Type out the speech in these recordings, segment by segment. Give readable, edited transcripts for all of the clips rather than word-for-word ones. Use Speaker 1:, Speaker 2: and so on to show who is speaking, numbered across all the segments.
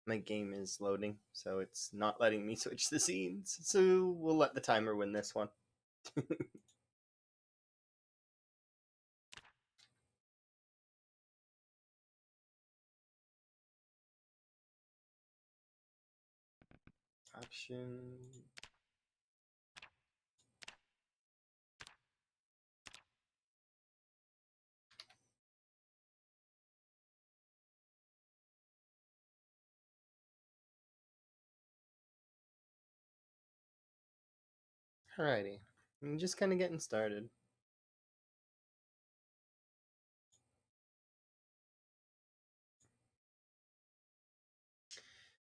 Speaker 1: My game is loading, so it's not letting me switch the scenes. So we'll let the timer win this one. Option. Alrighty. I'm just kind of getting started.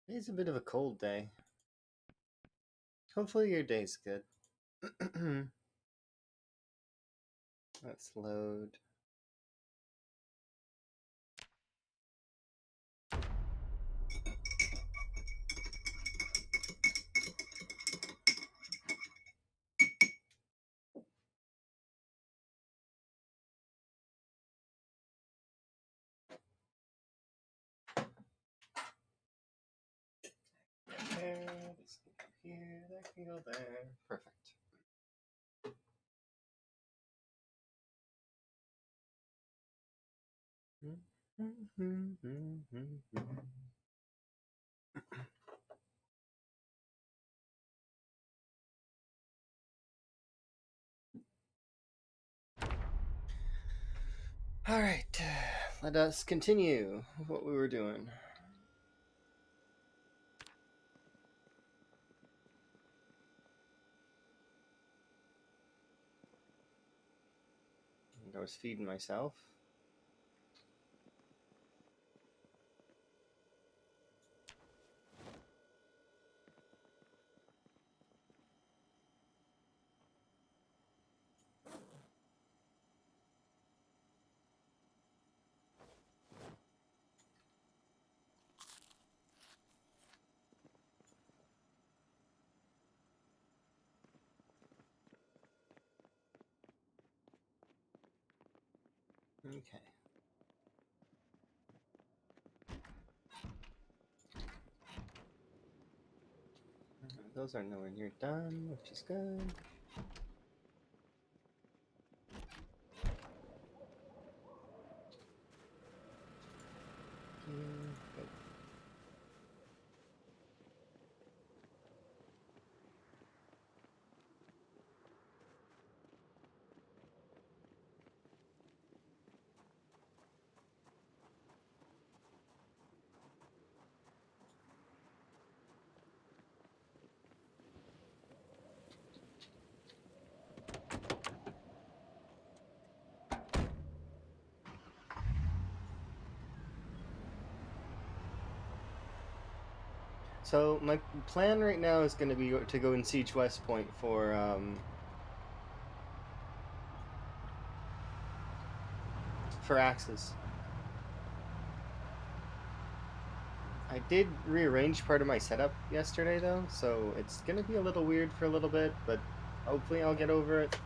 Speaker 1: It's a bit of a cold day. Hopefully your day's good. Let's load. There, this can go here, that can go there. Perfect. All right, let us continue what we were doing. I was feeding myself. Okay. Those are nowhere near done, which is good. Good. So my plan right now is going to be to go and siege West Point for axes. I did rearrange part of my setup yesterday though, so it's going to be a little weird for a little bit, but hopefully I'll get over it.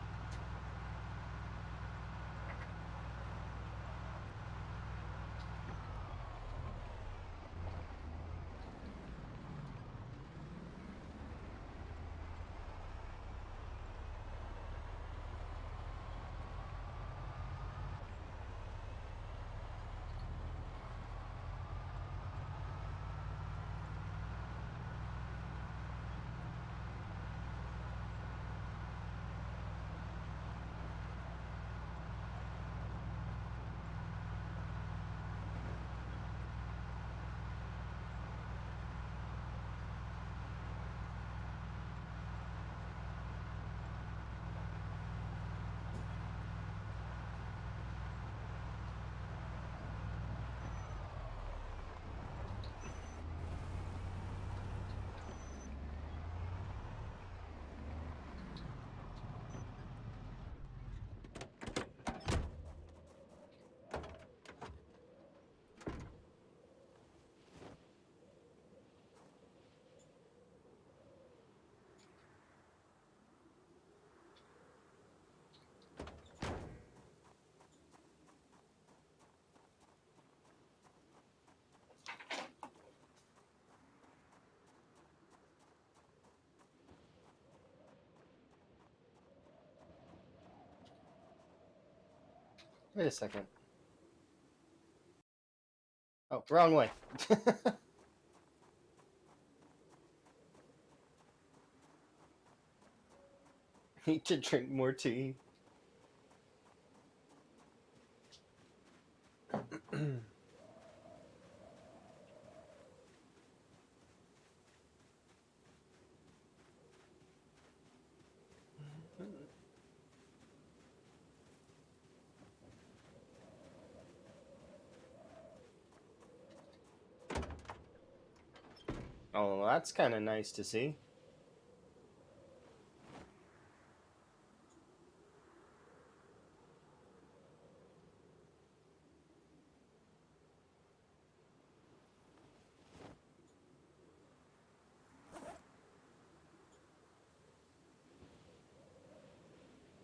Speaker 1: Wait a second. Oh, wrong way. Need to drink more tea. Oh, well, that's kind of nice to see.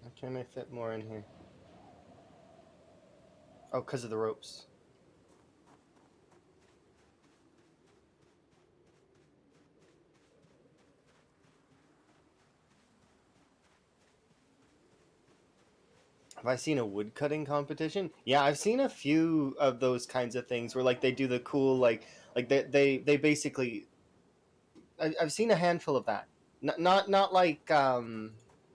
Speaker 1: How can I fit more in here? Oh, because of the ropes. Have I seen a woodcutting competition? Yeah, I've seen a few of those kinds of things where like they do the cool like they basically I've seen a handful of that. Not like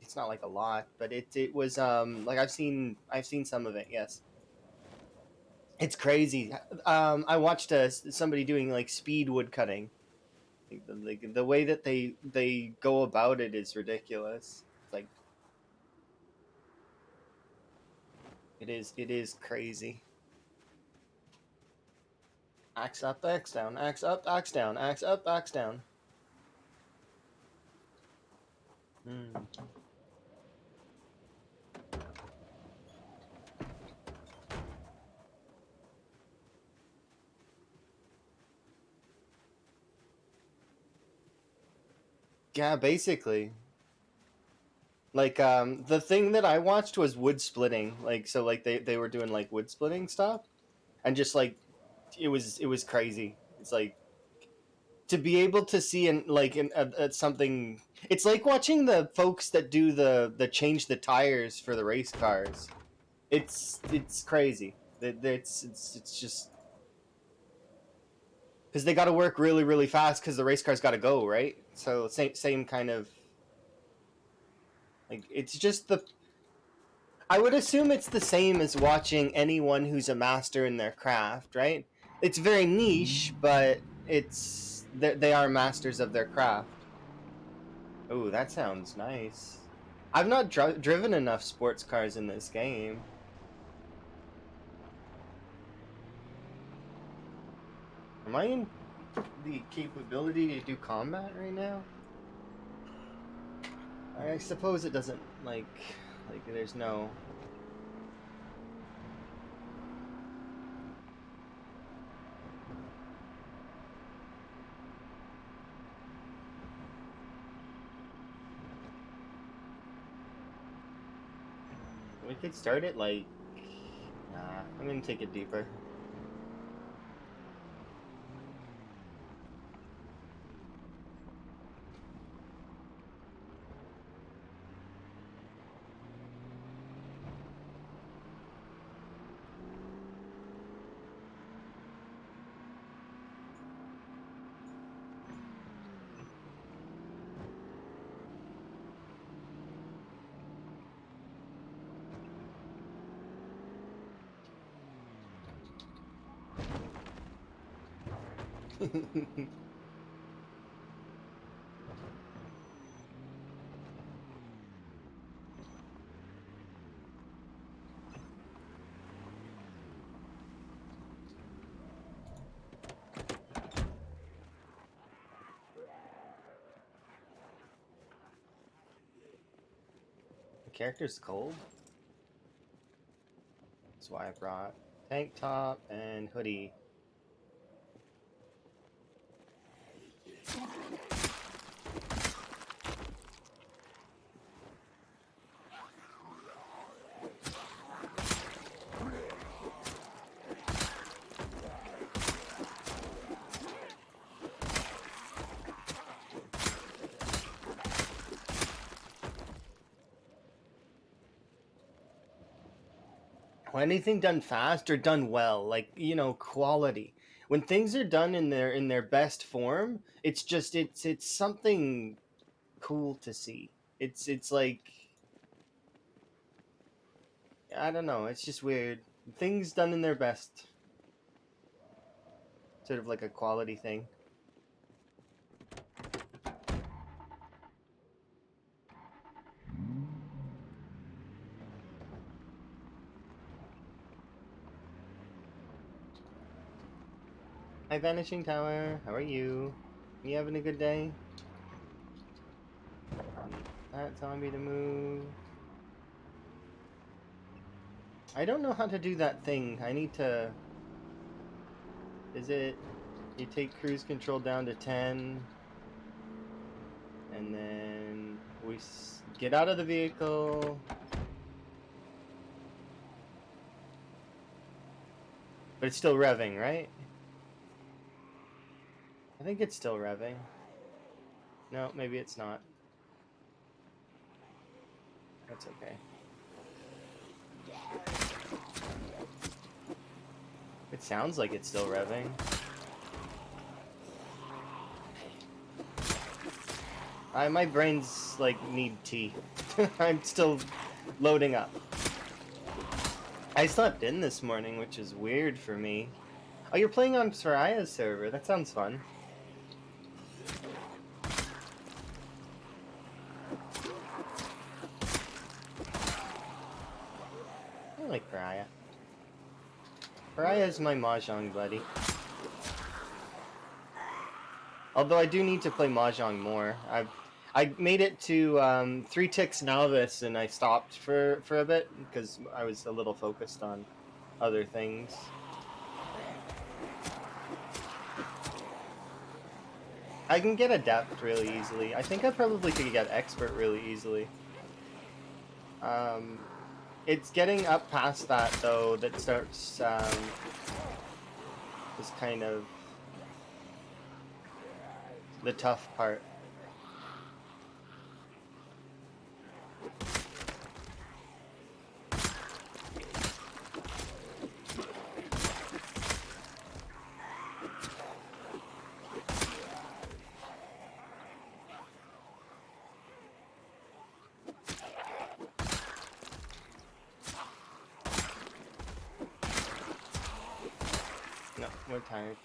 Speaker 1: it's not like a lot, but it was like I've seen some of it. Yes, it's crazy. I watched somebody doing like speed woodcutting. Like the way that they go about it is ridiculous. It's like it is crazy. Axe up, axe down, axe up, axe down, axe up, axe down. Mm. Yeah, basically. Like the thing that I watched was wood splitting. Like so like they were doing like wood splitting stuff and just like it was crazy. It's like to be able to see and like something it's like watching the folks that do the change the tires for the race cars. It's crazy. It's just because they got to work really really fast because the race cars got to go right. So same kind of like it's just the I would assume it's the same as watching anyone who's a master in their craft, right? It's very niche, but they are masters of their craft. Oh, that sounds nice. I've not driven enough sports cars in this game. Am I in the capability to do combat right now? I suppose it doesn't like there's no. We could start it like. Nah, I'm gonna take it deeper. The character's cold. That's why I brought tank top and hoodie. anything done fast or done well, like, quality. When things are done in their best form, it's just it's something cool to see. It's like, I don't know, it's just weird. Things done in their best, sort of like a quality thing. Hi, Vanishing Tower. How are you? You having a good day? Need that zombie to move. I don't know how to do that thing. I need to... Is it... You take cruise control down to 10, and then we get out of the vehicle. But it's still revving, right? I think it's still revving. No, maybe it's not. That's okay. It sounds like it's still revving. My brain's like need tea. I'm still loading up. I slept in this morning, which is weird for me. Oh, you're playing on Soraya's server. That sounds fun. I like Pariah. Pariah is my Mahjong buddy. Although I do need to play Mahjong more. I made it to 3 ticks novice, and I stopped for a bit because I was a little focused on other things. I can get adept really easily. I think I probably could get expert really easily. It's getting up past that though that starts is kind of the tough part. No, we're tired.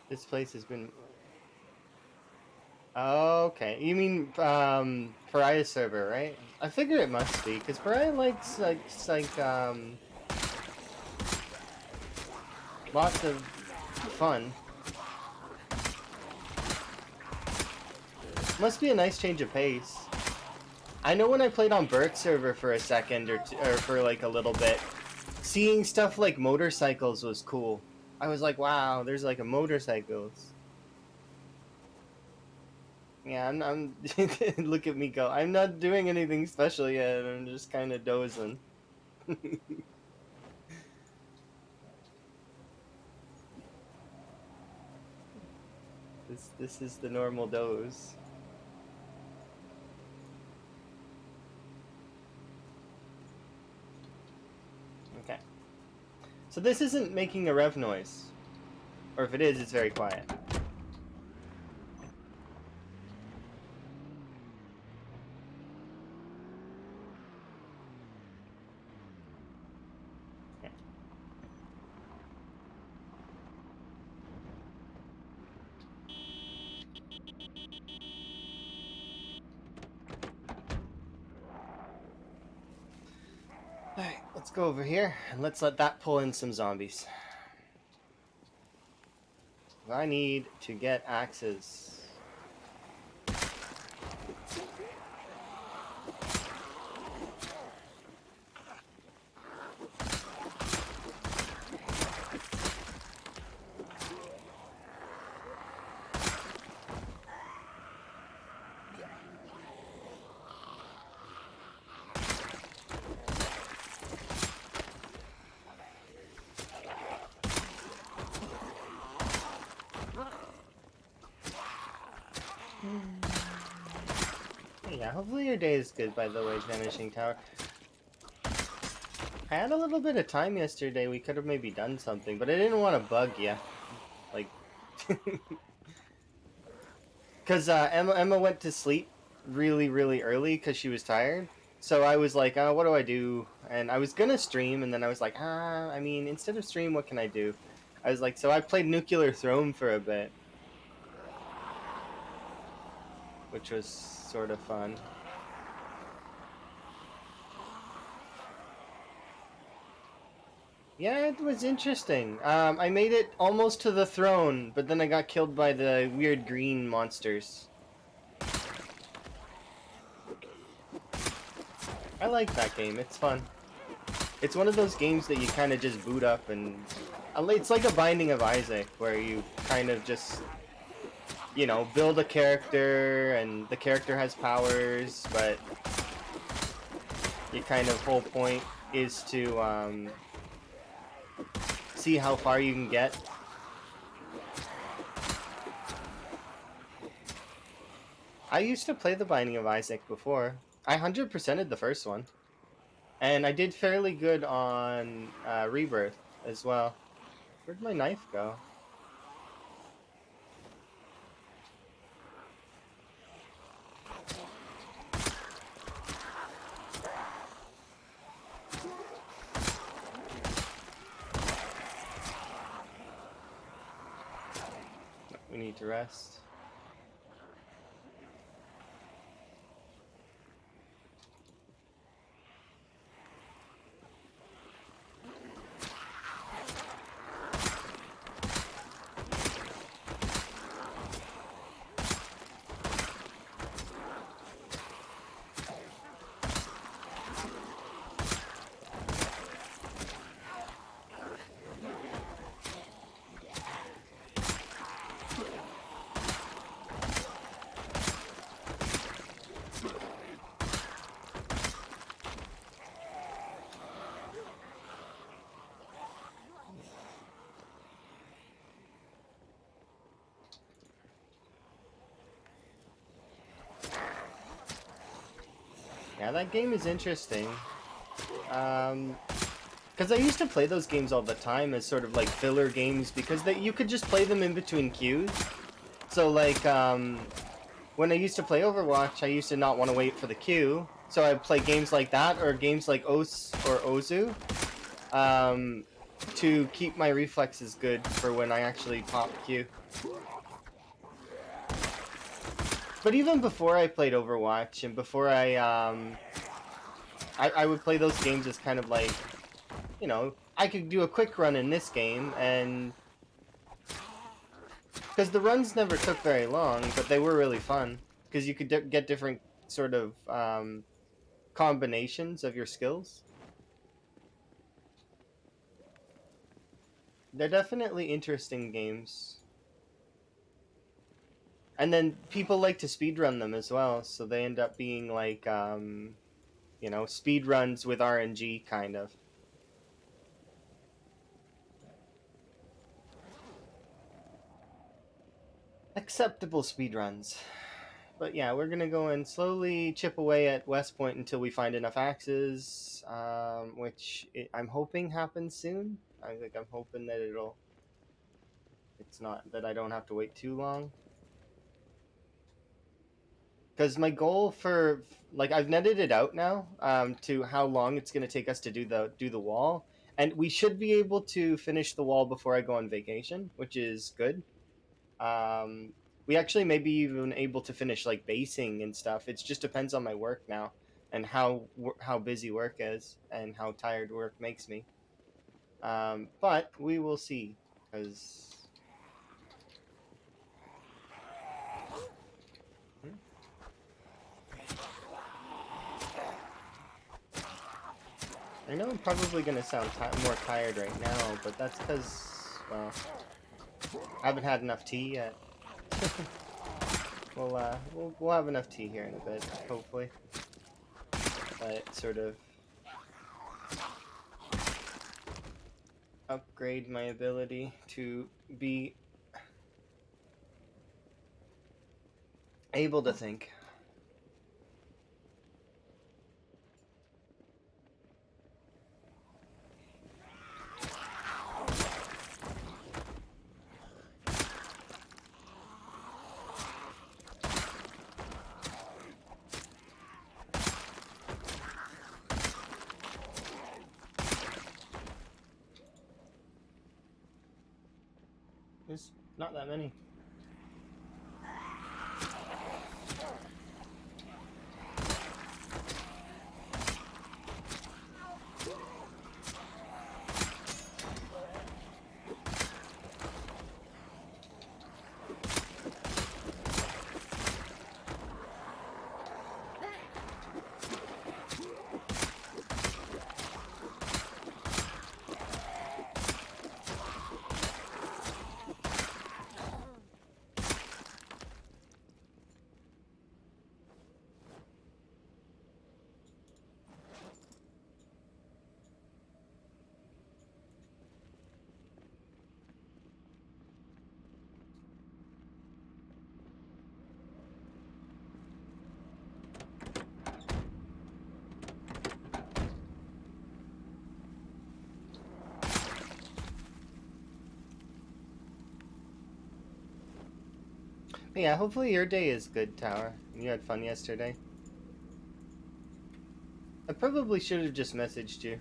Speaker 1: This place has been... Oh, okay. You mean Pariah server, right? I figure it must be, because Pariah likes lots of fun. Must be a nice change of pace. I know when I played on Bert's server for a second or for like a little bit, seeing stuff like motorcycles was cool. I was like, wow, there's like a motorcycles. Yeah, I'm look at me go. I'm not doing anything special yet. I'm just kind of dozing. This is the normal doze. Okay. So this isn't making a rev noise. Or if it is, it's very quiet. Okay. Let's go over here and let's let that pull in some zombies. I need to get axes. Yeah, hopefully your day is good, by the way, Vanishing Tower. I had a little bit of time yesterday. We could have maybe done something, but I didn't want to bug you. Like, because Emma went to sleep really, really early because she was tired. So I was like, what do I do? And I was going to stream, and then I was like, I mean, instead of stream, what can I do? I was like, so I played Nuclear Throne for a bit, which was sort of fun. Yeah, it was interesting. I made it almost to the throne, but then I got killed by the weird green monsters. I like that game. It's fun. It's one of those games that you kind of just boot up and... It's like a Binding of Isaac, where you kind of just, you know, build a character, and the character has powers, but your kind of whole point is to see how far you can get. I used to play the Binding of Isaac before. I 100%ed the first one. And I did fairly good on Rebirth as well. Where'd my knife go? We need to rest. Yeah, that game is interesting. Because I used to play those games all the time as sort of like filler games because you could just play them in between queues. So like, when I used to play Overwatch, I used to not want to wait for the queue. So I'd play games like that or games like Os or Ozu to keep my reflexes good for when I actually pop queue. But even before I played Overwatch and before I would play those games as kind of like, you know, I could do a quick run in this game, and because the runs never took very long, but they were really fun because you could get different sort of combinations of your skills. They're definitely interesting games. And then people like to speedrun them as well, so they end up being like, you know, speedruns with RNG, kind of. Acceptable speedruns. But yeah, we're gonna go and slowly chip away at West Point until we find enough axes, which I'm hoping happens soon. I'm hoping that it's not that I don't have to wait too long. Because my goal for like I've netted it out now to how long it's gonna take us to do the wall, and we should be able to finish the wall before I go on vacation, which is good. Um, we actually may be even able to finish like basing and stuff. It just depends on my work now and how busy work is and how tired work makes me. But we will see, because I know I'm probably gonna sound more tired right now, but that's because, well, I haven't had enough tea yet. We'll have enough tea here in a bit, hopefully. But sort of upgrade my ability to be able to think. There's not that many. Yeah, hopefully your day is good, Tower. You had fun yesterday. I probably should have just messaged you.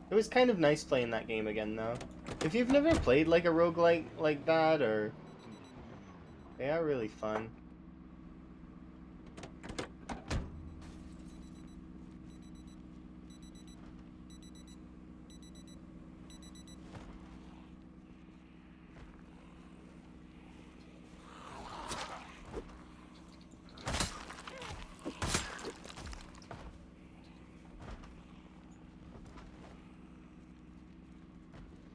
Speaker 1: It was kind of nice playing that game again, though. If you've never played like a roguelike like that, or they are really fun.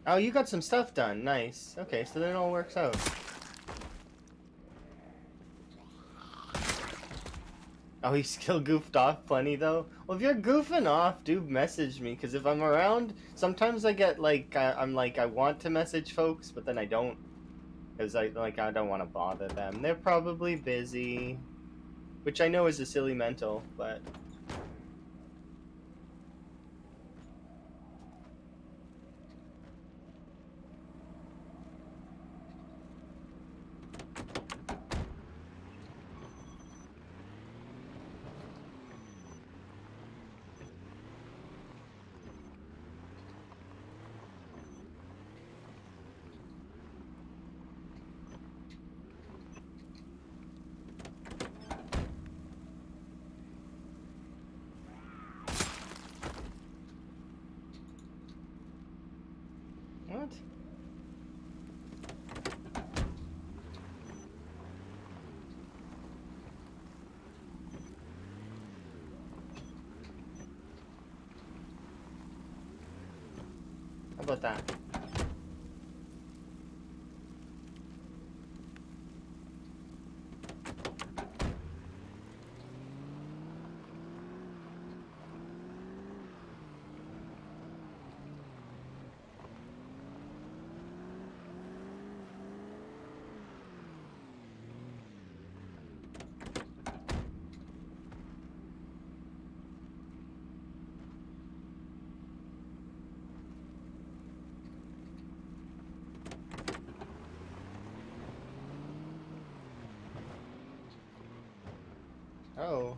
Speaker 1: Oh, you got some stuff done. Nice. Okay, so then it all works out. Oh, you still goofed off plenty though? Well, if you're goofing off, do message me, because if I'm around, sometimes I get like, I'm like, I want to message folks, but then I don't, because I don't want to bother them. They're probably busy, which I know is a silly mental, but... What? How about that? Oh.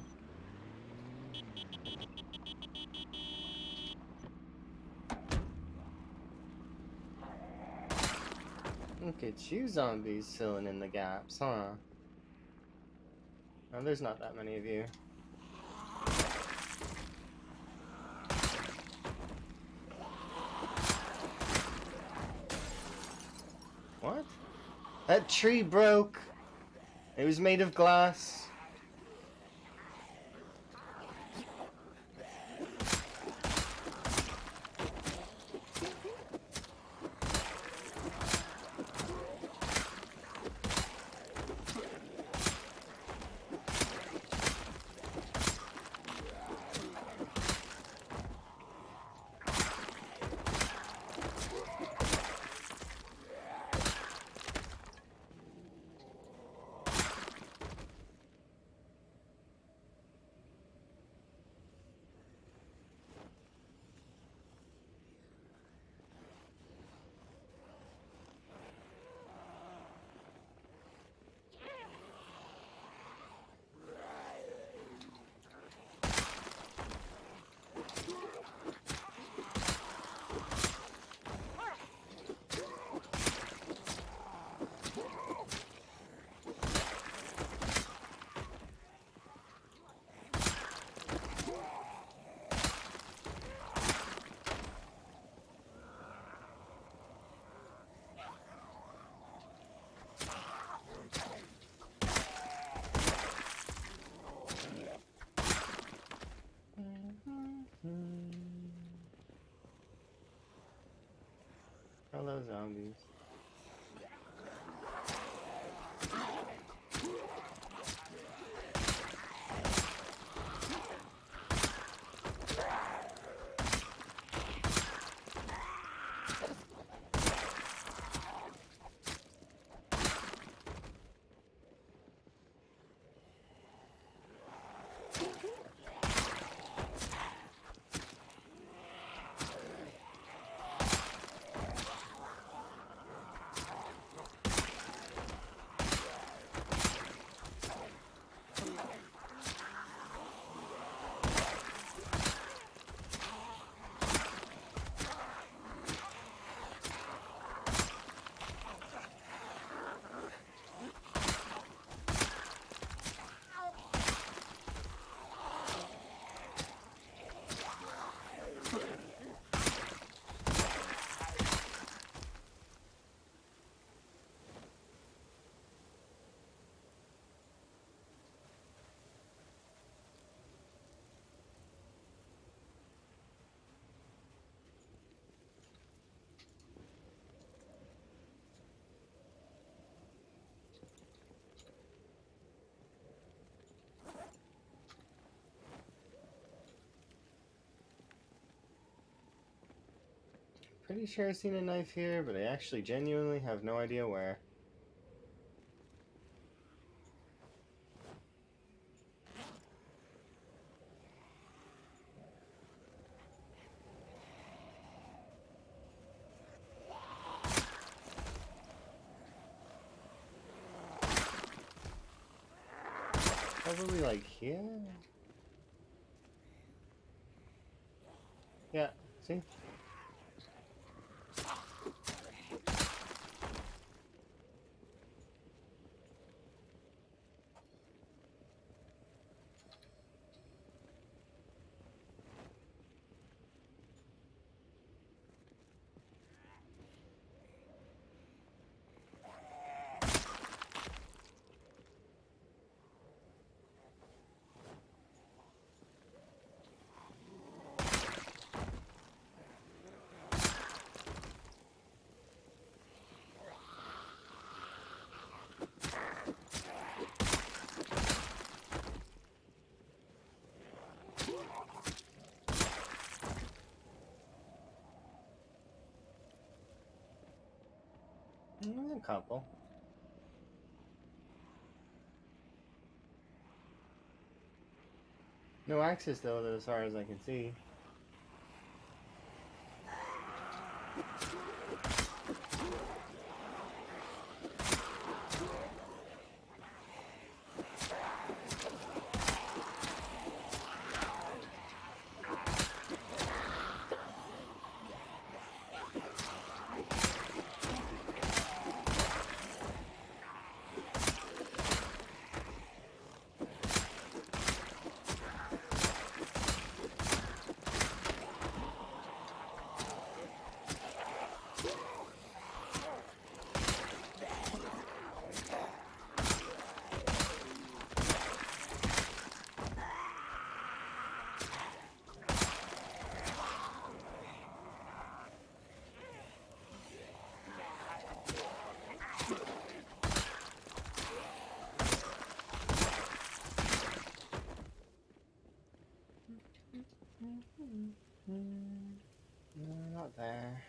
Speaker 1: Look at you zombies filling in the gaps, huh? Oh, there's not that many of you. What? That tree broke! It was made of glass. Hello, zombies. Pretty sure I've seen a knife here, but I actually genuinely have no idea where. Probably like here? Yeah, see? A couple. No access though, as far as I can see. not there.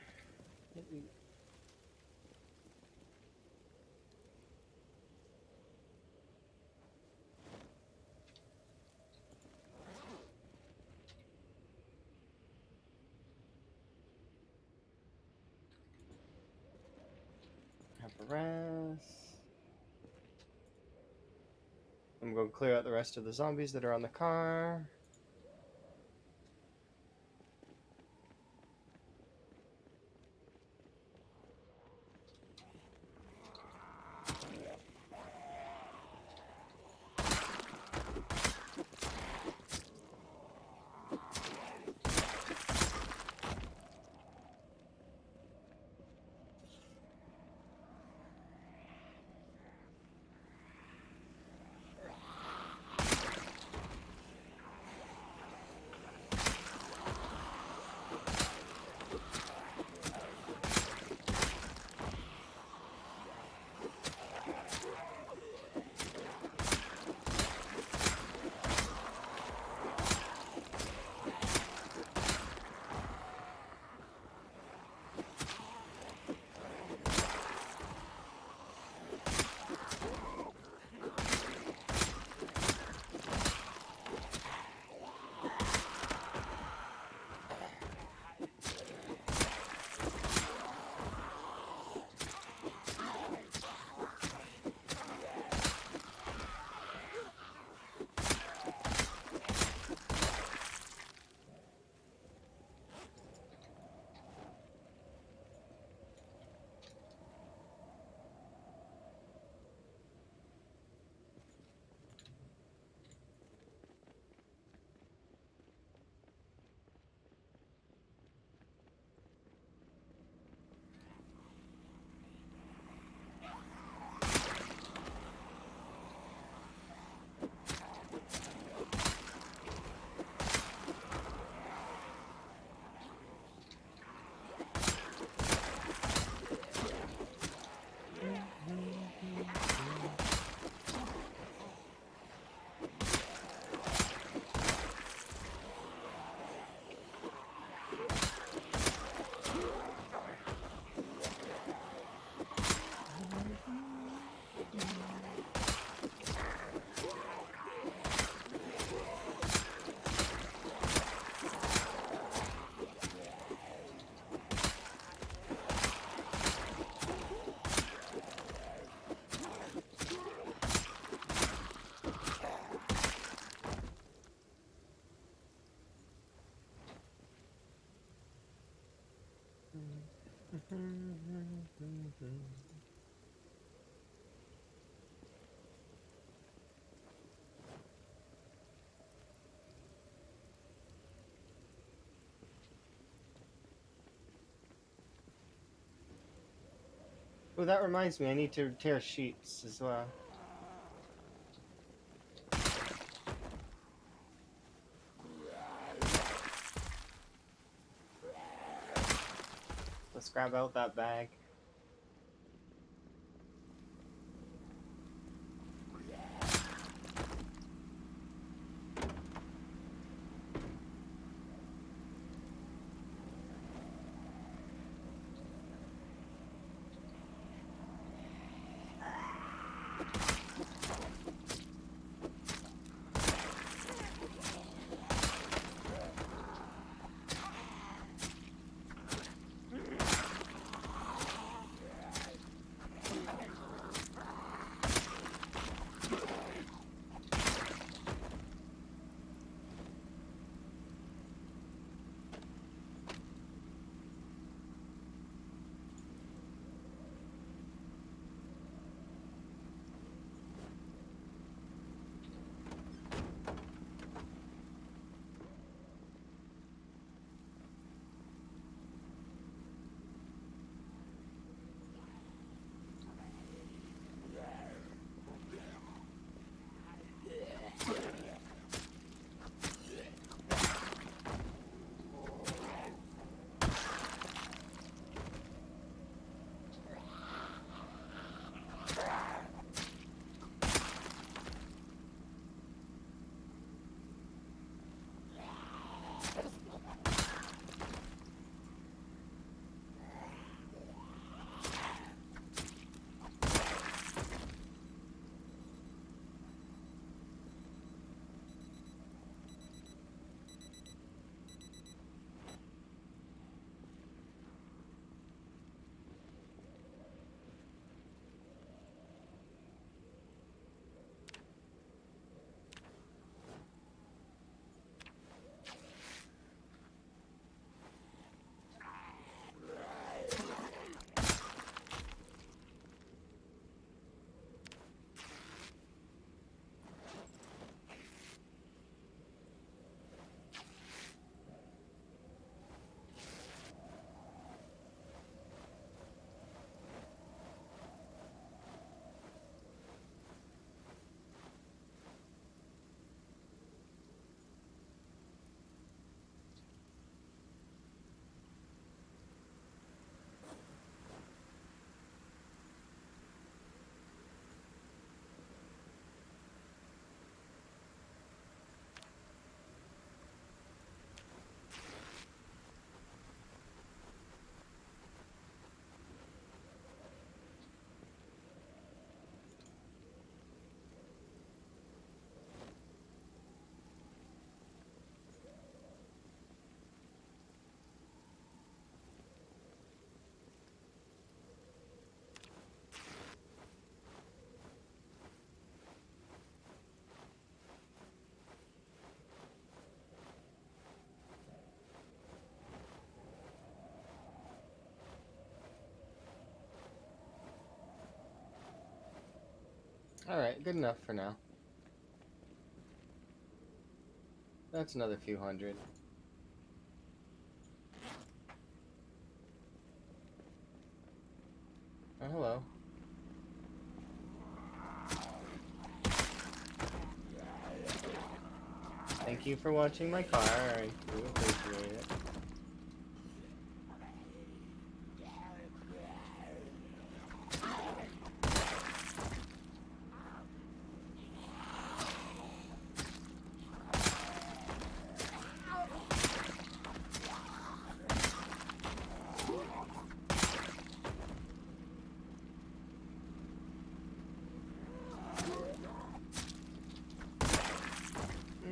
Speaker 1: Apparatus. I'm going to clear out the rest of the zombies that are on the car. Oh, that reminds me, I need to tear sheets as well. Let's grab out that bag. Alright, good enough for now. That's another few hundred. Oh, hello. Thank you for watching my car. I do appreciate it.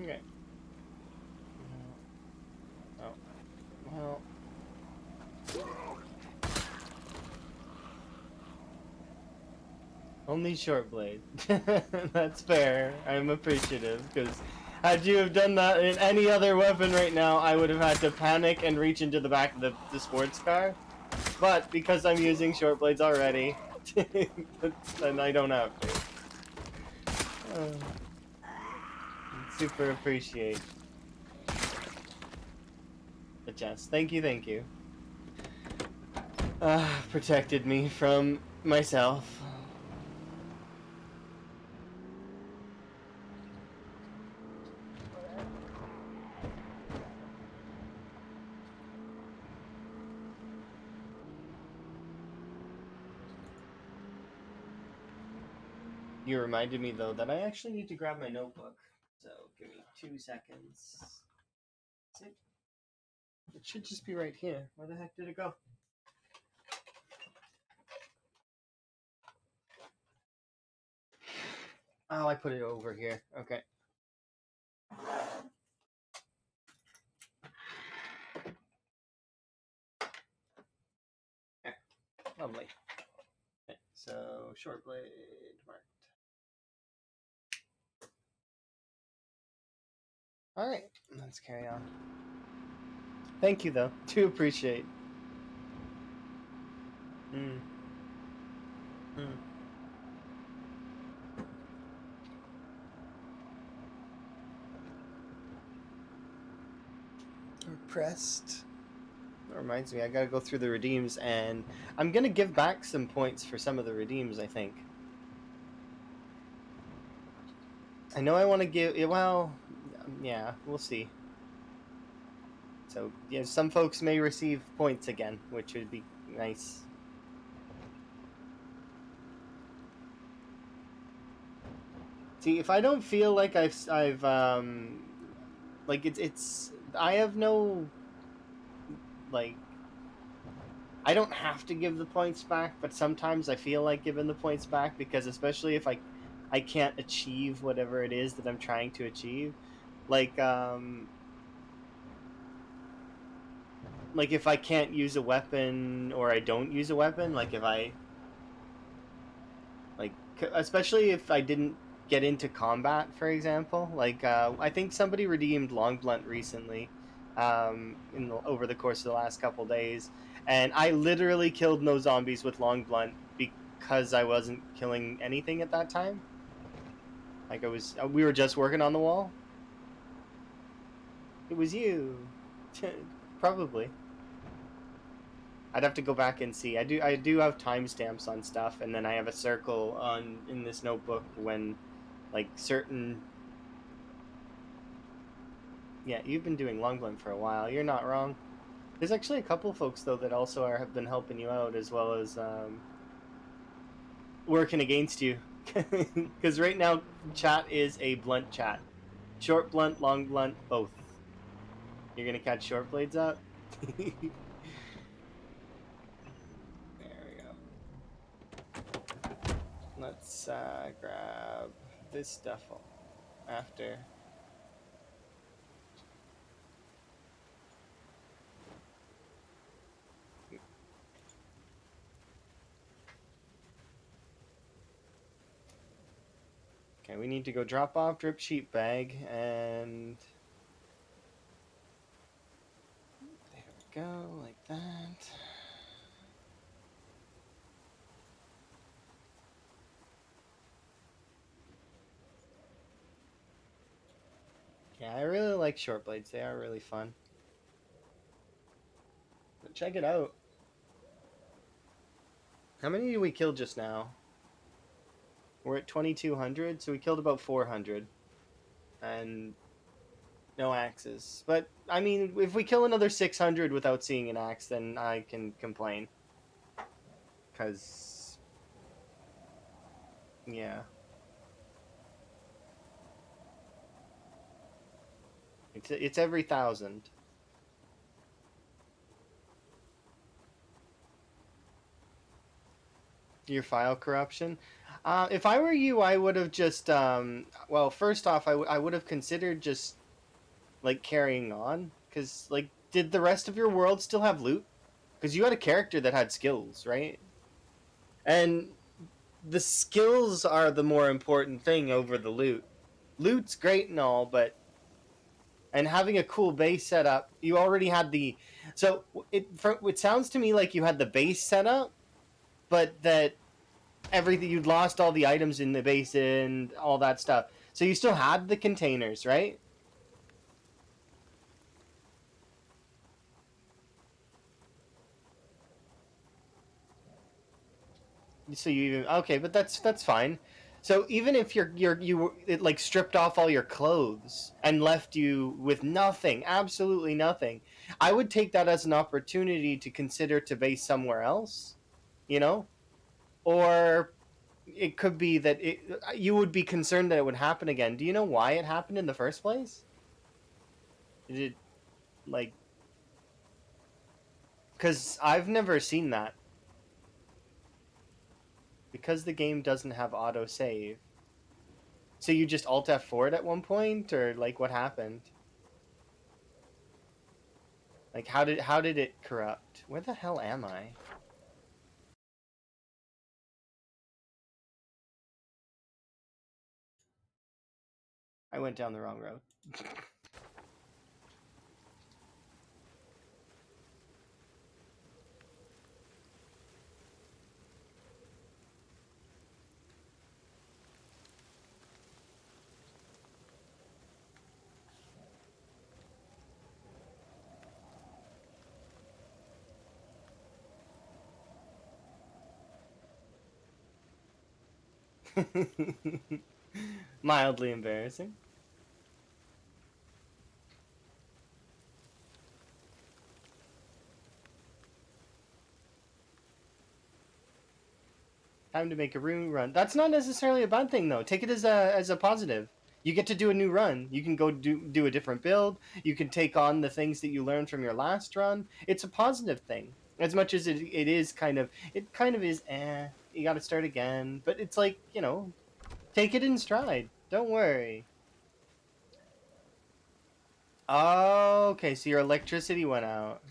Speaker 1: Okay. Oh. Well. Only short blade. That's fair. I'm appreciative, because had you have done that in any other weapon right now, I would have had to panic and reach into the back of the sports car. But because I'm using short blades already, then I don't have to. Super appreciate the chest. Thank you, thank you. Protected me from myself. You reminded me, though, that I actually need to grab my notebook. So, give me 2 seconds. It should just be right here. Where the heck did it go? Oh, I put it over here. Okay. There. Lovely. Okay, so, short blade marked. Alright, let's carry on. Thank you, though. Do appreciate. Mm. Repressed. That reminds me, I gotta go through the redeems, and I'm gonna give back some points for some of the redeems, I think. I know I want to give... Well, yeah, we'll see. So, yeah, some folks may receive points again, which would be nice. See, if I don't feel like I've like it's I have no, like, I don't have to give the points back, but sometimes I feel like giving the points back, because especially if I can't achieve whatever it is that I'm trying to achieve, like if I can't use a weapon, or I don't use a weapon, like if I, like, especially if I didn't get into combat, for example. Like, I think somebody redeemed Long Blunt recently, over the course of the last couple days, and I literally killed no zombies with Long Blunt because I wasn't killing anything at that time. Like, we were just working on the wall. It was you. Probably. I'd have to go back and see. I do have timestamps on stuff, and then I have a circle in this notebook when, like, certain... Yeah, you've been doing Long Blunt for a while. You're not wrong. There's actually a couple folks, though, that also have been helping you out, as well as working against you. Because right now, chat is a blunt chat. Short blunt, long blunt, both. You're gonna catch short blades up? There we go. Let's grab this stuff after. Okay, we need to go drop off drip sheet bag, and there we go, like that. really like short blades. They are really fun. But check it out. How many did we kill just now? We're at 2,200, so we killed about 400. And no axes. But, I mean, if we kill another 600 without seeing an axe, then I can complain. Because, yeah. It's every 1,000. Your file corruption. If I were you, I would have just, well, first off, I would have considered just, like, carrying on. Because, like, did the rest of your world still have loot? Because you had a character that had skills, right? And the skills are the more important thing over the loot. Loot's great and all, but and having a cool base setup, you already had the. So it sounds to me like you had the base setup, but that everything you'd lost all the items in the base and all that stuff. So you still had the containers, right? So you even okay, but that's fine. So even if it like stripped off all your clothes and left you with nothing, absolutely nothing, I would take that as an opportunity to consider to base somewhere else, you know? Or it could be that you would be concerned that it would happen again. Do you know why it happened in the first place? Did it like cuz I've never seen that because the game doesn't have auto save. So you just alt F4 at one point, or like what happened? Like how did it corrupt? Where the hell am I? I went down the wrong road. Mildly embarrassing. Time to make a new run. That's not necessarily a bad thing though. Take it as a positive. You get to do a new run. You can go do a different build. You can take on the things that you learned from your last run. It's a positive thing. As much as it is kind of is you got to start again, but it's like, take it in stride. Don't worry. Oh, okay, so your electricity went out.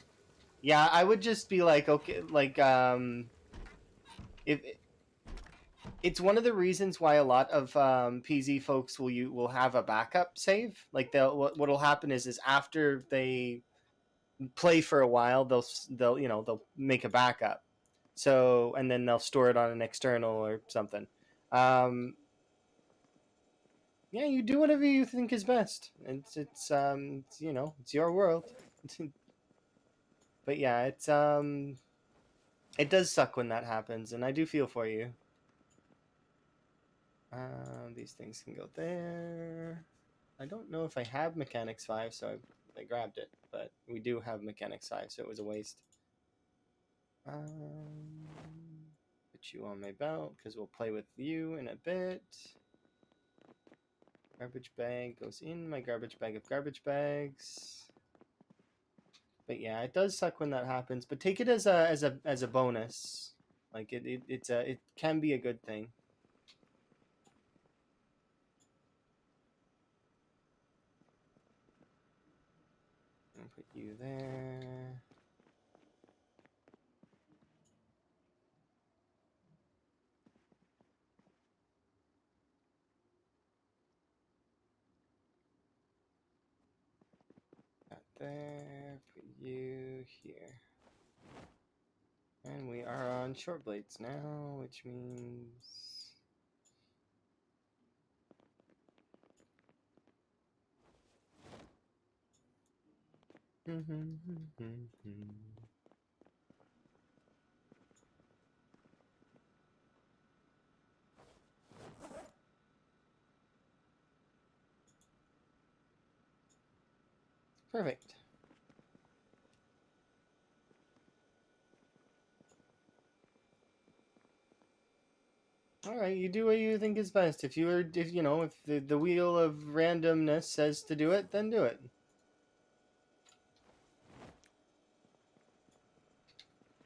Speaker 1: Yeah, I would just be like, okay, like if it's one of the reasons why a lot of PZ folks will have a backup save. Like what'll happen is after they play for a while, they'll make a backup. So and then they'll store it on an external or something. Um, yeah, you do whatever you think is best. It's your world. But yeah, it does suck when that happens, and I do feel for you. These things can go there. I don't know if I have Mechanics 5, so I grabbed it, but we do have Mechanics 5, so it was a waste. Put you on my belt, because we'll play with you in a bit. Garbage bag goes in my garbage bag of garbage bags. But yeah, it does suck when that happens, but take it as a bonus. Like it can be a good thing. I'll put you there. That there. Put you here. And we are on short blades now, which means Perfect. All right, you do what you think is best. If you are, if you know, if the wheel of randomness says to do it, then do it.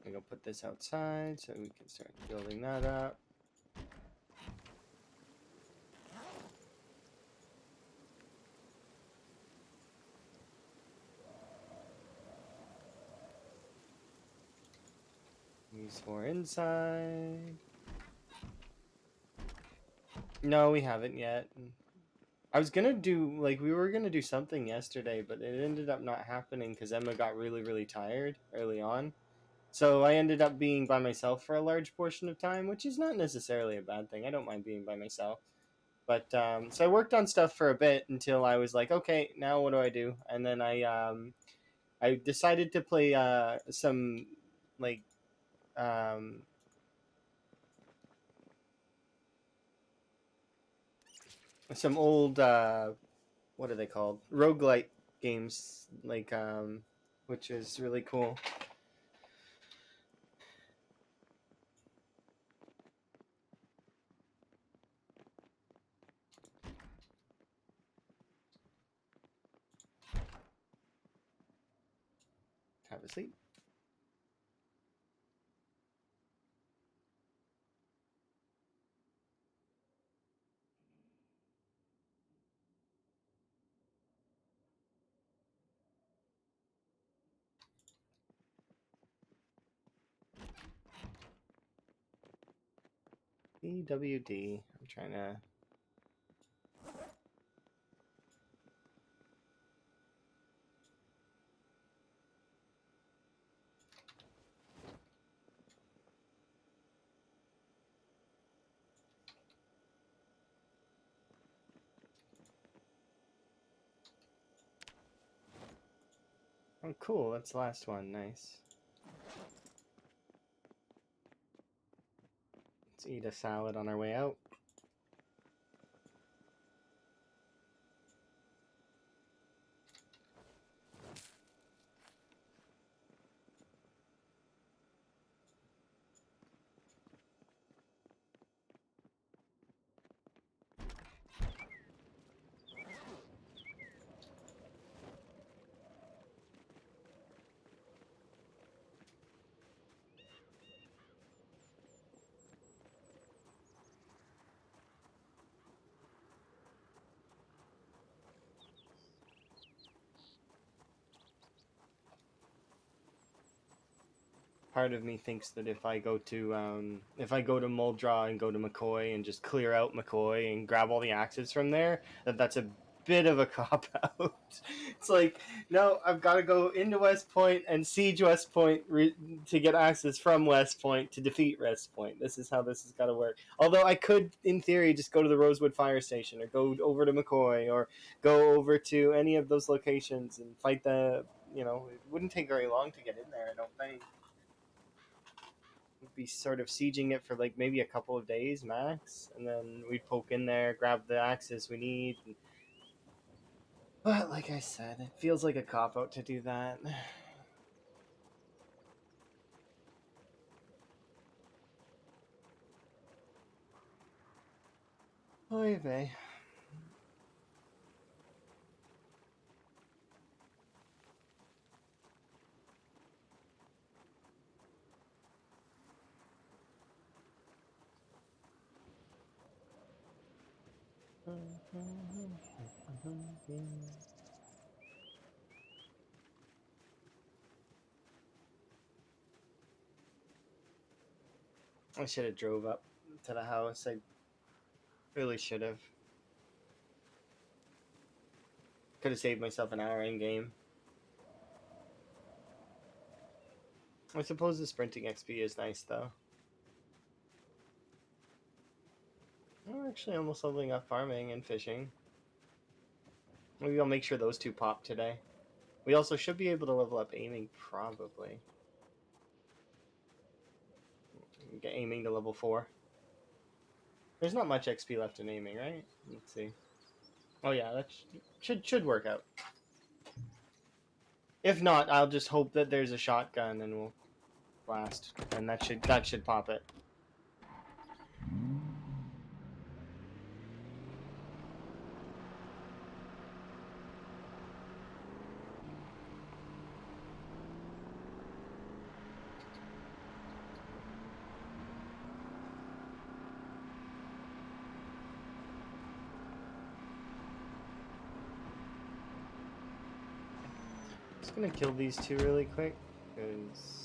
Speaker 1: I'm gonna put this outside so we can start building that up. These four inside. No, we haven't yet. I was gonna do like we were gonna do something yesterday, but it ended up not happening because Emma got really really tired early on. So I ended up being by myself for a large portion of time, which is not necessarily a bad thing. I don't mind being by myself. But so I worked on stuff for a bit until I was like, okay, now what do I do? And then I decided to play some like um, some old what are they called? Roguelite games, like which is really cool. Have a seat. EWD. I'm trying to. Oh, cool. That's the last one. Nice. Let's eat a salad on our way out. Part of me thinks that if I go to Muldra and go to McCoy and just clear out McCoy and grab all the axes from there, that's a bit of a cop out. It's like, no, I've got to go into West Point and siege West Point to get access from West Point to defeat West Point. This is how this has got to work. Although I could, in theory, just go to the Rosewood Fire Station or go over to McCoy or go over to any of those locations and fight the. You know, it wouldn't take very long to get in there. I don't think. We'd be sort of sieging it for like maybe a couple of days max, and then we'd poke in there, grab the axes we need. But like I said, it feels like a cop out to do that. Oy vey. I should have drove up to the house. I really should have. Could have saved myself an hour in game. I suppose the sprinting XP is nice though. We're actually almost leveling up farming and fishing. Maybe I'll make sure those two pop today. We also should be able to level up aiming, probably. Get aiming to level 4. There's not much XP left in aiming, right? Let's see. Oh yeah, that should work out. If not, I'll just hope that there's a shotgun and we'll blast, and that should pop it. Just gonna kill these two really quick, because...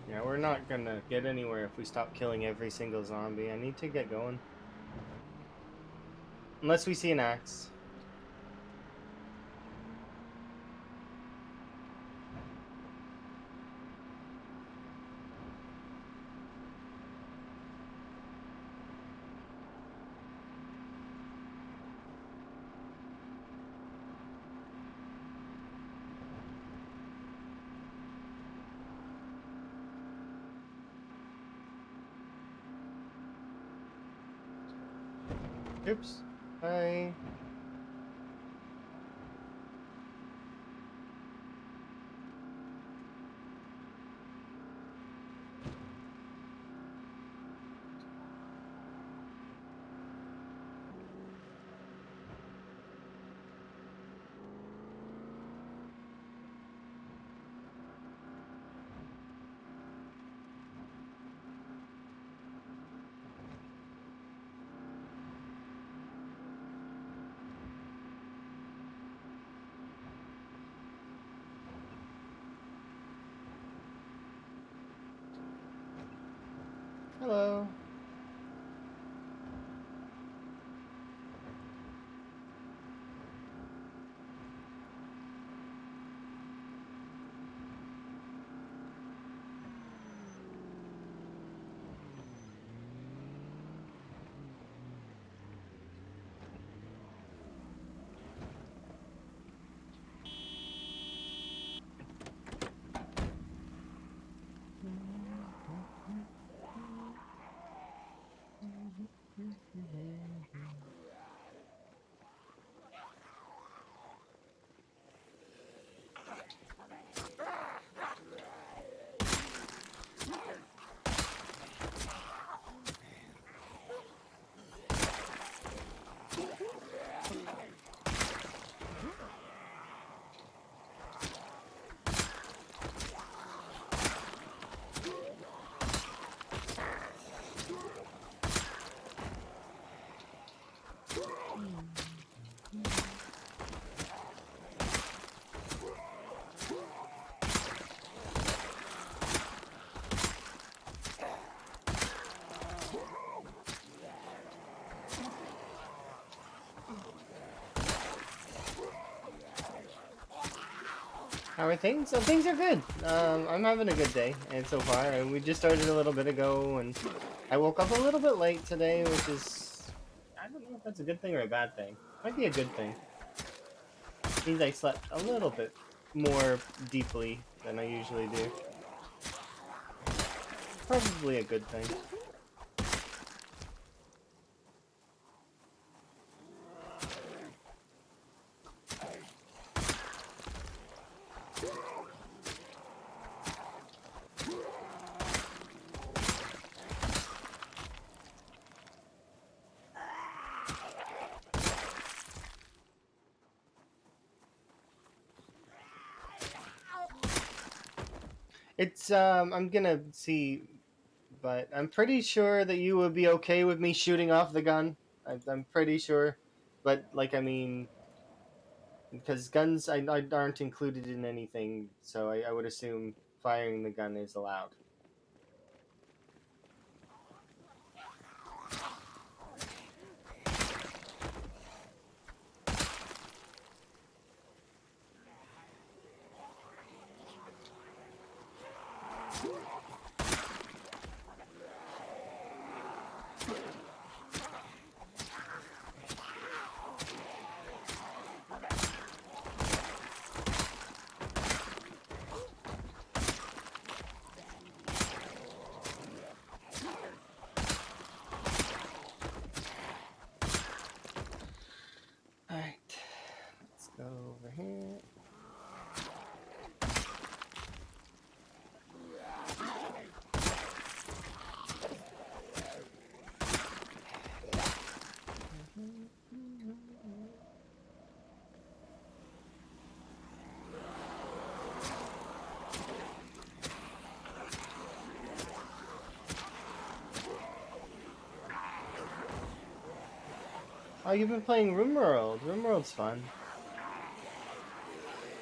Speaker 1: Yeah, we're not gonna get anywhere if we stop killing every single zombie. I need to get going. Unless we see an axe. Oops. Hi. Hello. How are things? Things are good. I'm having a good day, and so far, we just started a little bit ago, and I woke up a little bit late today, which is, I don't know, if that's a good thing or a bad thing. Might be a good thing. Means I slept a little bit more deeply than I usually do. Probably a good thing. It's I'm gonna see, but I'm pretty sure that you would be okay with me shooting off the gun. I'm pretty sure, but like I mean, because guns aren't included in anything, so I would assume firing the gun is allowed. All right, let's go over here. Oh, you've been playing RimWorld. RimWorld's fun.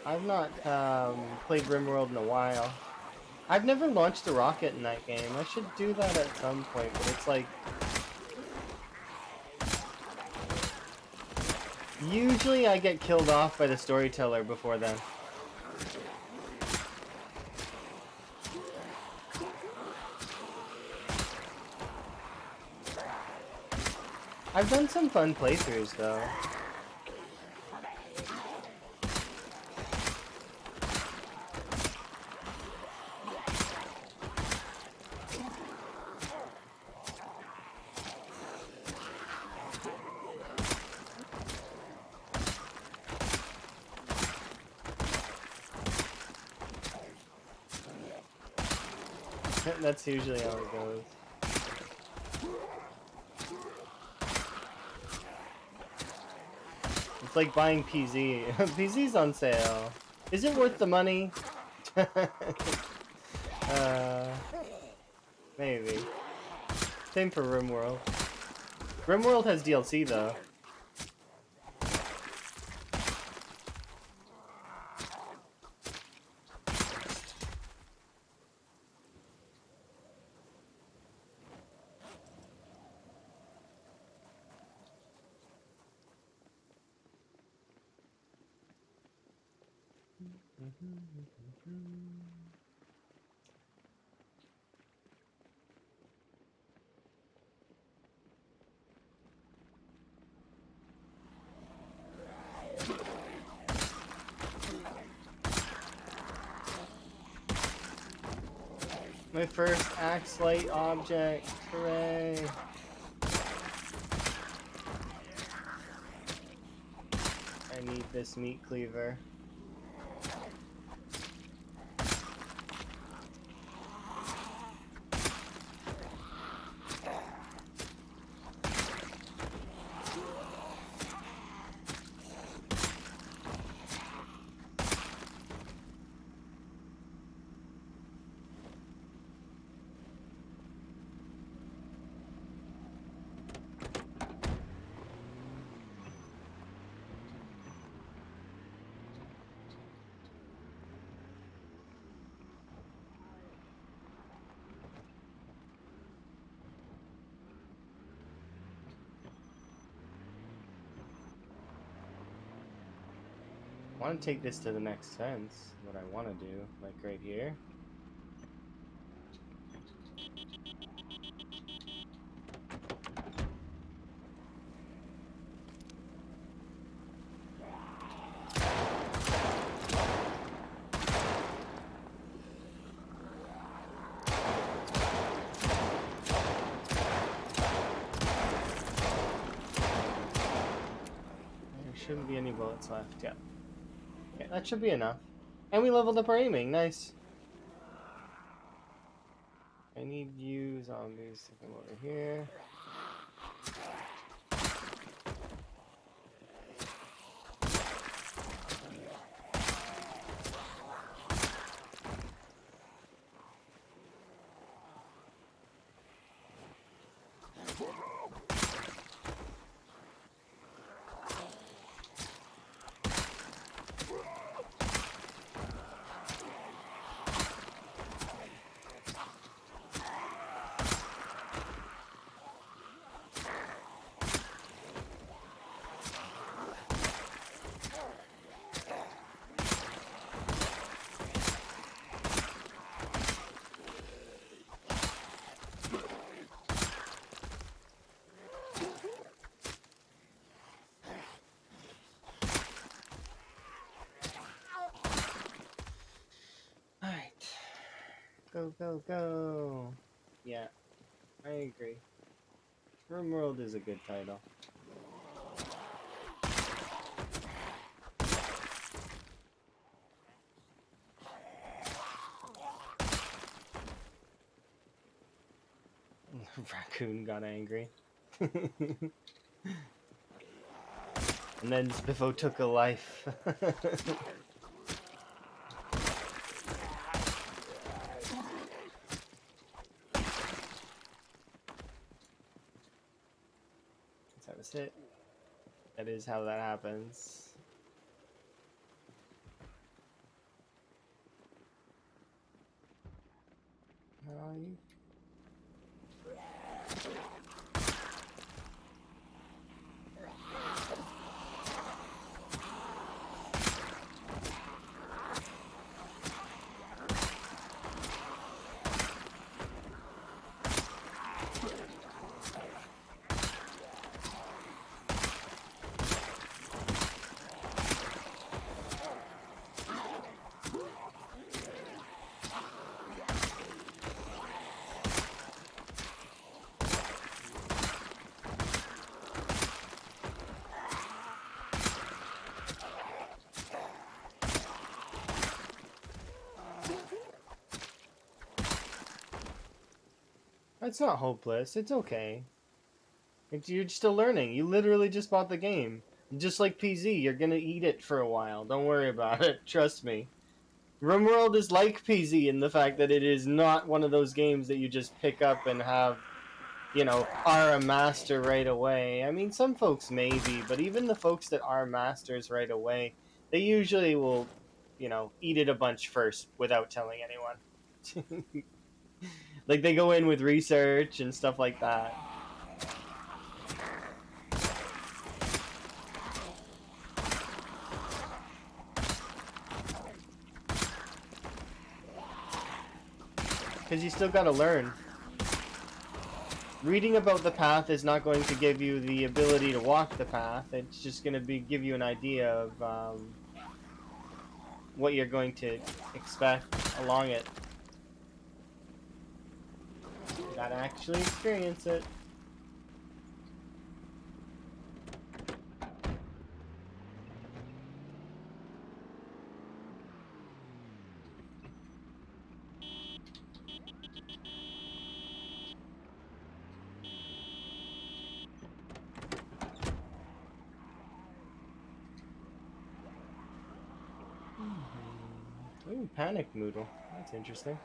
Speaker 1: I've not played RimWorld in a while. I've never launched a rocket in that game. I should do that at some point, but it's like... Usually I get killed off by the storyteller before then. I've done some fun playthroughs, though. That's usually how it goes. It's like buying PZ. PZ's on sale. Is it worth the money? Maybe. Same for RimWorld. RimWorld has DLC though. My first axe light object. Hooray. I need this meat cleaver. I want to take this to the next fence. What I want to do, like right here. shouldn't be any bullets left. Yeah. Okay, that should be enough. And we leveled up our aiming. Nice. I need you zombies to come over here. Alright. Go, go, go. Yeah, I agree. RimWorld is a good title. Raccoon got angry. And then Spiffo took a life. That was it. That is how that happens. How are you? It's not hopeless. It's okay. You're still learning. You literally just bought the game. Just like PZ, you're gonna eat it for a while. Don't worry about it. Trust me. RimWorld is like PZ in the fact that it is not one of those games that you just pick up and have, you know, are a master right away. I mean, some folks maybe, but even the folks that are masters right away, they usually will, you know, eat it a bunch first without telling anyone. Like they go in with research and stuff like that. Because you still gotta learn. Reading about the path is not going to give you the ability to walk the path. It's just going to give you an idea of what you're going to expect along it. You gotta actually experience it. Ooh, panic noodle. That's interesting.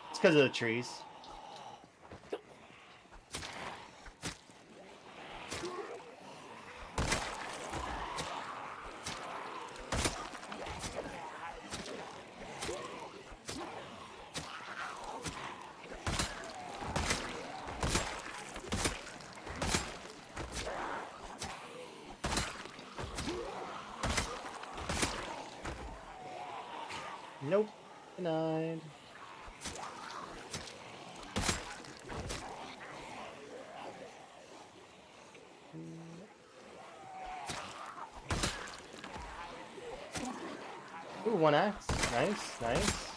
Speaker 1: It's because of the trees. Nope. Denied. Ooh, one axe. Nice, nice.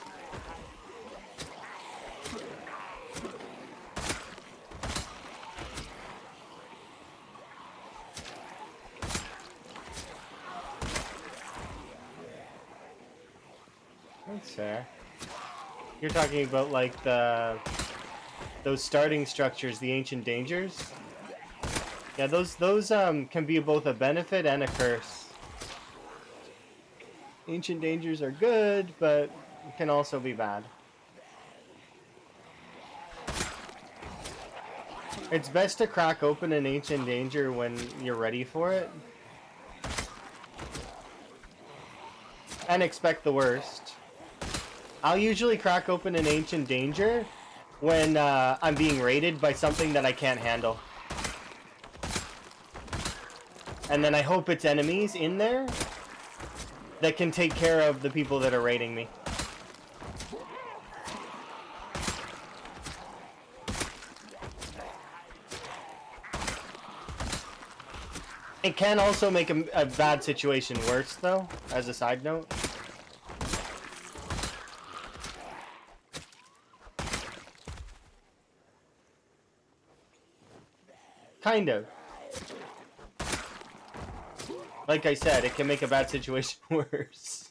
Speaker 1: That's fair. You're talking about like those starting structures, the ancient dangers. Yeah, those can be both a benefit and a curse. Ancient dangers are good, but can also be bad. It's best to crack open an ancient danger when you're ready for it. And expect the worst. I'll usually crack open an ancient danger when I'm being raided by something that I can't handle. And then I hope it's enemies in there that can take care of the people that are raiding me. It can also make a bad situation worse, though, as a side note. Kind of. Like I said, it can make a bad situation worse.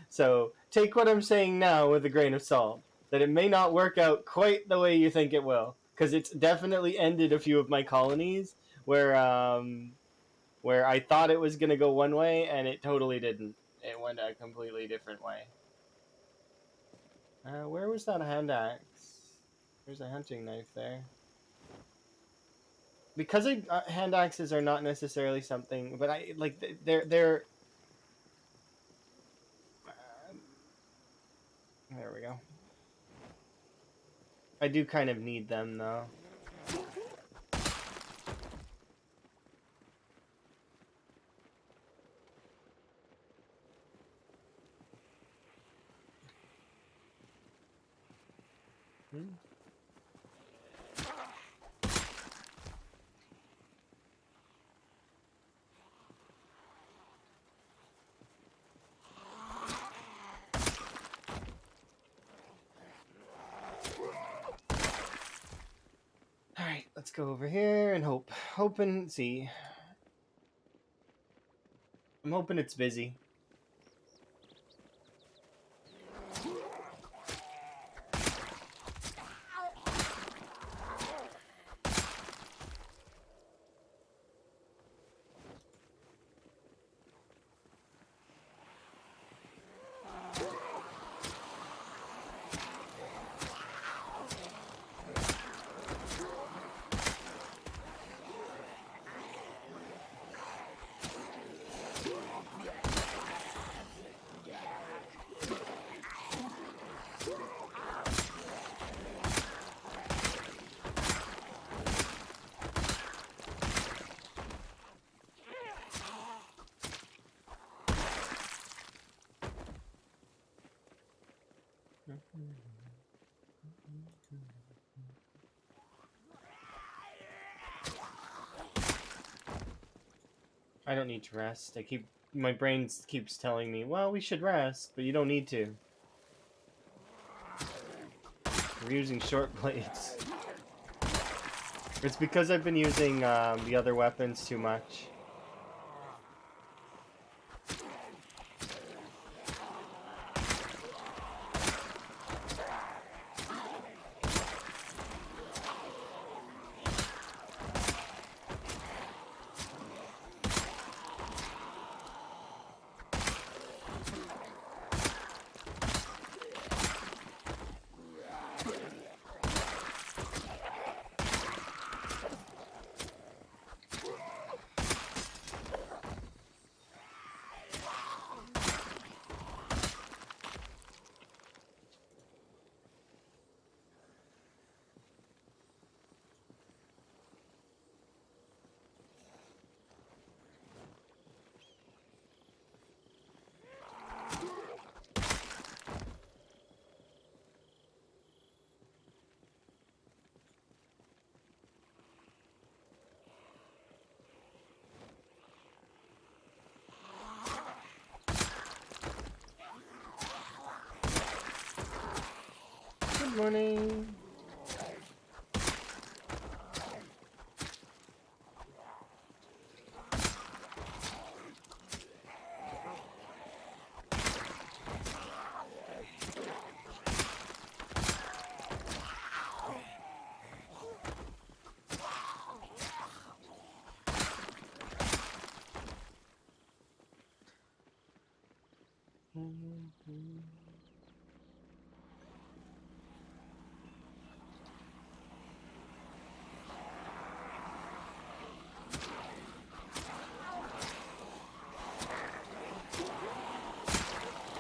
Speaker 1: So, take what I'm saying now with a grain of salt. That it may not work out quite the way you think it will. Because it's definitely ended a few of my colonies where I thought it was going to go one way, and it totally didn't. It went a completely different way. Where was that hand axe? There's a hunting knife there. Because hand axes are not necessarily something, but I like they're there we go. I do kind of need them though. Alright, let's go over here and hope and see. I'm hoping it's busy. I don't need to rest. My brain keeps telling me, well, we should rest, but you don't need to. We're using short blades. It's because I've been using the other weapons too much. Good morning.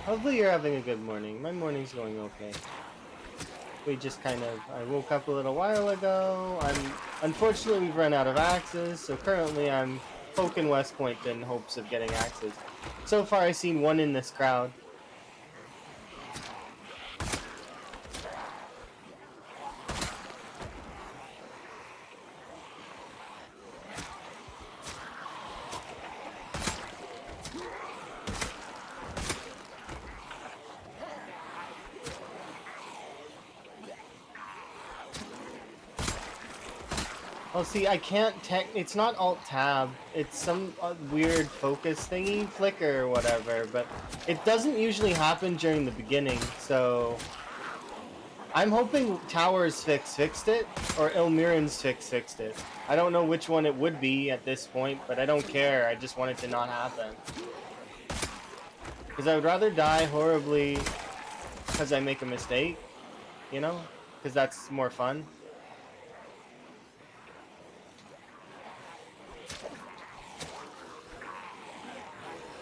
Speaker 1: Hopefully you're having a good morning. My morning's going okay. We just I woke up a little while ago. Unfortunately, we've run out of axes, so currently I'm poking West Point in hopes of getting axes. So far, I've seen one in this crowd. Well, see, I can't it's not Alt-Tab. It's some weird focus thingy, flicker or whatever, but it doesn't usually happen during the beginning, so... I'm hoping Tower's fixed it, or Ilmiran's fixed it. I don't know which one it would be at this point, but I don't care. I just want it to not happen. Because I would rather die horribly because I make a mistake, you know? Because that's more fun.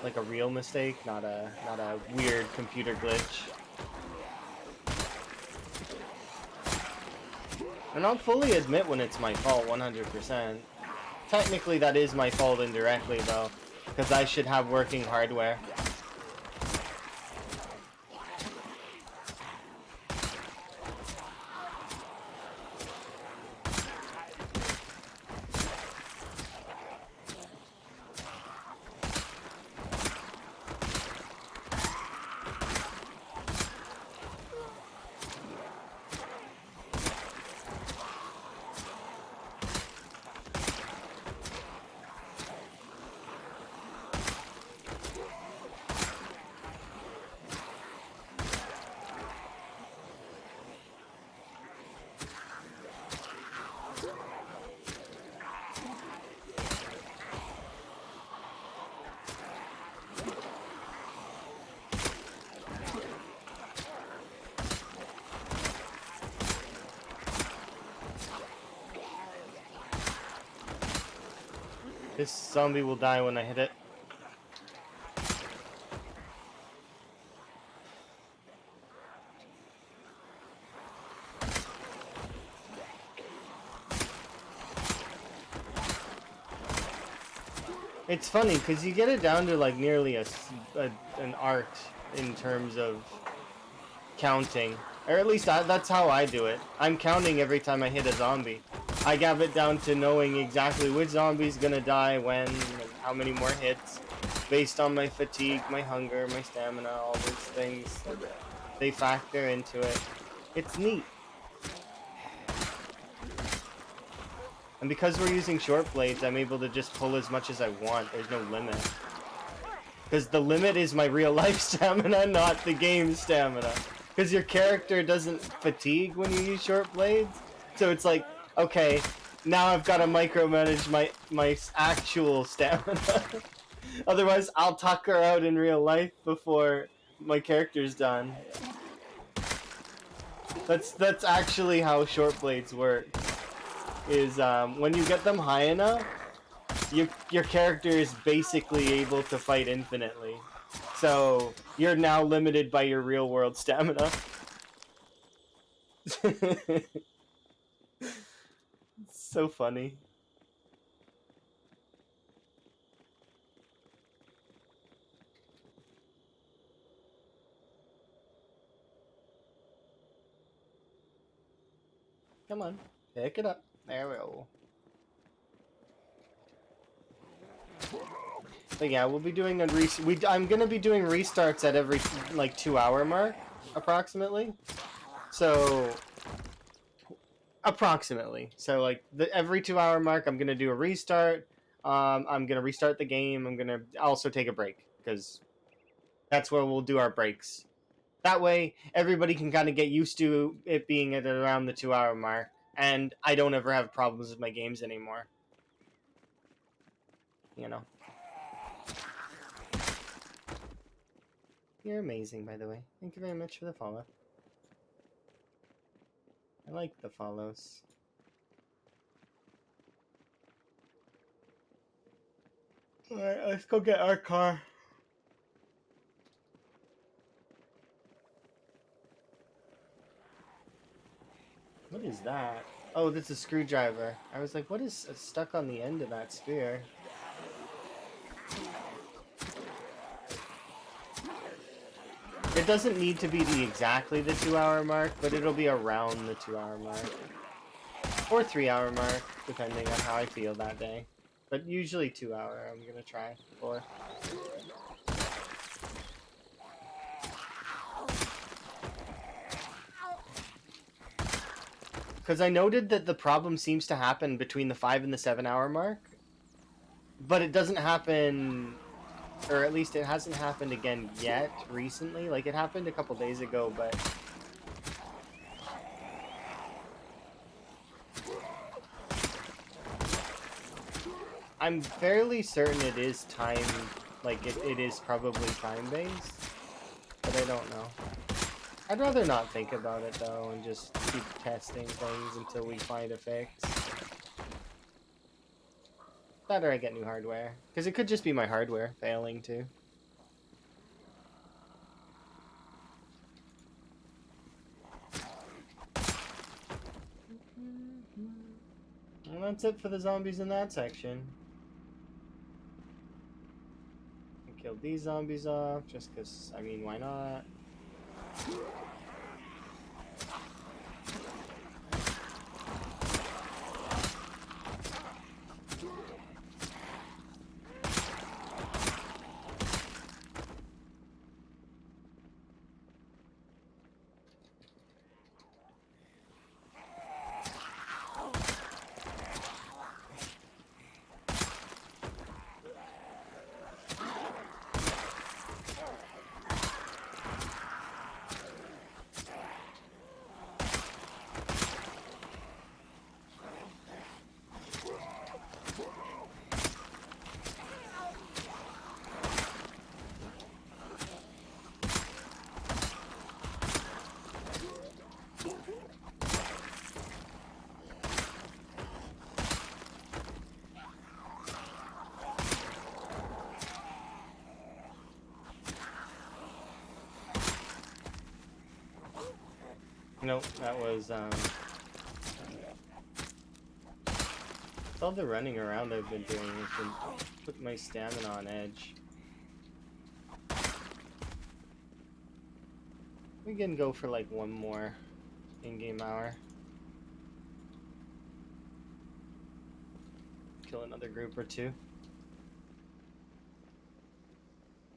Speaker 1: Like a real mistake, not a weird computer glitch. And I'll fully admit when it's my fault, 100%. Technically, that is my fault indirectly, though, because I should have working hardware. This zombie will die when I hit it. It's funny because you get it down to like nearly an art in terms of counting, or at least that's how I do it. I'm counting every time I hit a zombie. I have it down to knowing exactly which zombie's gonna die when, and how many more hits, based on my fatigue, my hunger, my stamina, all these things. They factor into it. It's neat. And because we're using short blades, I'm able to just pull as much as I want. There's no limit. Because the limit is my real life stamina, not the game stamina. Because your character doesn't fatigue when you use short blades. So it's like, okay, now I've got to micromanage my actual stamina. Otherwise, I'll tuck her out in real life before my character's done. That's actually how short blades work. Is when you get them high enough, your character is basically able to fight infinitely. So you're now limited by your real world stamina. It's so funny. Come on, pick it up. There we go. But yeah, we'll be doing I'm gonna be doing restarts at every like 2-hour mark, approximately. So approximately. So like every 2-hour mark, I'm gonna do a restart. I'm gonna restart the game. I'm gonna also take a break because that's where we'll do our breaks. That way, everybody can kind of get used to it being at around the 2-hour mark, and I don't ever have problems with my games anymore. You know. You're amazing, by the way. Thank you very much for the follow. I like the follows. Alright, let's go get our car. What is that? Oh, that's a screwdriver. I was like, what is stuck on the end of that spear? It doesn't need to be exactly the 2-hour mark, but it'll be around the 2-hour mark. Or 3-hour mark, depending on how I feel that day. But usually 2-hour I'm gonna try for. Because I noted that the problem seems to happen between the 5 and the 7-hour mark. But it doesn't happen, or at least it hasn't happened again yet recently. Like, it happened a couple days ago, but I'm fairly certain it is time, like it is probably time-based, but I don't know. I'd rather not think about it though and just keep testing things until we find a fix. That or I get new hardware, because it could just be my hardware failing too. And that's it for the zombies in that section. I killed these zombies off just because, I mean, why not? Nope, that was, it's all the running around I've been doing has been putting my stamina on edge. We can go for like one more in-game hour. Kill another group or two.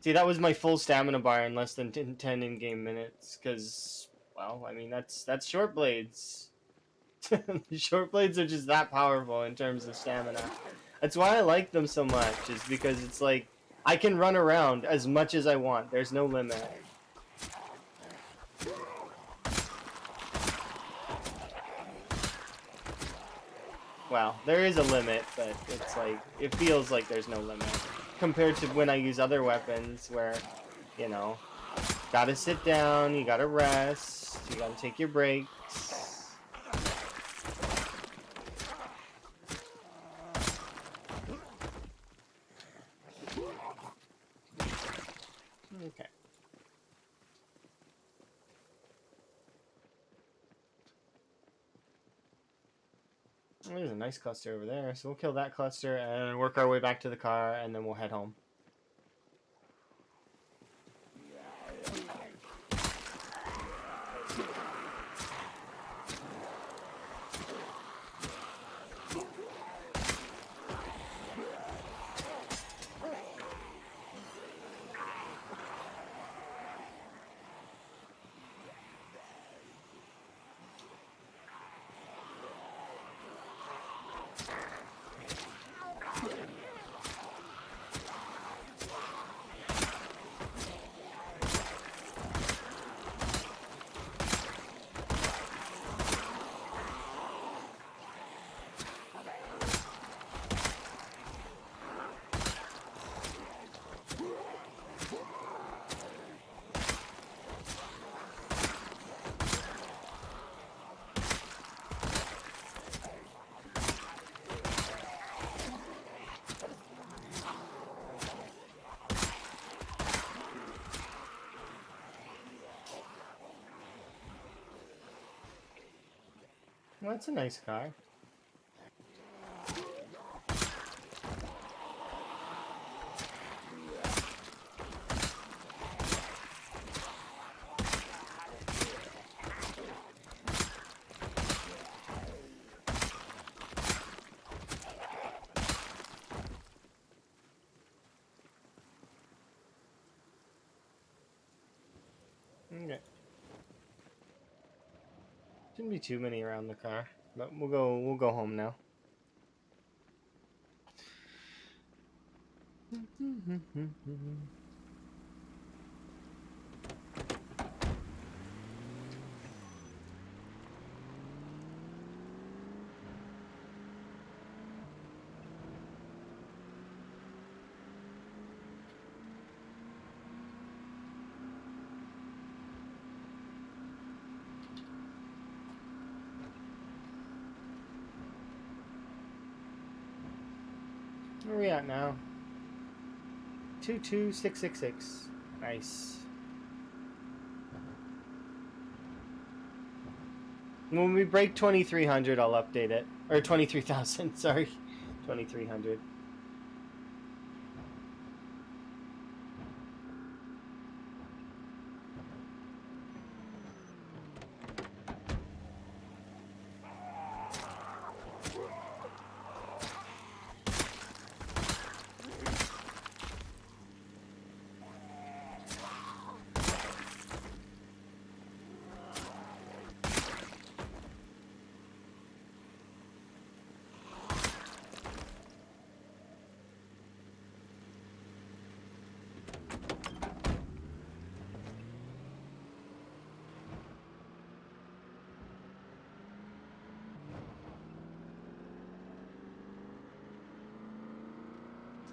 Speaker 1: See, that was my full stamina bar in less than 10 in-game minutes, because, well, I mean, that's short blades. Short blades are just that powerful in terms of stamina. That's why I like them so much, is because it's like, I can run around as much as I want. There's no limit. Well, there is a limit, but it's like, it feels like there's no limit. Compared to when I use other weapons where, you know, gotta sit down, you gotta rest, you gotta take your breaks. Okay. There's a nice cluster over there, so we'll kill that cluster and work our way back to the car, and then we'll head home. Well, that's a nice car. Okay. Shouldn't be too many around the car, but we'll go home now. Where are we at now? 22666. Nice. When we break 2300, I'll update it. Or 23,000, sorry. 2300.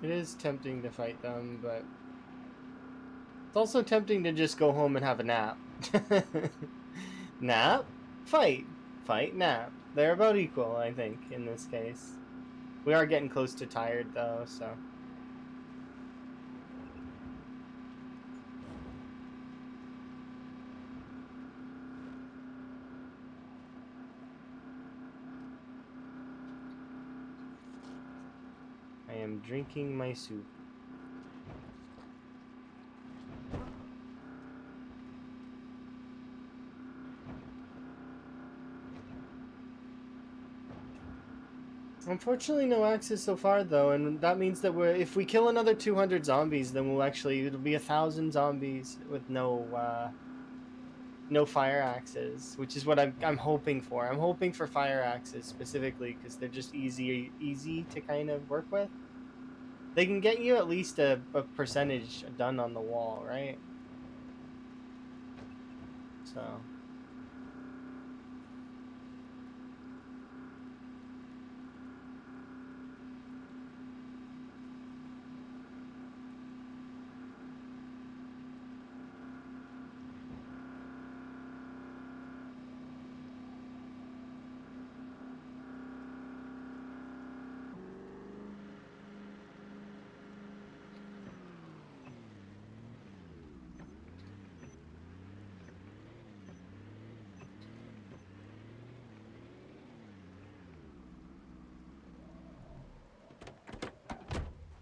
Speaker 1: It is tempting to fight them, but it's also tempting to just go home and have a nap. Nap? Fight. Fight, nap. They're about equal, I think, in this case. We are getting close to tired, though, so... I am drinking my soup. Unfortunately, no axes so far, though, and that means that if we kill another 200 zombies, then it'll be 1,000 zombies with no fire axes, which is what I'm hoping for. I'm hoping for fire axes specifically because they're just easy to kind of work with. They can get you at least a percentage done on the wall, right? So...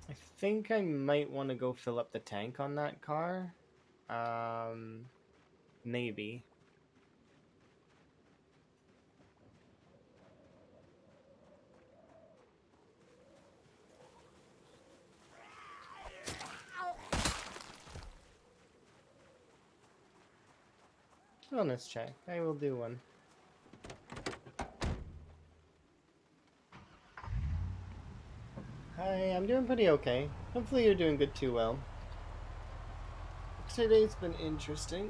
Speaker 1: I think I might want to go fill up the tank on that car. Maybe. Wellness check. I will do one. Hi, I'm doing pretty okay. Hopefully you're doing good too, well. Today's been interesting.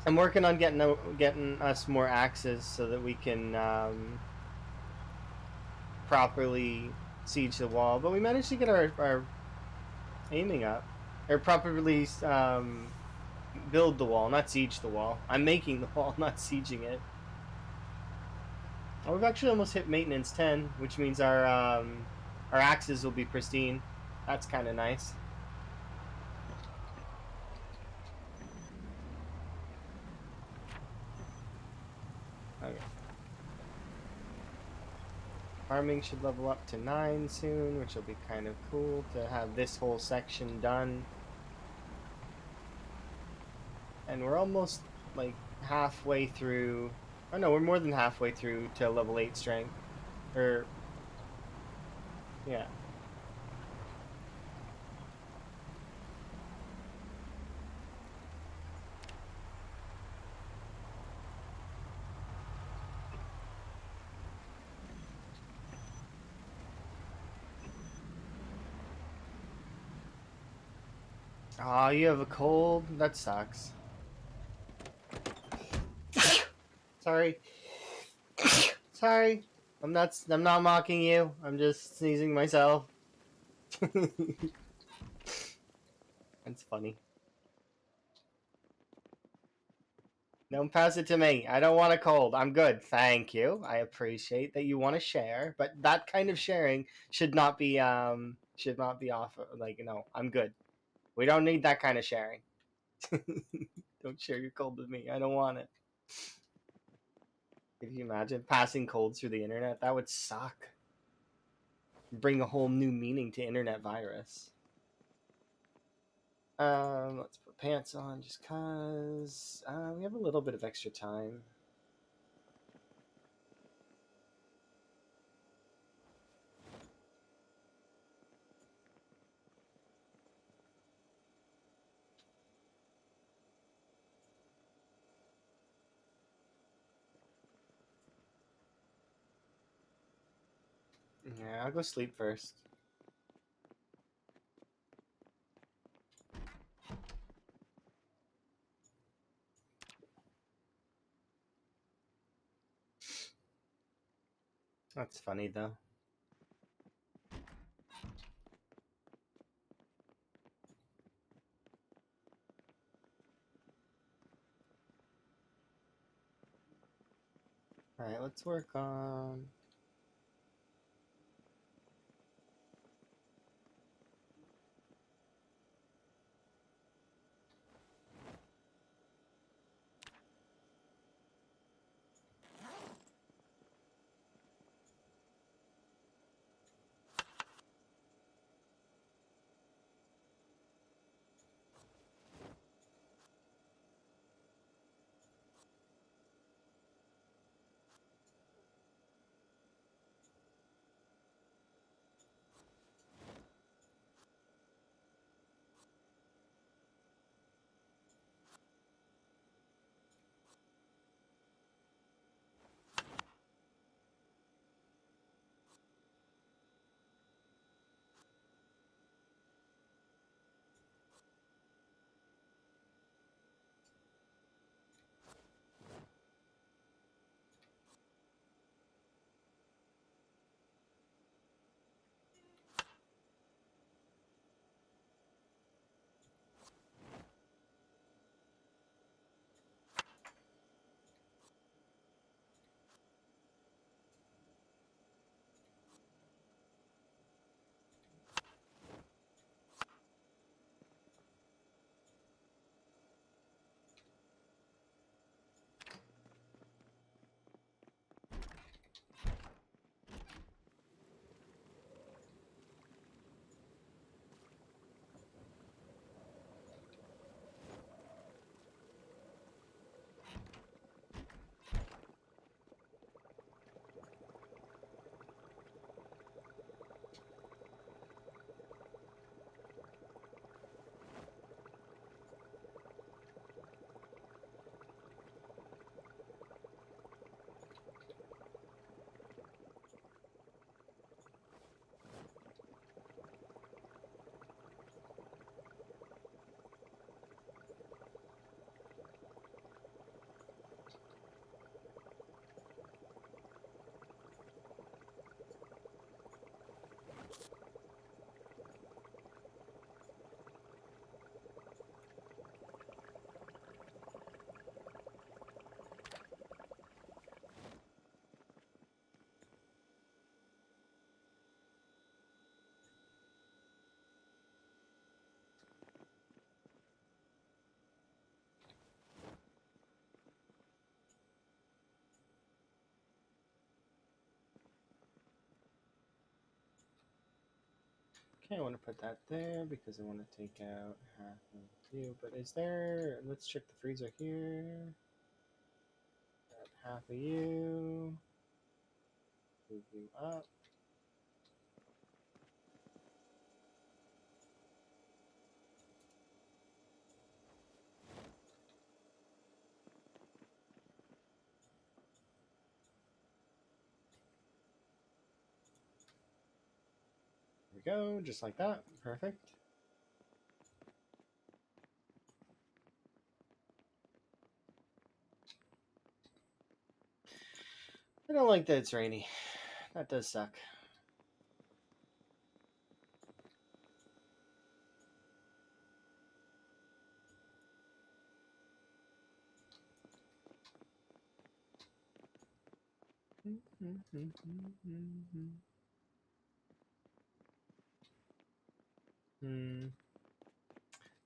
Speaker 1: I'm working on getting us more axes so that we can properly siege the wall. But we managed to get our aiming up, or properly build the wall, not siege the wall. I'm making the wall, not sieging it. Oh, we've actually almost hit maintenance 10, which means our axes will be pristine. That's kind of nice. Farming should level up to 9 soon, which will be kind of cool to have this whole section done. And we're almost like halfway through. Oh no, we're more than halfway through to level 8 strength. Or, yeah. Aw, you have a cold? That sucks. Sorry. Sorry. I'm not mocking you. I'm just sneezing myself. That's funny. Don't pass it to me. I don't want a cold. I'm good. Thank you. I appreciate that you want to share, but that kind of sharing should not be off like, I'm good. We don't need that kind of sharing. Don't share your cold with me. I don't want it. If you imagine passing colds through the internet, that would suck. Bring a whole new meaning to internet virus. Let's put pants on just cause we have a little bit of extra time. Yeah, I'll go sleep first. That's funny though. All right, let's work on. Okay, I want to put that there because I want to take out half of you. But is there... Let's check the freezer here. Grab half of you. Move you up. There we go, just like that. Perfect. I don't like that it's rainy. That does suck.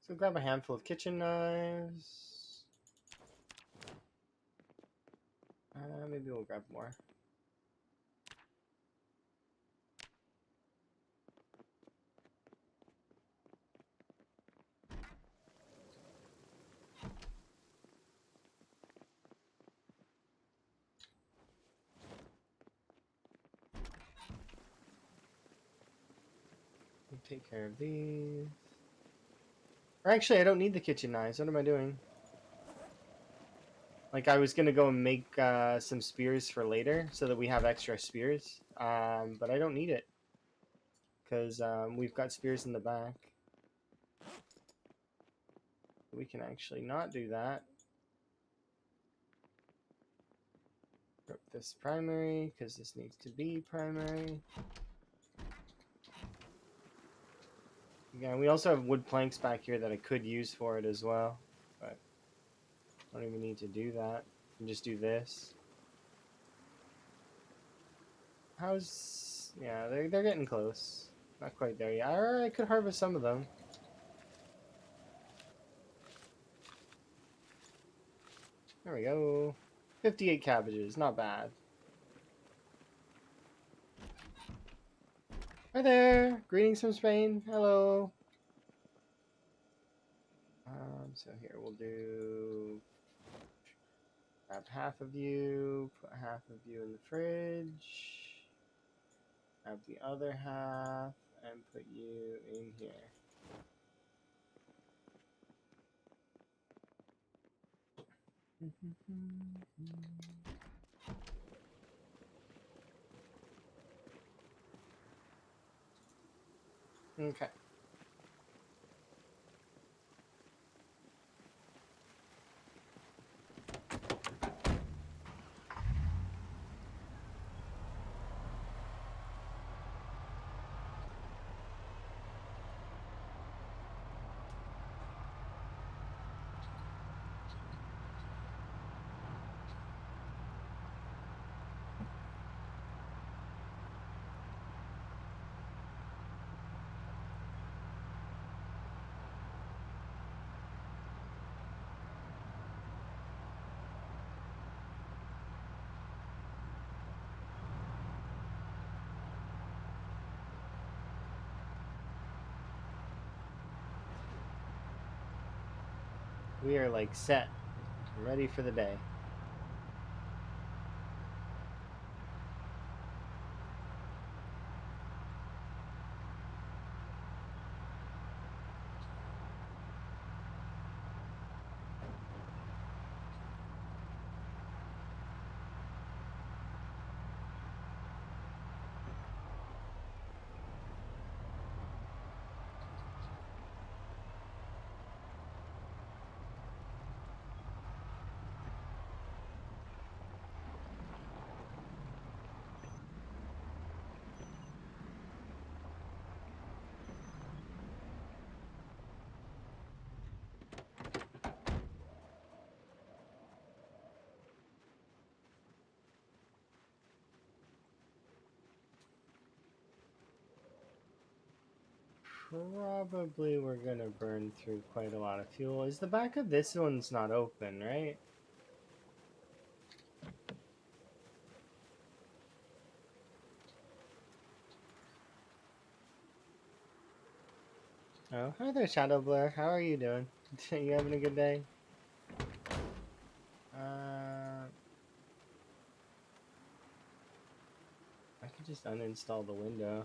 Speaker 1: So grab a handful of kitchen knives. Maybe we'll grab more. We'll take care of these. Or actually, I don't need the kitchen knives. What am I doing? Like, I was gonna go and make some spears for later so that we have extra spears. But I don't need it because we've got spears in the back. We can actually not do that. Grab this primary because this needs to be primary. Again, we also have wood planks back here that I could use for it as well, but I don't even need to do that. I can just do this. How's... Yeah, they're getting close. Not quite there yet. Or I could harvest some of them. There we go. 58 cabbages, not bad. Hi there! Greetings from Spain. Hello. So here we'll do... Grab half of you, put half of you in the fridge. Grab the other half and put you in here. Okay. We are like set, ready for the day. Probably we're gonna burn through quite a lot of fuel. Is the back of this one's not open, right? Oh, hi there, Shadow Blur. How are you doing? You having a good day? I could just uninstall the window.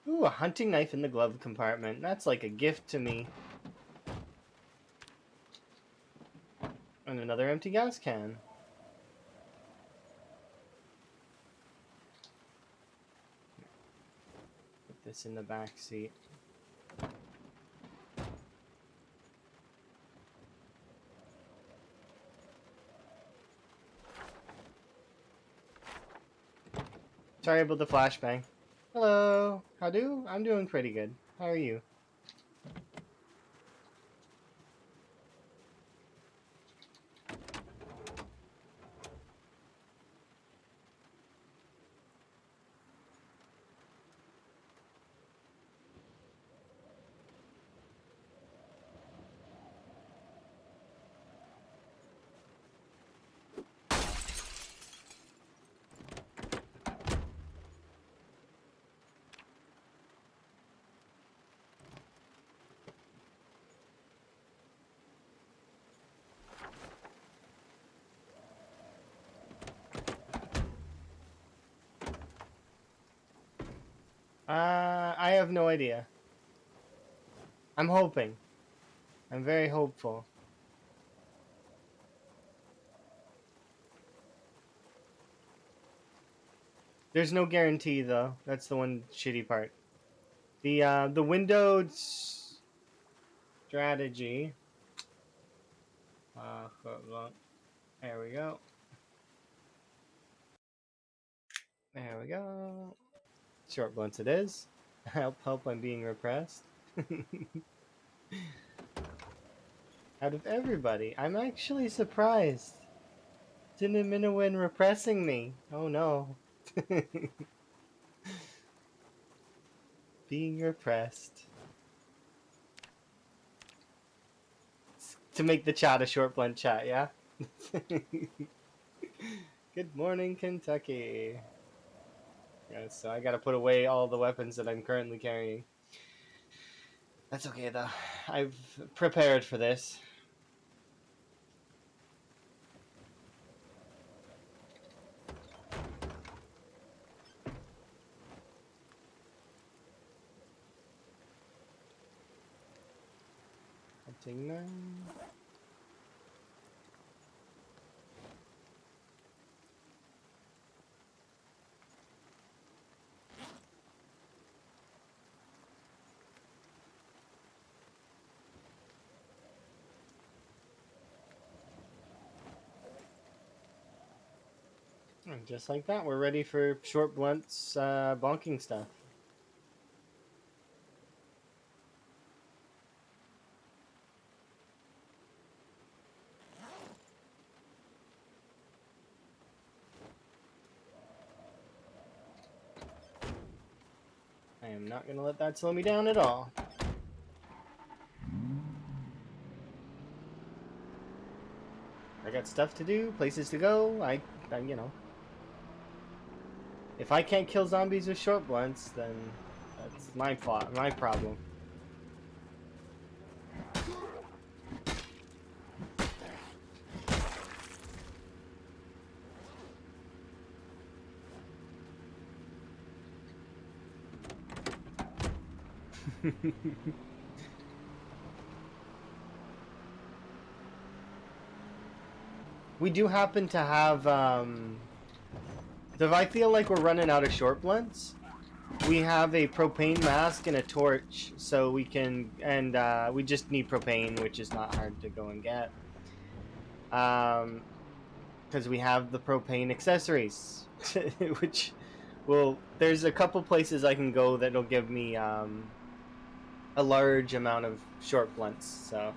Speaker 1: Ooh, a hunting knife in the glove compartment. That's like a gift to me. And another empty gas can. Put this in the back seat. Sorry about the flashbang. Hello. How do? I'm doing pretty good. How are you? I have no idea. I'm hoping. I'm very hopeful. There's no guarantee though. That's the one shitty part. The windowed strategy. Hold on. There we go. There we go. Short blunts it is. Help, I'm being repressed. Out of everybody, I'm actually surprised. Cinnamon repressing me. Oh no. Being repressed. To make the chat a short blunt chat, yeah? Good morning, Kentucky. Yeah, so I gotta put away all the weapons that I'm currently carrying. That's okay though. I've prepared for this. Hunting knife. And just like that, we're ready for short blunts, bonking stuff. I am not gonna let that slow me down at all. I got stuff to do, places to go. I you know. If I can't kill zombies with short blunts, then that's my fault, my problem. We do happen to have, so if I feel like we're running out of short blunts, we have a propane mask and a torch, so we can, and we just need propane, which is not hard to go and get. Because we have the propane accessories, which will, there's a couple places I can go that'll give me a large amount of short blunts, so.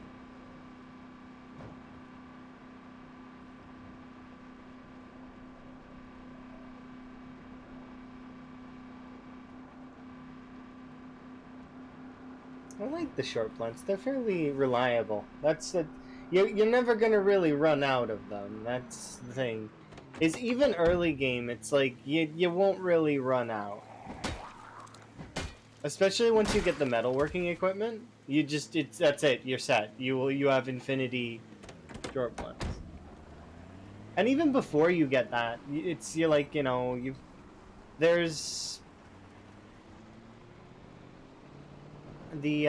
Speaker 1: I like the short blunts. They're fairly reliable. That's it. You're never gonna really run out of them. That's the thing. Is even early game, it's like you won't really run out. Especially once you get the metalworking equipment, you just that's it. You're set. You have infinity short blunts. And even before you get that, you're like there's the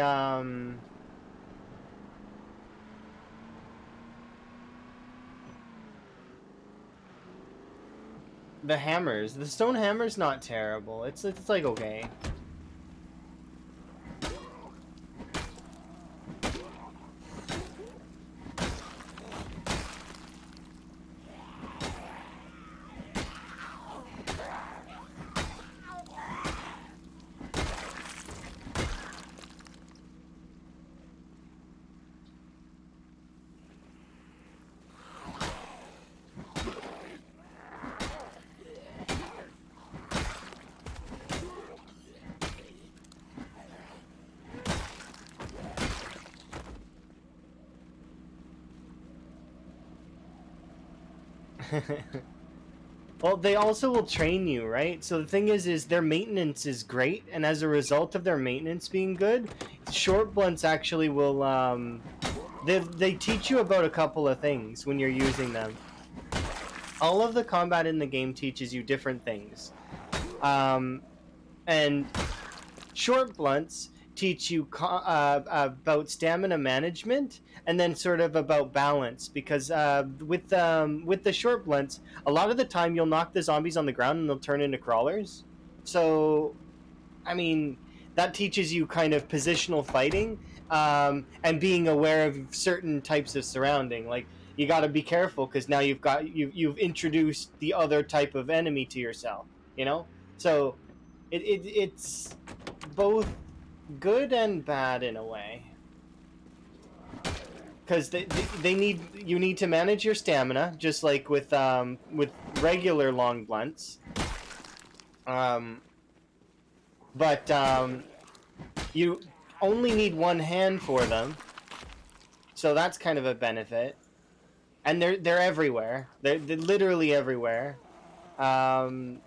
Speaker 1: the hammers. The stone hammer's not terrible. It's like okay. Well, they also will train you, right? So the thing is their maintenance is great, and as a result of their maintenance being good, short blunts actually will they teach you about a couple of things when you're using them. All of the combat in the game teaches you different things, and short blunts teach you about stamina management and then sort of about balance because with the short blunts a lot of the time you'll knock the zombies on the ground and they'll turn into crawlers, so I mean that teaches you kind of positional fighting, and being aware of certain types of surrounding, like you got to be careful because now you've introduced the other type of enemy to yourself, you know. So it's both good and bad in a way, because they need you need to manage your stamina just like with regular long blunts, um, but you only need one hand for them, so that's kind of a benefit, and they're everywhere, they're literally everywhere. um,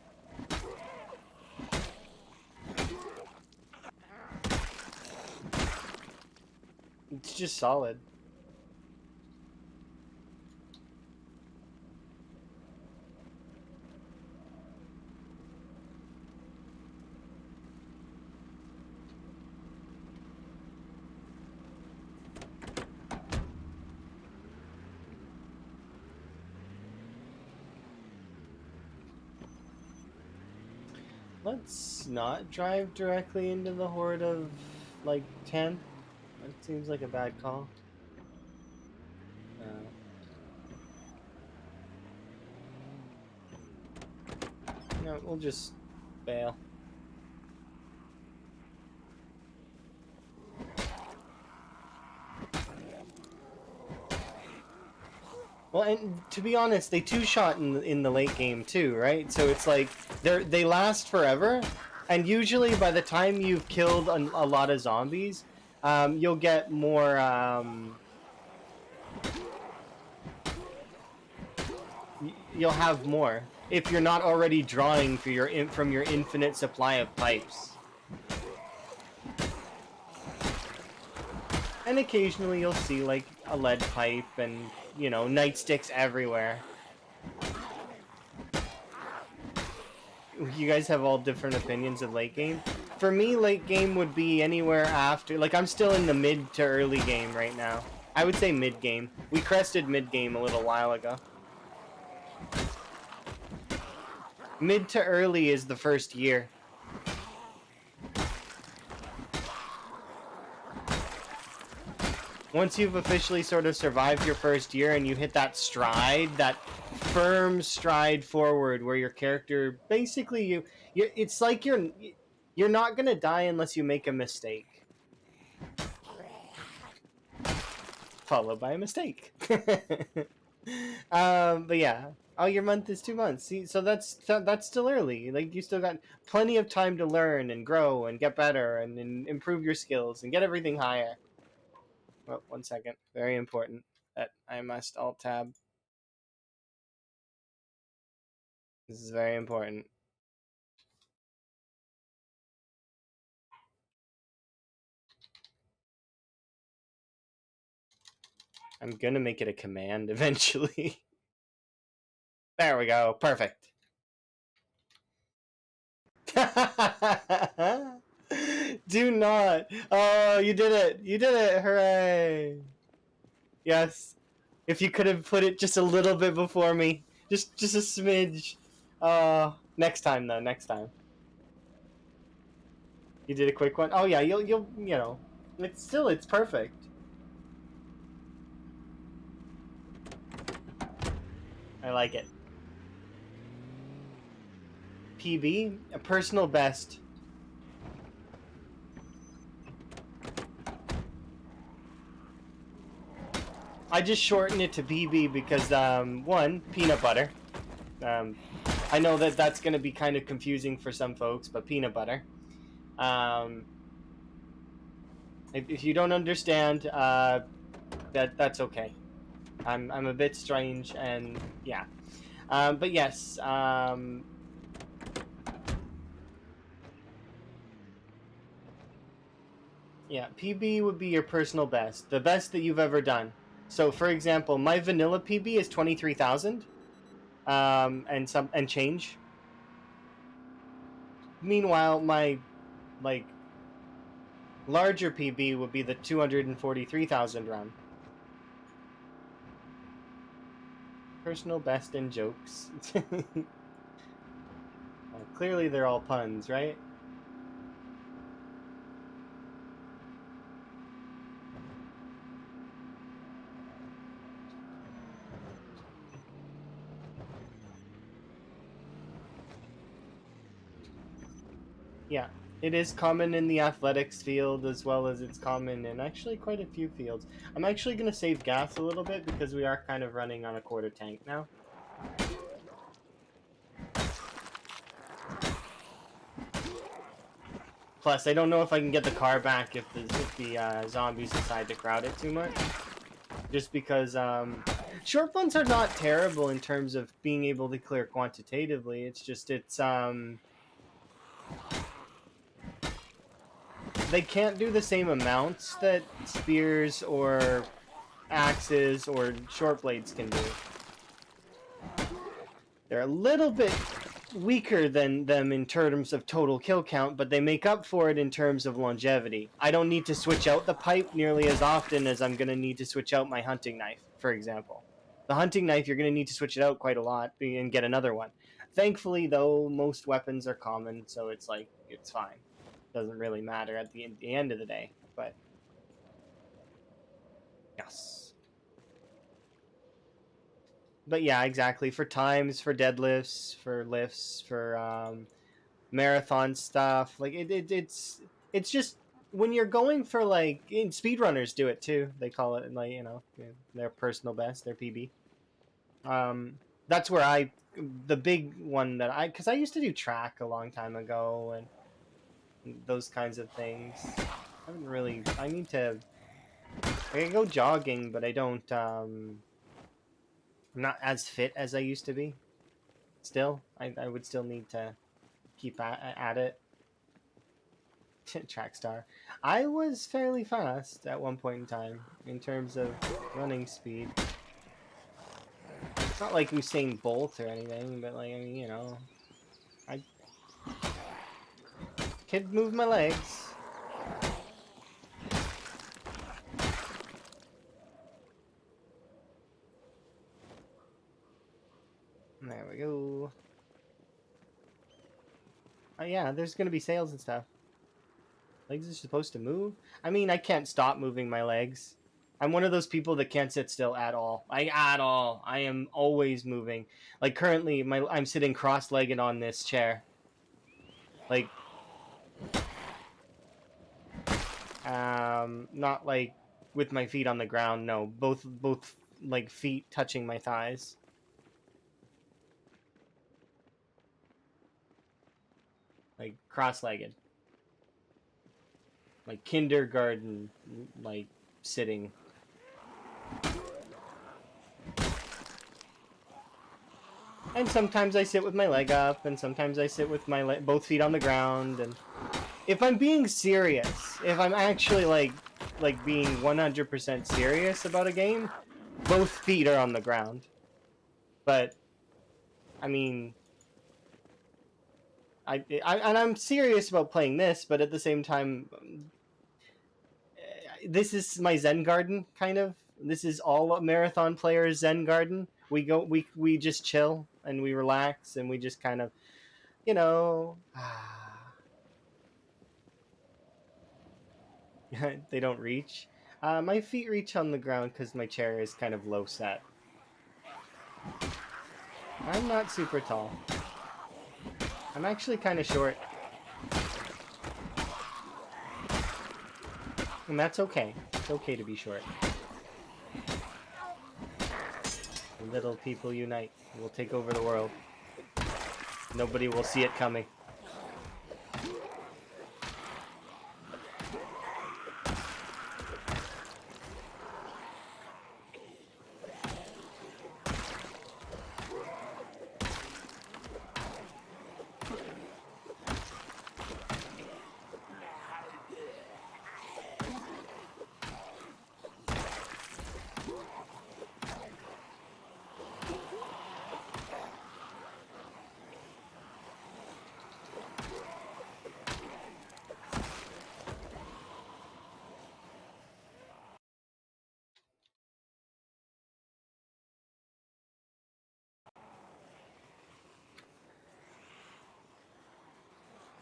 Speaker 1: it's just solid. Let's not drive directly into the horde of like 10. That seems like a bad call. uh, no, we'll just bail. Well, and to be honest, they two-shot in the late game too, right? So it's like they last forever, and usually by the time you've killed a lot of zombies, you'll get more. You'll have more if you're not already drawing for from your infinite supply of pipes. And occasionally you'll see like a lead pipe and nightsticks everywhere. You guys have all different opinions of late game. For me, late game would be anywhere after. Like, I'm still in the mid to early game right now. I would say mid game. We crested mid game a little while ago. Mid to early is the first year. Once you've officially sort of survived your first year and you hit that stride, that firm stride forward where your character basically it's like you're not gonna die unless you make a mistake, followed by a mistake. But yeah. Oh, your month is 2 months. See, so that's still early. Like you still got plenty of time to learn and grow and get better and improve your skills and get everything higher. Well, 1 second. Very important that I must alt tab. This is very important. I'm gonna make it a command eventually. There we go. Perfect. Do not. Oh, you did it. You did it. Hooray. Yes. If you could have put it just a little bit before me. Just a smidge. Next time though, next time. You did a quick one. Oh yeah, you'll you know. It's perfect. I like it. PB, a personal best. I just shorten it to PB because one, peanut butter. Um, I know that that's going to be kind of confusing for some folks, but peanut butter. Um, if you don't understand, that's okay. I'm a bit strange, and yeah. But yes. Yeah, PB would be your personal best, the best that you've ever done. So, for example, my vanilla PB is 23,000, and change. Meanwhile, my like larger PB would be the 243,000 run. Personal best and jokes. Clearly, they're all puns, right? Yeah, it is common in the athletics field as well as it's common in actually quite a few fields. I'm actually going to save gas a little bit because we are kind of running on a quarter tank now. Plus, I don't know if I can get the car back if the zombies decide to crowd it too much. Just because short ones are not terrible in terms of being able to clear quantitatively. It's just they can't do the same amounts that spears or axes or short blades can do. They're a little bit weaker than them in terms of total kill count, but they make up for it in terms of longevity. I don't need to switch out the pipe nearly as often as I'm going to need to switch out my hunting knife, for example. The hunting knife, you're going to need to switch it out quite a lot and get another one. Thankfully, though, most weapons are common, so it's like, it's fine. Doesn't really matter at the end of the day, but yes. But yeah, exactly. For times, for deadlifts, for lifts, for marathon stuff. Like it's just when you're going for like speedrunners do it too. They call it like their personal best, their PB. That's where the big one that because I used to do track a long time ago and those kinds of things. I haven't really. I need to. I can go jogging, but I don't. I'm not as fit as I used to be. Still, I would still need to keep at it. Track star. I was fairly fast at one point in time in terms of running speed. It's not like Usain Bolt or anything, but like I mean, I could move my legs. There we go. Oh yeah, there's gonna be sales and stuff. Legs are supposed to move. I mean, I can't stop moving my legs. I'm one of those people that can't sit still at all. At all. I am always moving. Like currently, I'm sitting cross-legged on this chair. Like, not like with my feet on the ground. No, both like feet touching my thighs. Like cross-legged. Like kindergarten, like sitting. And sometimes I sit with my leg up, and sometimes I sit with my both feet on the ground. And if I'm being serious, if I'm actually like being 100% serious about a game, both feet are on the ground. But I mean, and I'm serious about playing this, but at the same time, this is my Zen garden kind of. This is all marathon players' Zen garden. We just chill and we relax and we just kind of, you know, they don't reach. My feet reach on the ground because my chair is kind of low set. I'm not super tall. I'm actually kind of short. And that's okay. It's okay to be short. Little people unite. We'll take over the world. Nobody will see it coming.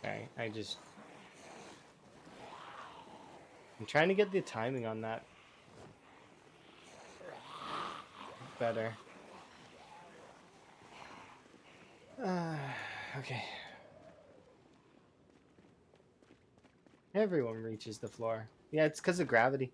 Speaker 1: Okay, I'm trying to get the timing on that better. Okay. Everyone reaches the floor. Yeah, it's because of gravity.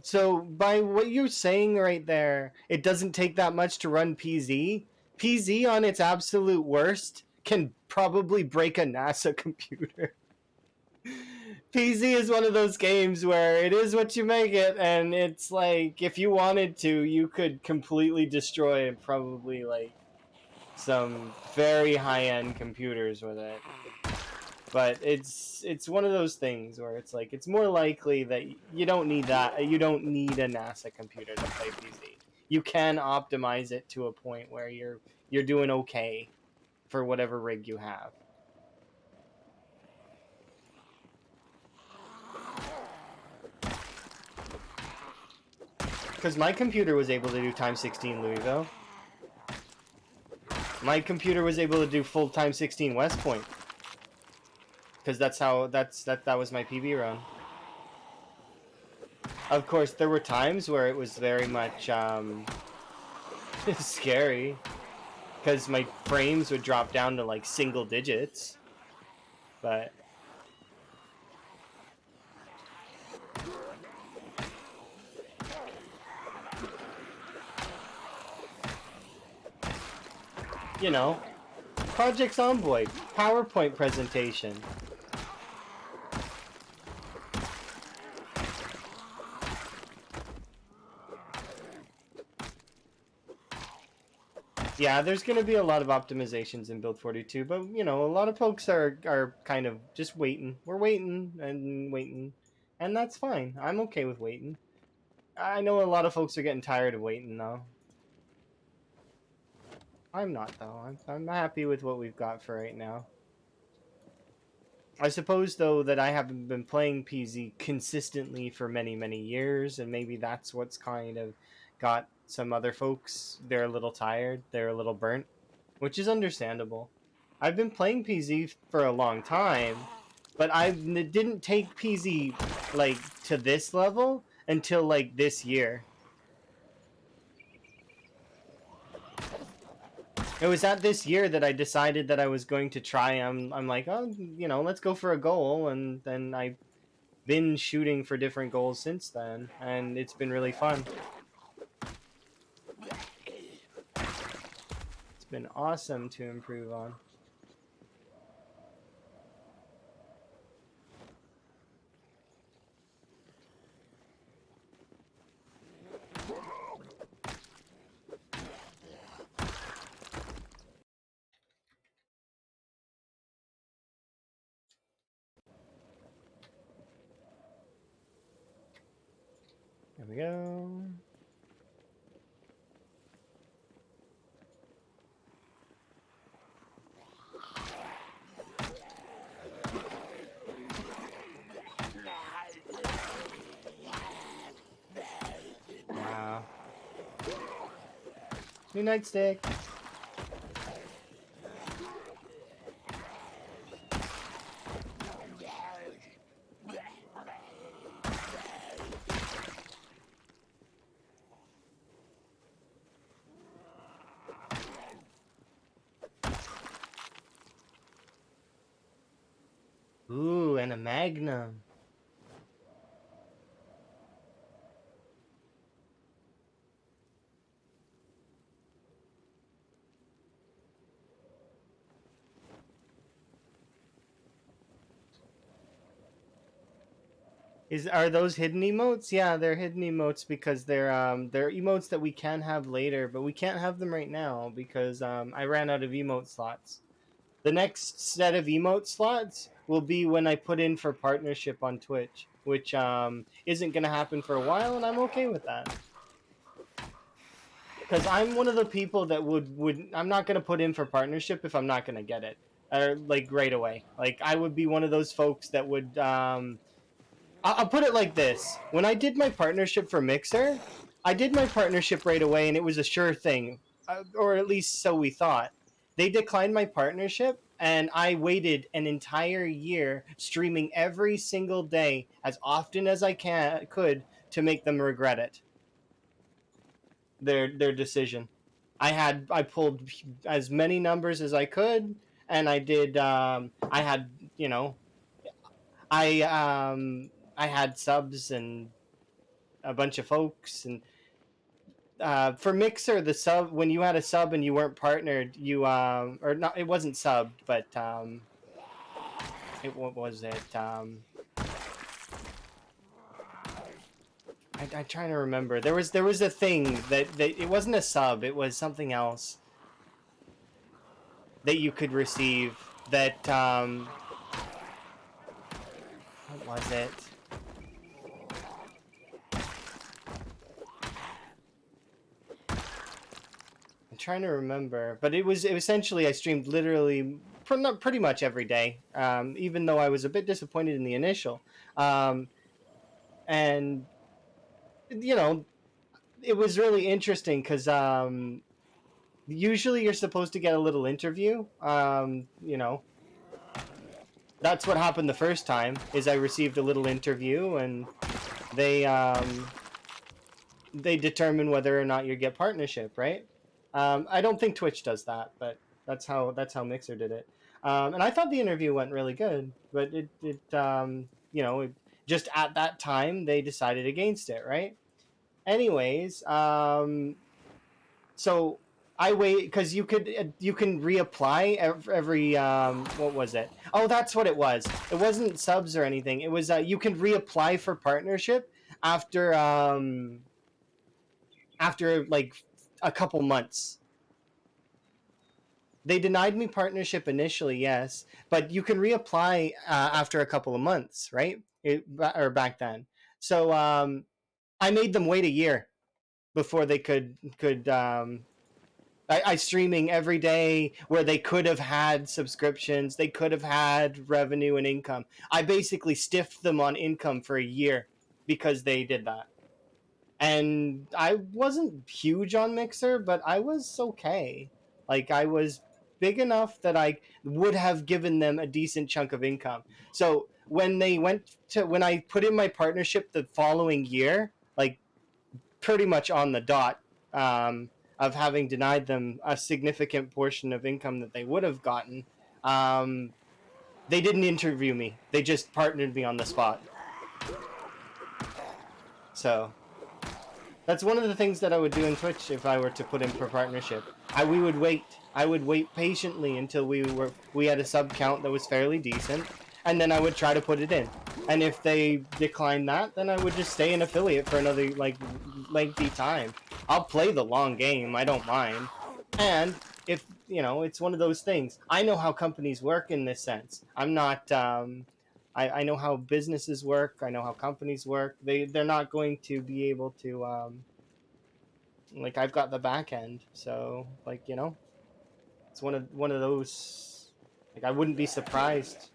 Speaker 1: So by what you're saying right there, it doesn't take that much to run PZ. PZ on its absolute worst can probably break a NASA computer. PZ is one of those games where it is what you make it, and it's like if you wanted to, you could completely destroy probably like some very high-end computers with it. But it's one of those things where it's like it's more likely that you don't need that. You don't need a NASA computer to play PZ. You can optimize it to a point where you're doing okay for whatever rig you have. Because my computer was able to do times 16 Louisville. My computer was able to do full times 16 West Point. Because that was my PB run. Of course, there were times where it was very much scary. Because my frames would drop down to like single digits. But you know, Project Zomboid, PowerPoint presentation. Yeah, there's going to be a lot of optimizations in Build 42, but you know, a lot of folks are kind of just waiting. We're waiting and waiting, and that's fine. I'm okay with waiting. I know a lot of folks are getting tired of waiting though. I'm not though. I'm happy with what we've got for right now. I suppose though that I haven't been playing PZ consistently for many years, and maybe that's what's kind of got some other folks. They're a little tired. They're a little burnt, which is understandable. I've been playing PZ for a long time, but I didn't take PZ like to this level until like this year. It was at this year that I decided that I was going to try. I'm like, oh, let's go for a goal, and then I've been shooting for different goals since then, and it's been really fun. It's been awesome to improve on. There we go. Wow. New nightstick. Ooh, and a magnum. Are those hidden emotes? Yeah, they're hidden emotes because they're emotes that we can have later, but we can't have them right now because I ran out of emote slots. The next set of emote slots will be when I put in for partnership on Twitch, which isn't gonna happen for a while, and I'm okay with that. Because I'm one of the people that would I'm not gonna put in for partnership if I'm not gonna get it, or like right away. Like I would be one of those folks that would I'll put it like this: when I did my partnership for Mixer, I did my partnership right away, and it was a sure thing, or at least so we thought. They declined my partnership, and I waited an entire year streaming every single day as often as I could to make them regret it. Their decision. I pulled as many numbers as I could, and I did. I had I I had subs and a bunch of folks, and for Mixer, the sub, when you had a sub and you weren't partnered, you or not, it wasn't subbed, but it what was it I'm trying to remember. There was a thing that it wasn't a sub, it was something else that you could receive that what was it? I'm trying to remember, but it was essentially I streamed literally pretty much every day, even though I was a bit disappointed in the initial, and you know it was really interesting because usually you're supposed to get a little interview. That's what happened the first time. Is I received a little interview, and they um, they determine whether or not you get partnership, right? I don't think Twitch does that, but that's how Mixer did it. And I thought the interview went really good, but just at that time they decided against it, right? Anyways, so I wait because you can reapply every what was it? Oh, that's what it was. It wasn't subs or anything. It was you can reapply for partnership after after like a couple months. They denied me partnership initially, yes, but you can reapply after a couple of months, right? Or back then. So I made them wait a year before they could I streaming every day where they could have had subscriptions, they could have had revenue and income. I basically stiffed them on income for a year because they did that. And I wasn't huge on Mixer, but I was okay. Like I was big enough that I would have given them a decent chunk of income. So when I put in my partnership the following year, like pretty much on the dot, of having denied them a significant portion of income that they would have gotten. Um, they didn't interview me; they just partnered me on the spot. So that's one of the things that I would do in Twitch if I were to put in for partnership. We would wait. I would wait patiently until we had a sub count that was fairly decent, and then I would try to put it in. And if they declined that, then I would just stay an affiliate for another like lengthy time. I'll play the long game. I don't mind. And if it's one of those things. I know how companies work in this sense. I'm not. I know how businesses work. I know how companies work. They're not going to be able to like I've got the back end, so like it's one of those. Like I wouldn't be surprised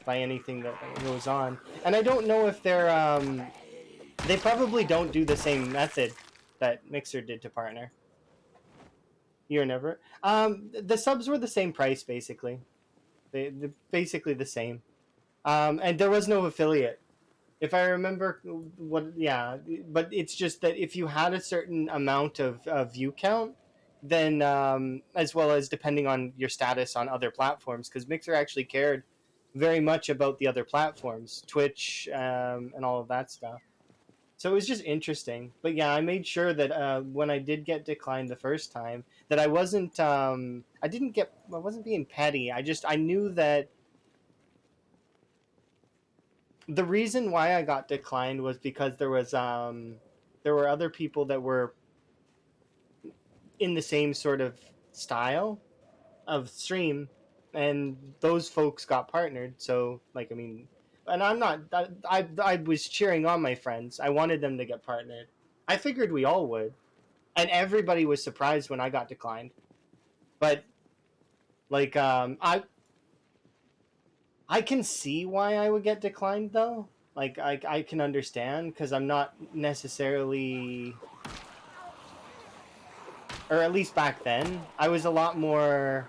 Speaker 1: by anything that goes on, and I don't know if they probably don't do the same method that Mixer did to partner. You're never. The subs were the same price basically. They're basically the same. And there was no affiliate. If I remember what, yeah, but it's just that if you had a certain amount of view count, then as well as depending on your status on other platforms, because Mixer actually cared very much about the other platforms, Twitch, and all of that stuff. So it was just interesting. But yeah, I made sure that when I did get declined the first time, that I wasn't, I wasn't being petty. I knew that the reason why I got declined was because there were other people that were in the same sort of style of stream, and those folks got partnered. So like I mean, and I'm not I was cheering on my friends. I wanted them to get partnered. I figured we all would, and everybody was surprised when I got declined. But like I can see why I would get declined though. Like I can understand because I'm not necessarily, or at least back then, I was a lot more.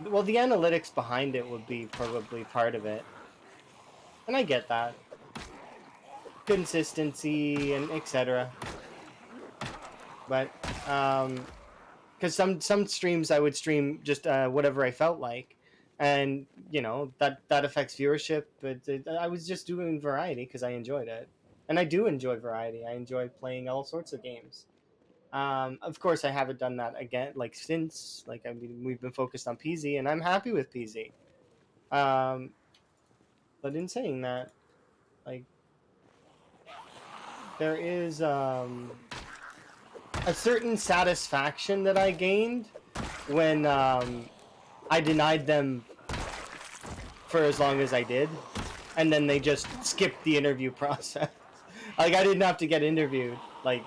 Speaker 1: Well, the analytics behind it would be probably part of it, and I get that consistency and etc. But because some streams I would stream just whatever I felt like, and that affects viewership. But I was just doing variety because I enjoyed it, and I do enjoy variety. I enjoy playing all sorts of games. Of course, I haven't done that again. Like since, like I mean, we've been focused on PZ, and I'm happy with PZ. Um, but in saying that, like there is a certain satisfaction that I gained when I denied them for as long as I did, and then they just skipped the interview process. Like I didn't have to get interviewed. Like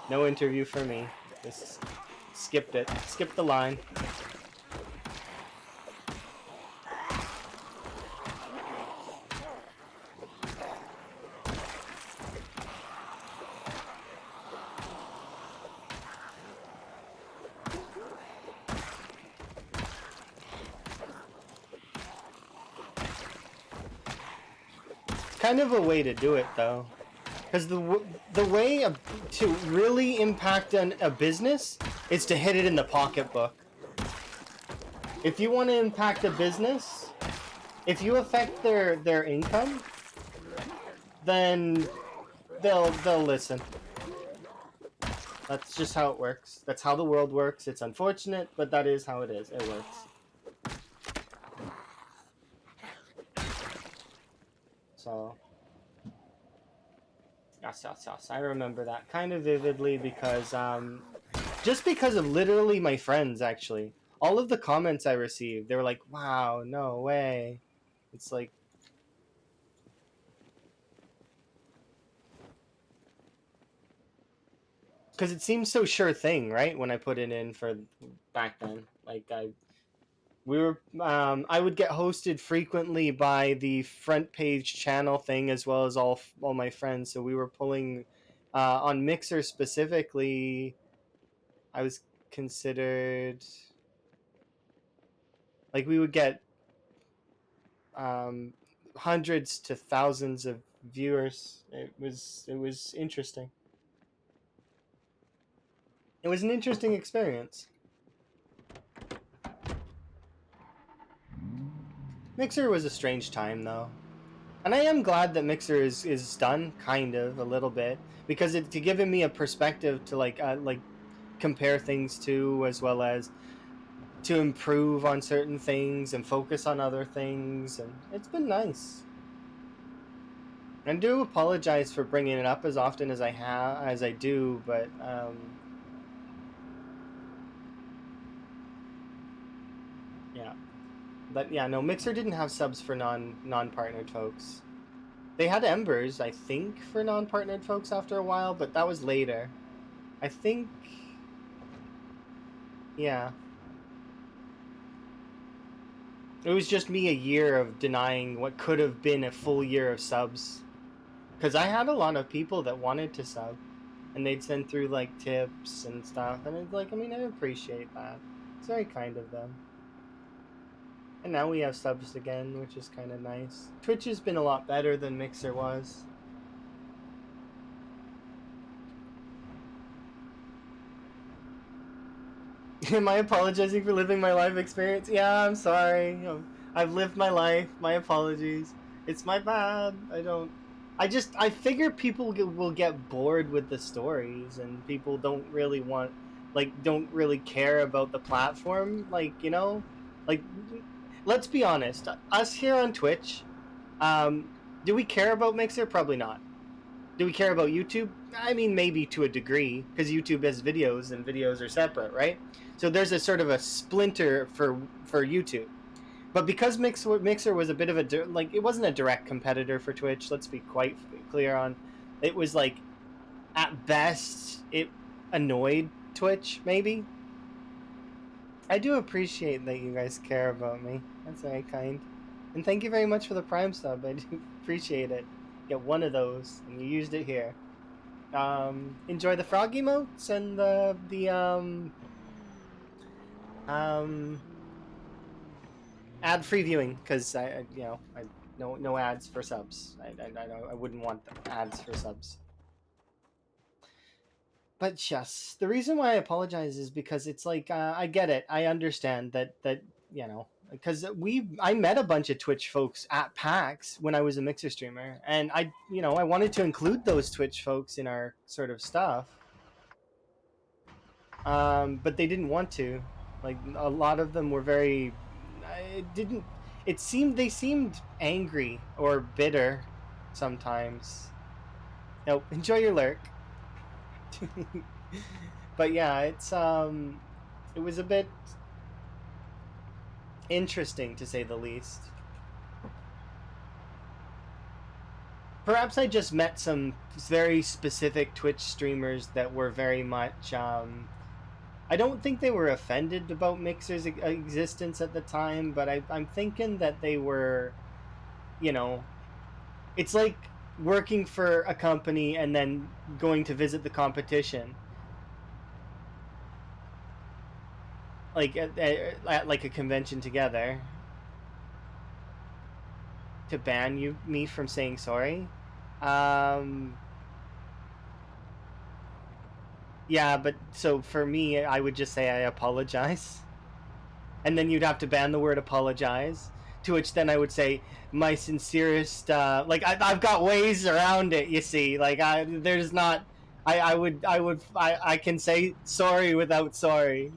Speaker 1: no interview for me. Just skipped it. Skipped the line. Kind of a way to do it though, because the way to really impact a business is to hit it in the pocketbook. If you want to impact a business, if you affect their income, then they'll listen. That's just how it works. That's how the world works. It's unfortunate, but that is how it is. It works. So yes. I remember that kind of vividly because just because of literally my friends actually. All of the comments I received, they were like, "Wow, no way." It's like because it seems so sure thing, right? When I put it in for back then, like I would get hosted frequently by the front page channel thing as well as all my friends. So we were pulling on Mixer specifically. I was considered like we would get um, hundreds to thousands of viewers. It was interesting. It was an interesting experience. Mixer was a strange time though. And I am glad that Mixer is done, kind of a little bit, because it's given me a perspective to like compare things to, as well as to improve on certain things and focus on other things, and it's been nice. I do apologize for bringing it up as often as I do, but yeah, but yeah, no, Mixer didn't have subs for non-partnered folks. They had Embers, I think, for non-partnered folks after a while, but that was later. I think, yeah. It was just me a year of denying what could have been a full year of subs. Because I had a lot of people that wanted to sub, and they'd send through like tips and stuff, and it's like, I mean, I appreciate that. It's very kind of them. And now we have subs again, which is kind of nice. Twitch has been a lot better than Mixer was. Am I apologizing for living my life experience? Yeah, I'm sorry. I've lived my life. My apologies. It's my bad. I figure people will get bored with the stories, and people don't really care about the platform. Like, let's be honest. Us here on Twitch, do we care about Mixer? Probably not. Do we care about YouTube? I mean, maybe to a degree, because YouTube has videos and videos are separate, right? So there's a sort of a splinter for YouTube. But because Mixer was a bit of it wasn't a direct competitor for Twitch. Let's be quite clear on. It was like at best it annoyed Twitch. Maybe. I do appreciate that you guys care about me. That's very kind, and thank you very much for the Prime sub. I do appreciate it. Get one of those, and you used it here. Enjoy the frog emotes and the ad free viewing, because I no ads for subs. I wouldn't want ads for subs. But yes, the reason why I apologize is because it's like, I get it. I understand that because I met a bunch of Twitch folks at PAX when I was a Mixer streamer, and I wanted to include those Twitch folks in our sort of stuff. But they didn't want to. Like, a lot of them were very. It didn't. They seemed angry or bitter sometimes. Nope. Enjoy your lurk. But yeah, it was a bit interesting to say the least. Perhaps I just met some very specific Twitch streamers that were very much. I don't think they were offended about Mixer's existence at the time, but I'm thinking that they were, you know, it's like working for a company and then going to visit the competition, like at like a convention together, to ban me from saying sorry. Um, yeah, but so for me, I would just say I apologize, and then you'd have to ban the word apologize. To which then I would say my sincerest. Like, I've got ways around it. You see, like, there's not. I can say sorry without sorry.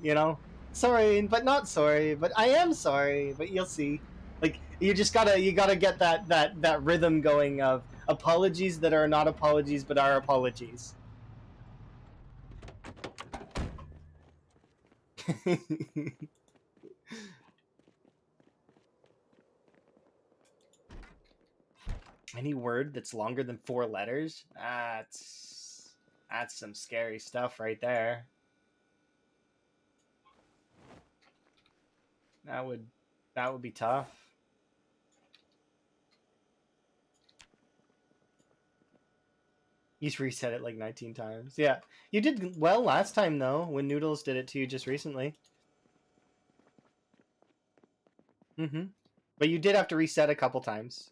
Speaker 1: Sorry, but not sorry. But I am sorry. But you'll see. Like, you gotta get that rhythm going of apologies that are not apologies but are apologies. Any word that's longer than 4 letters? That's some scary stuff right there. That would that would be tough. He's reset it like 19 times. Yeah. You did well last time though, when Noodles did it to you just recently. Mm-hmm. But you did have to reset a couple times.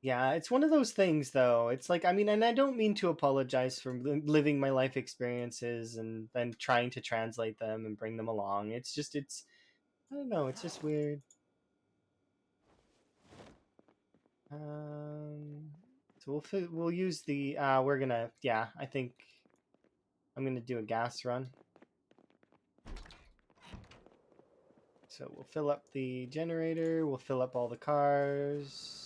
Speaker 1: Yeah, it's one of those things though. It's like, I mean, and I don't mean to apologize for living my life experiences and then trying to translate them and bring them along. It's just, it's, I don't know, it's just weird. So we'll use the we're gonna, yeah, I think I'm gonna do a gas run. So we'll fill up the generator, we'll fill up all the cars.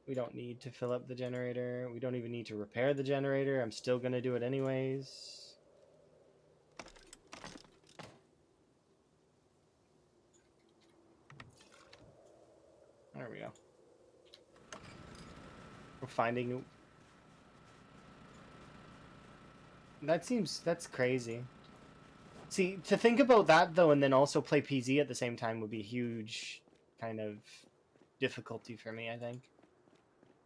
Speaker 1: We don't need to fill up the generator. We don't even need to repair the generator. I'm still gonna do it anyways. There we go. We're finding... That's crazy. See, to think about that though, and then also play PZ at the same time would be a huge kind of difficulty for me, I think.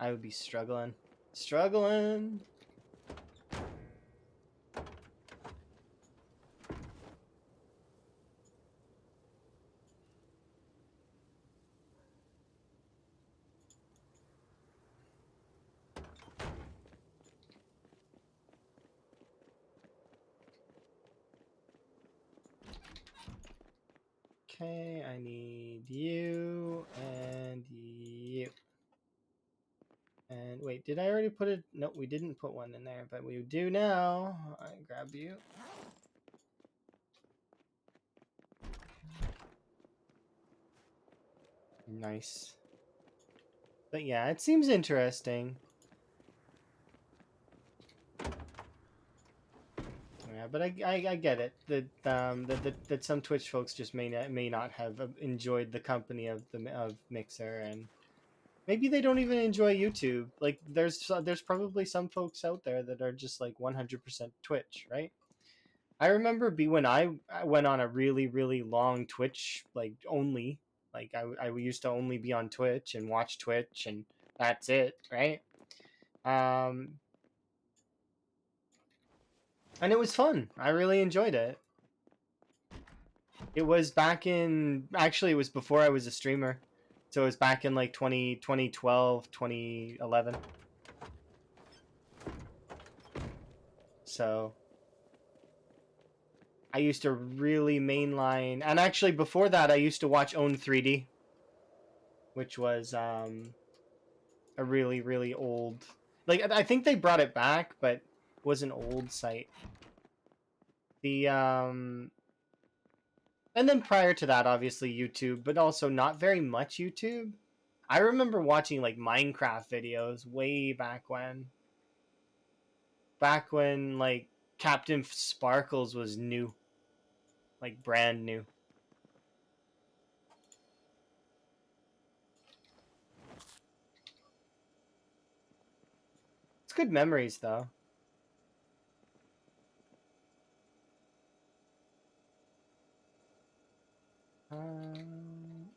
Speaker 1: I would be struggling. Struggling! Okay, I need you and you. And wait, did I already put it? Nope, we didn't put one in there, but we do now. I grab you. Nice. But yeah, it seems interesting. Yeah, but I get it that some Twitch folks just may not have enjoyed the company of Mixer, and maybe they don't even enjoy YouTube. Like there's probably some folks out there that are just like 100% Twitch, right? I remember when I went on a really long Twitch like only, like I used to only be on Twitch and watch Twitch and that's it, right? Um, and it was fun. I really enjoyed it. It was back in, actually it was before I was a streamer. So it was back in like 2012, 2011. So I used to really mainline, and actually before that I used to watch Own 3D, which was a really old, like I think they brought it back, but it was an old site. The and then prior to that, obviously YouTube, but also not very much YouTube. I remember watching like Minecraft videos way back when like Captain Sparkles was new, like brand new. It's good memories though.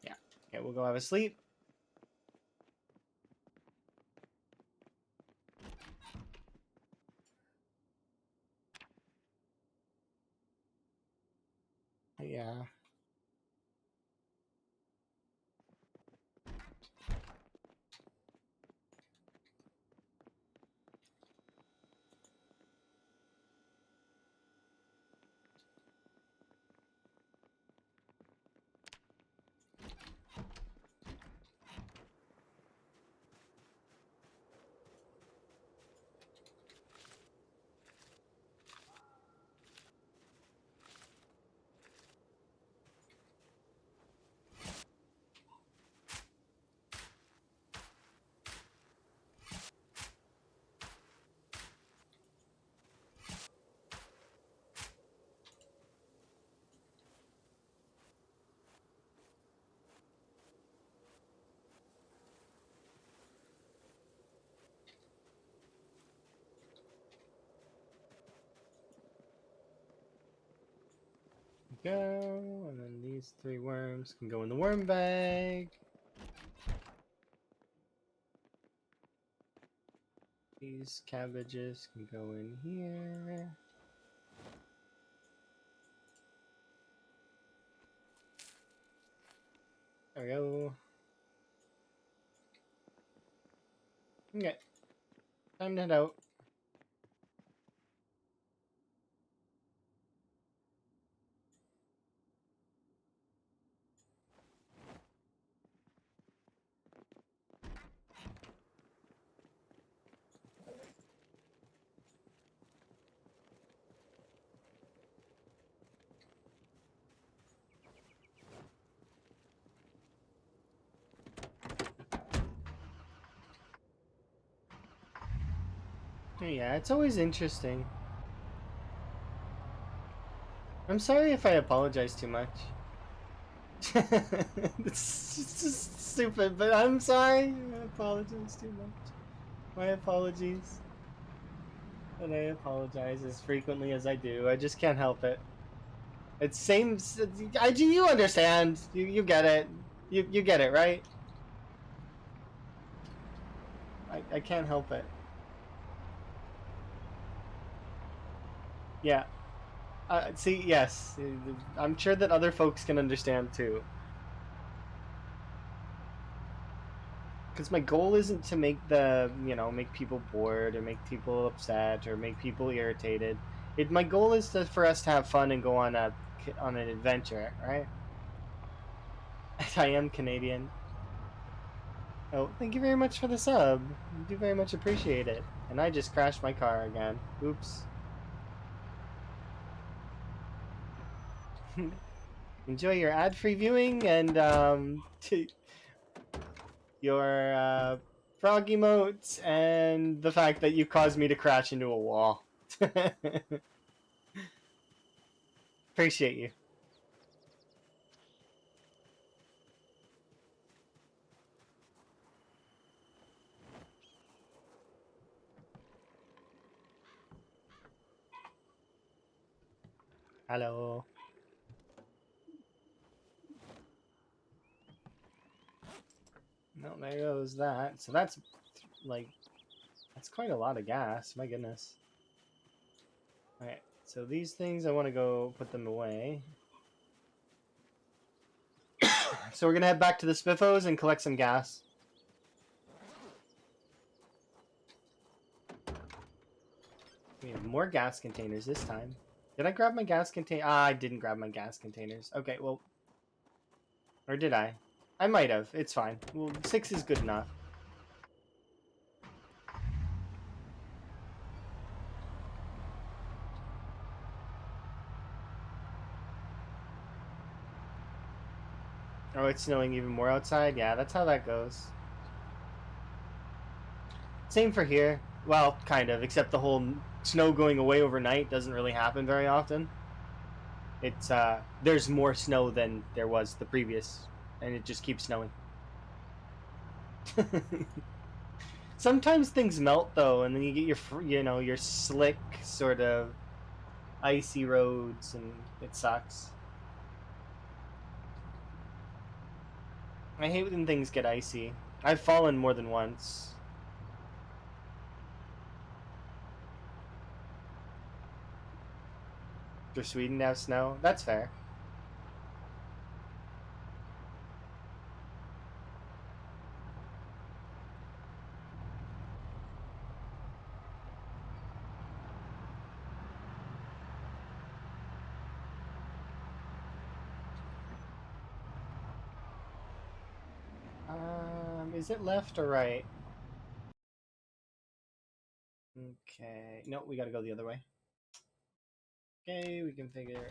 Speaker 1: Yeah. Okay, we'll go have a sleep. Yeah. Go, and then these 3 worms can go in the worm bag. These cabbages can go in here. There we go. Okay. Time to head out. Yeah, it's always interesting. I'm sorry if I apologize too much. It's just stupid, but I'm sorry. I apologize too much. My apologies. And I apologize as frequently as I do. I just can't help it. It's same. You understand. You get it. You get it, right? I can't help it. Yeah. See, yes. I'm sure that other folks can understand too. Because my goal isn't to make make people bored or make people upset or make people irritated. My goal is for us to have fun and go on an adventure, right? I am Canadian. Oh, thank you very much for the sub. I do very much appreciate it. And I just crashed my car again. Oops. Enjoy your ad-free viewing and your frog emotes and the fact that you caused me to crash into a wall. Appreciate you. Hello. No, there goes that. So that's like that's quite a lot of gas. My goodness. All right. So these things I want to go put them away. So we're gonna head back to the Spiffos and collect some gas. We have more gas containers this time. Did I grab my gas container? Ah, I didn't grab my gas containers. Okay, well, or did I? I might have. It's fine. Well, 6 is good enough. Oh, it's snowing even more outside? Yeah, that's how that goes. Same for here. Well, kind of, except the whole snow going away overnight doesn't really happen very often. It's there's more snow than there was the previous, and it just keeps snowing. Sometimes things melt though, and then you get your slick sort of icy roads, and it sucks. I hate when things get icy. I've fallen more than once. For Sweden to have snow, that's fair. Is it left or right? Okay. No, we gotta go the other way. Okay, we can figure.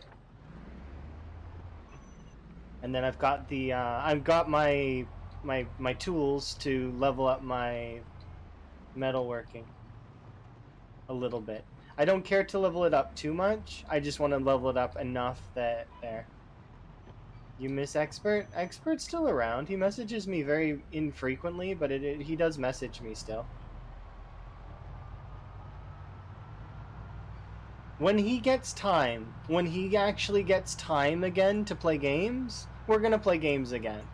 Speaker 1: And then I've got my tools to level up my metalworking a little bit. I don't care to level it up too much. I just want to level it up enough that there. You miss Expert? Expert's still around. He messages me very infrequently, but he does message me still. When he gets time, when he actually gets time again to play games, we're gonna play games again.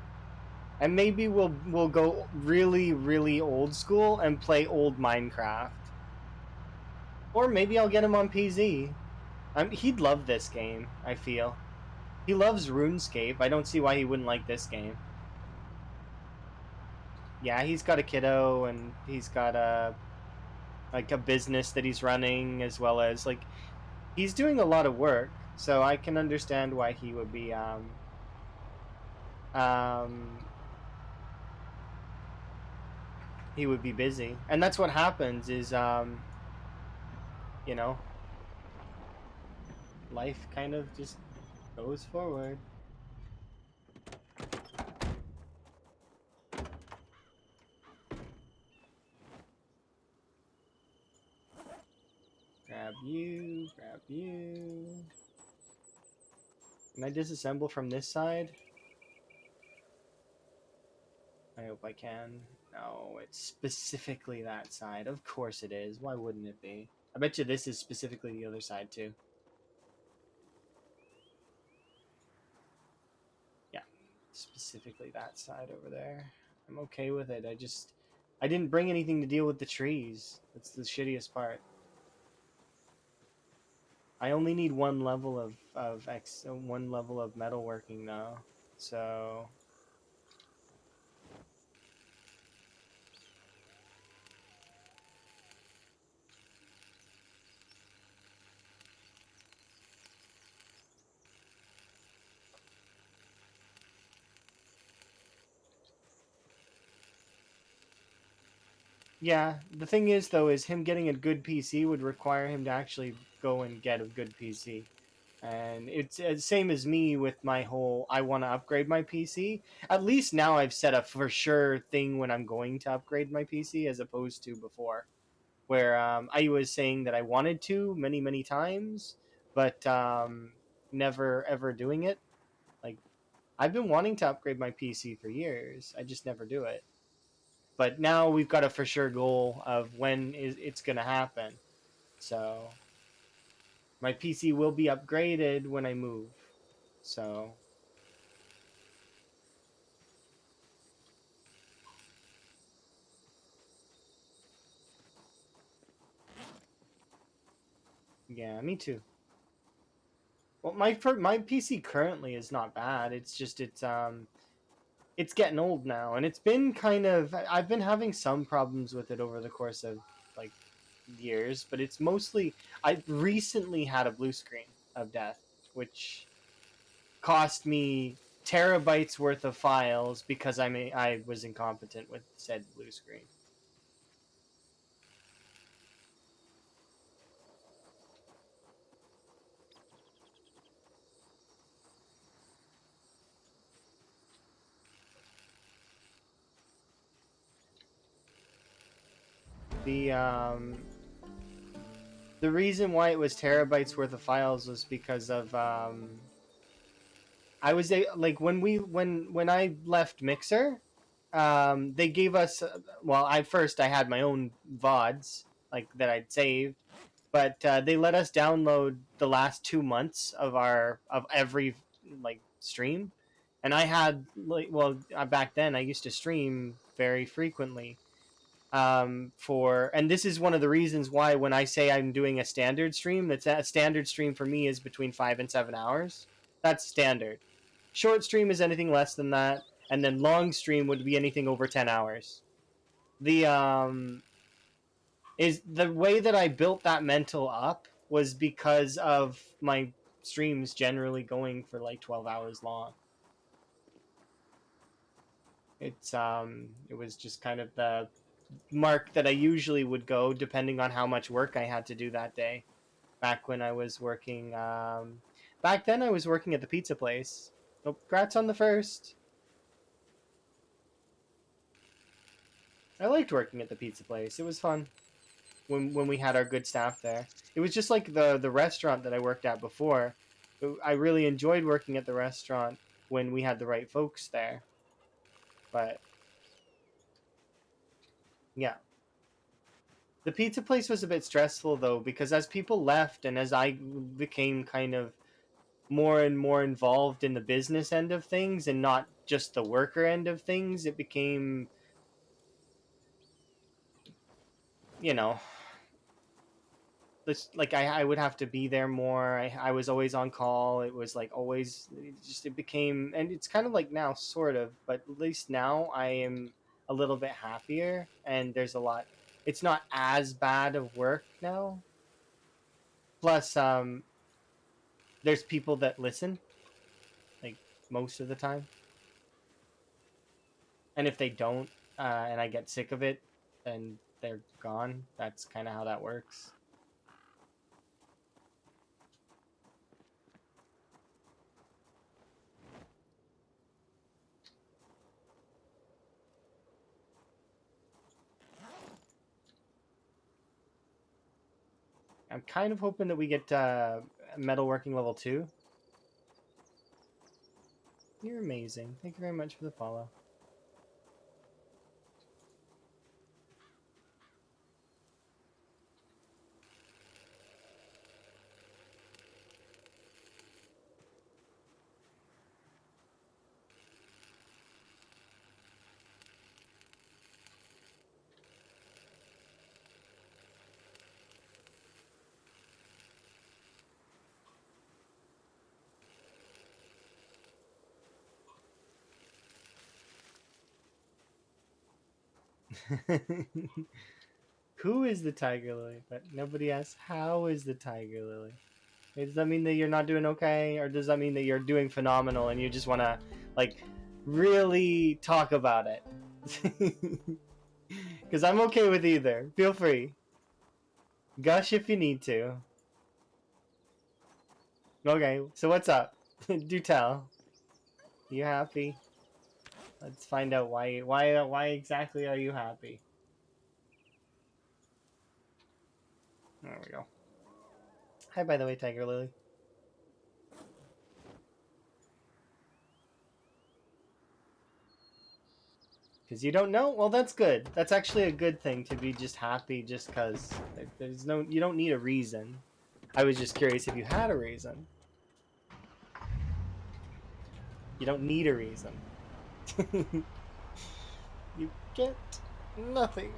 Speaker 1: And maybe we'll go really, really old school and play old Minecraft. Or maybe I'll get him on PZ. He'd love this game, I feel. He loves RuneScape. I don't see why he wouldn't like this game. Yeah, he's got a kiddo and he's got a like a business that he's running as well as like he's doing a lot of work. So I can understand why um he would be busy. And that's what happens is you know, life kind of just goes forward. Grab you, grab you. Can I disassemble from this side? I hope I can. No, it's specifically that side. Of course it is. Why wouldn't it be? I bet you this is specifically the other side too. Yeah, specifically that side over there. I'm okay with it. I didn't bring anything to deal with the trees. That's the shittiest part. I only need one level of metalworking though. So yeah, the thing is though is him getting a good PC would require him to actually go and get a good PC. And it's the same as me with my whole I want to upgrade my PC. At least now I've set a for sure thing when I'm going to upgrade my PC as opposed to before where I was saying that I wanted to many times but never ever doing it. Like I've been wanting to upgrade my PC for years. I just never do it. But now we've got a for sure goal of when is it's going to happen. So my PC will be upgraded when I move. So yeah, me too. Well, my PC currently is not bad. It's just it's getting old now, and it's been kind of I've been having some problems with it over the course of like years, but it's mostly I recently had a blue screen of death, which cost me terabytes worth of files because I was incompetent with said blue screen. The the reason why it was terabytes worth of files was because of I was like when I left Mixer, they gave us well I first I had my own vods like that I'd saved, but they let us download the last 2 months of every like stream, and I had like well back then I used to stream very frequently for and this is one of the reasons why when I say I'm doing a standard stream, that's a standard stream for me is between 5 and 7 hours. That's standard. Short stream is anything less than that, and then long stream would be anything over 10 hours. The is the way that I built that mental up was because of my streams generally going for like 12 hours long. It was just kind of the mark that I usually would go depending on how much work I had to do that day. Back when I was working, back then I was working at the pizza place. Oh, congrats on the first. I liked working at the pizza place. It was fun when we had our good staff there. It was just like the restaurant that I worked at before. I really enjoyed working at the restaurant when we had the right folks there. But yeah, the pizza place was a bit stressful though because as people left and as I became kind of more and more involved in the business end of things and not just the worker end of things, it became, you know, this like I would have to be there more. I was always on call. It was like always it just it became and it's kind of like now sort of, but at least now I am a little bit happier, and there's a lot. It's not as bad of work now. Plus, there's people that listen, like most of the time, and if they don't, and I get sick of it, then they're gone. That's kind of how that works. I'm kind of hoping that we get metalworking level 2. You're amazing. Thank you very much for the follow. Who is the tiger lily? But nobody asks, how is the tiger lily? Does that mean that you're not doing okay? Or does that mean that you're doing phenomenal and you just want to, like, really talk about it? Because I'm okay with either. Feel free. Gush if you need to. Okay, so what's up? Do tell. You happy? Let's find out why exactly are you happy? There we go. Hi, by the way, Tiger Lily. Because you don't know? Well, that's good. That's actually a good thing to be just happy just because. There's no, you don't need a reason. I was just curious if you had a reason. You don't need a reason. You get nothing.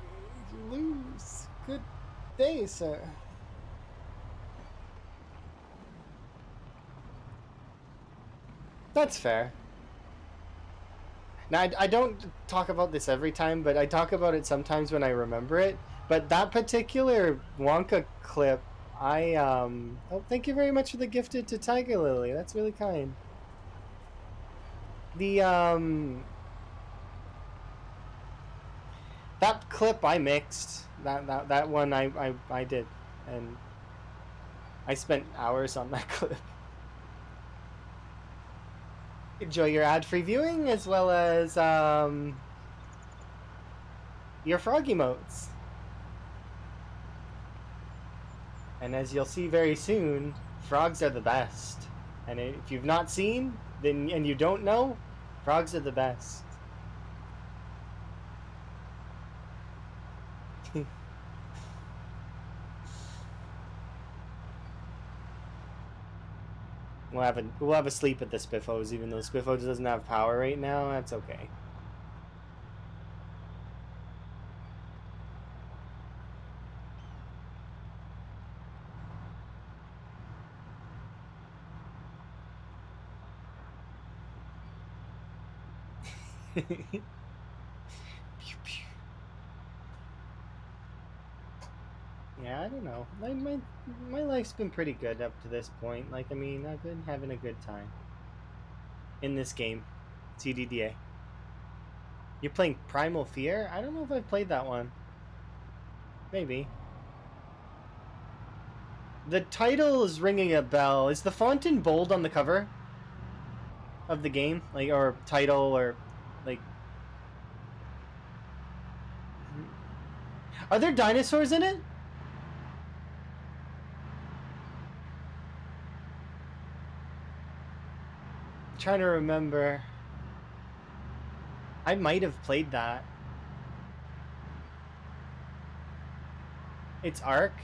Speaker 1: You lose. Good day, sir. That's fair. Now, I don't talk about this every time, but I talk about it sometimes when I remember it. But that particular Wonka clip, oh, thank you very much for the gifted to Tiger Lily. That's really kind. The, that clip I mixed. That one I did. And I spent hours on that clip. Enjoy your ad-free viewing as well as your frog emotes. And as you'll see very soon, frogs are the best. And if you've not seen, then and you don't know, frogs are the best. We'll have a sleep at the Spiffos, even though Spiffos doesn't have power right now. That's okay. Yeah, I don't know. My life's been pretty good up to this point. Like, I mean, I've been having a good time in this game, CDDA. You're playing Primal Fear? I don't know if I've played that one. Maybe. The title is ringing a bell. Is the font in bold on the cover of the game? Like, or title, or, like... Are there dinosaurs in it? I'm trying to remember. I might have played that. It's Ark?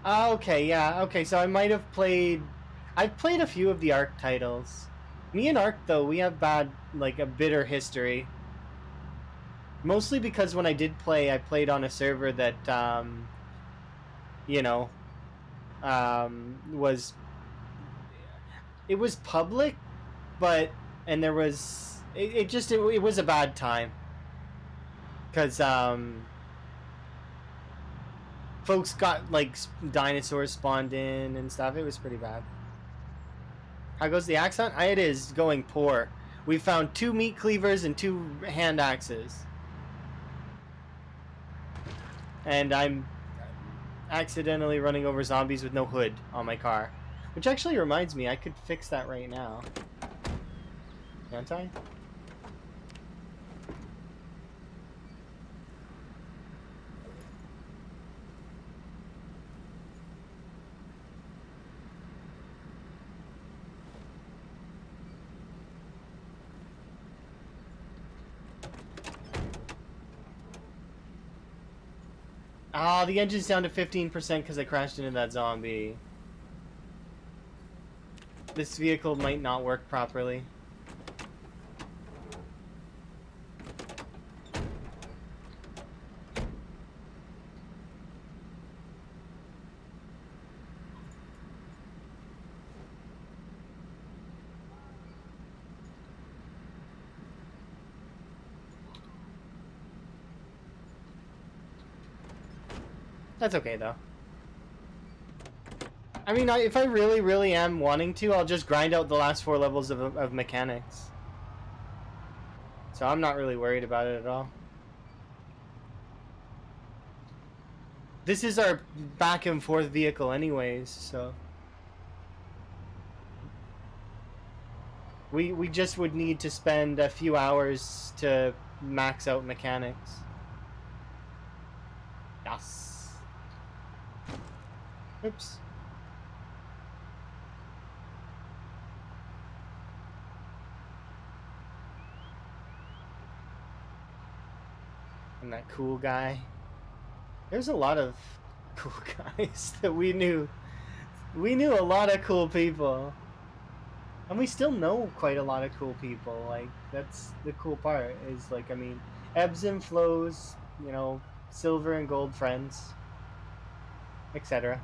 Speaker 1: Okay, yeah, okay, so I might have played... I've played a few of the Ark titles. Me and Ark, though, we have bad, like, a bitter history. Mostly because when I did play, I played on a server that, you know, was... It was public, but... And there was... It was a bad time because folks got like dinosaurs spawned in and stuff. It was pretty bad. How goes the axe hunt? It is going poor. We found 2 meat cleavers and 2 hand axes, and I'm accidentally running over zombies with no hood on my car, which actually reminds me I could fix that right now, can't I? Oh, the engine's down to 15% because I crashed into that zombie. This vehicle might not work properly. That's okay though. I mean, if I really am wanting to, I'll just grind out the last 4 levels of mechanics. So I'm not really worried about it at all. This is our back and forth vehicle anyways, so we just would need to spend a few hours to max out mechanics. Yes. Oops. I'm that cool guy. There's a lot of cool guys that we knew. We knew a lot of cool people. And we still know quite a lot of cool people. Like, that's the cool part, is like, I mean, ebbs and flows, you know, silver and gold friends, etc.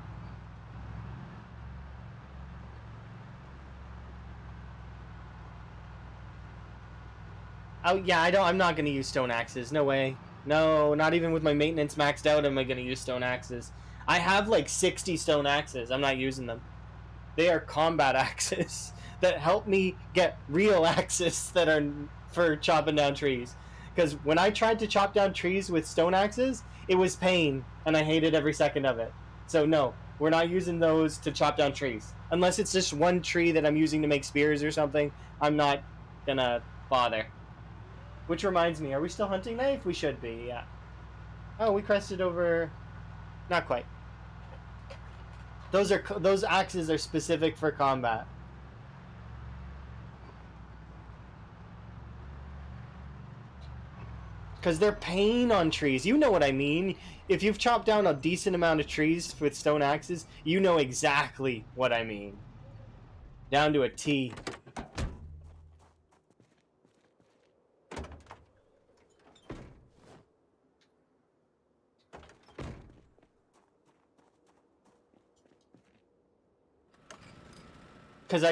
Speaker 1: Oh yeah, I'm not gonna use stone axes. No way. No, not even with my maintenance maxed out am I gonna use stone axes. I have like 60 stone axes. I'm not using them. They are combat axes that help me get real axes that are for chopping down trees. Because when I tried to chop down trees with stone axes, it was pain, and I hated every second of it. So no, we're not using those to chop down trees. Unless it's just one tree that I'm using to make spears or something, I'm not gonna bother. Which reminds me, are we still hunting knife? We should be, yeah. Oh, we crested over... Not quite. Those axes are specific for combat. Because they're pain on trees. You know what I mean. If you've chopped down a decent amount of trees with stone axes, you know exactly what I mean. Down to a T. Because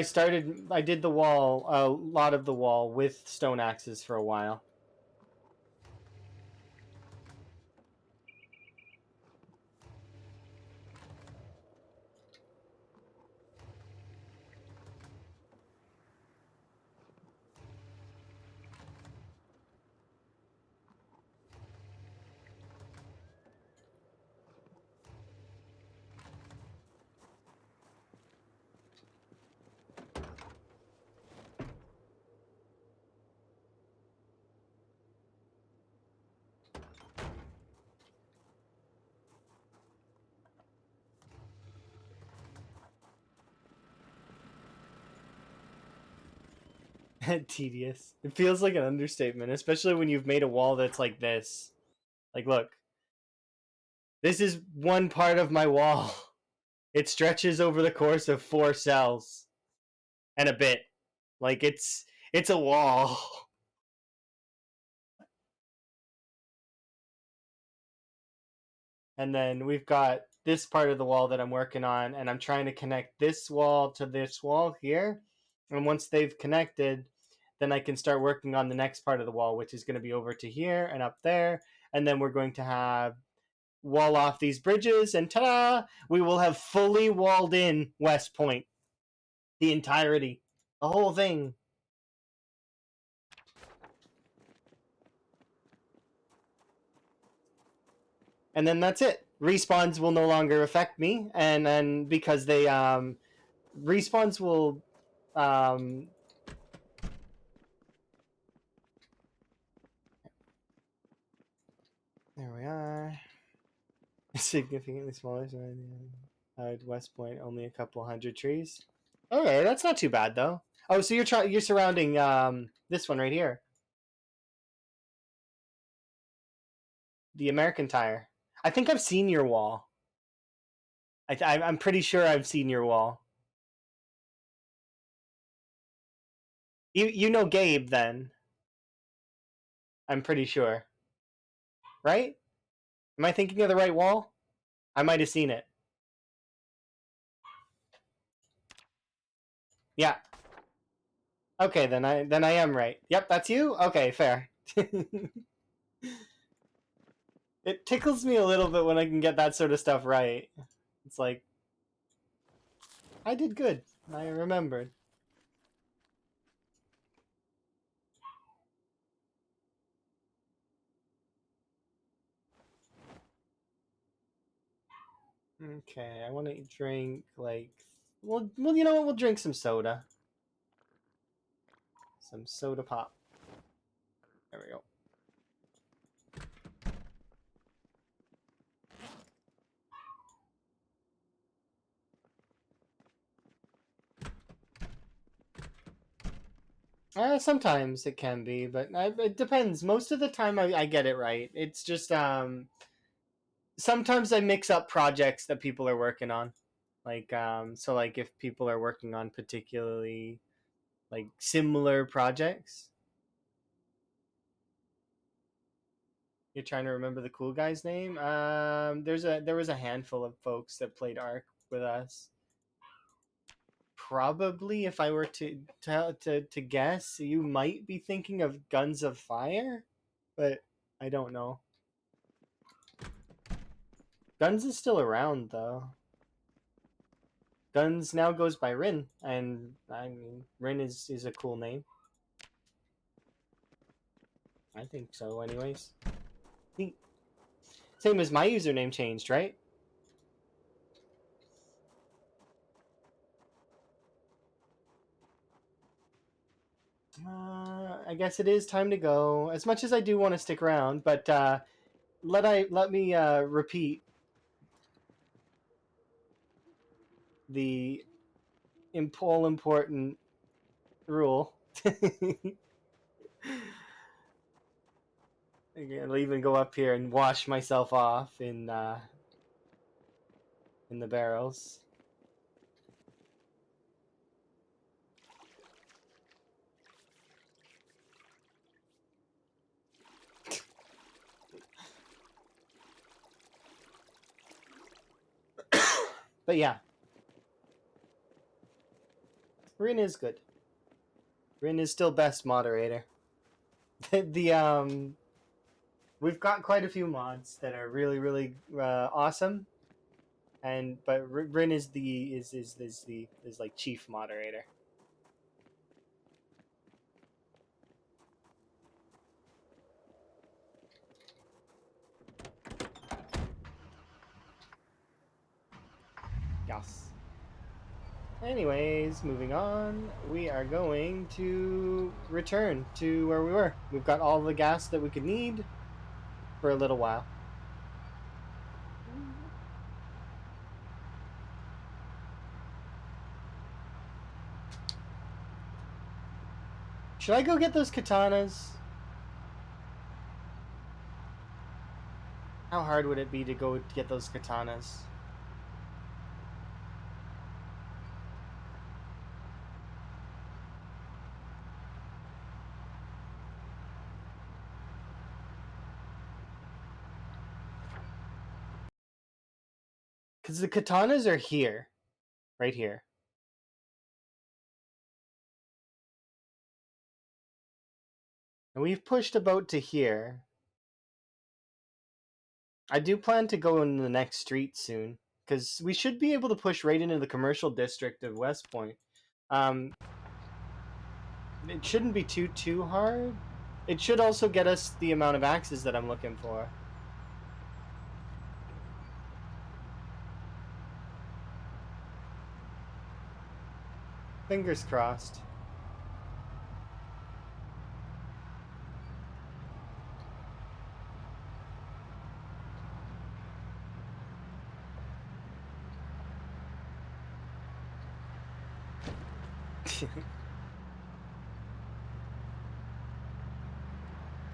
Speaker 1: I did the wall, a lot of the wall with stone axes for a while. Tedious. It feels like an understatement, especially when you've made a wall that's like this. Like, look. This is one part of my wall. It stretches over the course of 4 cells and a bit. Like, it's a wall. And then we've got this part of the wall that I'm working on, and I'm trying to connect this wall to this wall here. And once they've connected, then I can start working on the next part of the wall, which is going to be over to here and up there. And then we're going to have wall off these bridges, and ta-da! We will have fully walled in West Point. The entirety. The whole thing. And then that's it. Respawns will no longer affect me, and then because they respawns will there we are. Significantly smaller. West Point, only a couple hundred trees. Okay, that's not too bad though. Oh, so you're surrounding this one right here, the American Tire. I think I've seen your wall. I'm pretty sure I've seen your wall. You know Gabe then? I'm pretty sure, right? Am I thinking of the right wall? I might have seen it. Yeah. Okay, then I am right. Yep, that's you. Okay, fair. It tickles me a little bit when I can get that sort of stuff right. It's like I did good. I remembered. Okay, I want to drink like well, you know what? We'll drink some soda. Some soda pop. There we go. Sometimes it can be, but it depends. Most of the time, I get it right. It's just sometimes I mix up projects that people are working on. Like so like if people are working on particularly like similar projects. You're trying to remember the cool guy's name? There was a handful of folks that played Ark with us. Probably, if I were to guess, you might be thinking of Guns of Fire, but I don't know. Guns is still around though. Guns now goes by Rin, and I mean Rin is a cool name. I think so, anyways. Same as my username changed, right? I guess it is time to go. As much as I do want to stick around, but let me repeat the all important rule. I'll even go up here and wash myself off in the barrels. But yeah, Rin is good. Rin is still best moderator. the we've got quite a few mods that are really awesome, and but Rin is is like chief moderator. Yes. Anyways, moving on, we are going to return to where we were. We've got all the gas that we could need for a little while. Should I go get those katanas? How hard would it be to go get those katanas? Because the katanas are here. Right here. And we've pushed about to here. I do plan to go in the next street soon, because we should be able to push right into the commercial district of West Point. It shouldn't be too hard. It should also get us the amount of axes that I'm looking for. Fingers crossed.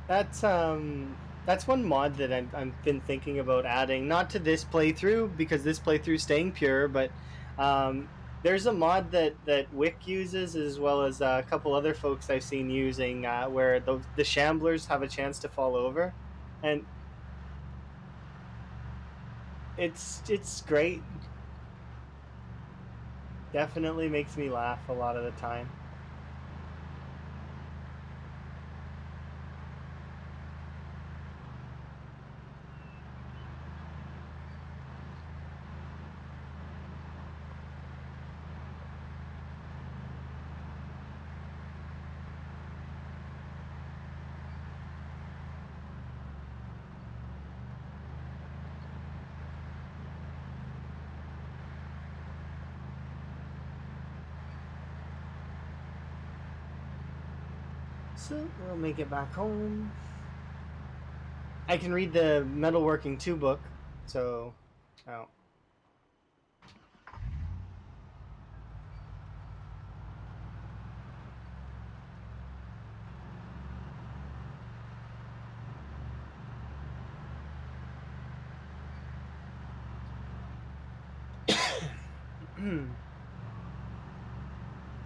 Speaker 1: That's that's one mod that I've been thinking about adding, not to this playthrough because this playthrough's staying pure, but um, there's a mod that Wick uses as well as a couple other folks I've seen using, where the shamblers have a chance to fall over, and it's great. Definitely makes me laugh a lot of the time. So we'll make it back home. I can read the metalworking 2 book, so oh.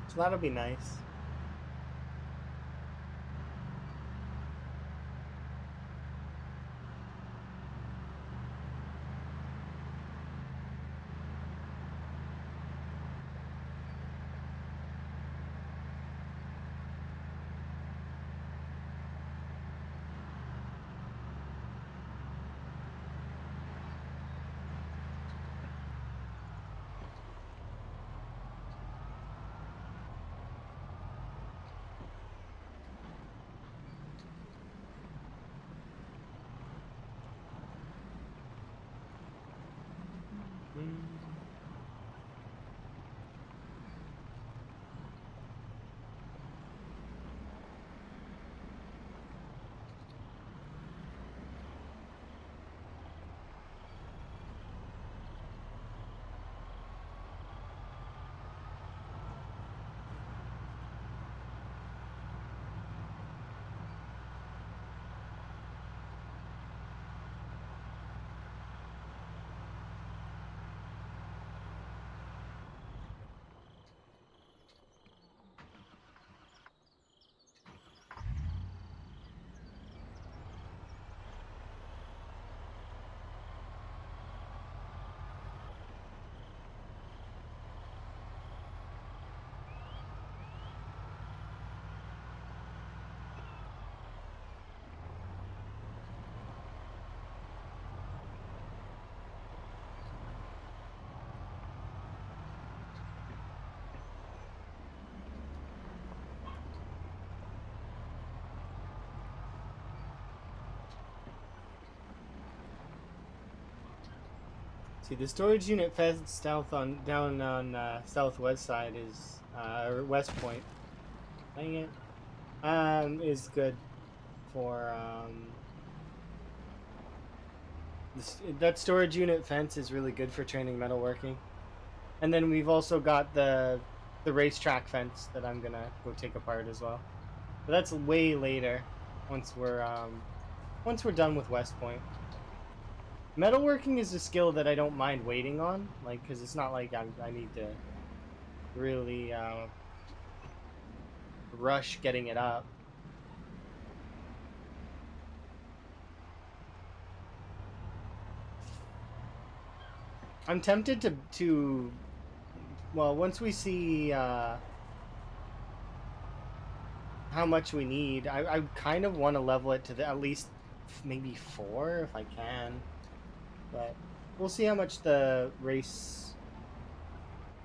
Speaker 1: So that'll be nice. See, the storage unit fed south on down on southwest side is or West Point. Dang it. Is good for that storage unit fence is really good for training metalworking. And then we've also got the racetrack fence that I'm gonna go take apart as well. But that's way later once we're done with West Point. Metalworking is a skill that I don't mind waiting on, like, because it's not like I need to really rush getting it up. I'm tempted to well, once we see how much we need. I kind of want to level it to at least maybe 4 if I can, but we'll see how much the race,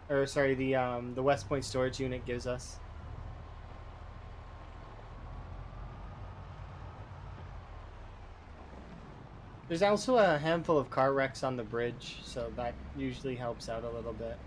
Speaker 1: or sorry, the West Point storage unit gives us. There's also a handful of car wrecks on the bridge, so that usually helps out a little bit.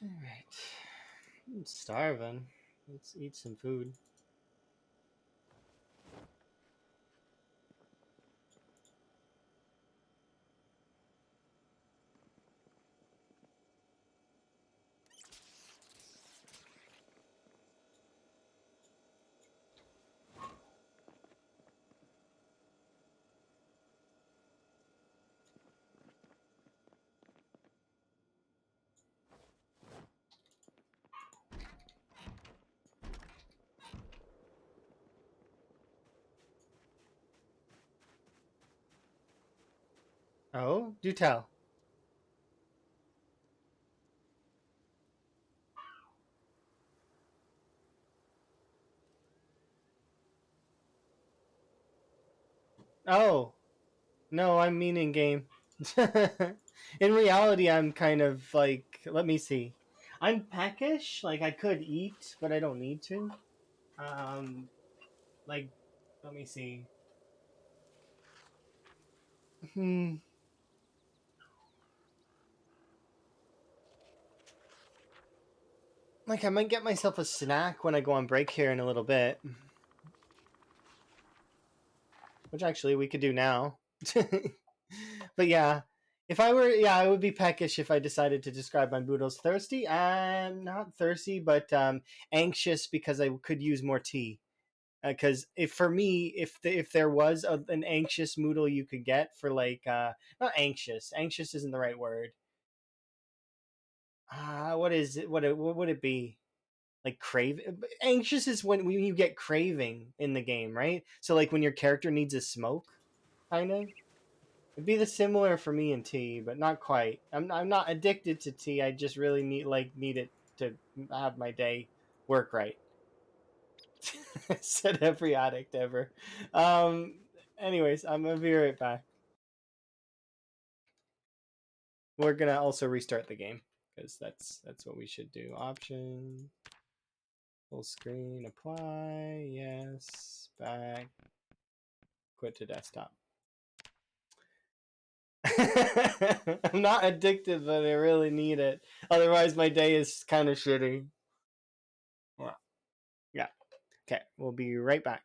Speaker 1: All right, I'm starving. Let's eat some food. Oh, do tell. Oh, no, I'm mean in game. In reality, I'm kind of like, let me see. I'm peckish. Like I could eat, but I don't need to. Um, like, let me see. Hmm. Like I might get myself a snack when I go on break here in a little bit, which actually we could do now. But yeah, if I were, yeah, I would be peckish if I decided to describe my boodles thirsty. I'm not thirsty, but anxious because I could use more tea. Because if for me, if there was an anxious moodle you could get for like not anxious, anxious isn't the right word. What is it? What would it be? Like crave anxious is when you get craving in the game, right? So like when your character needs a smoke, kind of. It'd be the similar for me in tea, but not quite. I'm not addicted to tea. I just really need it to have my day work right. Said every addict ever. Um. Anyways, I'm gonna be right back. We're gonna also restart the game because that's what we should do. Option, full screen, apply, yes, back, quit to desktop. I'm not addicted, but I really need it. Otherwise, my day is kind of shitty. Well, yeah. Okay, we'll be right back.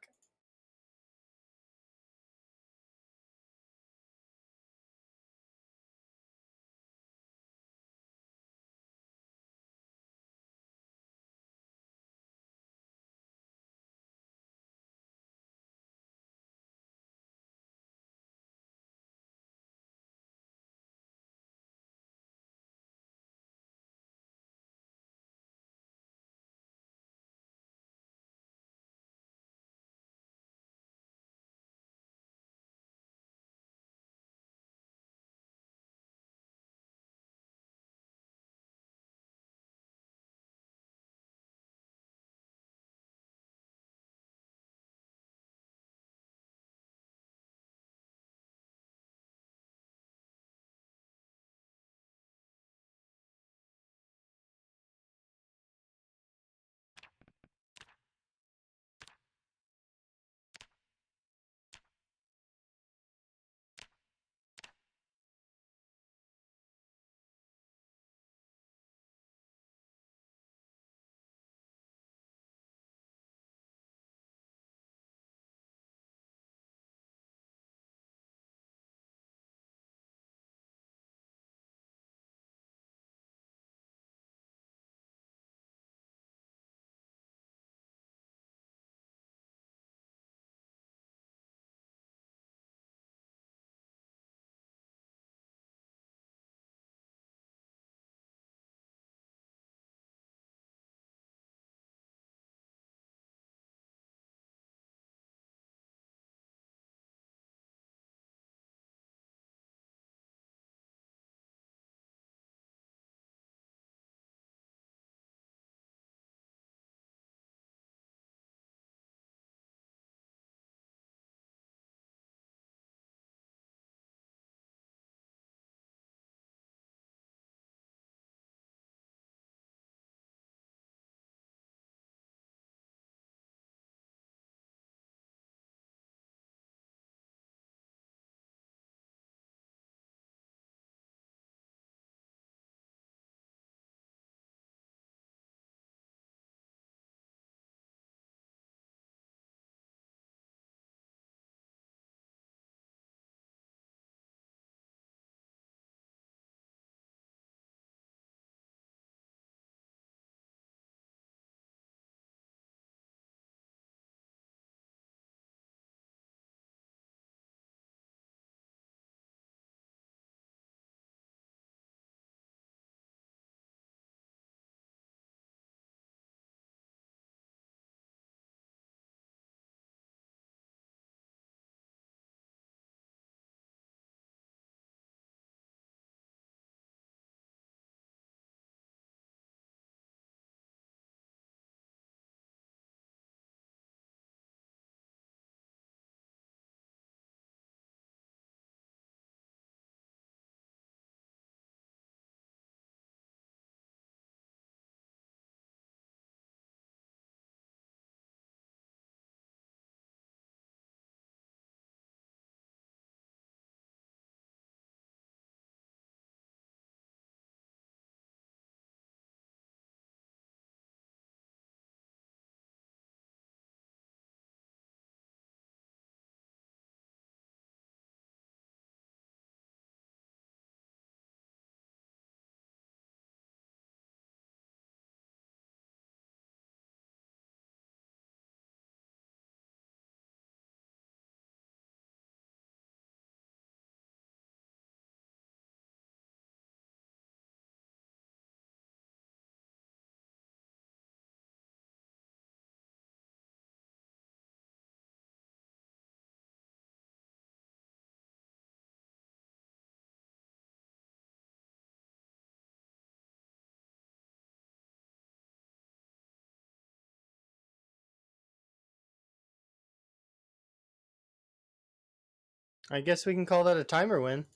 Speaker 1: I guess we can call that a timer win.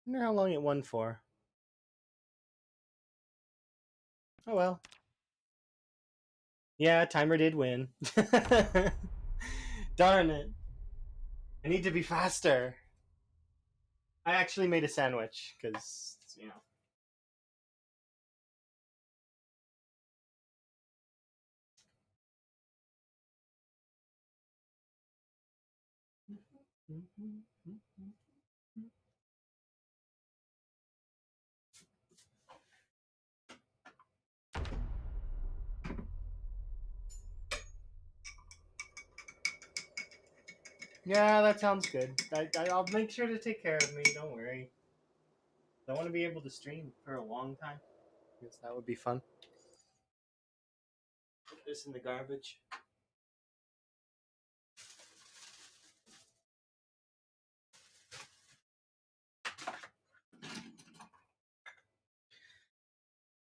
Speaker 1: I wonder how long it won for. Oh well. Yeah, timer did win. Darn it. I need to be faster. I actually made a sandwich because, you know. Yeah, that sounds good. I'll make sure to take care of me. Don't worry. I want to be able to stream for a long time because that would be fun. Put this in the garbage.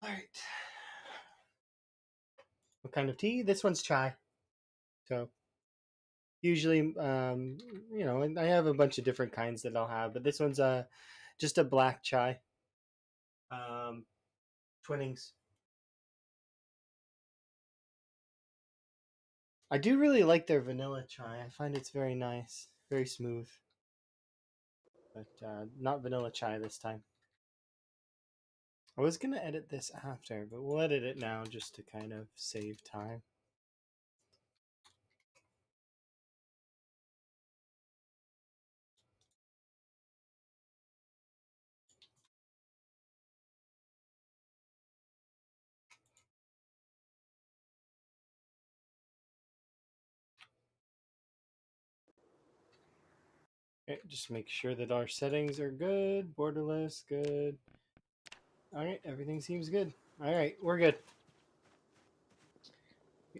Speaker 1: All right. What kind of tea? This one's chai. So usually, you know, I have a bunch of different kinds that I'll have, but this one's just a black chai. Um, Twinnings. I do really like their vanilla chai. I find it's very nice, very smooth. But not vanilla chai this time. I was gonna edit this after, but we'll edit it now just to kind of save time. Okay, just make sure that our settings are good. Borderless, good. All right, everything seems good. All right, we're good.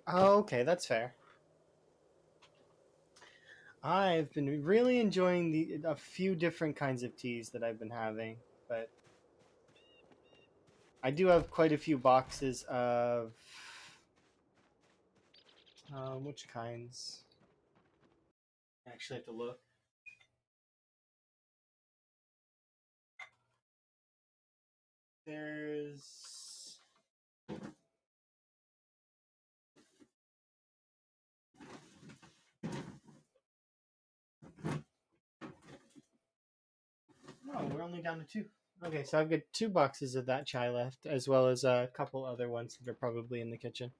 Speaker 1: Oh, okay, that's fair. I've been really enjoying a few different kinds of teas that I've been having, but I do have quite a few boxes of which kinds? I actually have to look. There's no, we're only down to two. Okay, so I've got two boxes of that chai left, as well as a couple other ones that are probably in the kitchen.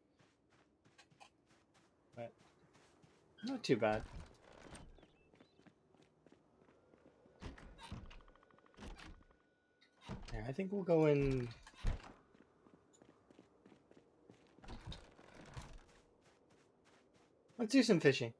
Speaker 1: But not too bad. Yeah, I think we'll go in. Let's do some fishing.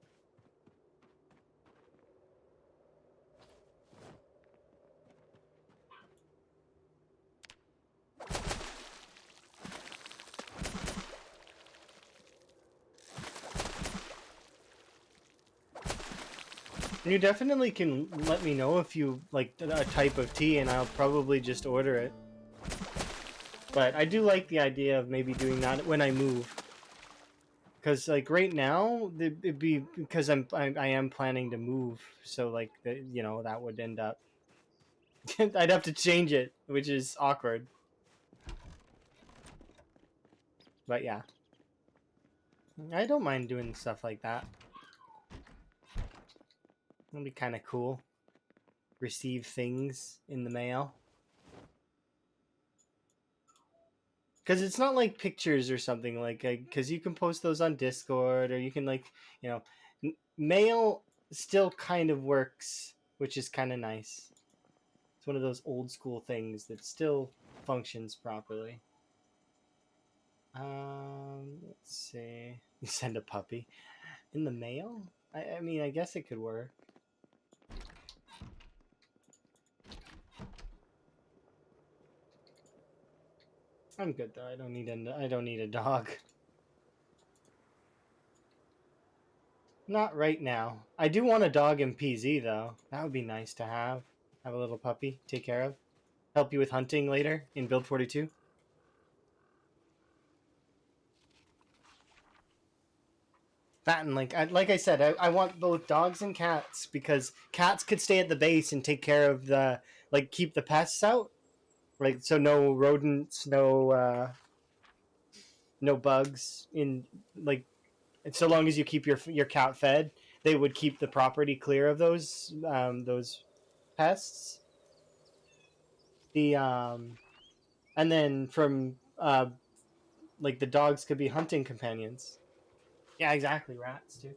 Speaker 1: You definitely can let me know if you like a type of tea, and I'll probably just order it. But I do like the idea of maybe doing that when I move, because like right now it'd be because I am planning to move, so like you know that would end up I'd have to change it, which is awkward. But yeah, I don't mind doing stuff like that. It'll be kind of cool. Receive things in the mail. Because it's not like pictures or something like because you can post those on Discord or you can like you know mail still kind of works, which is kind of nice. It's one of those old school things that still functions properly. Let's see. You send a puppy in the mail. I mean, I guess it could work. I'm good though. I don't need a dog. Not right now. I do want a dog in PZ though. That would be nice to have. Have a little puppy, take care of. Help you with hunting later in Build 42. That and like I said, I want both dogs and cats because cats could stay at the base and take care of the like keep the pests out, like so no rodents, no bugs in like so long as you keep your cat fed, they would keep the property clear of those pests. The and then from like the dogs could be hunting companions. Yeah, exactly. Rats too.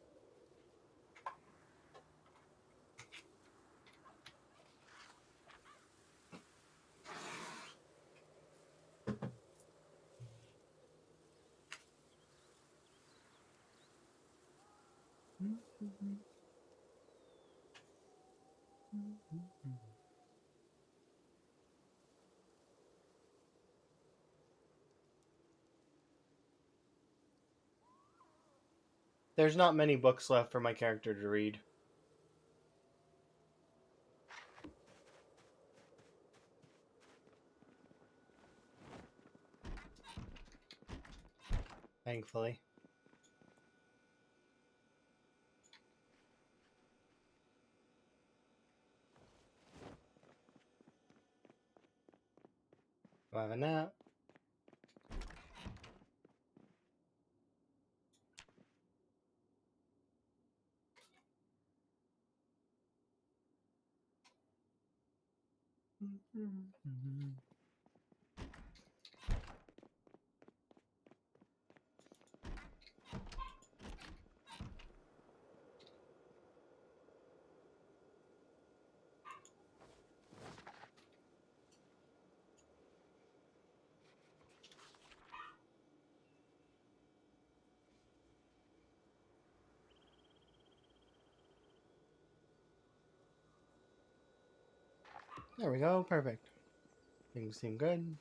Speaker 1: There's not many books left for my character to read, thankfully. We'll have a nap. There we go. Perfect. Things seem good.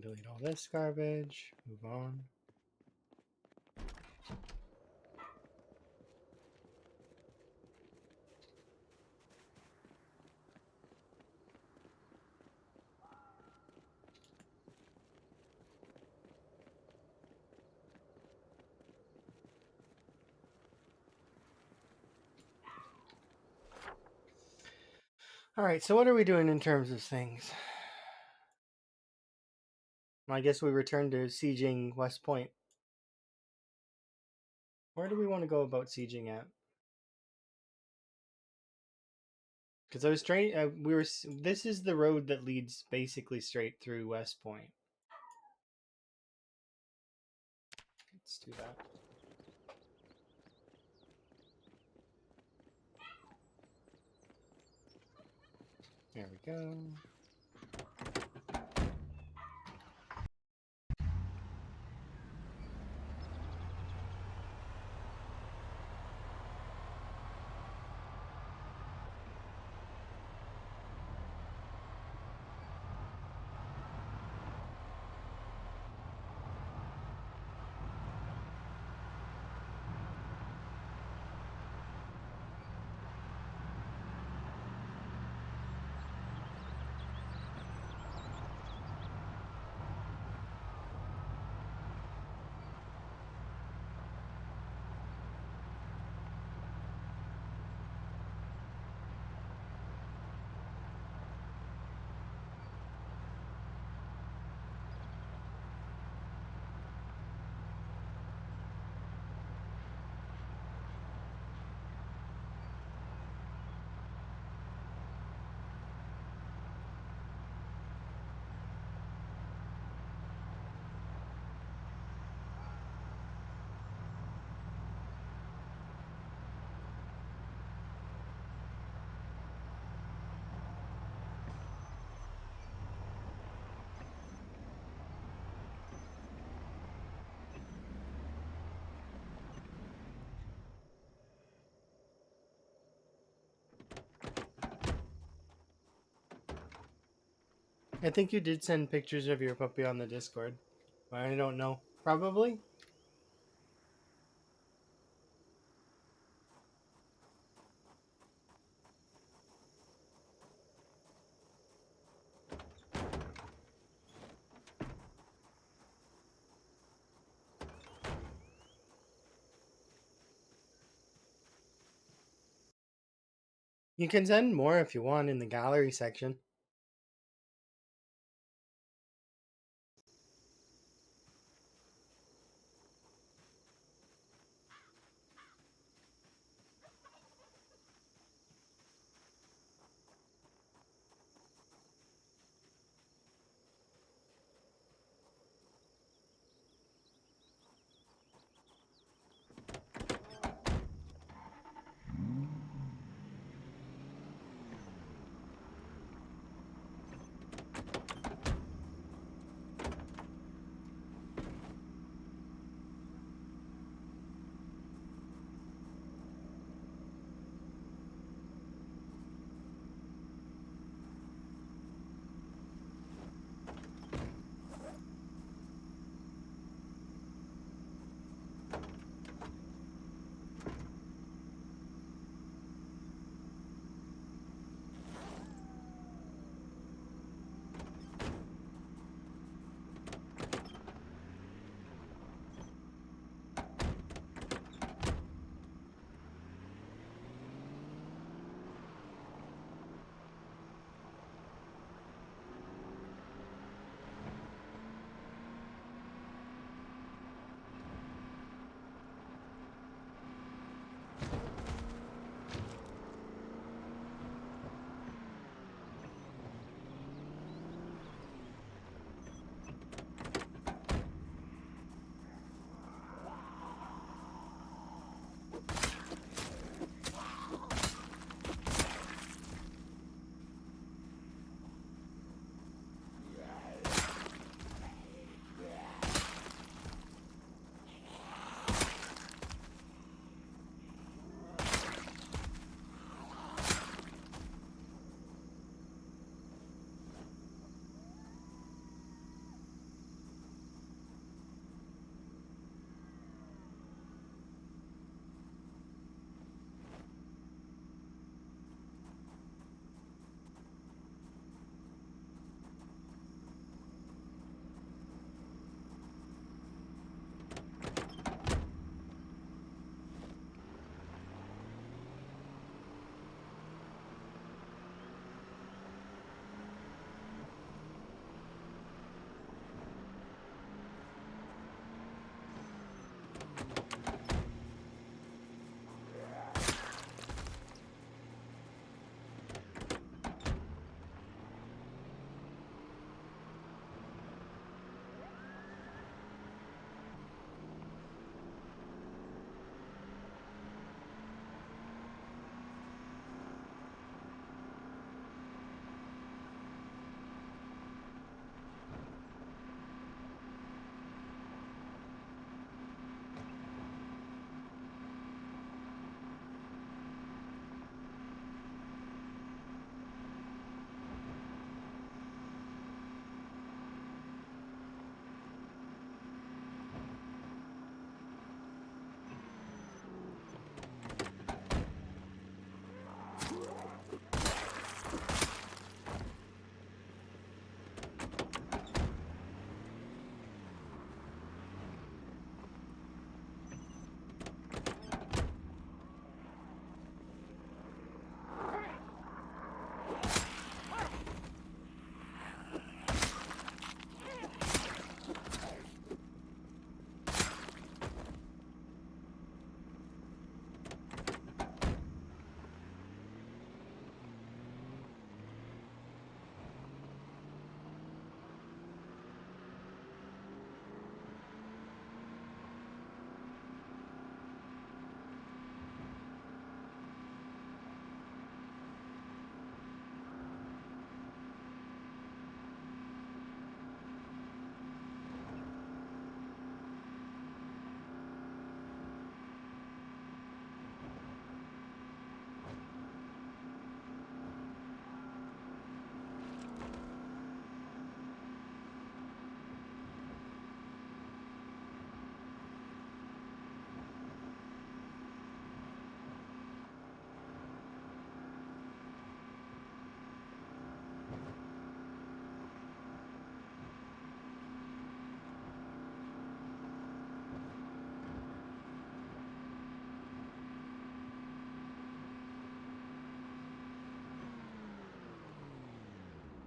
Speaker 1: Delete all this garbage. Move on. All right. So what are we doing in terms of things? I guess we return to sieging West Point. Where do we want to go about sieging at? Because I was straight. We were. This is the road that leads basically straight through West Point. Let's do that. There we go. I think you did send pictures of your puppy on the Discord. I don't know. Probably. You can send more if you want in the gallery section.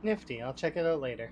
Speaker 1: Nifty. I'll check it out later.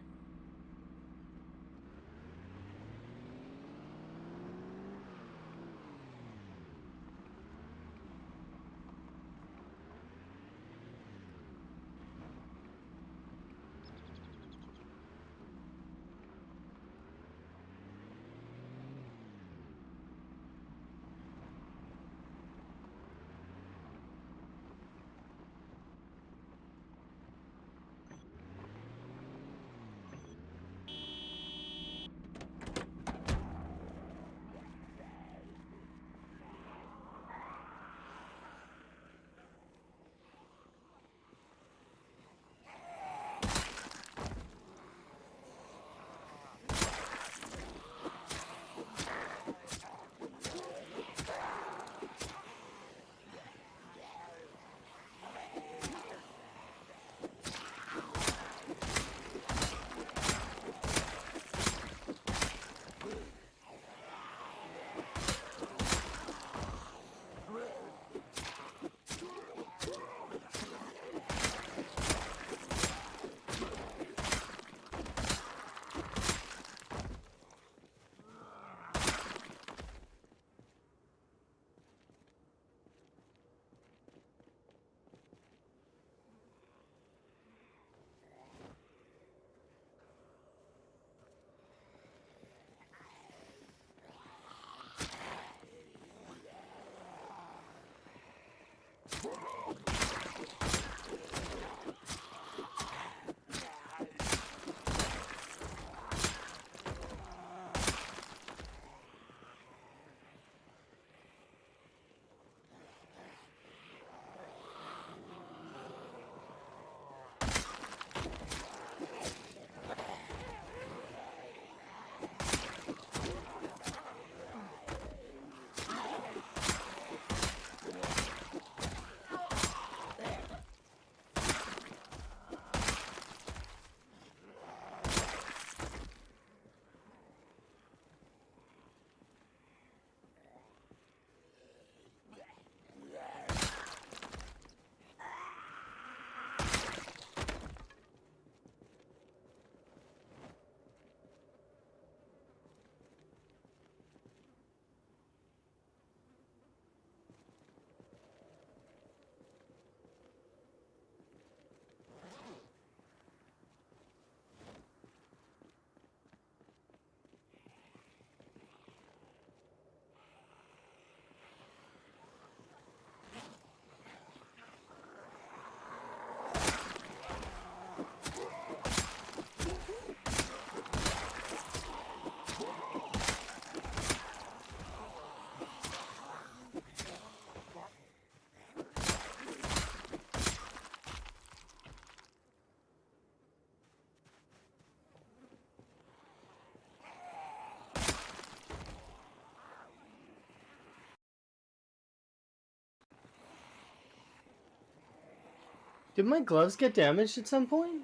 Speaker 1: Did my gloves get damaged at some point?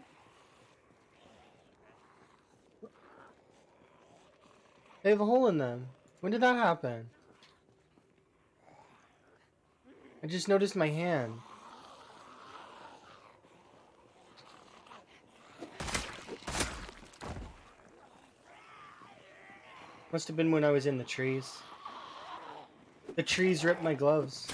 Speaker 1: They have a hole in them. When did that happen? I just noticed my hand. Must have been when I was in the trees. The trees ripped my gloves.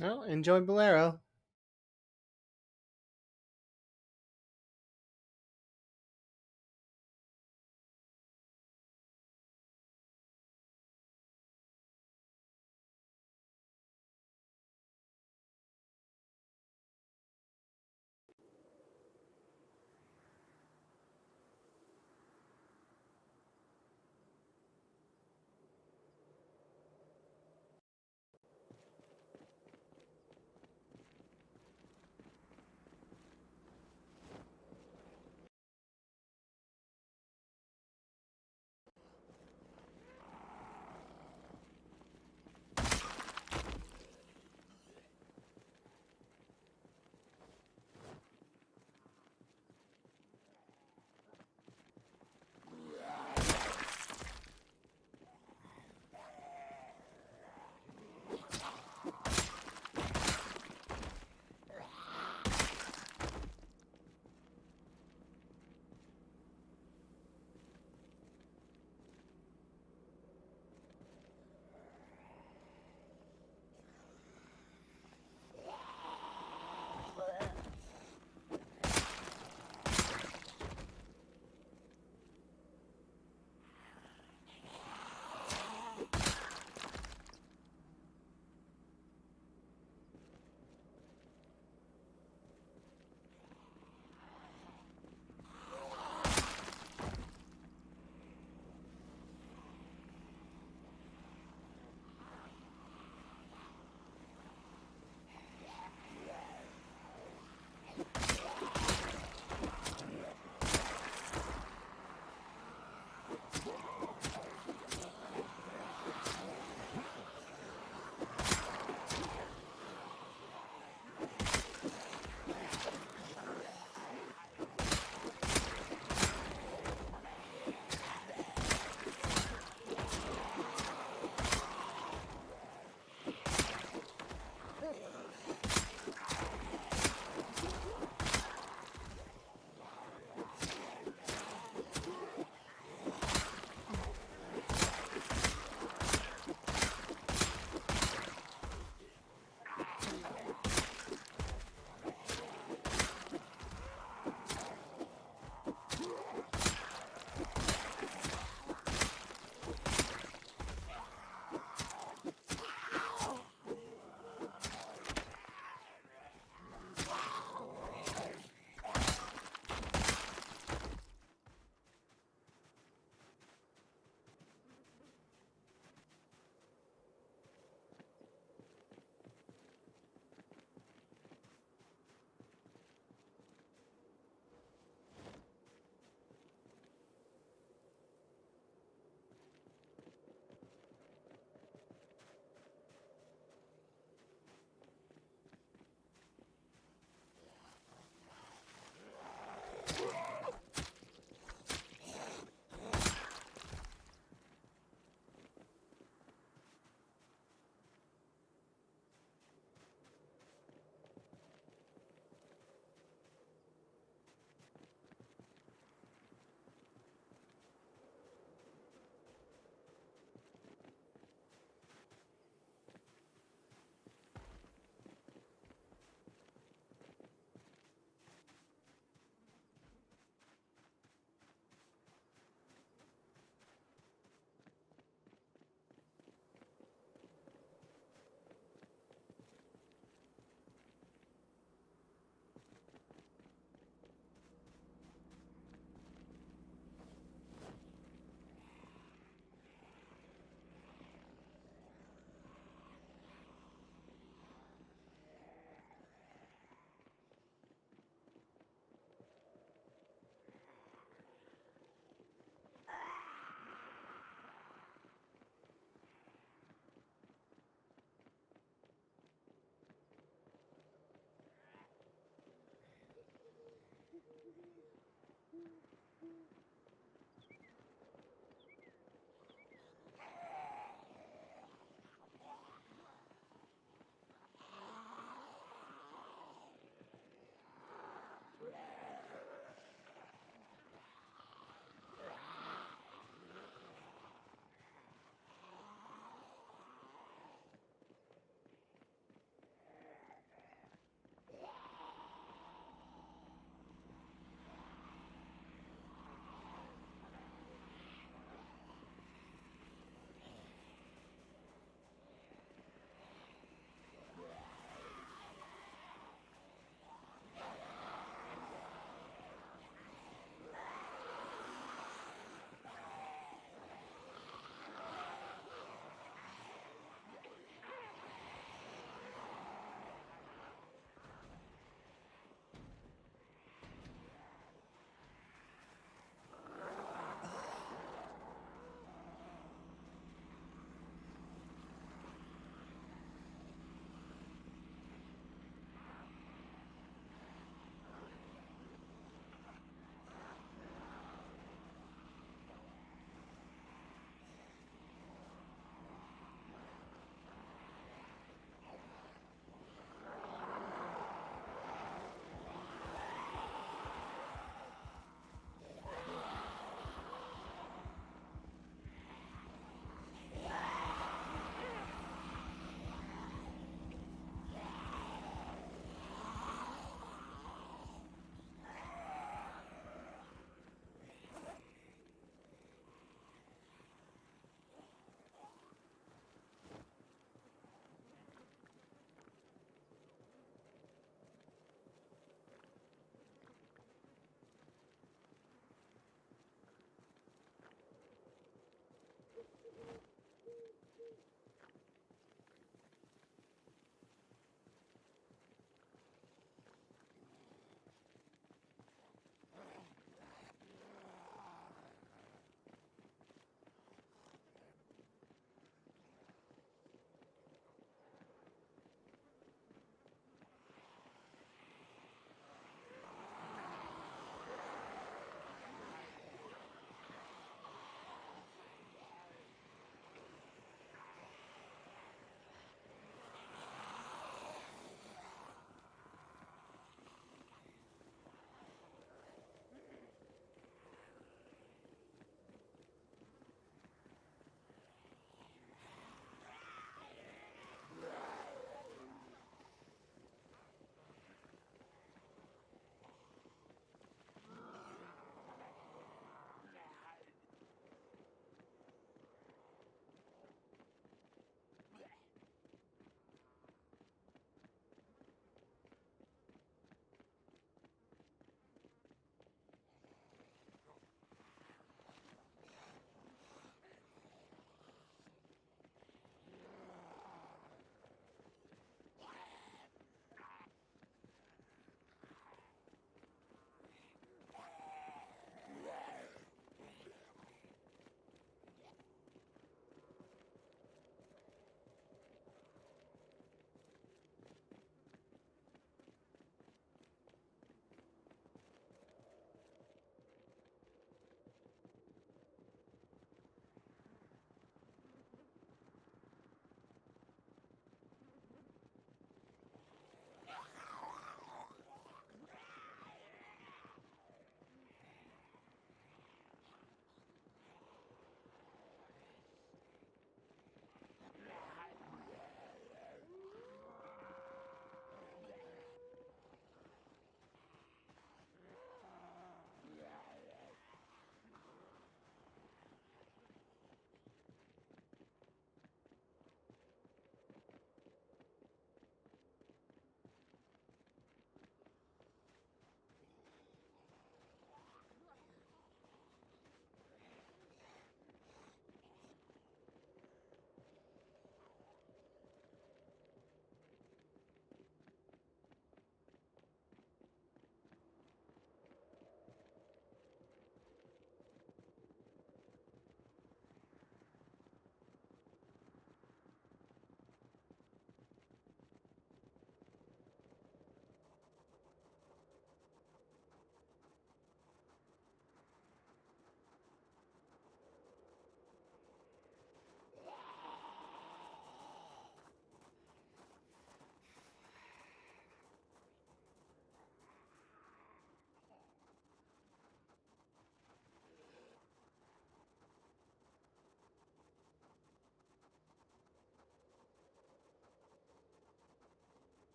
Speaker 1: Well, enjoy Bolero.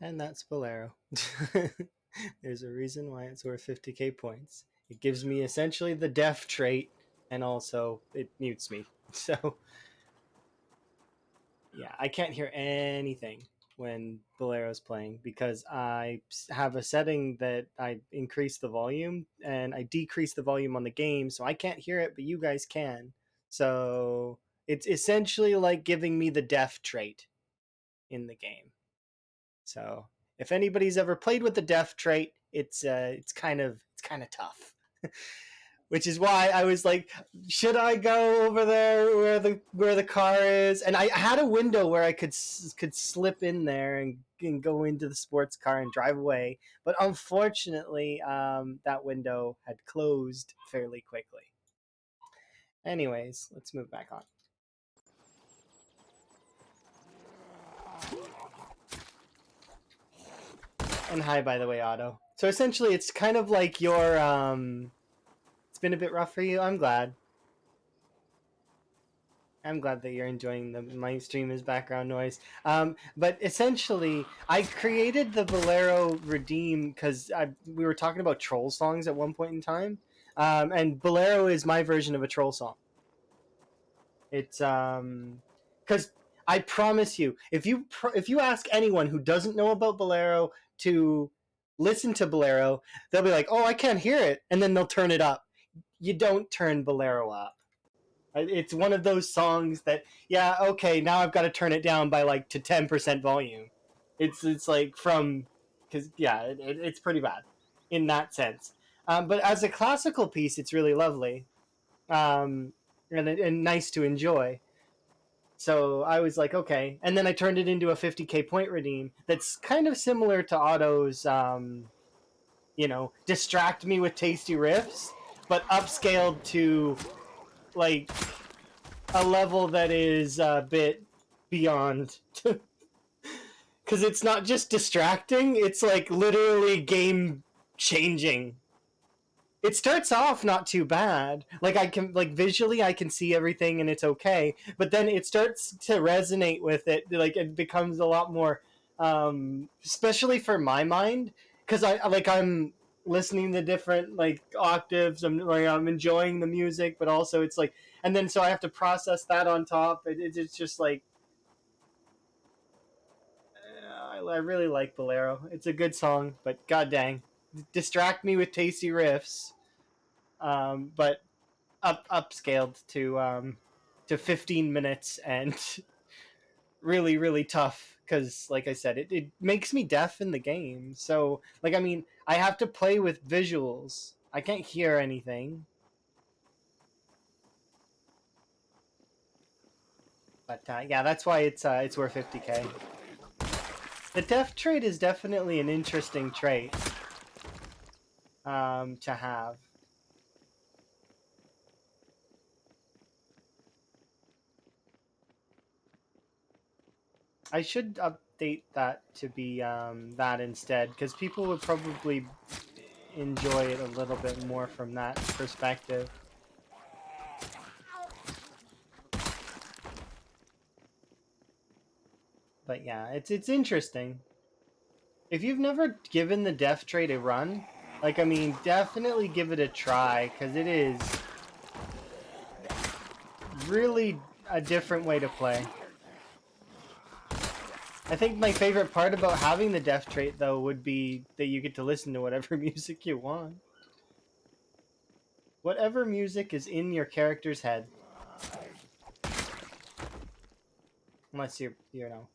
Speaker 1: And that's Bolero. There's a reason why it's worth 50k points. It gives me essentially the deaf trait, and also it mutes me. So, yeah, I can't hear anything when Bolero's playing because I have a setting that I increase the volume and I decrease the volume on the game, so I can't hear it, but you guys can. So, it's essentially like giving me the deaf trait in the game. So if anybody's ever played with the deaf trait, it's kind of tough. Which is why I was like, should I go over there where the car is? And I had a window where I could slip in there and go into the sports car and drive away. But unfortunately, that window had closed fairly quickly. Anyways, let's move back on. And hi, by the way, Otto. So essentially, it's kind of like your it's been a bit rough for you. I'm glad. I'm glad that you're enjoying my stream as background noise. But essentially, I created the Bolero Redeem because we were talking about troll songs at one point in time, and Bolero is my version of a troll song. It's because I promise you, if you ask anyone who doesn't know about Bolero to listen to Bolero, they'll be like, "Oh, I can't hear it," and then they'll turn it up. You don't turn Bolero up. It's one of those songs that, yeah, okay, now I've got to turn it down by like to 10% volume. It's like from, because yeah, it's pretty bad in that sense. But as a classical piece, it's really lovely, um, and nice to enjoy. So I was like, okay, and then I turned it into a 50k point redeem. That's kind of similar to Otto's, distract me with tasty riffs, but upscaled to like a level that is a bit beyond. Because it's not just distracting, it's like literally game changing. It starts off not too bad. Like I can like visually I can see everything and it's okay, but then it starts to resonate with it. Like it becomes a lot more especially for my mind cuz I'm listening to different like octaves. I'm enjoying the music, but also it's like and then so I have to process that on top. It's just like I really like Bolero. It's a good song, but god dang, distract me with tasty riffs. But upscaled to 15 minutes and really tough because like I said it makes me deaf in the game, so like I mean I have to play with visuals. I can't hear anything, but yeah, that's why it's worth 50k. The deaf trait is definitely an interesting trait to have. I should update that to be that instead, because people would probably enjoy it a little bit more from that perspective. But yeah, it's interesting. If you've never given the death trait a run, like I mean, definitely give it a try because it is really a different way to play. I think my favorite part about having the death trait though would be that you get to listen to whatever music you want. Whatever music is in your character's head. Unless you're, you know.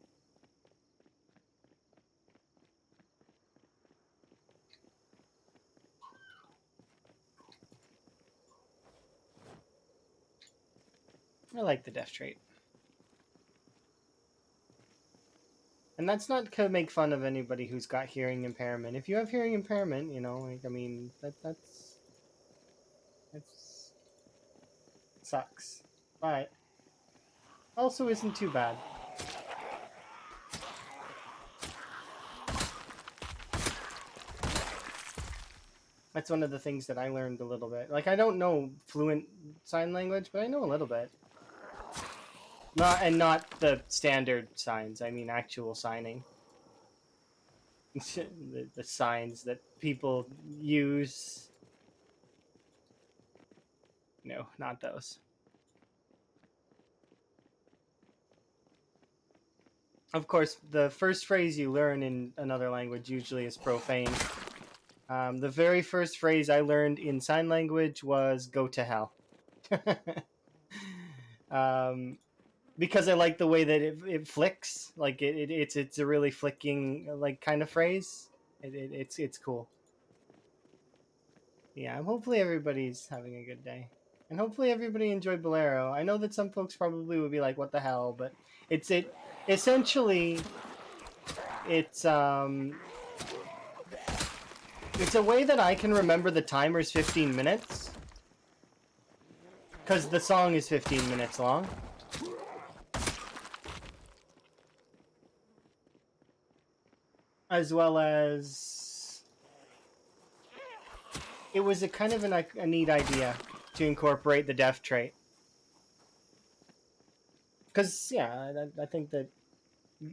Speaker 1: I like the death trait. And that's not to make fun of anybody who's got hearing impairment. If you have hearing impairment, you know, like I mean, that's sucks. But also isn't too bad. That's one of the things that I learned a little bit. Like I don't know fluent sign language, but I know a little bit. Not the standard signs. I mean actual signing. The signs that people use. No, not those. Of course, the first phrase you learn in another language usually is profane. The very first phrase I learned in sign language was "go to hell," um, because I like the way that it flicks. Like it's a really flicking like kind of phrase. It's cool. Yeah, hopefully everybody's having a good day, and hopefully everybody enjoyed Bolero. I know that some folks probably would be like, "What the hell?" But it essentially it's it's a way that I can remember the timer's 15 minutes because the song is 15 minutes long. As well as it was a kind of a neat idea to incorporate the deaf trait. Because yeah, I think that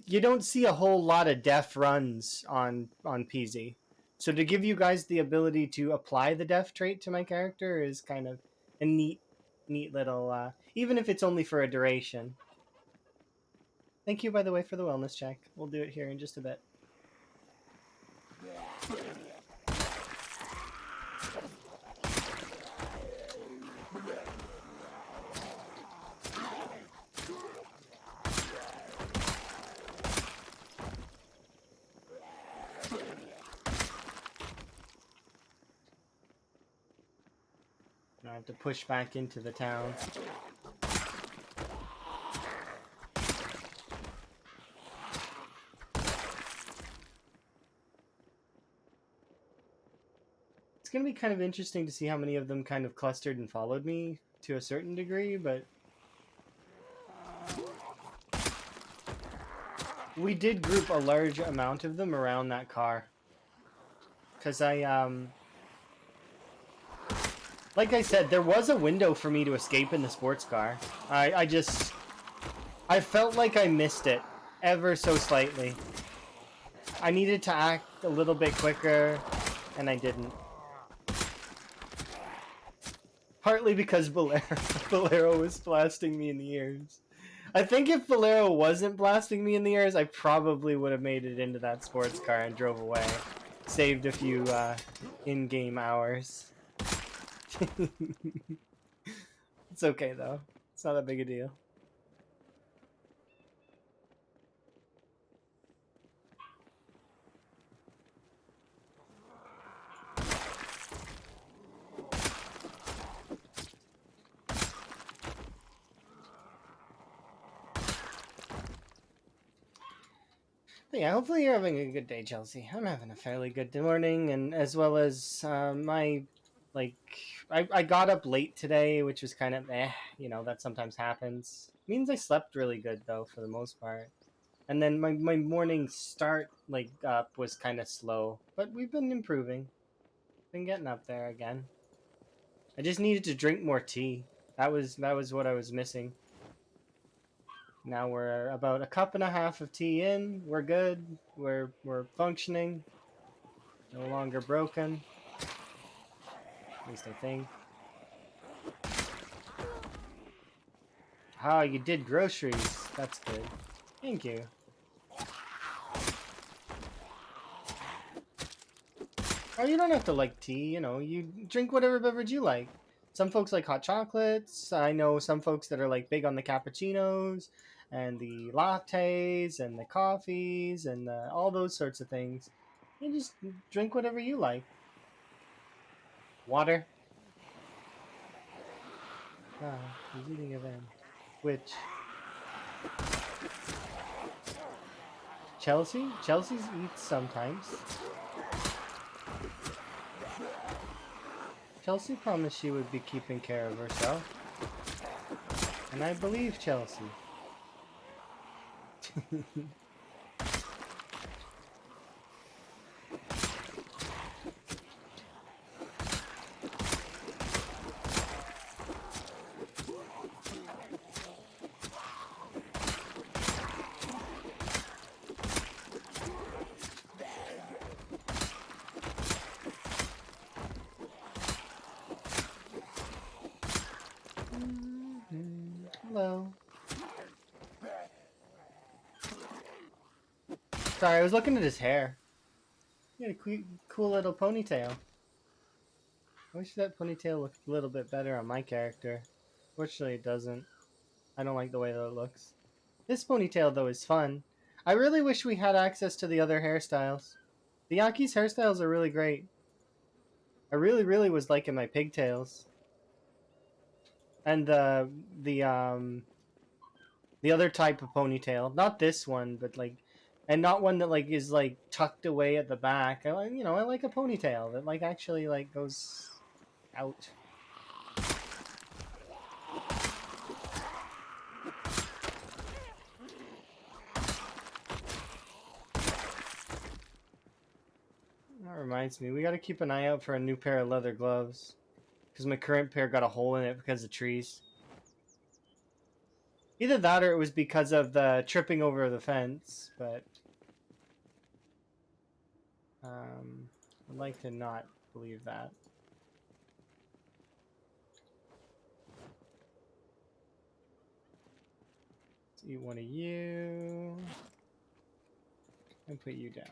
Speaker 1: you don't see a whole lot of deaf runs on PZ. So to give you guys the ability to apply the deaf trait to my character is kind of a neat little even if it's only for a duration. Thank you, by the way, for the wellness check. We'll do it here in just a bit. I have to push back into the town. It's going to be kind of interesting to see how many of them kind of clustered and followed me to a certain degree, but We did group a large amount of them around that car. Because like I said, there was a window for me to escape in the sports car. I felt like I missed it ever so slightly. I needed to act a little bit quicker, and I didn't. Partly because Bolero was blasting me in the ears. I think if Bolero wasn't blasting me in the ears, I probably would have made it into that sports car and drove away. Saved a few in-game hours. It's okay, though. It's not that big a deal. But yeah, hopefully you're having a good day, Chelsea. I'm having a fairly good morning, and as well as I got up late today, which was kind of you know, that sometimes happens. Means I slept really good though for the most part. And then my morning start up was kind of slow, but we've been improving. Been getting up there again. I just needed to drink more tea. That was what I was missing. Now we're about a cup and a half of tea in. We're good. We're functioning. No longer broken. At least I think. Ah, you did groceries. That's good. Thank you. Oh, you don't have to like tea, you know. You drink whatever beverage you like. Some folks like hot chocolates. I know some folks that are like big on the cappuccinos and the lattes and the coffees and all those sorts of things. You just drink whatever you like. Water. Ah, he's eating a van. Which? Chelsea? Chelsea eats sometimes. Chelsea promised she would be keeping care of herself. And I believe Chelsea. Hello. Sorry, I was looking at his hair. He had a cool little ponytail. I wish that ponytail looked a little bit better on my character. Fortunately, it doesn't. I don't like the way that it looks. This ponytail, though, is fun. I really wish we had access to the other hairstyles. The Yaki's hairstyles are really great. I really was liking my pigtails. And the other type of ponytail, not this one, but like, and not one that like is like tucked away at the back. I like, you know, I like a ponytail that like actually like goes out. That reminds me, we got to keep an eye out for a new pair of leather gloves, because my current pair got a hole in it because of trees. Either that or it was because of the tripping over the fence, but I'd like to not believe that. Let's eat one of you and put you down.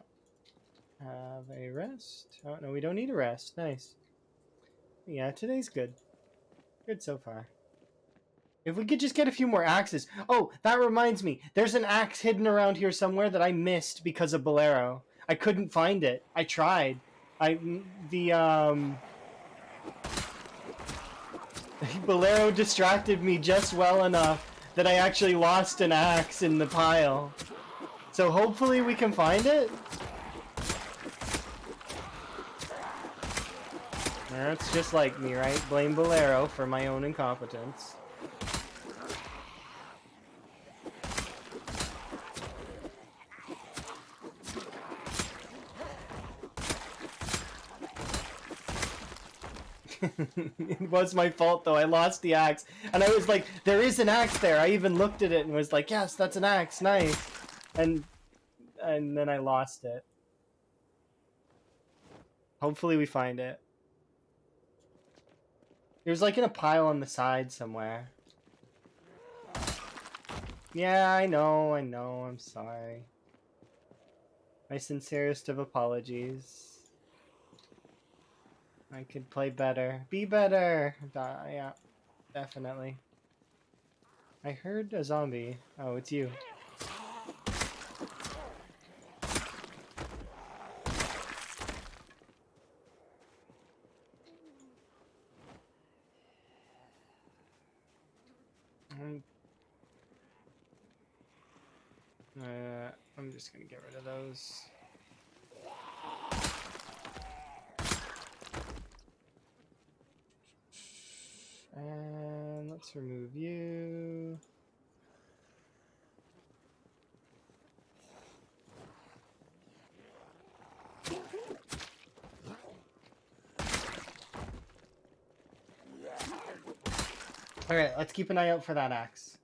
Speaker 1: Have a rest. Oh, no, we don't need a rest. Nice. Yeah, today's good. Good so far. If we could just get a few more axes. Oh, that reminds me. There's an axe hidden around here somewhere that I missed because of Bolero. I couldn't find it. I tried. Bolero distracted me just well enough that I actually lost an axe in the pile. So hopefully we can find it. That's just like me, right? Blame Bolero for my own incompetence. It was my fault though. I lost the axe, and I was like, "There is an axe there." I even looked at it and was like, "Yes, that's an axe. Nice." And then I lost it. Hopefully, we find it. It was like in a pile on the side somewhere. Yeah, I know. I'm sorry. My sincerest of apologies. I could play better. Be better. Yeah, definitely. I heard a zombie. Oh, it's you. I'm just gonna get rid of those. And let's remove you. Alright, let's keep an eye out for that axe.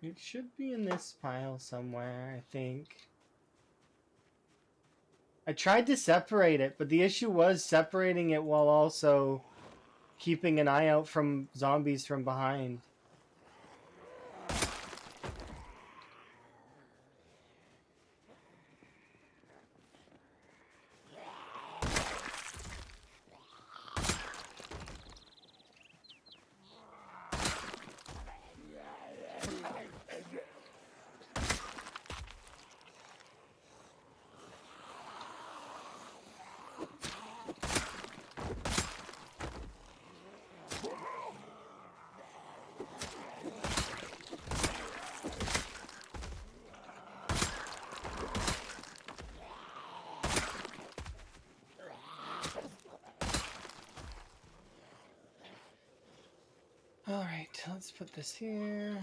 Speaker 1: It should be in this pile somewhere, I think. I tried to separate it, but the issue was separating it while also keeping an eye out from zombies from behind. Alright, let's put this here.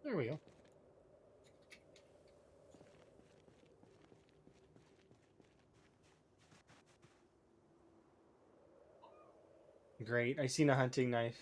Speaker 1: There we go. Great, I seen a hunting knife.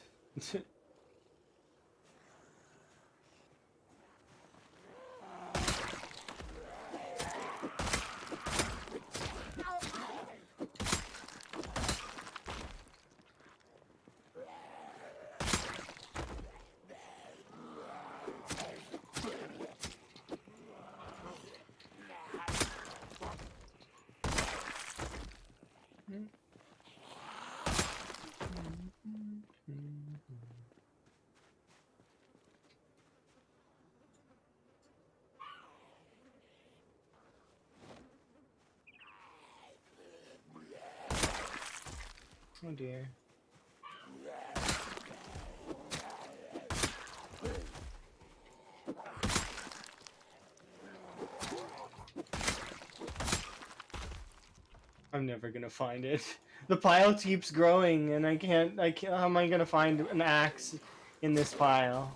Speaker 1: Oh dear. I'm never gonna find it. The pile keeps growing and I can't, how am I gonna find an axe in this pile?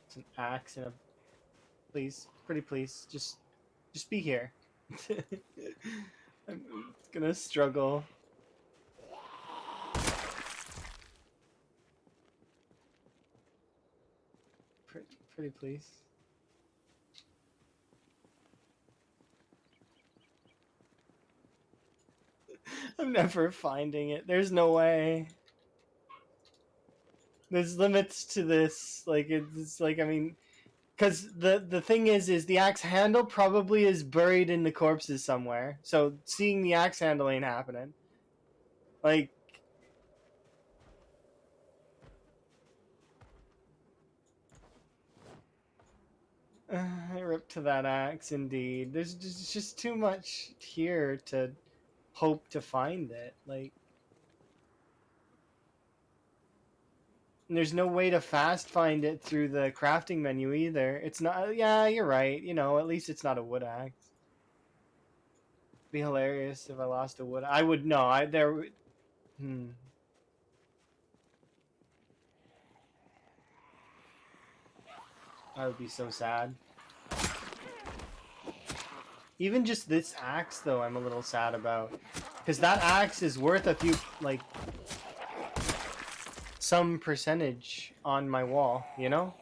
Speaker 1: It's an axe and a, please, pretty please, just be here. I'm gonna struggle. Pretty please. I'm never finding it. There's no way. There's limits to this. Like it's like I mean, because the thing is the axe handle probably is buried in the corpses somewhere. So seeing the axe handle ain't happening. Like. I ripped to that axe, indeed. There's just too much here to hope to find it. Like, there's no way to fast find it through the crafting menu either. It's not. Yeah, you're right. You know, at least it's not a wood axe. Be hilarious if I lost a wood. I would no. I there. Hmm. I would be so sad. Even just this axe, though, I'm a little sad about, because that axe is worth a few like some percentage on my wall. You know.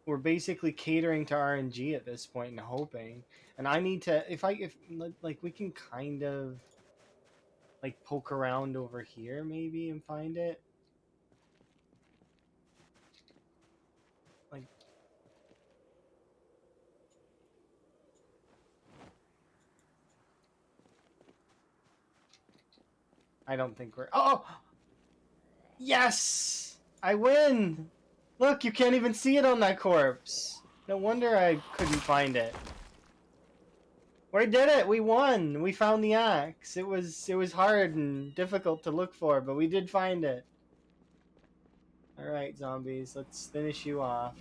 Speaker 1: We're basically catering to RNG at this point and hoping. And I need to if like we can kind of like poke around over here maybe and find it. Like I don't think we're Oh! Yes! I win! Look, you can't even see it on that corpse. No wonder I couldn't find it. We did it! We won! We found the axe. It was hard and difficult to look for, but we did find it. Alright, zombies, let's finish you off.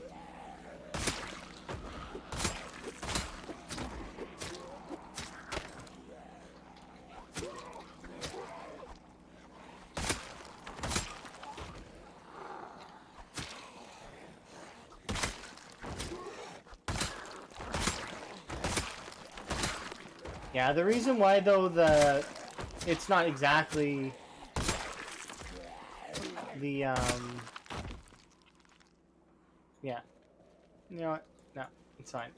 Speaker 1: Yeah, the reason why though it's not exactly the yeah. You know what? No, it's fine.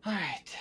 Speaker 1: All right.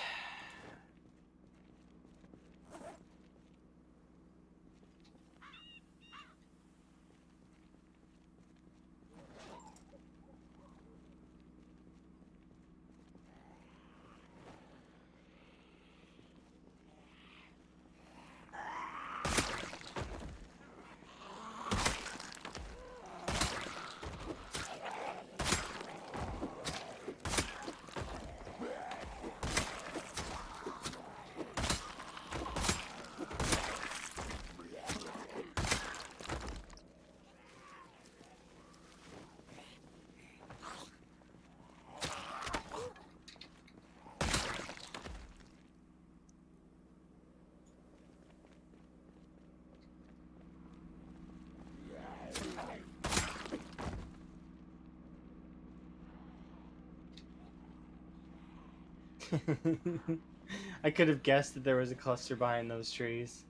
Speaker 1: I could have guessed that there was a cluster behind those trees.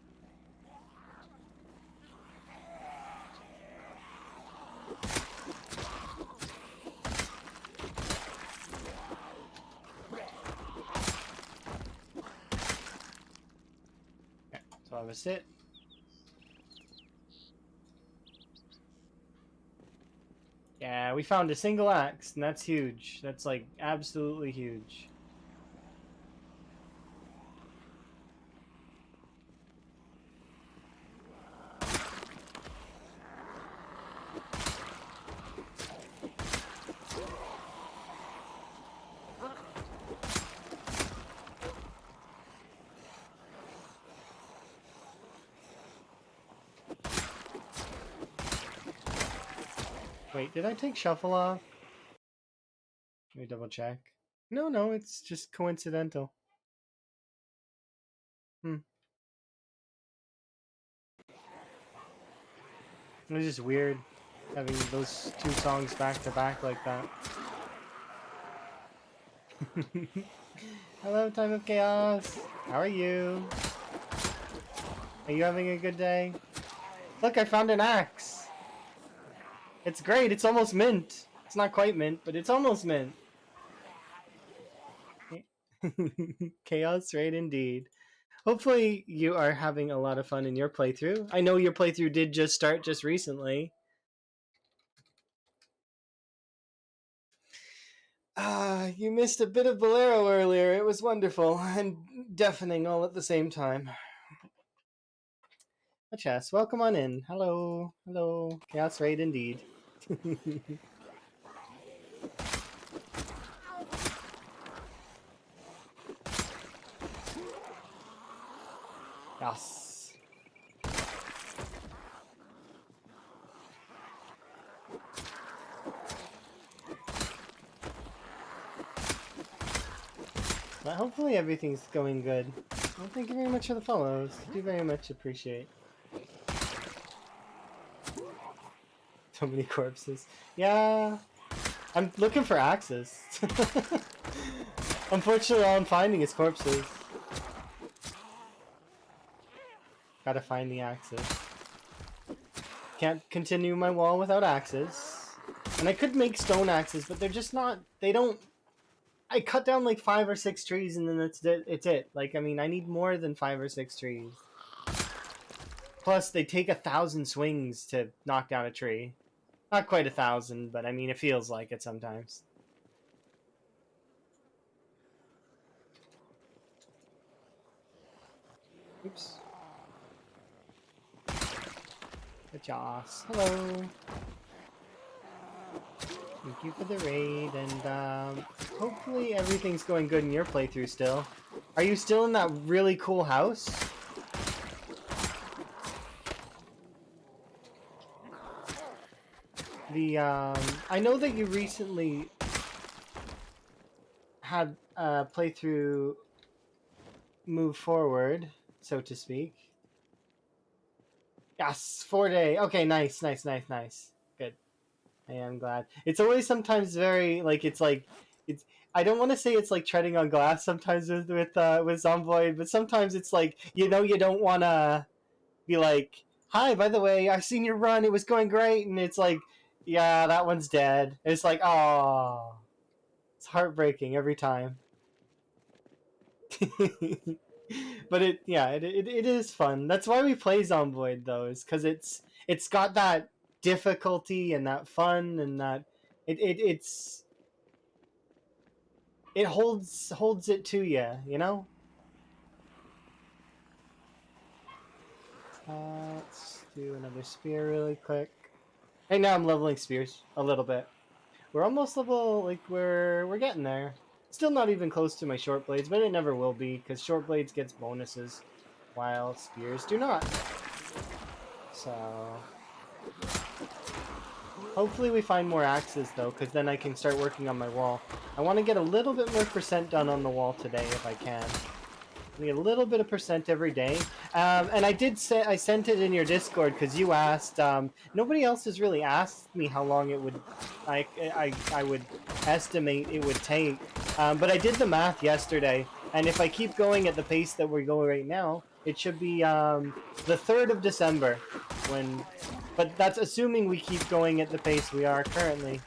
Speaker 1: Okay, so that was it. Yeah, we found a single axe, and that's huge. That's like absolutely huge. Wait, did I take shuffle off? Let me double check. No, it's just coincidental. Hmm. It was just weird having those two songs back to back like that. Hello, Time of Chaos. How are you? Are you having a good day? Look, I found an axe. It's great. It's almost mint. It's not quite mint, but it's almost mint. Chaos raid indeed. Hopefully you are having a lot of fun in your playthrough. I know your playthrough did just start just recently. You missed a bit of Bolero earlier. It was wonderful and deafening all at the same time. A chest, welcome on in. Hello, hello. Chaos raid indeed. Yes. But hopefully everything's going good. Well, thank you very much for the follows. Do very much appreciate. So many corpses. Yeah, I'm looking for axes. Unfortunately, all I'm finding is corpses. Gotta find the axes. Can't continue my wall without axes. And I could make stone axes, but they're just not. They don't. I cut down like 5 or 6 trees, and then that's it. It's it. Like, I mean, I need more than 5 or 6 trees. Plus, they take 1,000 swings to knock down a tree. Not quite 1,000, but I mean, it feels like it sometimes. Oops. Good Joss. Hello. Thank you for the raid, and hopefully everything's going good in your playthrough still. Are you still in that really cool house? I know that you recently had a playthrough move forward, so to speak. Yes, 4-day. Okay, nice. Good. I am glad. It's always sometimes very it's. I don't want to say it's like treading on glass sometimes with Zomboid, but sometimes it's like you don't want to be like, "Hi, by the way, I've seen your run. It was going great," and it's like, "Yeah, that one's dead." It's like, oh, it's heartbreaking every time. But it is fun. That's why we play Zomboid though, is because it's got that difficulty and that fun and that it's it holds it to you, you know. Let's do another spear really quick. Right now I'm leveling spears a little bit. We're almost level, like we're getting there. Still not even close to my short blades, but it never will be because short blades gets bonuses, while spears do not. So hopefully we find more axes though, because then I can start working on my wall. I want to get a little bit more percent done on the wall today if I can. I get a little bit of percent every day. And I sent it in your Discord because you asked. Nobody else has really asked me how long it would, I would estimate it would take. But I did the math yesterday, and if I keep going at the pace that we're going right now, it should be the 3rd of December when. But that's assuming we keep going at the pace we are currently.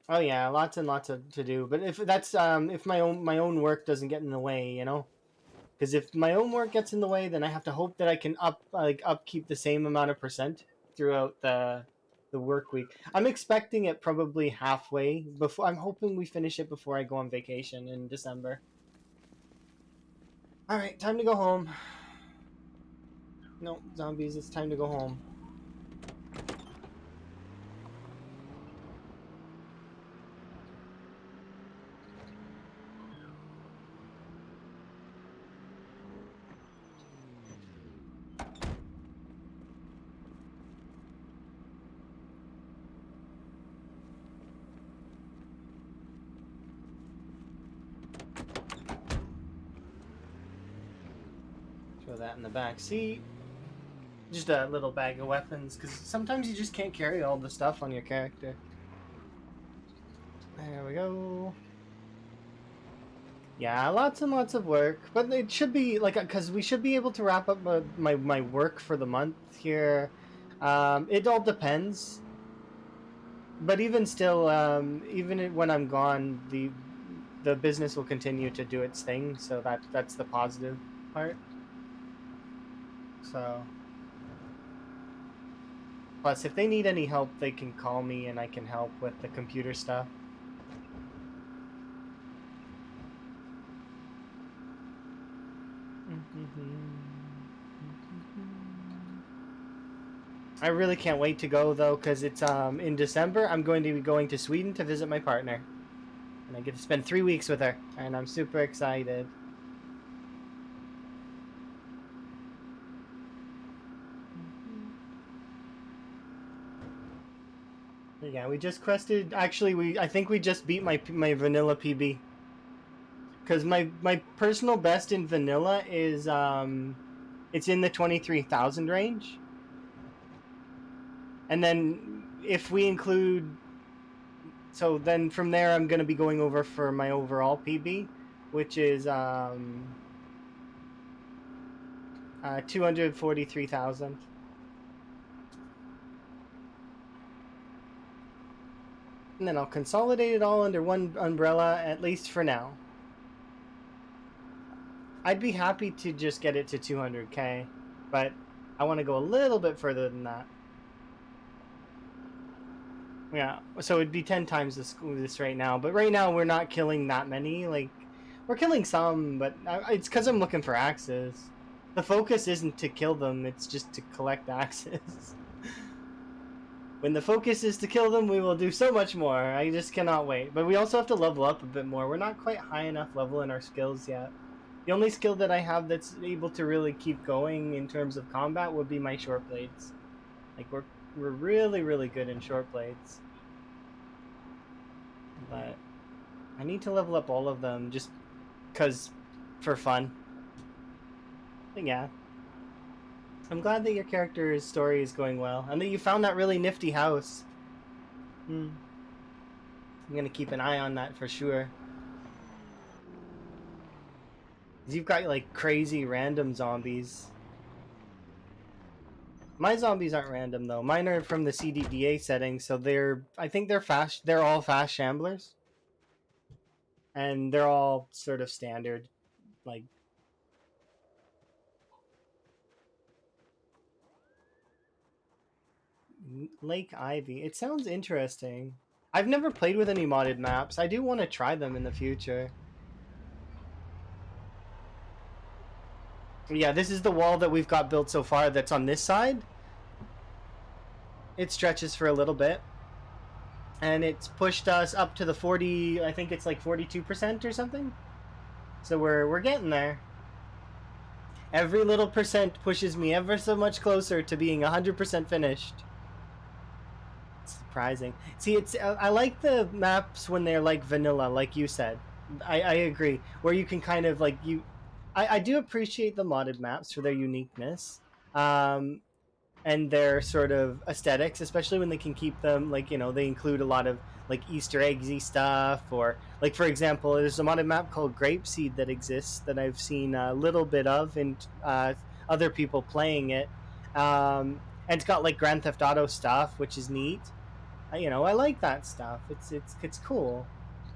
Speaker 1: Oh yeah, lots and lots to do. But if that's if my own work doesn't get in the way, you know, because if my own work gets in the way, then I have to hope that I can upkeep the same amount of percent throughout the work week. I'm expecting it probably halfway before. I'm hoping we finish it before I go on vacation in December. All right, time to go home. No zombies. It's time to go home. Throw that in the back seat. Just a little bag of weapons, because sometimes you just can't carry all the stuff on your character. There we go. Yeah, lots and lots of work, but it should be like because we should be able to wrap up my work for the month here. It all depends, but even still, when I'm gone, the business will continue to do its thing. So that's the positive part. So plus, if they need any help, they can call me and I can help with the computer stuff. I really can't wait to go though, because it's in December. I'm going to be going to Sweden to visit my partner, and I get to spend 3 weeks with her, and I'm super excited. Yeah, we just quested. Actually, I think we just beat my vanilla PB, because my personal best in vanilla is it's in the 23,000 range, and then if we include, so then from there I'm gonna be going over for my overall PB, which is 243,000. And then I'll consolidate it all under one umbrella, at least for now. I'd be happy to just get it to 200k, but I want to go a little bit further than that. Yeah, so it'd be 10 times this right now, but right now we're not killing that many. Like, we're killing some, but it's because I'm looking for axes. The focus isn't to kill them, it's just to collect axes. When the focus is to kill them, we will do so much more. I just cannot wait. But we also have to level up a bit more. We're not quite high enough level in our skills yet. The only skill that I have that's able to really keep going in terms of combat would be my short blades. Like we're really really good in short blades. But I need to level up all of them just cuz for fun. But yeah. I'm glad that your character's story is going well and that you found that really nifty house. I'm going to keep an eye on that for sure. You've got like crazy random zombies. My zombies aren't random though. Mine are from the CDDA settings, so I think they're fast. They're all fast shamblers, and they're all sort of standard. Like Lake Ivy. It sounds interesting. I've never played with any modded maps. I do want to try them in the future. Yeah, this is the wall that we've got built so far that's on this side. It stretches for a little bit. And it's pushed us up to the 40, I think it's like 42% or something. So we're getting there. Every little percent pushes me ever so much closer to being 100% finished. It's surprising. See, it's I like the maps when they're like vanilla, like you said. I agree. Where you can kind of like I do appreciate the modded maps for their uniqueness. And their sort of aesthetics, especially when they can keep them like they include a lot of like Easter eggsy stuff, or like for example, there's a modded map called Grapeseed that exists that I've seen a little bit of in other people playing it, and it's got like Grand Theft Auto stuff, which is neat. I like that stuff. It's cool,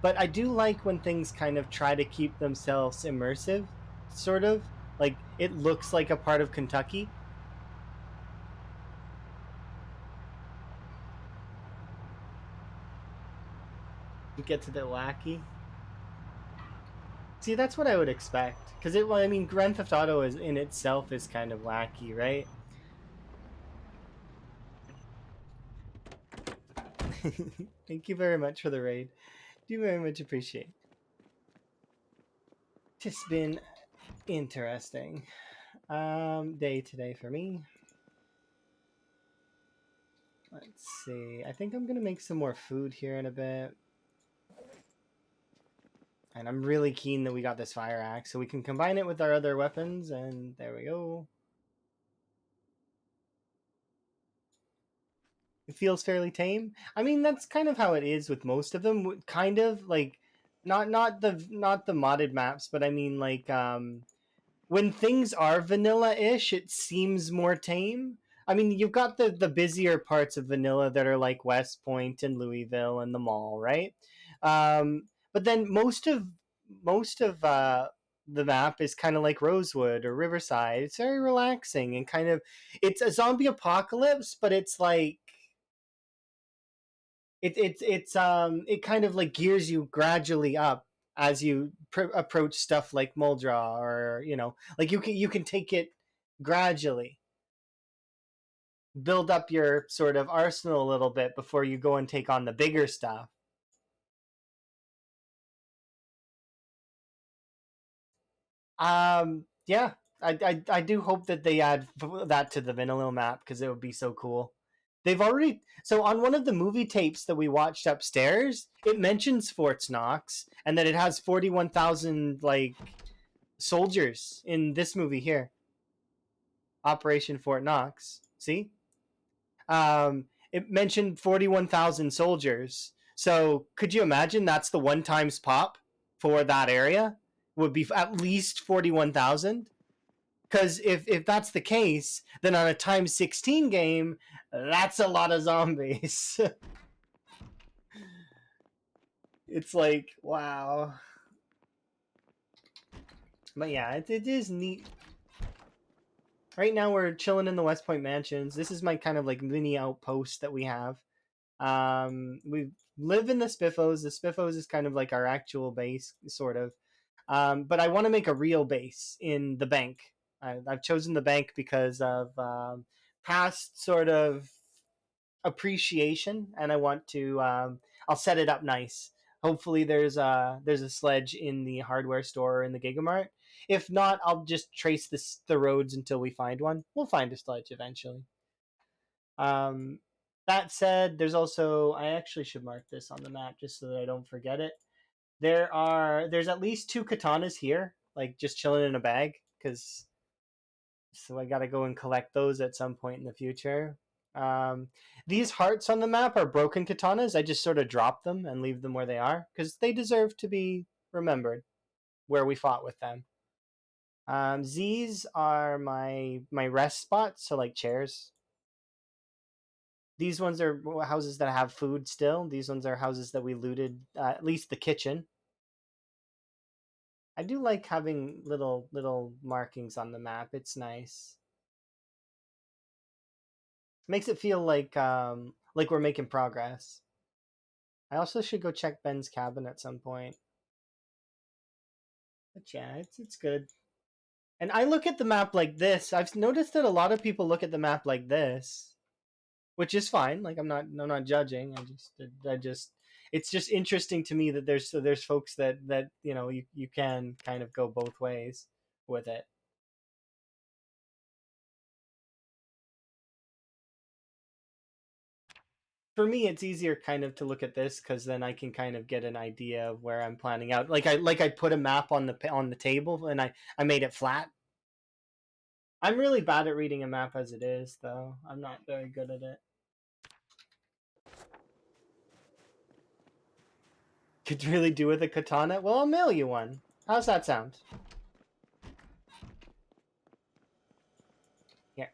Speaker 1: but I do like when things kind of try to keep themselves immersive, sort of like it looks like a part of Kentucky. Get to the wacky. See, that's what I would expect. Because well, I mean, Grand Theft Auto is in itself is kind of wacky, right? Thank you very much for the raid. Do very much appreciate. It's been interesting day today for me. Let's see. I think I'm gonna make some more food here in a bit. And I'm really keen that we got this fire axe so we can combine it with our other weapons, and there we go. It feels fairly tame. I mean, that's kind of how it is with most of them. Kind of like not the modded maps, but I mean like when things are vanilla-ish, it seems more tame. I mean, you've got the busier parts of vanilla that are like West Point and Louisville and the mall, right? But then most of the map is kind of like Rosewood or Riverside. It's very relaxing and kind of it's a zombie apocalypse, but it's like it kind of like gears you gradually up as you approach stuff like Muldra, or like you can take it gradually, build up your sort of arsenal a little bit before you go and take on the bigger stuff. Yeah, I do hope that they add that to the vanilla map because it would be so cool. They've already so on one of the movie tapes that we watched upstairs, it mentions Fort Knox and that it has 41,000 like soldiers in this movie here, Operation Fort Knox. See, it mentioned 41,000 soldiers. So could you imagine that's the one times pop for that area would be at least 41,000? Because if that's the case, then on a times 16 game, that's a lot of zombies. It's like wow. But yeah, it is neat. Right now we're chilling in the West Point Mansions. This is my kind of like mini outpost that we have. We live in the Spiffos. The Spiffos is kind of like our actual base, sort of. But I want to make a real base in the bank. I've chosen the bank because of past sort of appreciation, and I want to. I'll set it up nice. Hopefully, there's a sledge in the hardware store in the Gigamart. If not, I'll just trace the roads until we find one. We'll find a sledge eventually. Um, that said, there's also I actually should mark this on the map just so that I don't forget it. There's at least two katanas here, like just chilling in a bag, because so I got to go and collect those at some point in the future. Um, these hearts on the map are broken katanas. I just sort of drop them and leave them where they are because they deserve to be remembered where we fought with them. These are my rest spots, so like chairs. These ones are houses that have food still. These ones are houses that we looted, at least the kitchen. I do like having little markings on the map. It's nice. Makes it feel like we're making progress. I also should go check Ben's cabin at some point. But yeah, it's good. And I look at the map like this. I've noticed that a lot of people look at the map like this, which is fine. Like I'm not judging. I just it's just interesting to me that there's folks that you can kind of go both ways with it. For me it's easier kind of to look at this because then I can kind of get an idea of where I'm planning out. Like I put a map on the table and I made it flat. I'm really bad at reading a map as it is, though. I'm not very good at it. Could really do with a katana? Well, I'll mail you one. How's that sound? Here,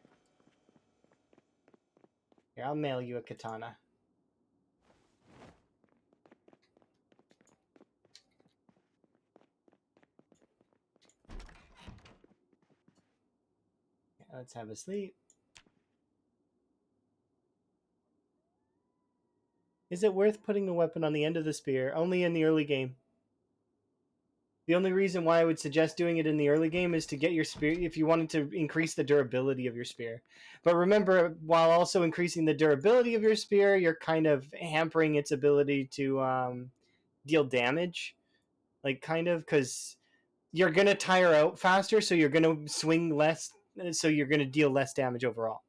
Speaker 1: here, I'll mail you a katana. Let's have a sleep. Is it worth putting the weapon on the end of the spear? Only in the early game. The only reason why I would suggest doing it in the early game is to get your spear, if you wanted to increase the durability of your spear. But remember, while also increasing the durability of your spear, you're kind of hampering its ability to deal damage. Like, kind of, because you're going to tire out faster, so you're going to swing less, so you're going to deal less damage overall.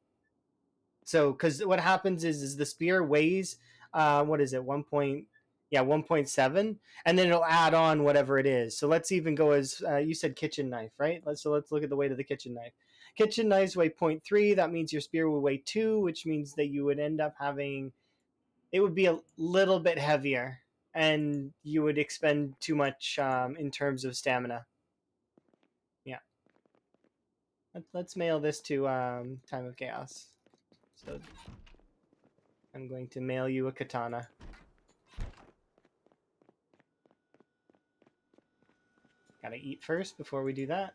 Speaker 1: So, because what happens is the spear weighs, what is it, 1.7, and then it'll add on whatever it is. So let's even go as you said, kitchen knife, right? Let's look at the weight of the kitchen knife. kitchen knives weigh 0.3. That means your spear will weigh 2, which means that you would end up having, it would be a little bit heavier, and you would expend too much in terms of stamina. Yeah. Let's mail this to Time of Chaos. So I'm going to mail you a katana. Gotta eat first before we do that.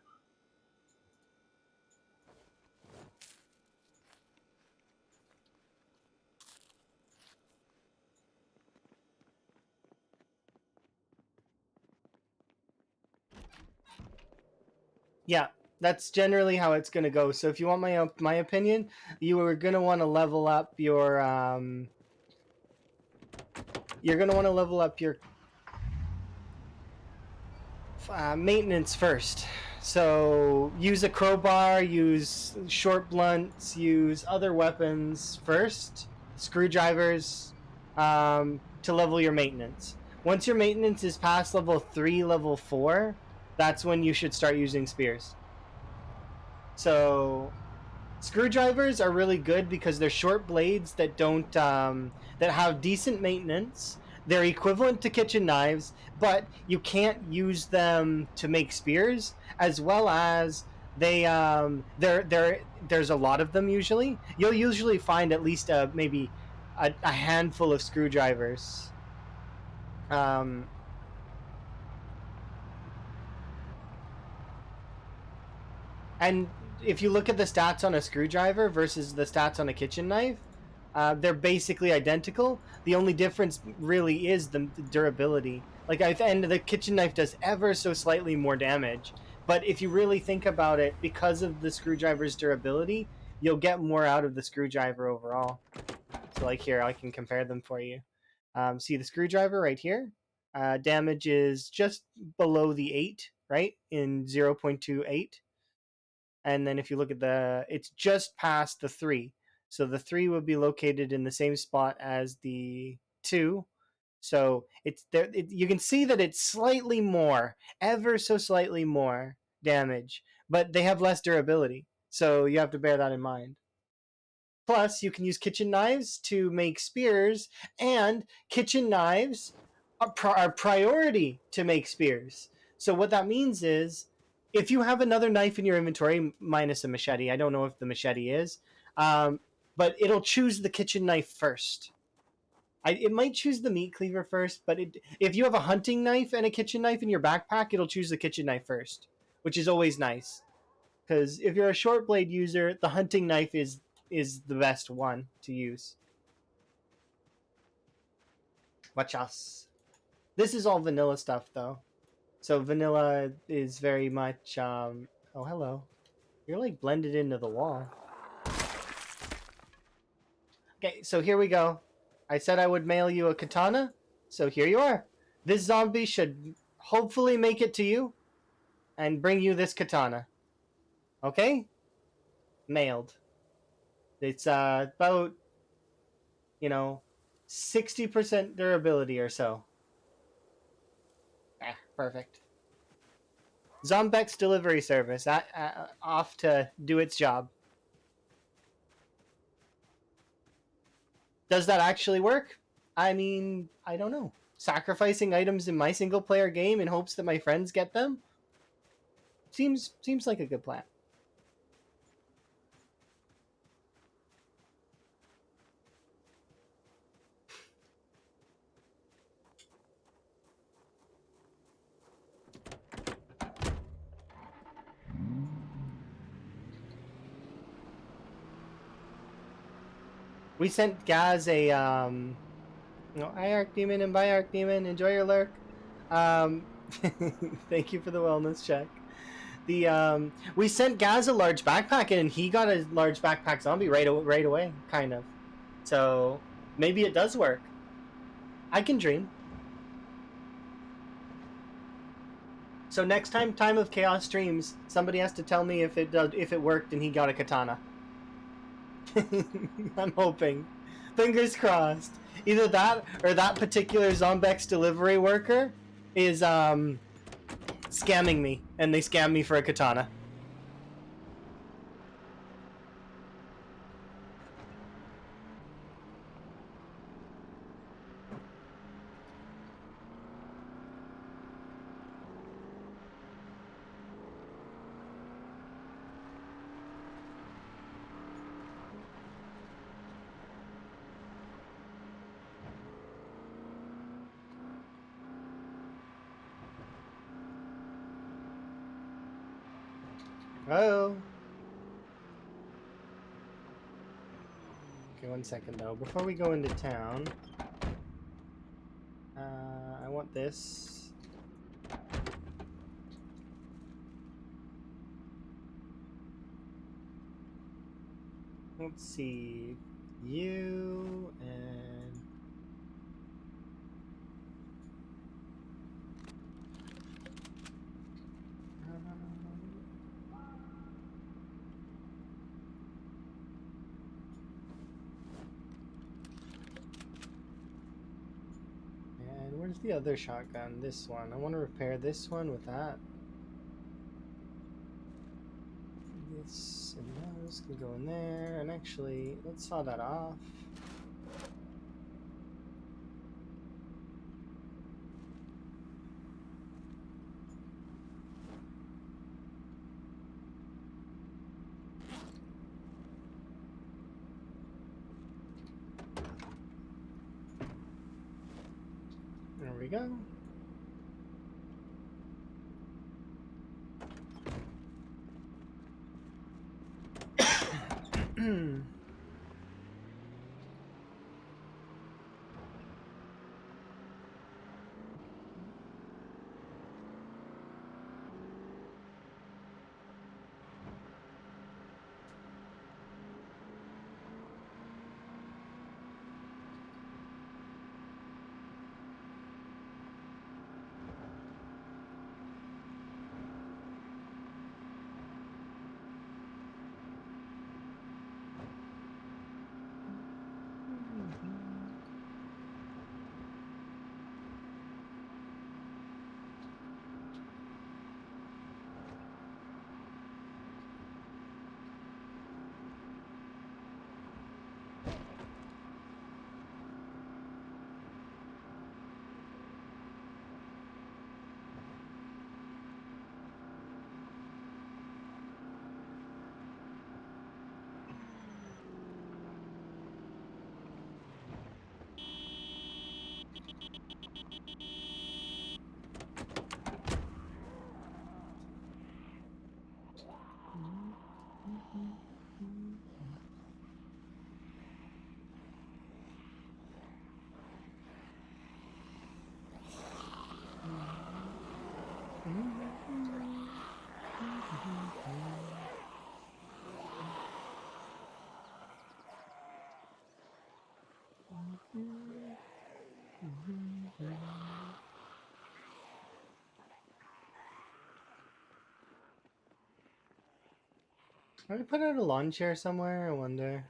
Speaker 1: Yeah, that's generally how it's gonna go. So if you want my opinion, you are gonna want to level up your you're gonna want to level up your maintenance first. So use a crowbar, use short blunts, use other weapons first, screwdrivers, to level your maintenance. Once your maintenance is past level 3, level 4, that's when you should start using spears. So screwdrivers are really good because they're short blades that don't that have decent maintenance. They're equivalent to kitchen knives, but you can't use them to make spears. As well as there's a lot of them usually. You'll usually find at least maybe a handful of screwdrivers. And if you look at the stats on a screwdriver versus the stats on a kitchen knife, they're basically identical. The only difference really is the durability. Like, and the kitchen knife does ever so slightly more damage. But if you really think about it, because of the screwdriver's durability, you'll get more out of the screwdriver overall. So, like here, I can compare them for you. See the screwdriver right here? Damage is just below the 8, right? In 0.28. And then if you look at it's just past the 3. So the 3 would be located in the same spot as the 2. So it's there. You can see that it's slightly more, ever so slightly more damage, but they have less durability. So you have to bear that in mind. Plus, you can use kitchen knives to make spears, and kitchen knives are priority to make spears. So what that means is, if you have another knife in your inventory, minus a machete, I don't know if the machete is, but it'll choose the kitchen knife first. It might choose the meat cleaver first, but if you have a hunting knife and a kitchen knife in your backpack, it'll choose the kitchen knife first, which is always nice. Because if you're a short blade user, the hunting knife is the best one to use. Watch us. This is all vanilla stuff, though. So vanilla is very much. Oh, hello. You're like blended into the wall. Okay, so here we go. I said I would mail you a katana, so here you are. This zombie should hopefully make it to you and bring you this katana. Okay? Mailed. It's about, 60% durability or so. Perfect. Zombex delivery service off to do its job. Does that actually work? I mean, I don't know. Sacrificing items in my single player game in hopes that my friends get them? Seems like a good plan. We sent Gaz a hi Arc Demon and bye Arc Demon, enjoy your lurk. Thank you for the wellness check. We sent Gaz a large backpack and he got a large backpack zombie right away, kind of. So maybe it does work. I can dream. So next time Time of Chaos streams, somebody has to tell me if it worked and he got a katana. I'm hoping. Fingers crossed. Either that or that particular Zombex delivery worker is scamming me, and they scam me for a katana. Oh. Okay, 1 second though. Before we go into town, I want this. Let's see. You and and where's the other shotgun? This one. I want to repair this one with that. This and those can go in there. And actually, let's saw that off. There we go. Can I put out a lawn chair somewhere? I wonder.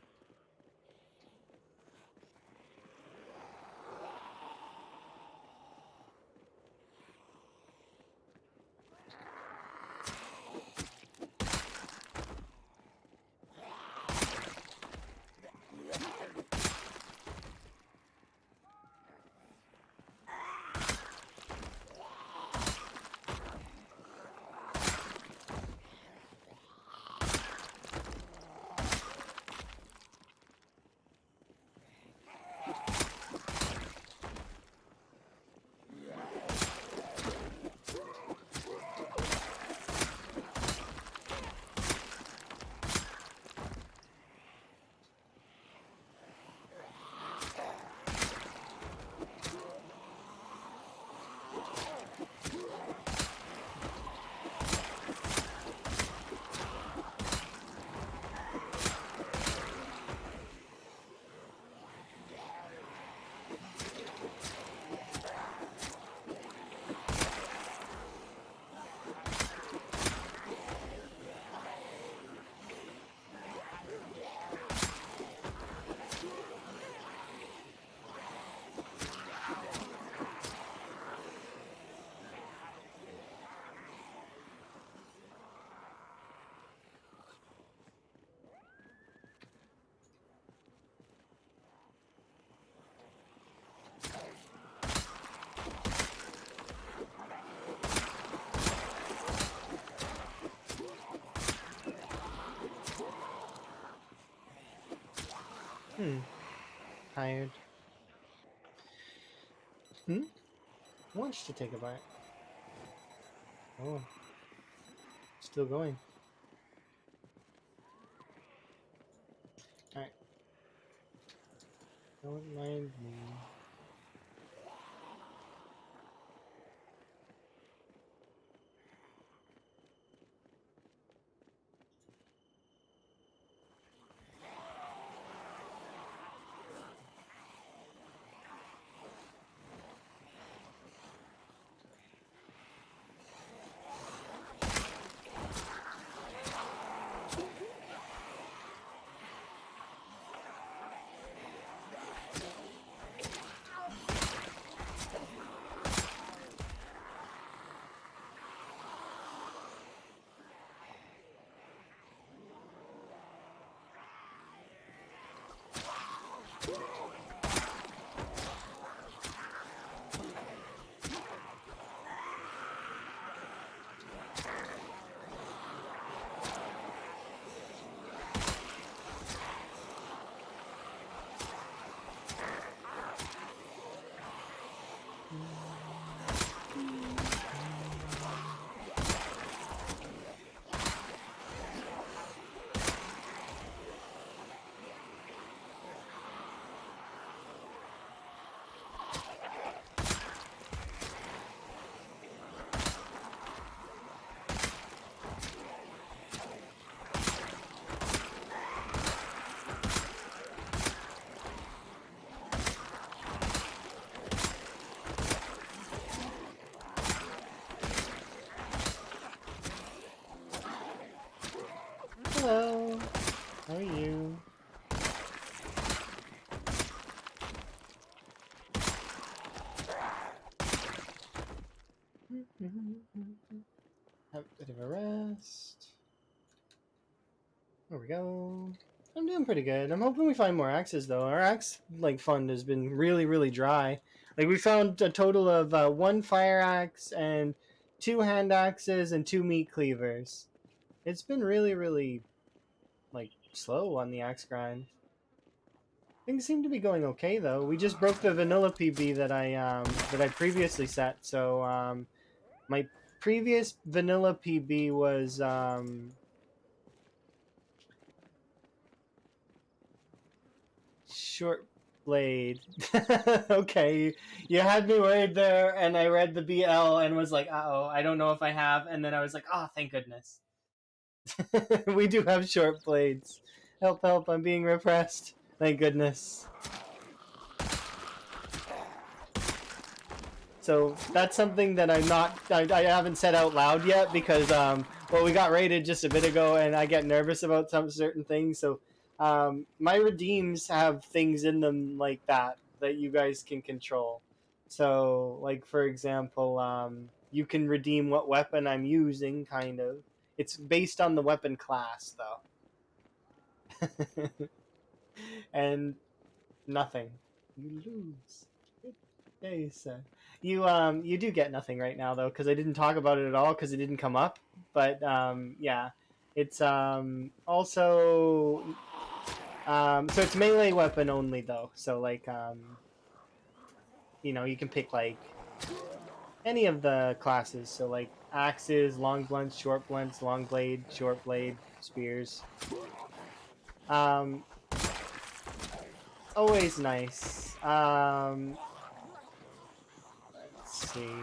Speaker 1: Tired. Wants to take a bite. Oh, still going. Don't mind me. Hello. How are you? Have a bit of a rest. There we go. I'm doing pretty good. I'm hoping we find more axes though. Our axe fund has been really dry. Like we found a total of 1 fire axe and 2 hand axes and 2 meat cleavers. It's been really slow on the axe grind. Things seem to be going okay though. We just broke the vanilla PB that I previously set. So my previous vanilla PB was short blade. Okay, you had me worried there, and I read the BL and was like, "Uh-oh, I don't know if I have." And then I was like, "Oh, thank goodness." We do have short blades. Help, help, I'm being repressed. Thank goodness. So that's something that I haven't said out loud yet because well, we got raided just a bit ago and I get nervous about some certain things. So my redeems have things in them like that you guys can control. So like for example, you can redeem what weapon I'm using, kind of. It's based on the weapon class though. And nothing. You lose. Good day, sir. You do get nothing right now though, because I didn't talk about it at all because it didn't come up. But yeah, it's also so it's melee weapon only though. So like you can pick like any of the classes. So like axes, long blunts, short blunts, long blade, short blade, spears. Um, always nice. Let's see.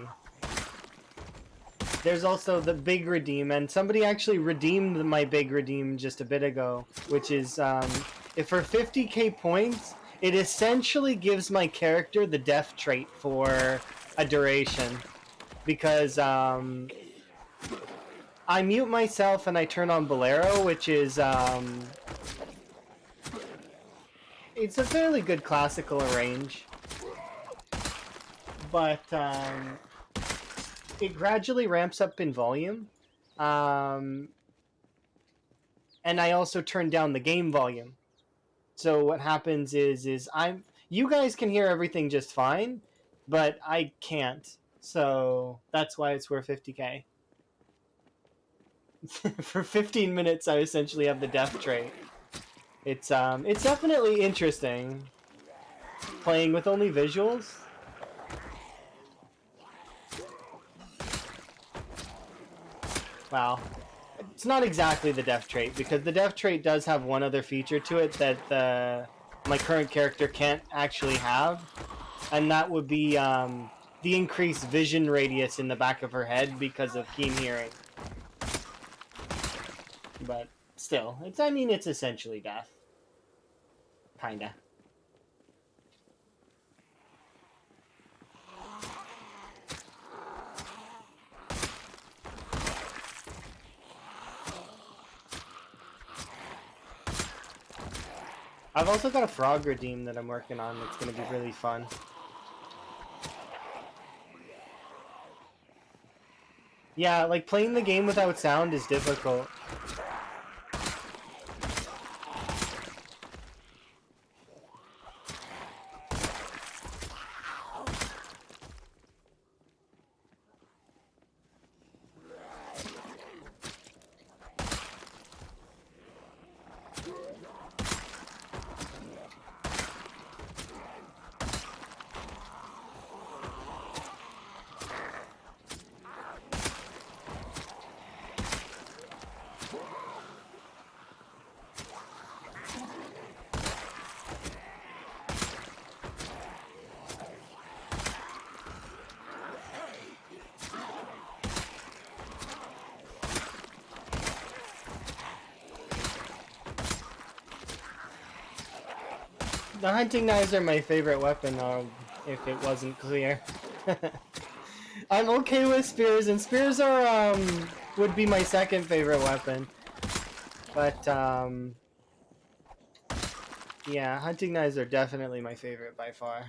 Speaker 1: There's also the big redeem, and somebody actually redeemed my big redeem just a bit ago, which is if for 50k points, it essentially gives my character the death trait for a duration, because I mute myself and I turn on Bolero, which is it's a fairly good classical range, but it gradually ramps up in volume. And I also turn down the game volume. So what happens is you guys can hear everything just fine, but I can't. So that's why it's worth 50k. For 15 minutes I essentially have the death trait. It's definitely interesting playing with only visuals. Wow. It's not exactly the death trait, because the death trait does have one other feature to it that the my current character can't actually have, and that would be the increased vision radius in the back of her head because of keen hearing. But still, I mean, it's essentially death. Kinda. I've also got a frog redeem that I'm working on that's going to be really fun. Yeah, like playing the game without sound is difficult. The hunting knives are my favorite weapon, if it wasn't clear. I'm okay with spears, and spears are, would be my second favorite weapon. But, yeah, hunting knives are definitely my favorite by far.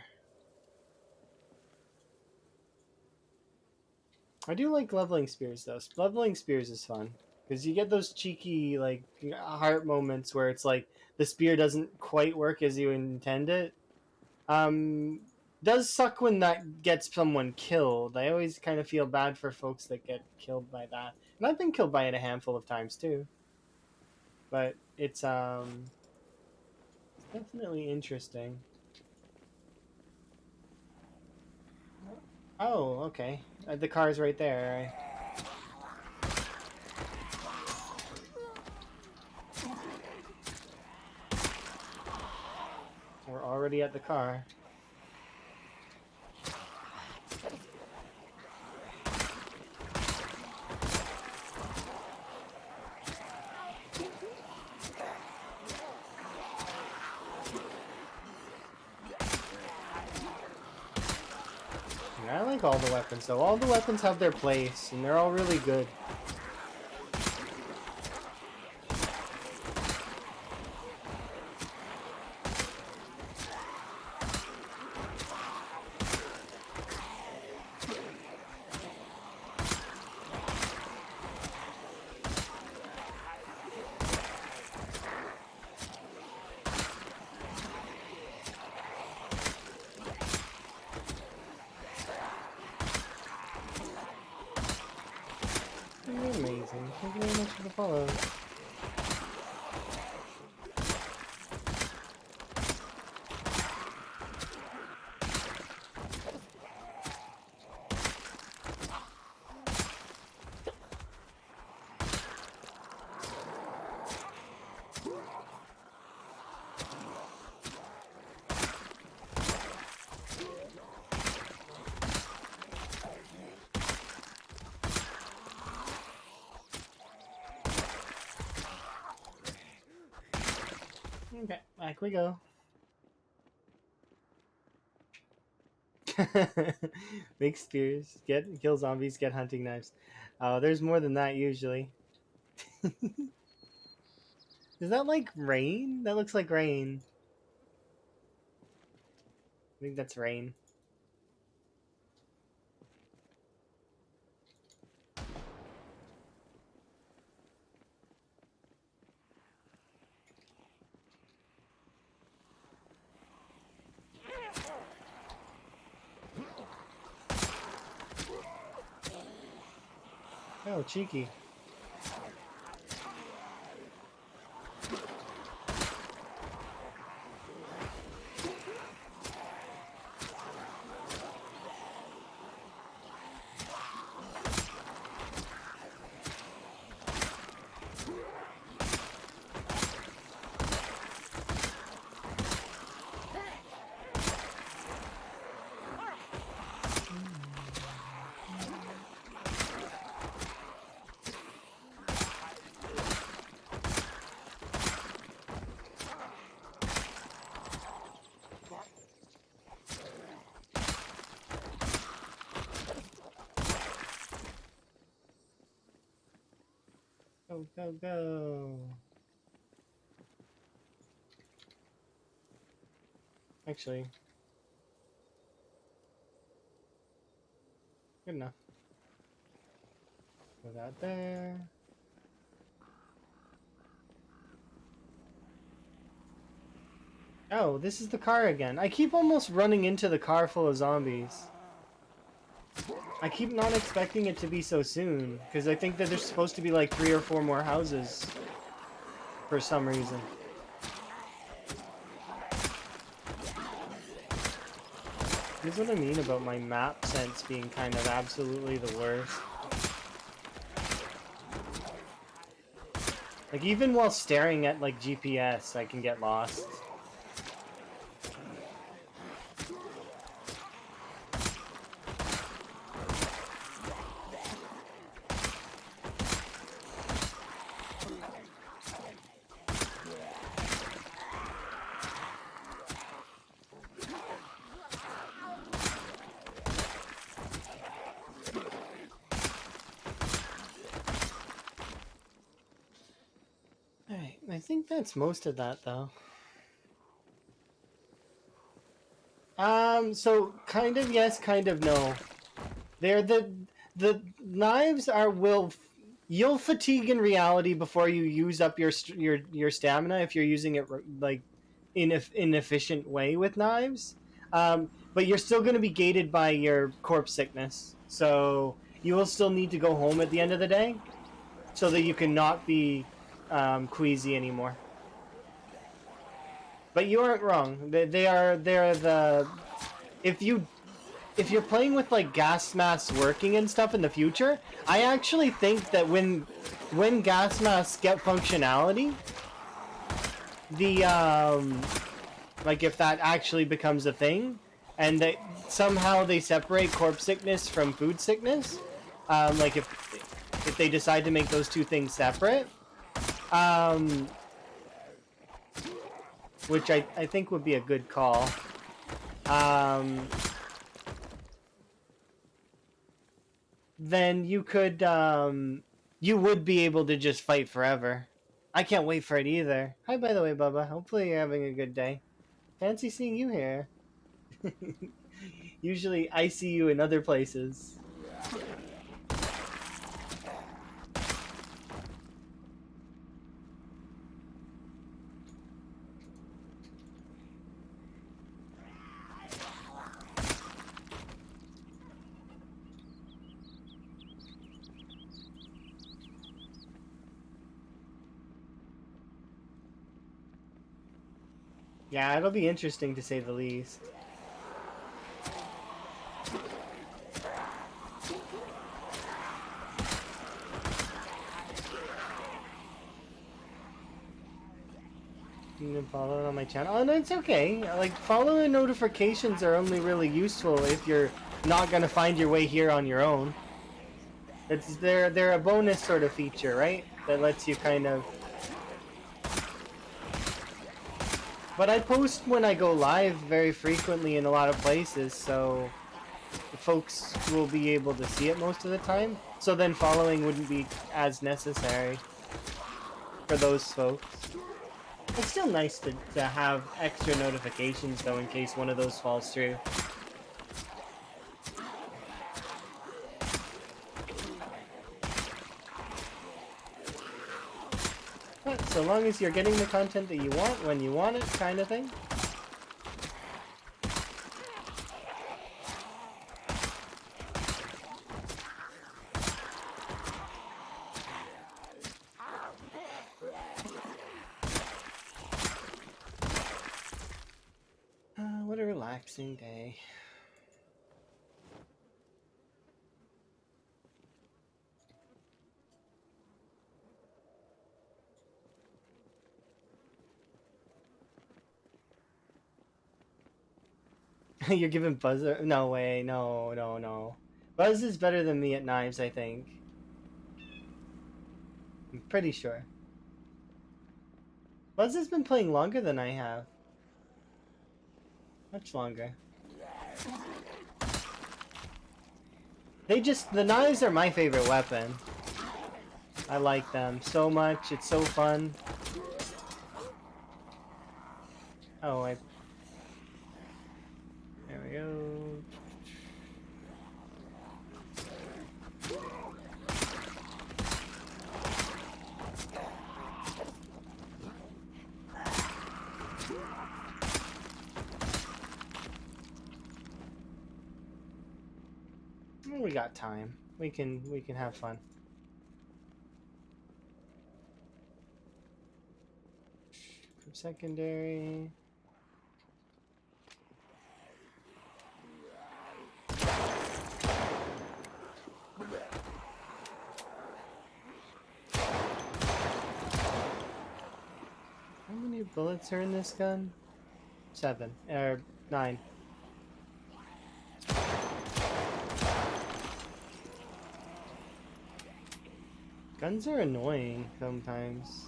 Speaker 1: I do like leveling spears, though. Leveling spears is fun. Because you get those cheeky, like, heart moments where it's like, the spear doesn't quite work as you intend it. Does suck when that gets someone killed. I always kind of feel bad for folks that get killed by that. And I've been killed by it a handful of times, too. But it's definitely interesting. Oh, okay. The car's right there. We're already at the car. Yeah, I like all the weapons, though. All the weapons have their place, and they're all really good. Amazing. Thank you very much for the follow. Okay, back we go. Make spears, kill zombies, get hunting knives. There's more than that usually. Is that like rain? That looks like rain. I think that's rain. Oh, cheeky. Go, go, go. Actually, good enough. Put that there. Oh, this is the car again. I keep almost running into the car full of zombies. I keep not expecting it to be so soon, because I think that there's supposed to be like 3 or 4 more houses for some reason. Here's what I mean about my map sense being kind of absolutely the worst. Like, even while staring at, like, GPS, I can get lost. Alright, I think that's most of that, though. So kind of yes, kind of no. They're the knives are you'll fatigue in reality before you use up your stamina if you're using it like in an inefficient way with knives. But you're still going to be gated by your corpse sickness, so you will still need to go home at the end of the day, so that you can not be queasy anymore. But you aren't wrong. They're the if you're playing with like gas masks working and stuff in the future, I actually think that when gas masks get functionality, the like if that actually becomes a thing, and that somehow they separate corpse sickness from food sickness, like if they decide to make those two things separate, which I think would be a good call. Then you could you would be able to just fight forever. I can't wait for it either. Hi, by the way, Bubba. Hopefully you're having a good day. Fancy seeing you here. Usually I see you in other places. Yeah, it'll be interesting to say the least. You can follow it on my channel. Oh, no, it's okay. Like, follow and notifications are only really useful if you're not gonna find your way here on your own. They're a bonus sort of feature, right? That lets you kind of. But I post when I go live very frequently in a lot of places, so folks will be able to see it most of the time. So then following wouldn't be as necessary for those folks. It's still nice to have extra notifications, though, in case one of those falls through. But so long as you're getting the content that you want when you want it, kind of thing. What a relaxing day. You're giving Buzz no way, no. Buzz is better than me at knives, I think. I'm pretty sure. Buzz has been playing longer than I have. Much longer. The knives are my favorite weapon. I like them so much. It's so fun. Oh, there we go. We got time. We can have fun. From secondary. How many bullets are in this gun? 7 or 9. Guns are annoying sometimes.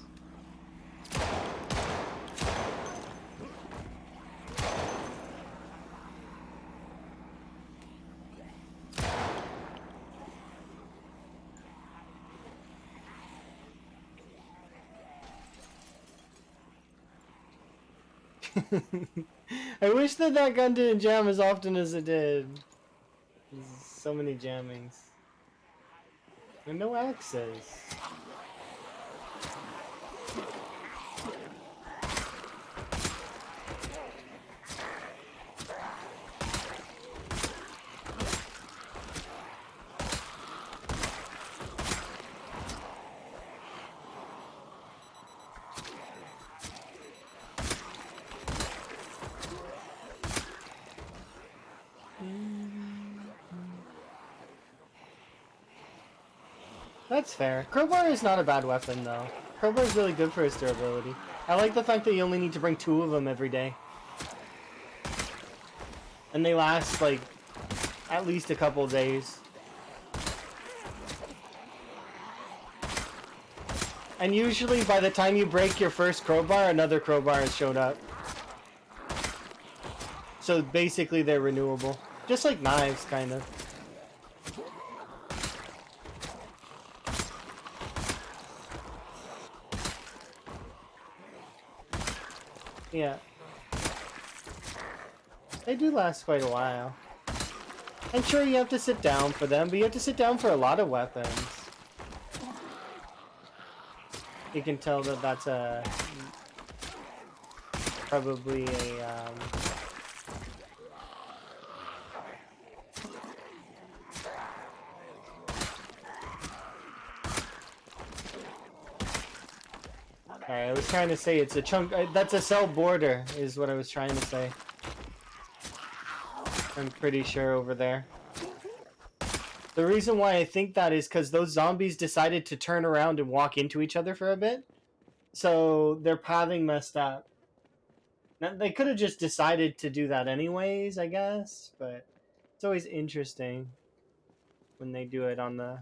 Speaker 1: I wish that gun didn't jam as often as it did. So many jammings. And no axes. That's fair. Crowbar is not a bad weapon, though. Crowbar is really good for its durability. I like the fact that you only need to bring 2 of them every day. And they last, like, at least a couple days. And usually, by the time you break your first crowbar, another crowbar has showed up. So basically, they're renewable. Just like knives, kind of. Yeah. They do last quite a while. And sure, you have to sit down for them, but you have to sit down for a lot of weapons. You can tell that that's a... probably a, Alright, I was trying to say it's a chunk... that's a cell border, is what I was trying to say. I'm pretty sure over there. The reason why I think that is because those zombies decided to turn around and walk into each other for a bit. So their pathing messed up. Now, they could have just decided to do that anyways, I guess. But it's always interesting when they do it on the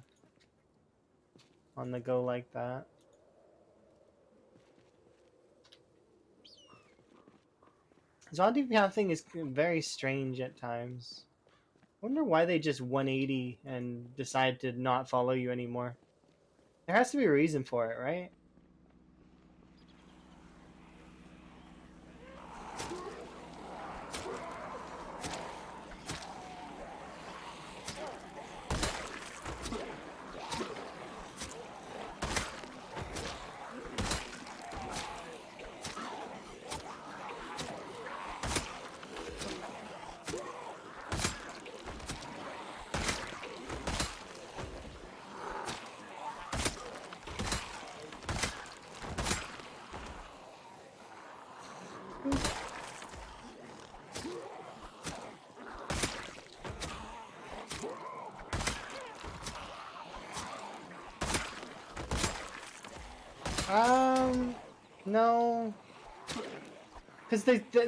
Speaker 1: go like that. Zombie pathing is very strange at times. I wonder why they just 180 and decide to not follow you anymore. There has to be a reason for it, right? No. Because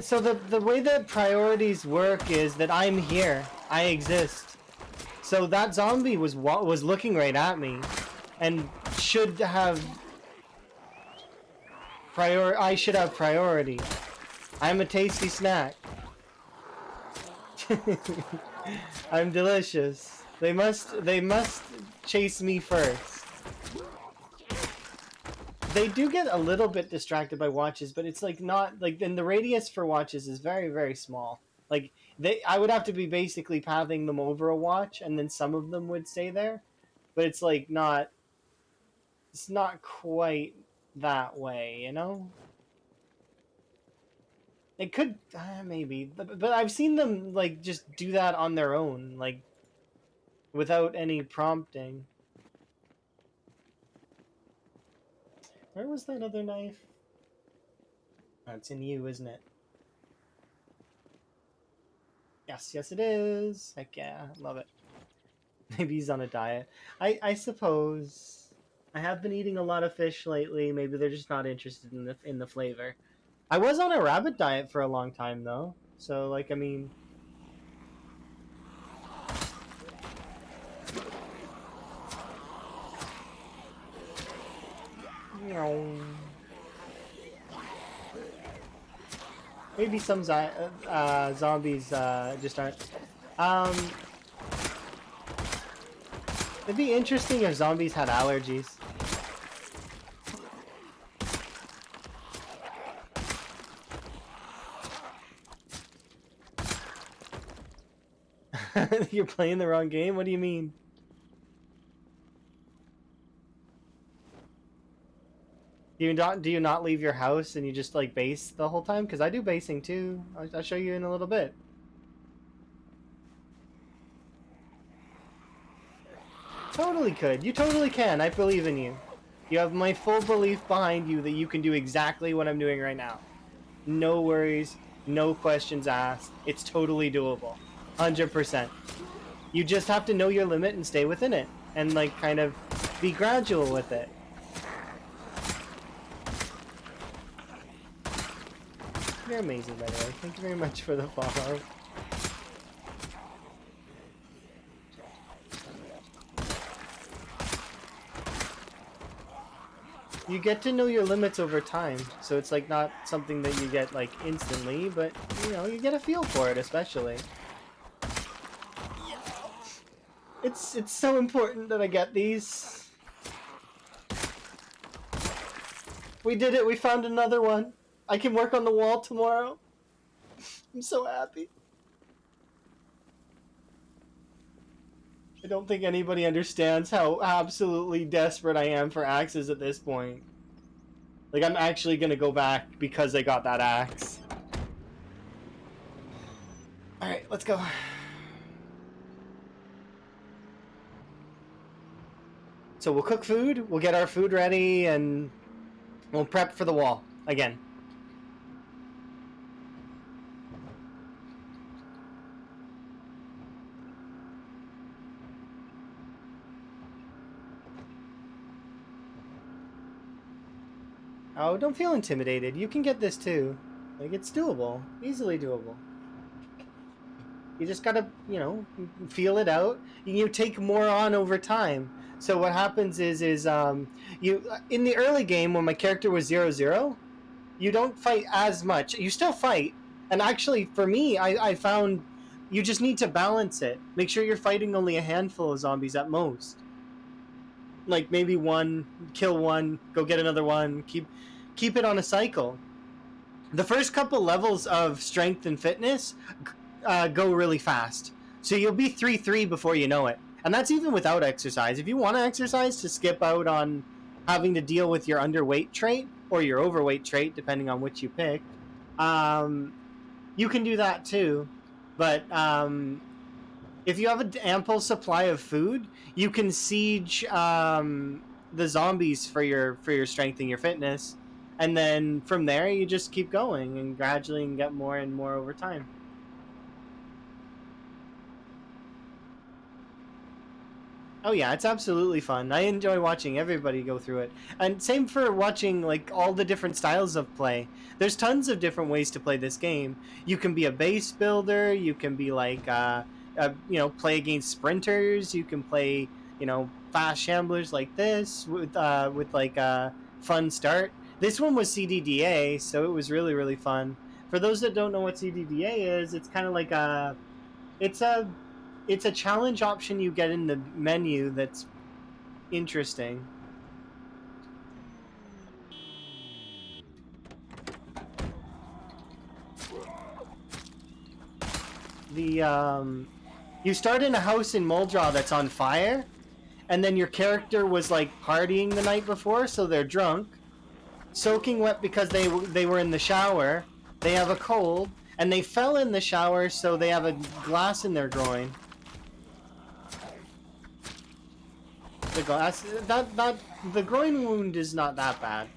Speaker 1: so the way that priorities work is that I'm here. I exist. So that zombie was looking right at me and should have I should have priority. I'm a tasty snack. I'm delicious. They must chase me first. They do get a little bit distracted by watches, but it's like not like then the radius for watches is very very small. Like I would have to be basically pathing them over a watch, and then some of them would stay there, but it's like not. It's not quite that way, you know. It could maybe, but I've seen them like just do that on their own, like without any prompting. Where was that other knife? Oh, it's in you, isn't it? Yes, yes, it is. Heck yeah, love it. Maybe he's on a diet. I suppose. I have been eating a lot of fish lately. Maybe they're just not interested in the flavor. I was on a rabbit diet for a long time though. So like I mean, you know, maybe some zombies just aren't. Um, it'd be interesting if zombies had allergies. You're playing the wrong game? What do you mean? Do you not leave your house and you just like base the whole time? Because I do basing too. I'll show you in a little bit. Totally could. You totally can. I believe in you. You have my full belief behind you that you can do exactly what I'm doing right now. No worries, no questions asked. It's totally doable. 100%. You just have to know your limit and stay within it. And like kind of be gradual with it. You're amazing, by the way. Thank you very much for the follow. You get to know your limits over time, so it's like not something that you get like instantly, but you know, you get a feel for it, especially. It's so important that I get these. We did it, we found another one. I can work on the wall tomorrow. I'm so happy. I don't think anybody understands how absolutely desperate I am for axes at this point. Like, I'm actually gonna go back because I got that axe. Alright, let's go. So we'll cook food, we'll get our food ready, and we'll prep for the wall again. Oh, don't feel intimidated. You can get this too. Like, it's doable. Easily doable. You just gotta, you know, feel it out. You take more on over time. So what happens is you in the early game when my character was 0-0, you don't fight as much. You still fight, and actually for me, I found you just need to balance it. Make sure you're fighting only a handful of zombies at most. Like maybe one, kill one, go get another one. Keep it on a cycle. The first couple levels of strength and fitness go really fast. So you'll be 3-3 before you know it. And that's even without exercise. If you want to exercise to skip out on having to deal with your underweight trait or your overweight trait, depending on which you pick, you can do that too. But if you have an ample supply of food, you can siege the zombies for your strength and your fitness. And then from there, you just keep going and gradually get more and more over time. Oh yeah, it's absolutely fun. I enjoy watching everybody go through it. And same for watching like all the different styles of play. There's tons of different ways to play this game. You can be a base builder, you can be like you know, play against sprinters, you can play, you know, fast shamblers like this with like a fun start. This one was CDDA, so it was really really fun. For those that don't know what CDDA is, it's kind of like it's a it's a challenge option you get in the menu that's interesting. you start in a house in Muldraw that's on fire, and then your character was like partying the night before, so they're drunk, soaking wet because they were in the shower. They have a cold, and they fell in the shower, so they have a glass in their groin. The glass that the groin wound is not that bad.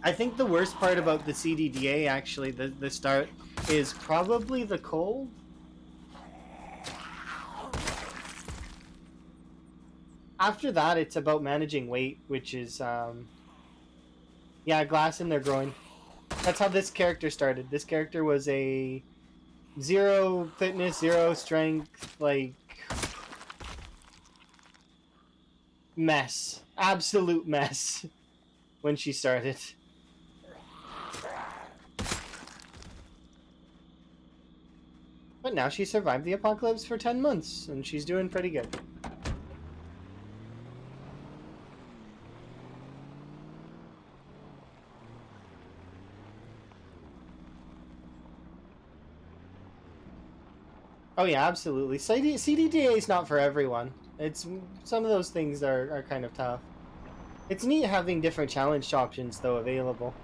Speaker 1: I think the worst part about the CDDA, actually, the start, is probably the cold. After that, it's about managing weight, which is, yeah, glass in their groin. That's how this character started. This character was a 0 fitness, 0 strength, like, mess. Absolute mess when she started. But now she survived the apocalypse for 10 months, and she's doing pretty good. Oh yeah, absolutely. CDDA is not for everyone. It's some of those things are kind of tough. It's neat having different challenge options though available.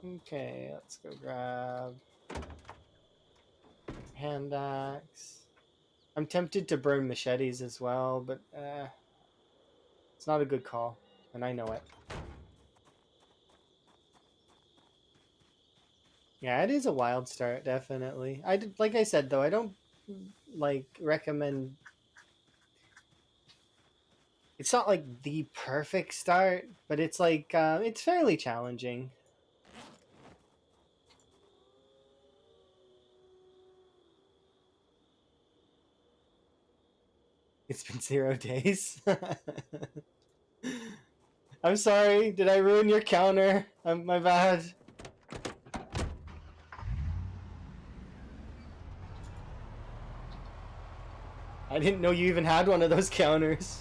Speaker 1: Okay, let's go grab hand axe. I'm tempted to burn machetes as well, but it's not a good call, and I know it. Yeah, it is a wild start, definitely. Like I said though, I don't like recommend. It's not like the perfect start, but it's like it's fairly challenging. It's been 0 days. I'm sorry. Did I ruin your counter? My bad. I didn't know you even had one of those counters.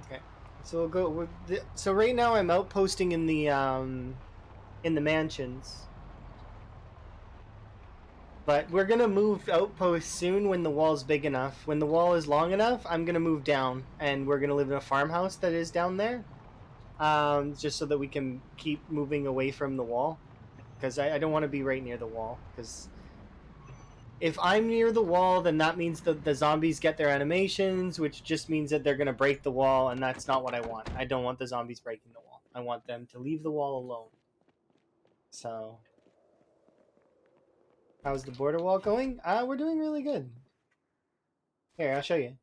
Speaker 1: Okay. So we'll go. So right now I'm outposting in the mansions. But we're gonna move outposts soon when the wall's big enough. When the wall is long enough, I'm gonna move down, and we're gonna live in a farmhouse that is down there. Just so that we can keep moving away from the wall, because I don't want to be right near the wall. Because if I'm near the wall, then that means that the zombies get their animations, which just means that they're gonna break the wall, and that's not what I want. I don't want the zombies breaking the wall. I want them to leave the wall alone. So how's the border wall going? We're doing really good. Here, I'll show you.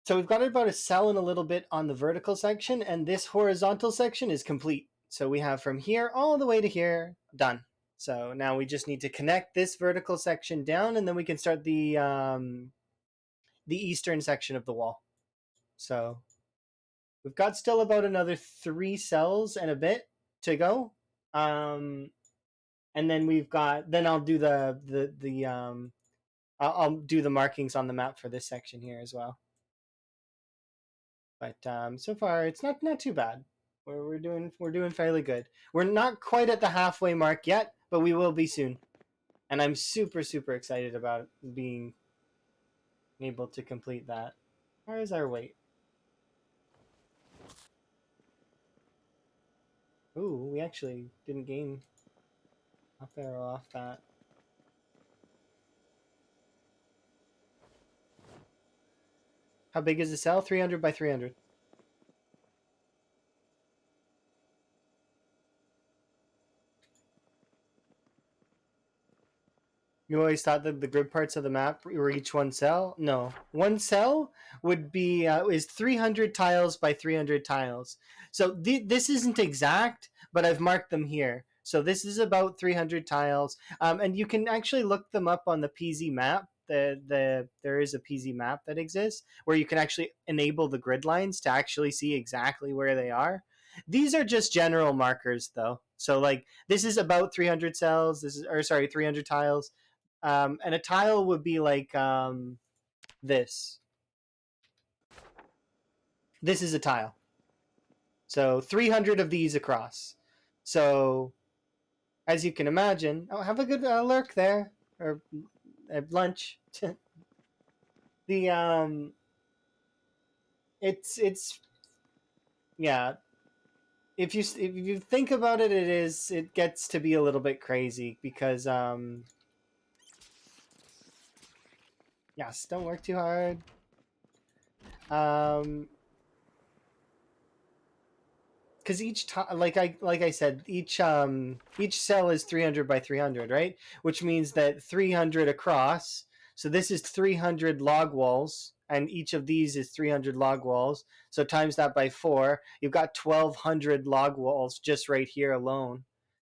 Speaker 1: So we've got about a cell and a little bit on the vertical section, and this horizontal section is complete. So we have from here all the way to here, done. So now we just need to connect this vertical section down, and then we can start the eastern section of the wall. So we've got still about another 3 cells and a bit to go. And then we've got, then I'll do I'll do the markings on the map for this section here as well. But so far it's not too bad. We're doing fairly good. We're not quite at the halfway mark yet, but we will be soon. And I'm super excited about being able to complete that. Where is our weight? Ooh, we actually didn't gain a barrel off that. How big is the cell? 300 by 300. You always thought that the grid parts of the map were each one cell? No. One cell would be is 300 tiles by 300 tiles. So this isn't exact, but I've marked them here. So this is about 300 tiles. And you can actually look them up on the PZ map. there is a PZ map that exists where you can actually enable the grid lines to actually see exactly where they are. These are just general markers though. So like this is about 300 cells. This is, or sorry, 300 tiles. And a tile would be like this. This is a tile. So 300 of these across. So as you can imagine, oh, have a good lurk there or at lunch. the it's yeah. If you think about it, it gets to be a little bit crazy because yes, don't work too hard. Um, because like I said, each cell is 300 by 300, right? Which means that 300 across. So this is 300 log walls, and each of these is 300 log walls. So times that by 4, you've got 1,200 log walls just right here alone.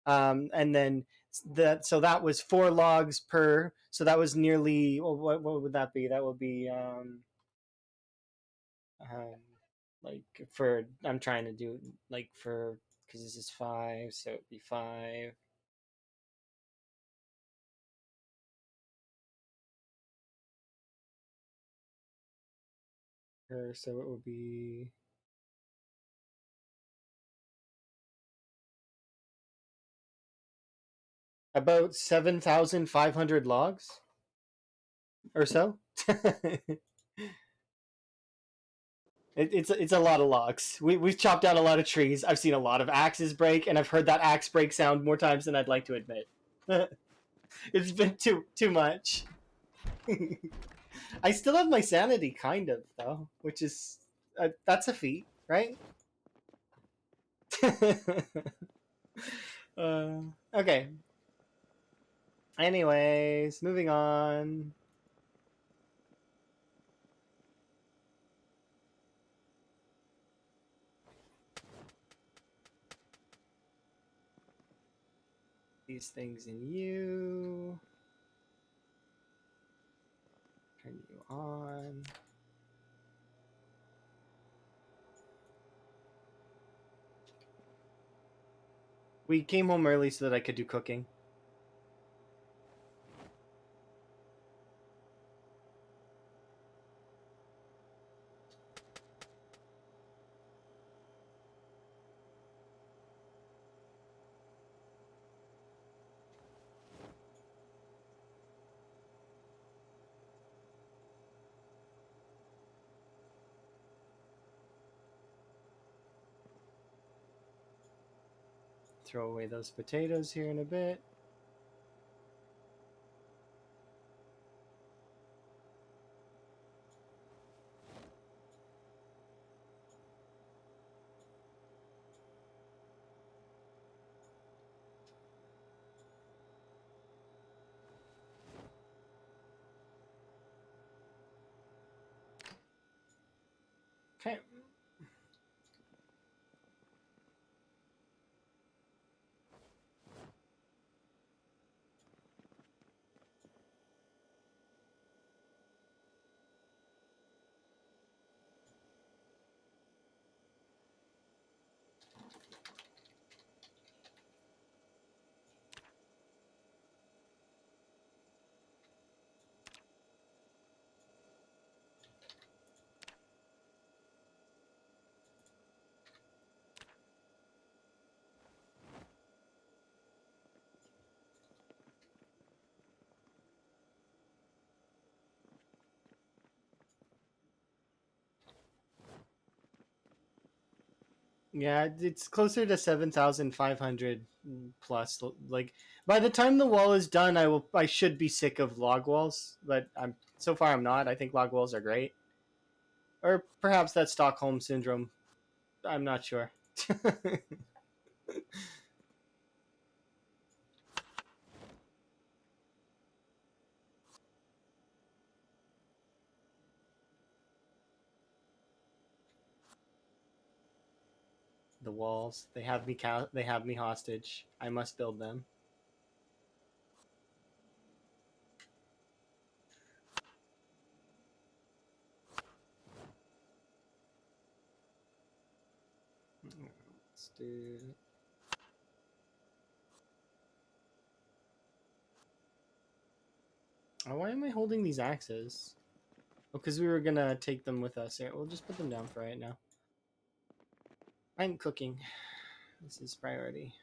Speaker 1: And then that was 4 logs per. So that was nearly, well, what would that be? That would be um like for, I'm trying to do like for, because this is 5, so it'd be 5. So it would be about 7,500 logs or so. It's a lot of logs. We've chopped down a lot of trees. I've seen a lot of axes break, and I've heard that axe break sound more times than I'd like to admit. It's been too much. I still have my sanity, kind of though, which is that's a feat, right? uh, okay. Anyways, moving on. These things in you. Turn you on. We came home early so that I could do cooking. Throw away those potatoes here in a bit. Okay. Yeah, it's closer to 7,500 plus. Like by the time the wall is done, I should be sick of log walls, but I'm so far I'm not. I think log walls are great. Or perhaps that's Stockholm syndrome. I'm not sure. The walls, they have me hostage. I must build them. Let's do. Oh, why am I holding these axes? Oh, because we were gonna take them with us. Here, we'll just put them down for right now. I'm cooking. This is priority.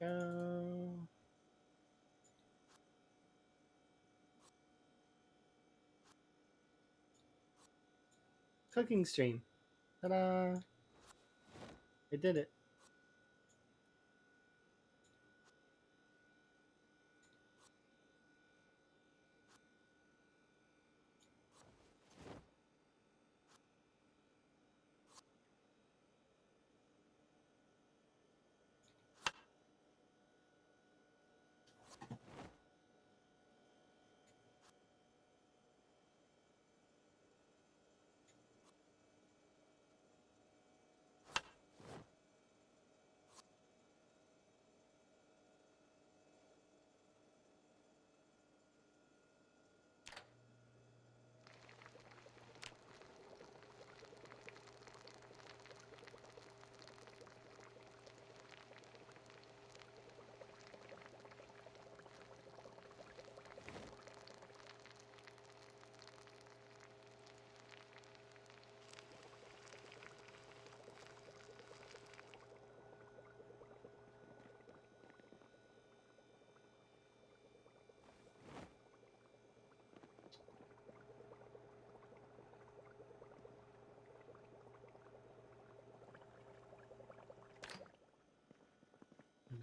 Speaker 1: Go. Cooking stream. Ta-da! I did it.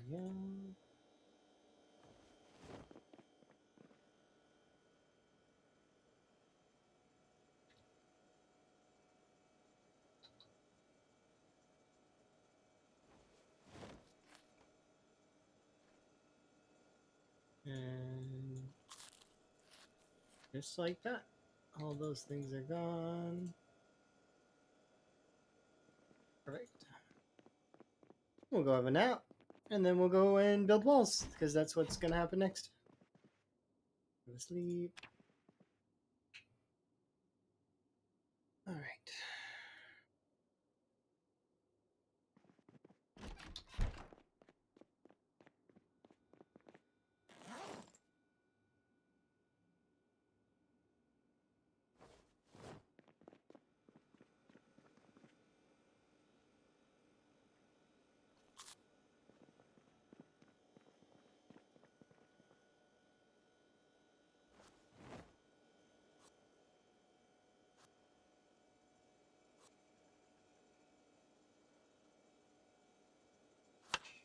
Speaker 1: Yeah. And just like that, all those things are gone. Perfect. We'll go have a nap, and then we'll go and build walls, because that's what's gonna happen next. Go to sleep. All right.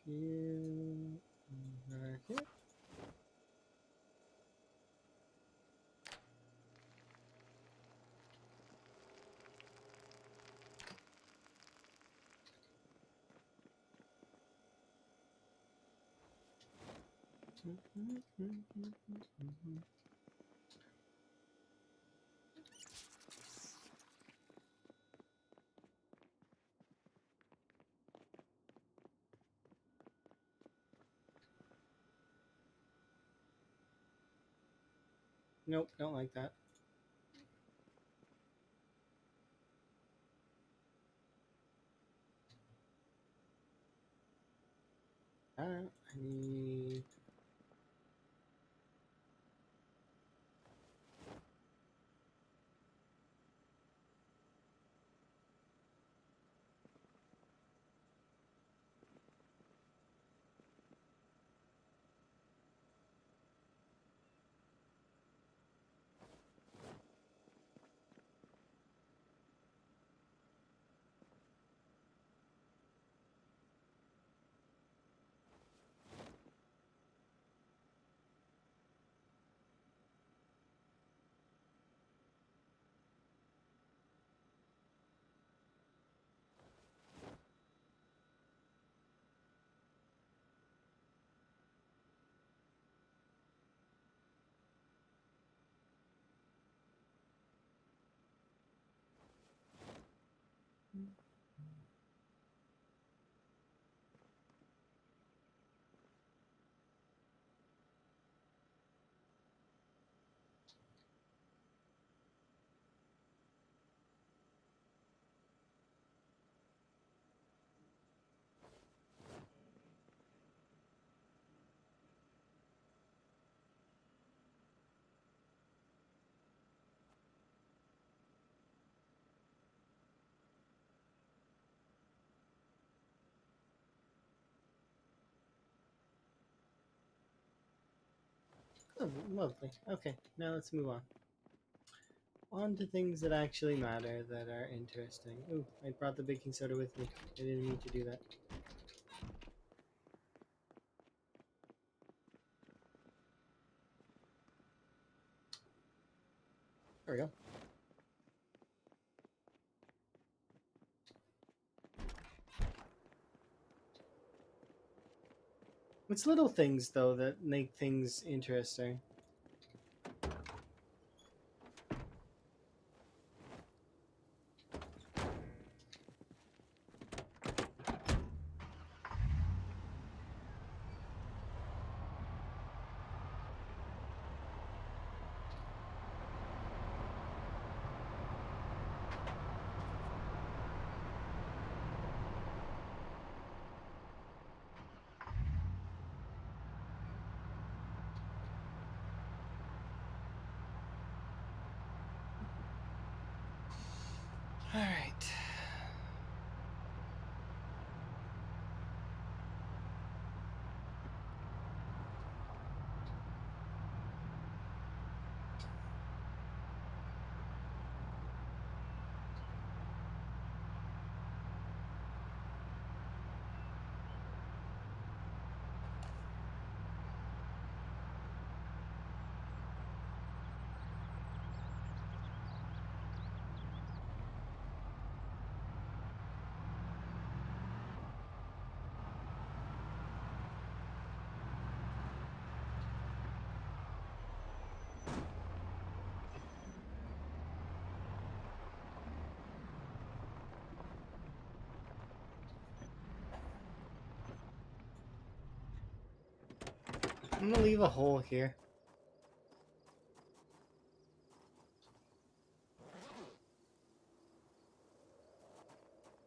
Speaker 1: You over here. Nope, don't like that. I need. Oh, lovely. Okay, now let's move on. On to things that actually matter, that are interesting. Ooh, I brought the baking soda with me. I didn't need to do that. There we go. It's little things, though, that make things interesting. Alright. I'm gonna leave a hole here.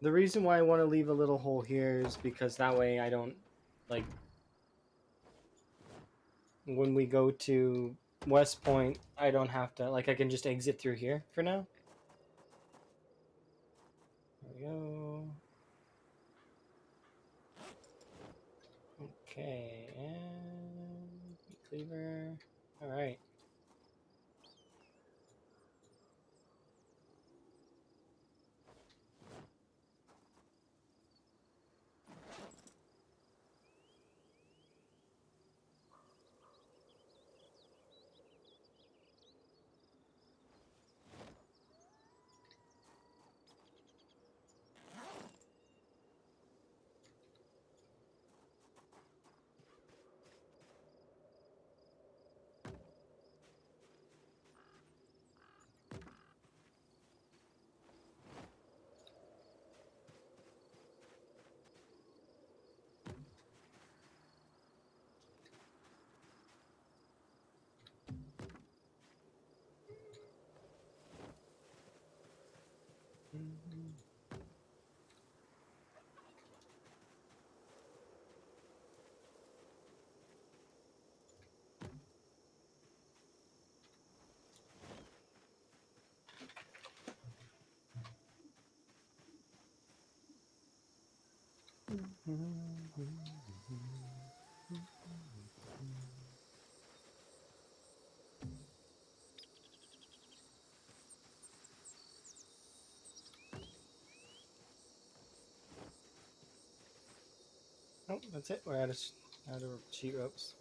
Speaker 1: The reason why I want to leave a little hole here is because that way I don't, like, when we go to West Point, I don't have to, like, I can just exit through here for now. There we go. Okay, and cleaver. Alright. Oh, that's it. We're out of sheet ropes.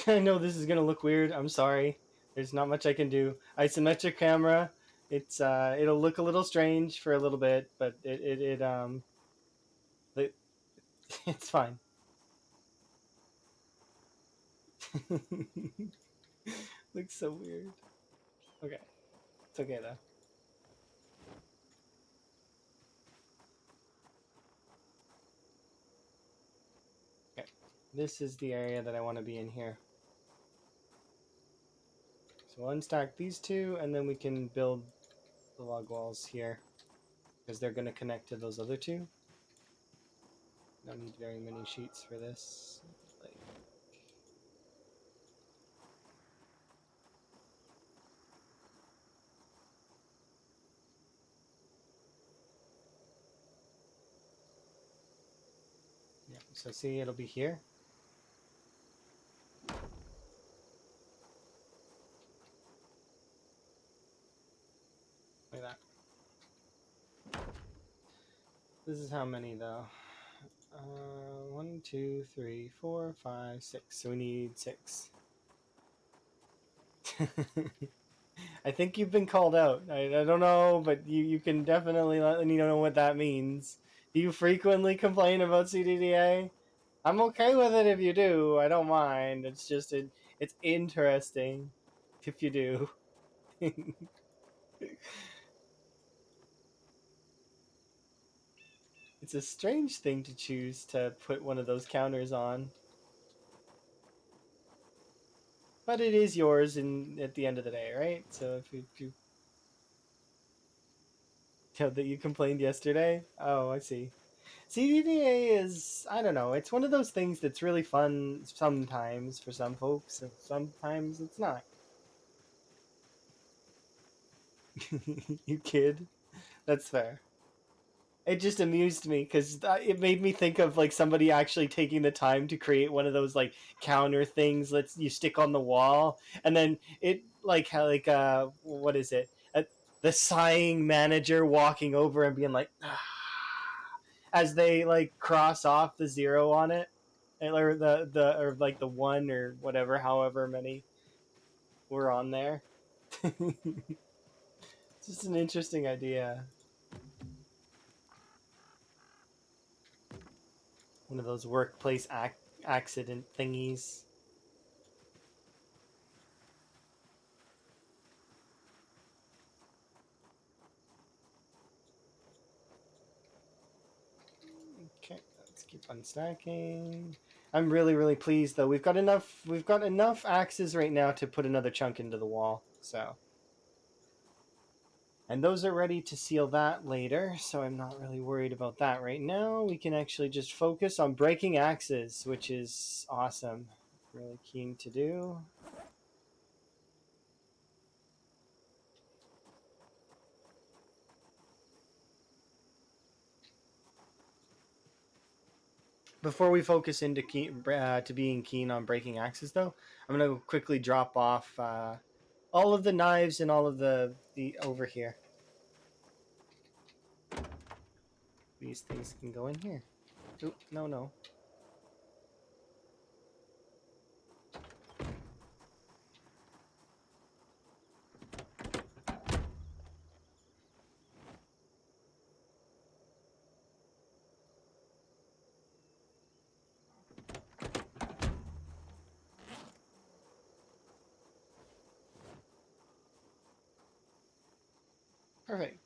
Speaker 1: I know this is gonna look weird. I'm sorry. There's not much I can do. Isometric camera. It'll look a little strange for a little bit, but it it's fine. Looks so weird. Okay, it's okay though. Okay, this is the area that I want to be in here. So we'll unstack these two, and then we can build the log walls here, because they're going to connect to those other two. Don't need very many sheets for this. Like, yeah, so see, it'll be here. Like that. This is how many though? 1, 2, 3, 4, 5, 6. So we need 6. I think you've been called out. I don't know, but you can definitely let me know what that means. Do you frequently complain about CDDA? I'm okay with it if you do. I don't mind. It's just it's interesting if you do. It's a strange thing to choose to put one of those counters on. But it is yours at the end of the day, right? So if you tell that you complained yesterday, oh, I see. CDDA is, I don't know, it's one of those things that's really fun sometimes for some folks, and sometimes it's not. You kid. That's fair. It just amused me because it made me think of like somebody actually taking the time to create one of those like counter things that you stick on the wall, and then it like how like what is it? The sighing manager walking over and being like, ah, as they like cross off the 0 on it, or the or like the 1 or whatever, however many were on there. It's just an interesting idea. One of those workplace accident thingies. Okay, let's keep unstacking. I'm really pleased though. We've got enough axes right now to put another chunk into the wall. So, and those are ready to seal that later, so I'm not really worried about that right now. We can actually just focus on breaking axes, which is awesome. Really keen to do. Before we focus into to being keen on breaking axes, though, I'm gonna quickly drop off all of the knives and all of the over here. These things can go in here. Oop, no. Perfect.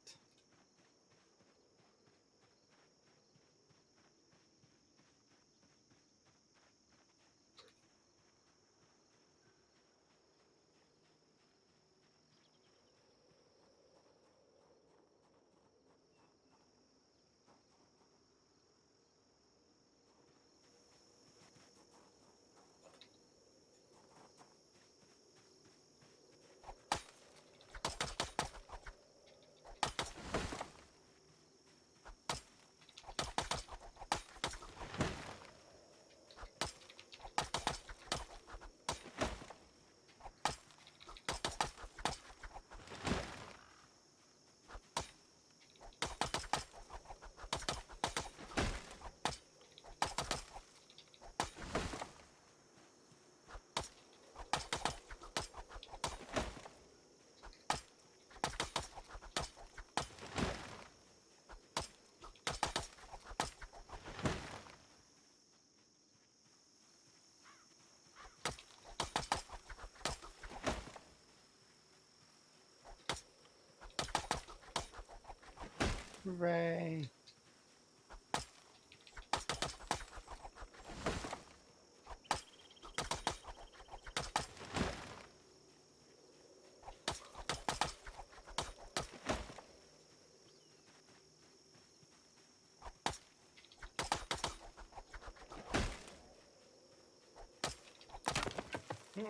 Speaker 1: Hooray.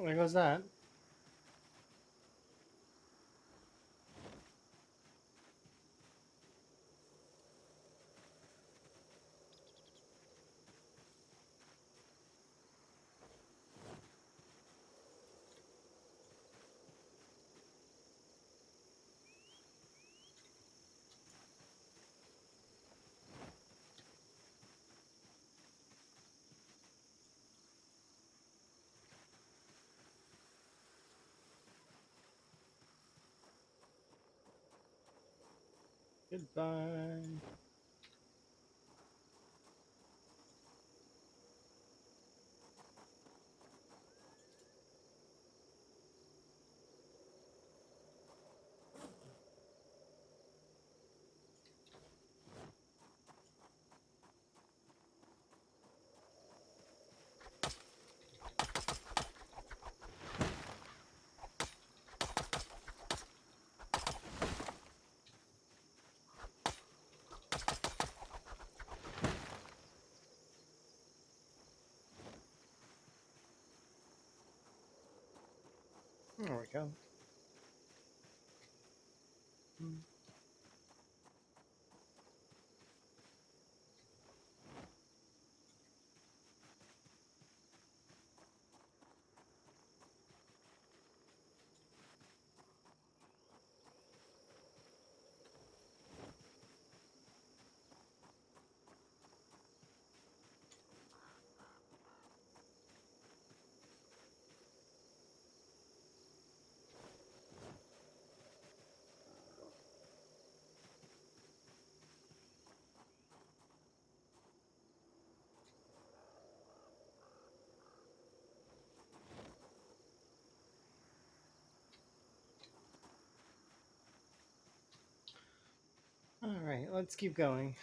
Speaker 1: Oh, there goes that. Goodbye. There we go. All right, let's keep going.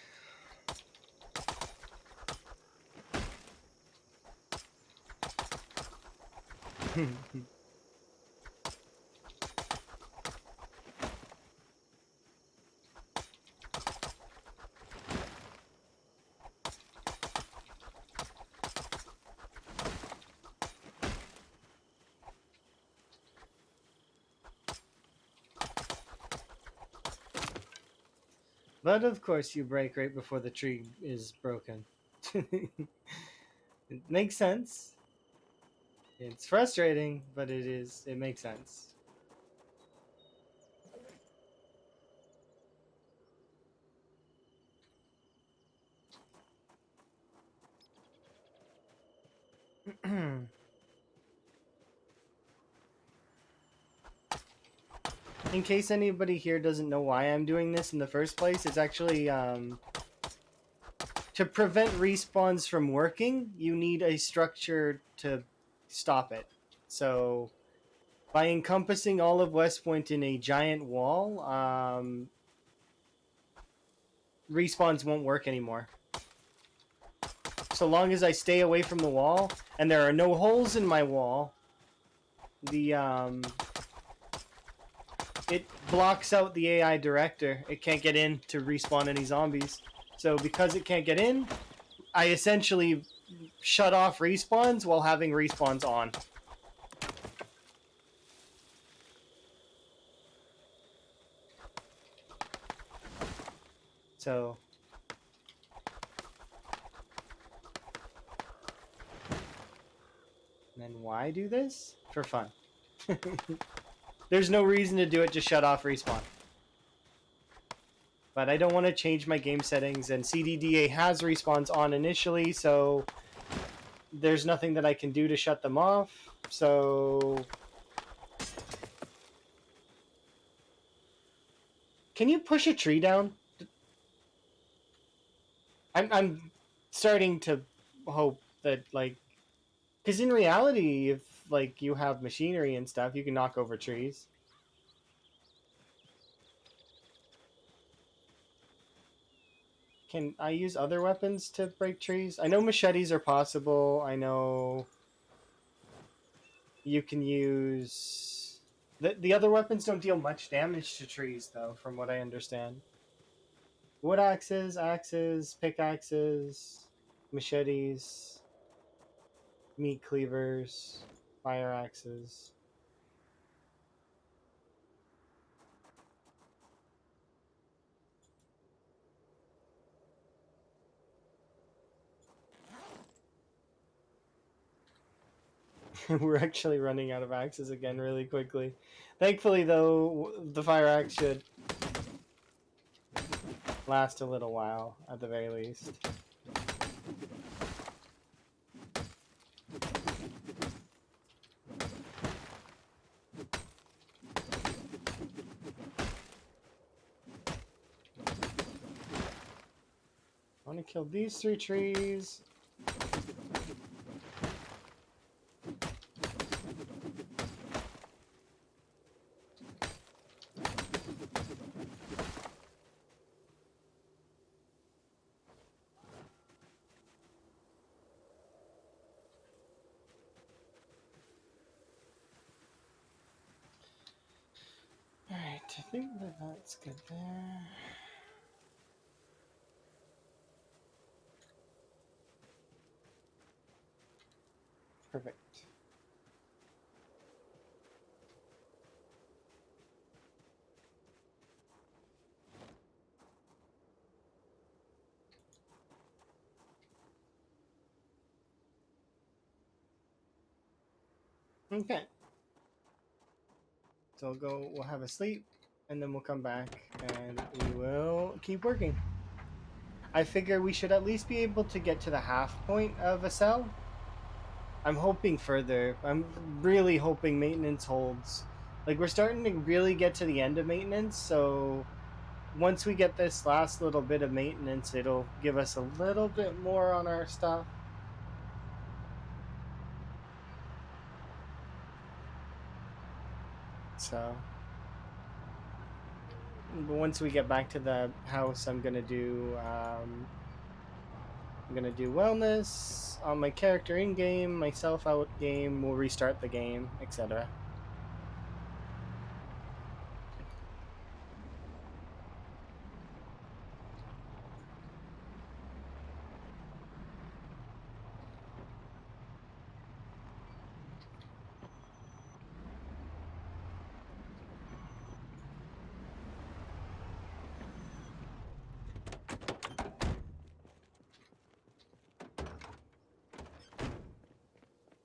Speaker 1: But of course, you break right before the tree is broken. It makes sense. It's frustrating, but it makes sense. In case anybody here doesn't know why I'm doing this in the first place, it's actually to prevent respawns from working, you need a structure to stop it. So by encompassing all of West Point in a giant wall, respawns won't work anymore. So long as I stay away from the wall and there are no holes in my wall, the it blocks out the AI director. It can't get in to respawn any zombies. So because it can't get in, I essentially shut off respawns while having respawns on. So then why do this? For fun. There's no reason to do it, just shut off respawn. But I don't want to change my game settings, and CDDA has respawns on initially, so there's nothing that I can do to shut them off. So can you push a tree down? I'm starting to hope that, like, because in reality, if like you have machinery and stuff, you can knock over trees. Can I use other weapons to break trees? I know machetes are possible. I know you can use the other weapons don't deal much damage to trees though, from what I understand. Wood axes, axes, pickaxes, machetes, meat cleavers. Fire axes. We're actually running out of axes again really quickly. Thankfully, though, the fire axe should last a little while at the very least. I want to kill these 3 trees. Alright, I think that's good there. Perfect. Okay. So we'll have a sleep, and then we'll come back, and we will keep working. I figure we should at least be able to get to the half point of a cell. I'm hoping further. I'm really hoping maintenance holds. Like, we're starting to really get to the end of maintenance, so once we get this last little bit of maintenance, it'll give us a little bit more on our stuff. So, but once we get back to the house, I'm gonna do wellness on my character in game, myself out game. We'll restart the game, etc.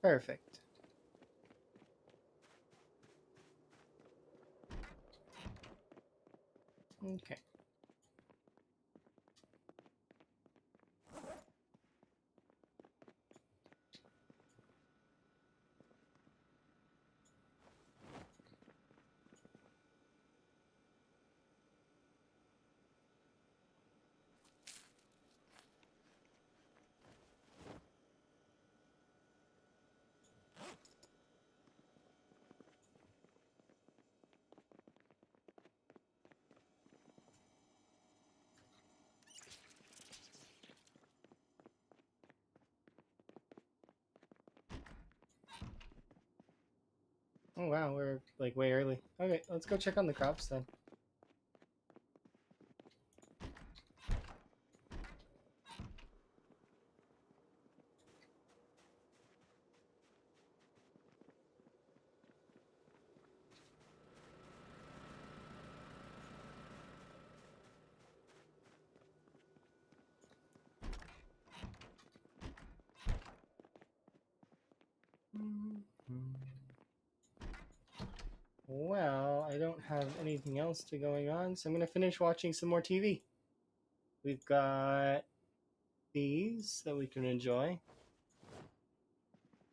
Speaker 1: Perfect. Okay. Oh wow, we're like way early. Okay, let's go check on the crops then. Well, I don't have anything else to going on, so I'm gonna finish watching some more TV. We've got these that we can enjoy.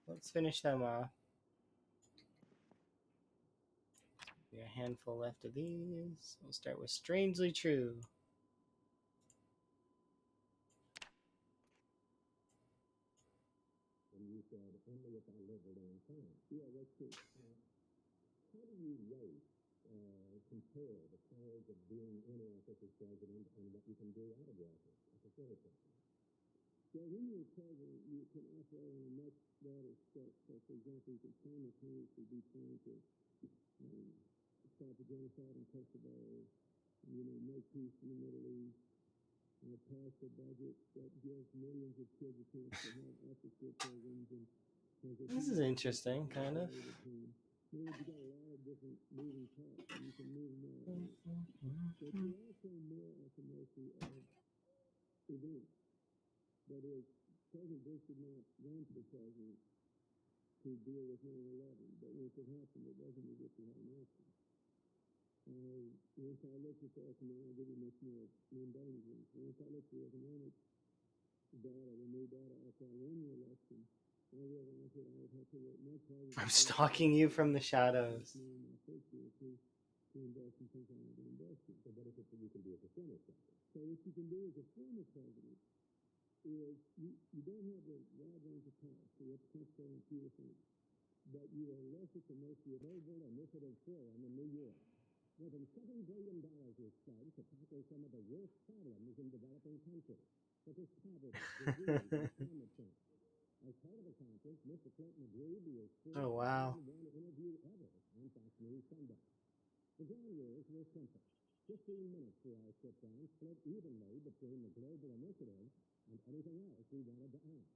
Speaker 1: Let's finish them off. Be a handful left of these. We'll start with Strangely True.
Speaker 2: And you said, only if I live a long time. Yeah, that's true. How do you rate, compare the powers of being in office as president and what you can do out of office as a civil president? Well, when you're president, you can operate on a much broader scale. So, for example, you can simultaneously be trying to stop the genocide in Kosovo, make peace in the Middle East, pass a budget that gives millions of kids a chance to have after-school programs, and
Speaker 1: This is interesting, kind of.
Speaker 2: You got a lot of different moving parts, and you can move them all at once. But you're also more at the mercy of events. That is, President Bush did not run for president to deal with 9/11, but once it happened, it wasn't as if he had an option. Once I looked at the economic, I'll give you much more mundane things. Once I looked at the economic data, the new data after I won the election, I realized that I would have to work much harder
Speaker 1: I'm
Speaker 2: to do
Speaker 1: stalking you from the shadows.
Speaker 2: in my first year to invest in things I wanted to invest in. So what is it that you can do as a former president? So what you can do as a former president is you don't have the wide range of power, so you have to concentrate on fewer things. But you are less at the mercy of Global Initiative Forum in New York. More than $7 billion is spent to tackle some of the worst problems in developing countries, such as poverty, disease, and climate change. As part of the conference, Mr. Clinton agreed to his first
Speaker 1: Oh wow.
Speaker 2: one interview ever on Fox News Sunday. The ground rules were simple. 15 minutes for our sit-down, split evenly between the global initiative and anything else we wanted to add.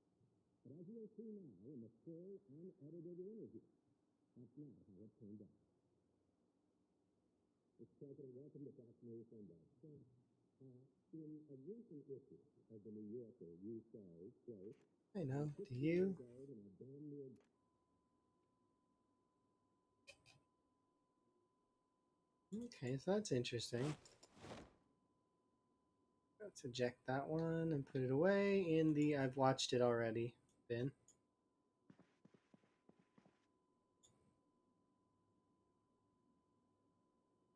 Speaker 2: But as you'll see now in the full, unedited interview, that's not how it turned out. Mr. President, welcome to Fox News Sunday. In a recent issue of the New Yorker, you say, quote,
Speaker 1: I know. Do you? Okay, so that's interesting. Let's eject that one and put it away in the I've watched it already bin.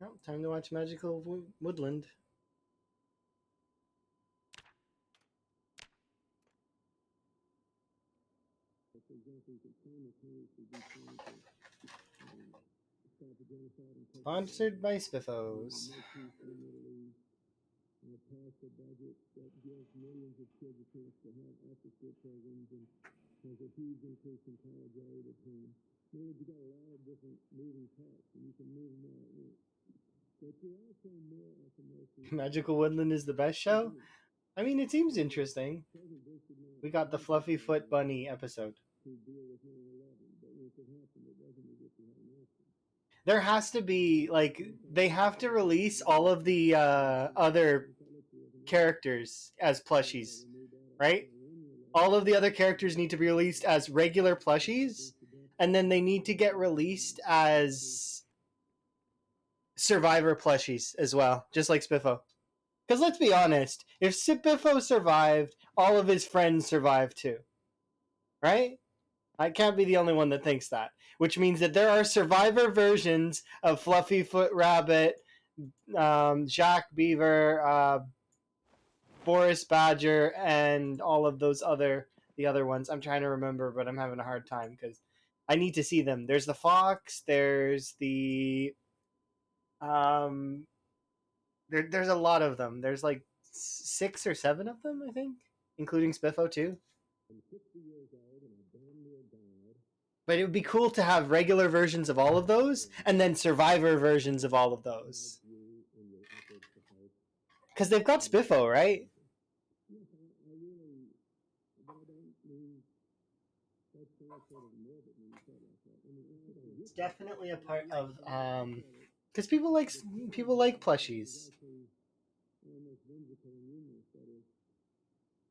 Speaker 1: Oh, time to watch Magical Woodland.
Speaker 2: For example, you could simultaneously be trying to stop the genocide and take
Speaker 1: Sponsored by Spiffos.
Speaker 2: make peace in the Middle East, pass a budget that gives millions of kids a chance to have after-school programs and has a huge increase in college aid at home. In other words, you got a lot of different moving parts, and you can move them all at once. But you're also more at the mercy.
Speaker 1: Magical Woodland is the best show? I mean, it seems interesting. We got the Fluffy Foot Bunny episode.
Speaker 2: To deal with 9/11, but once it happened, it wasn't as if you had an option.
Speaker 1: There has to be, like, they have to release all of the other characters as plushies, right? All of the other characters need to be released as regular plushies, and then they need to get released as Survivor plushies as well, just like Spiffo. Because let's be honest, if Spiffo survived, all of his friends survived too, right? I can't be the only one that thinks that. Which means that there are Survivor versions of Fluffy Foot Rabbit, Jack Beaver, Boris Badger, and all of the other ones. I'm trying to remember, but I'm having a hard time because I need to see them. There's the fox. There's the there's a lot of them. There's like 6 or 7 of them, I think, including Spiffo too. But it would be cool to have regular versions of all of those, and then Survivor versions of all of those. Because they've got Spiffo, right? It's definitely a part of because people like plushies.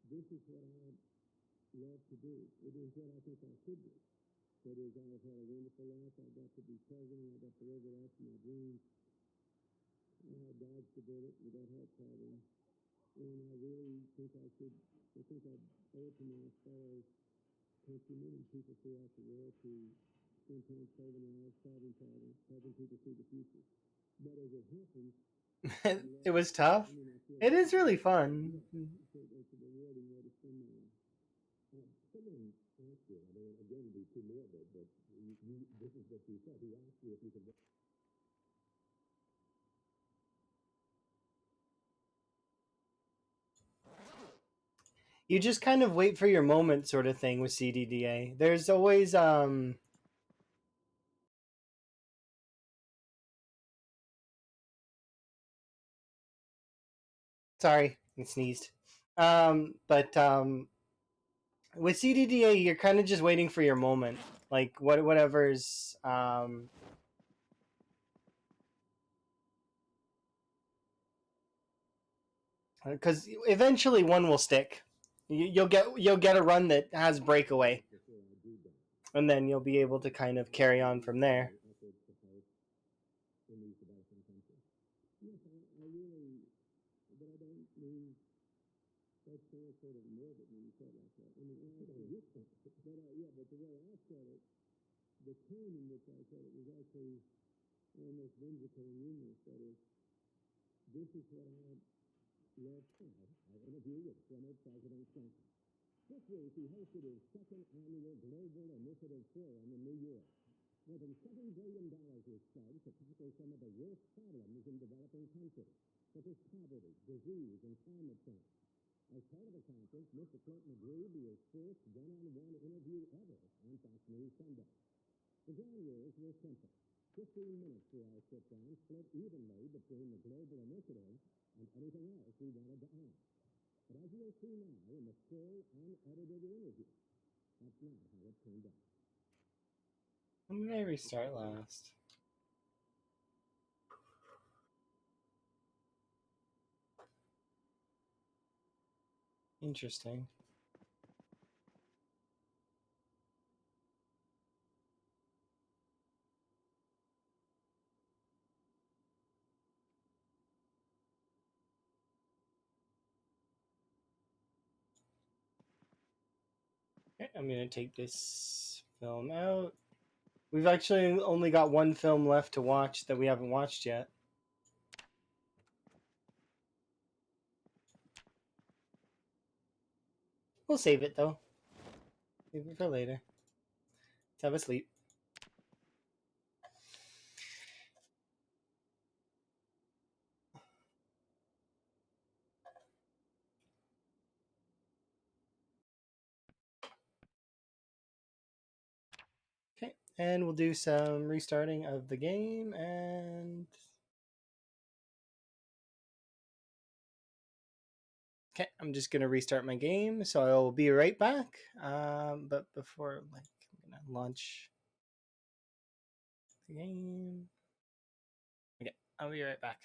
Speaker 2: This is what I love to do. It is what I think I should do. That is, I have had a wonderful life. I got to be president. I got to live it up to my dreams. I dodged a bullet with that heart problem. And I really think I owe it to my fellow countrymen and people throughout the world to spend time saving lives, solving problems, helping people see the future. But as it happens,
Speaker 1: It was tough. It is really fun.
Speaker 2: it's a rewarding way to spend my life. Someone asked you, I don't again be too morbid, but this is what you said. He asked you if you could.
Speaker 1: You just kind of wait for your moment, sort of thing with CDDA. There's always sorry, I sneezed. But with CDDA, you're kind of just waiting for your moment, like whatever's because eventually one will stick. You'll get a run that has breakaway, and then you'll be able to kind of carry on from there.
Speaker 2: In these developing countries. Yes, I really, but I don't mean that's sort of morbid when you say it like that. I mean, I don't get that. But yeah, but the way I said it, the tone in which I said it was actually almost whimsical and humorous. That is, this is what I love. I interview with former President Clinton. This week, he hosted his second annual Global Initiative Forum in New York. More than $7 billion was pledged to tackle some of the worst problems in developing countries, such as poverty, disease, and climate change. As part of the conference, Mr. Clinton agreed to his first one-on-one interview ever on Fox News Sunday. The ground rules were simple. 15 minutes for our sit-down, split evenly between the global initiative and anything else we wanted to ask. But as you'll see now in the full, unedited interview, that's not how it turned out.
Speaker 1: When did I restart last? Interesting. Okay, I'm gonna take this film out. We've actually only got one film left to watch that we haven't watched yet. We'll save it though. Save it for later. Let's have a sleep. Okay, and we'll do some restarting of the game and. Okay, I'm just gonna restart my game, so I'll be right back. But before, like, I'm gonna launch the game. Okay, I'll be right back.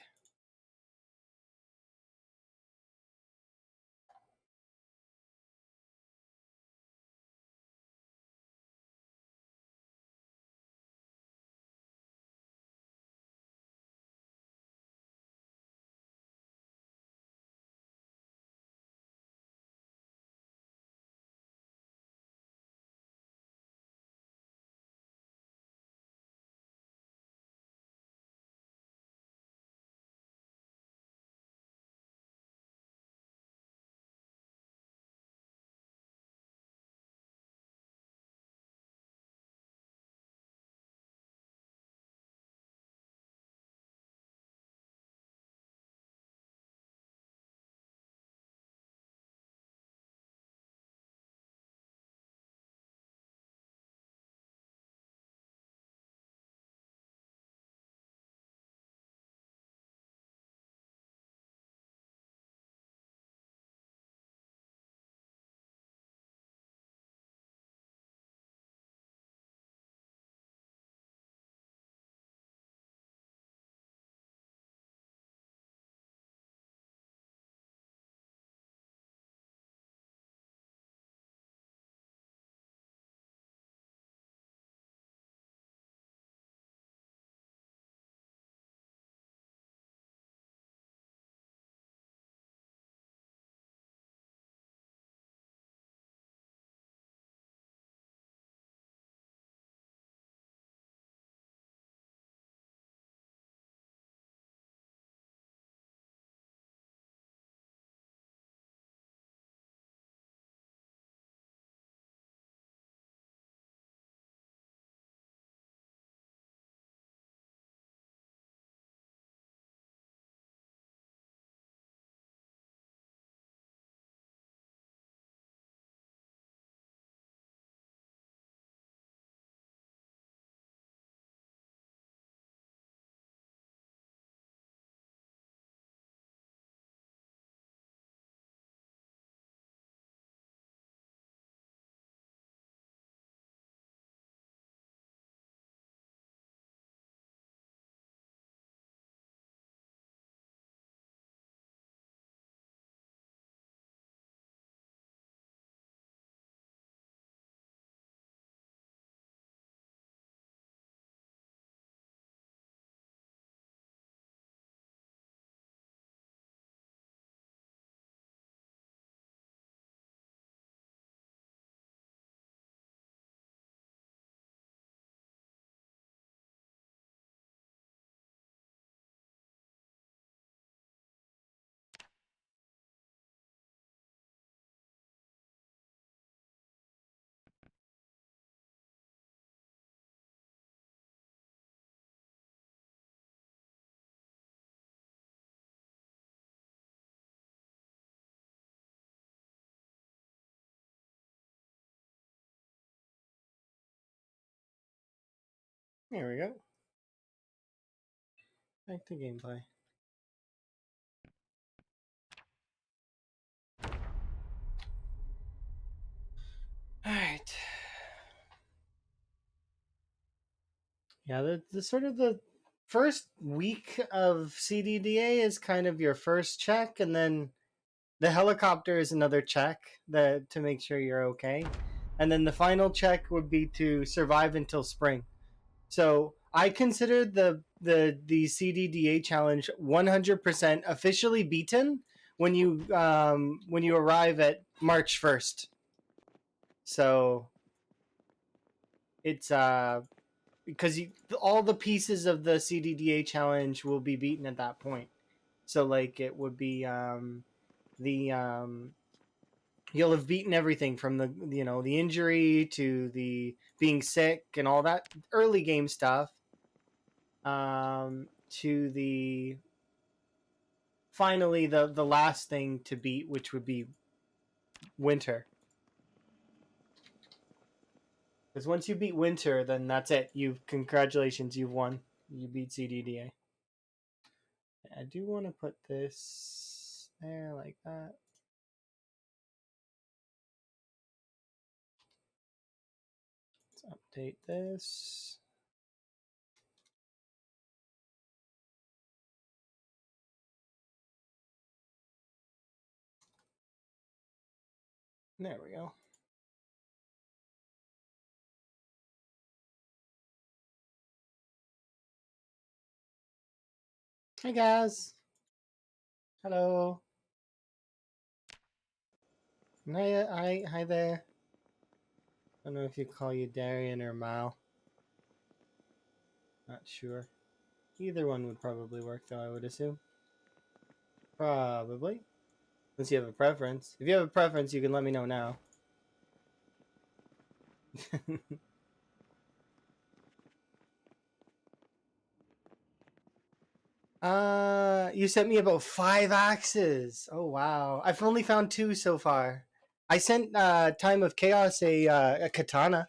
Speaker 1: There we go. Back to gameplay. Alright. Yeah, the sort of the first week of CDDA is kind of your first check, and then the helicopter is another check to make sure you're okay. And then the final check would be to survive until spring. So I consider the CDDA challenge 100% officially beaten when you arrive at March 1st. So it's because all the pieces of the CDDA challenge will be beaten at that point. So like it would be the you'll have beaten everything from the injury to the being sick and all that early game stuff, to the finally the last thing to beat, which would be winter. Because once you beat winter, then that's it. Congratulations, you've won. You beat CDDA. I do want to put this there like that. Let's update this. There we go. Hey guys. Hello. Hi there. I don't know if you call you Darian or Mal. Not sure. Either one would probably work, though, I would assume. Probably. Unless you have a preference. If you have a preference, you can let me know now. You sent me about 5 axes. Oh, wow. I've only found 2 so far. I sent Time of Chaos a katana.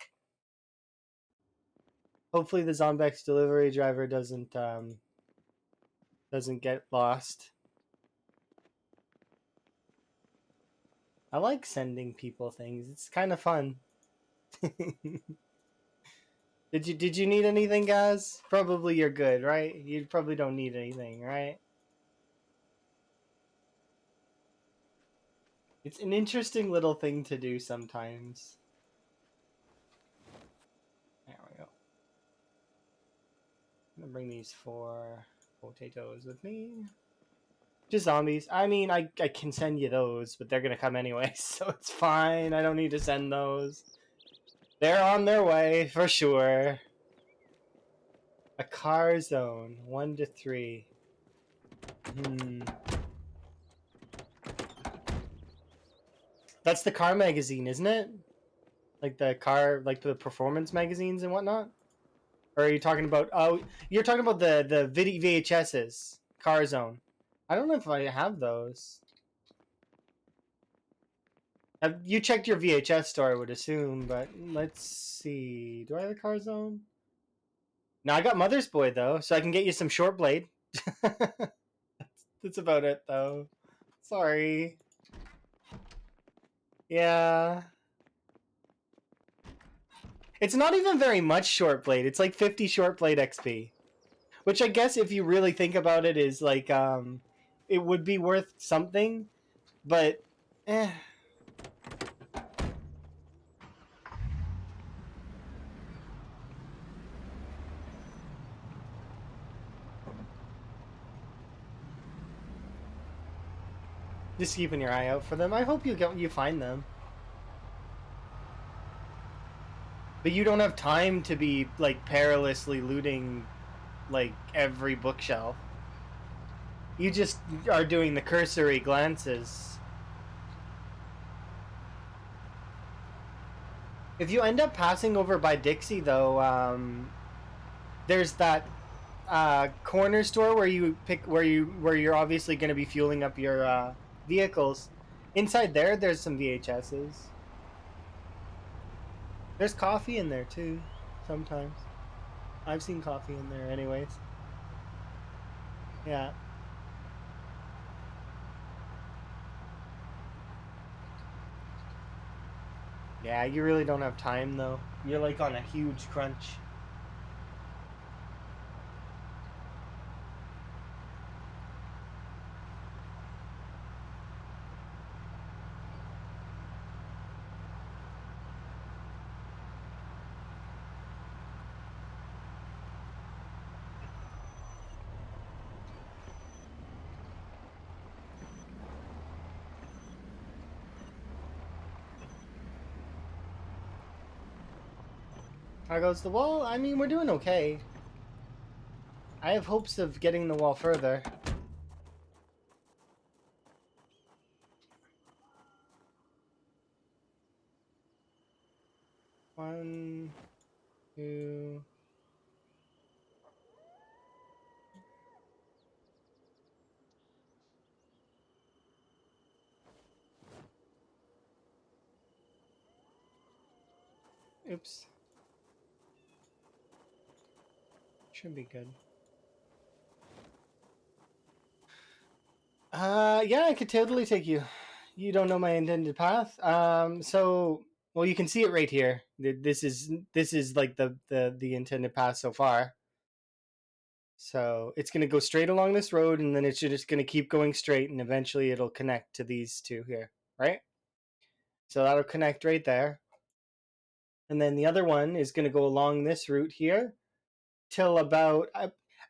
Speaker 1: Hopefully the Zombex delivery driver doesn't get lost. I like sending people things. It's kind of fun. Did you need anything, guys? Probably you're good, right? You probably don't need anything, right? It's an interesting little thing to do sometimes. There we go. I'm gonna bring these 4 potatoes with me. Just zombies. I mean, I can send you those, but they're gonna come anyway, so it's fine. I don't need to send those. They're on their way for sure. A car zone, 1 to 3. That's the car magazine, isn't it? Like the car, like the performance magazines and whatnot. Or are you talking about? Oh, you're talking about the VHSs, Car Zone. I don't know if I have those. You checked your VHS store, I would assume, but let's see. Do I have a Car Zone? No, I got Mother's Boy though, so I can get you some short blade. That's about it though. Sorry. Yeah. It's not even very much short blade. It's like 50 short blade XP. Which I guess if you really think about it is like it would be worth something, but just keeping your eye out for them. I hope you find them. But you don't have time to be like perilously looting like every bookshelf. You just are doing the cursory glances. If you end up passing over by Dixie though, there's that corner store where you're obviously going to be fueling up your vehicles. Inside there's some VHSs. There's coffee in there too, sometimes. I've seen coffee in there anyways. Yeah. Yeah, you really don't have time though. You're like on a huge crunch. How goes the wall? I mean, we're doing okay. I have hopes of getting the wall further. One, two. Oops. Should be good. Yeah, I could totally take you. You don't know my intended path. Well, you can see it right here. This is like the intended path so far. So it's gonna go straight along this road, and then it's just gonna keep going straight, and eventually it'll connect to these two here, right? So that'll connect right there, and then the other one is gonna go along this route here, till about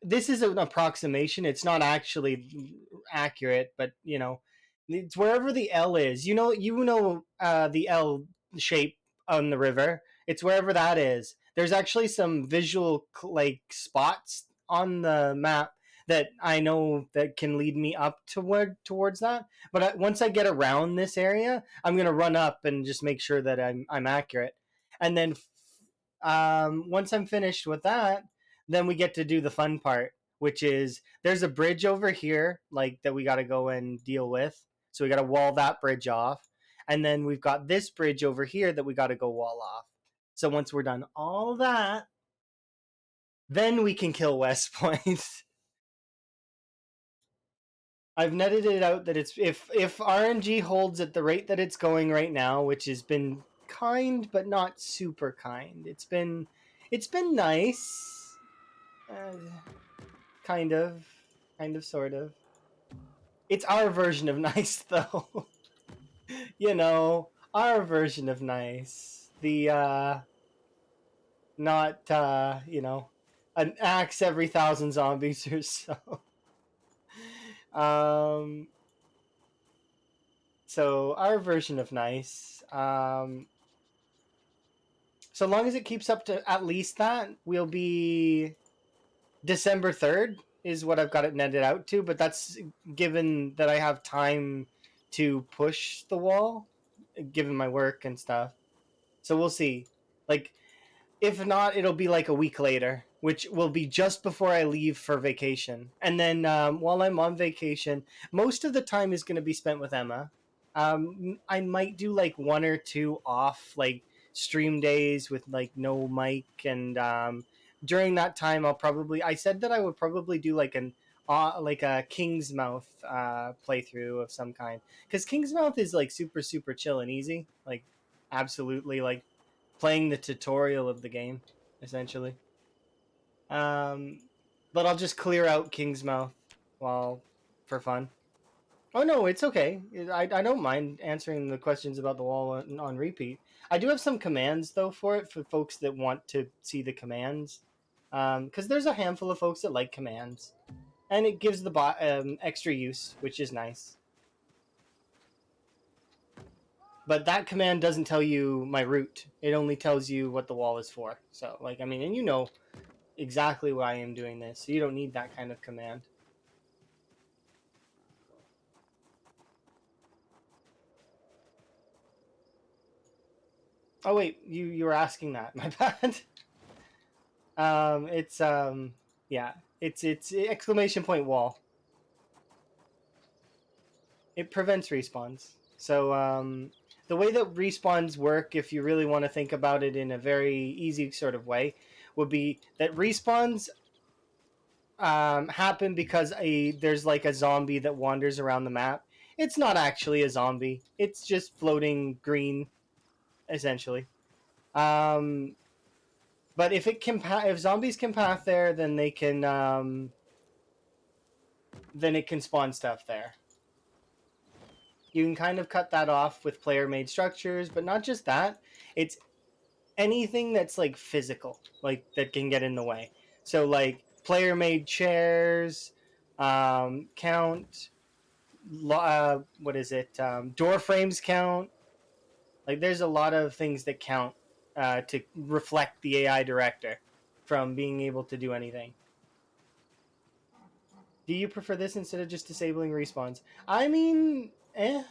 Speaker 1: this is an approximation. It's not actually accurate, but it's wherever the L is. The L shape on the river. It's wherever that is. There's actually some visual like spots on the map that I know that can lead me up towards that. But once I get around this area, I'm gonna run up and just make sure that I'm accurate. And then once I'm finished with that, then we get to do the fun part, which is there's a bridge over here, like that we got to go and deal with. So we got to wall that bridge off, and then we've got this bridge over here that we got to go wall off. So once we're done all that, then we can kill West Point. I've netted it out that it's if RNG holds at the rate that it's going right now, which has been kind but not super kind. It's been nice. Uh, kind of, sort of. It's our version of nice, though. Our version of nice. The not an axe every 1,000 zombies or so. um, so our version of nice. So long as it keeps up to at least that, we'll be December 3rd is what I've got it netted out to, but that's given that I have time to push the wall, given my work and stuff. So we'll see. Like, if not, it'll be like a week later, which will be just before I leave for vacation. And then while I'm on vacation, most of the time is going to be spent with Emma. I might do like one or two off, like stream days with like no mic, and during that time, I said that I would probably do like a King's Mouth playthrough of some kind, because King's Mouth is like super super chill and easy, like absolutely like playing the tutorial of the game, essentially. Um, but I'll just clear out King's Mouth while for fun. Oh no, it's okay. I don't mind answering the questions about the wall on repeat. I do have some commands though for it for folks that want to see the commands, because there's a handful of folks that like commands, and it gives the bot extra use, which is nice. But that command doesn't tell you my route. It only tells you what the wall is for. So, like, I mean, and exactly why I am doing this, so you don't need that kind of command. Oh wait, you were asking that. My bad. It's yeah, it's exclamation point wall. It prevents respawns. So the way that respawns work, if you really want to think about it in a very easy sort of way, would be that respawns happen because there's like a zombie that wanders around the map. It's not actually a zombie. It's just floating green, essentially. Um, but if zombies can path there, then they can then it can spawn stuff there. You can kind of cut that off with player made structures, but not just that. It's anything that's like physical, like that can get in the way. So like player made chairs, count, what is it? Door frames count. Like there's a lot of things that count to reflect the AI director from being able to do anything. Do you prefer this instead of just disabling respawns? I mean, the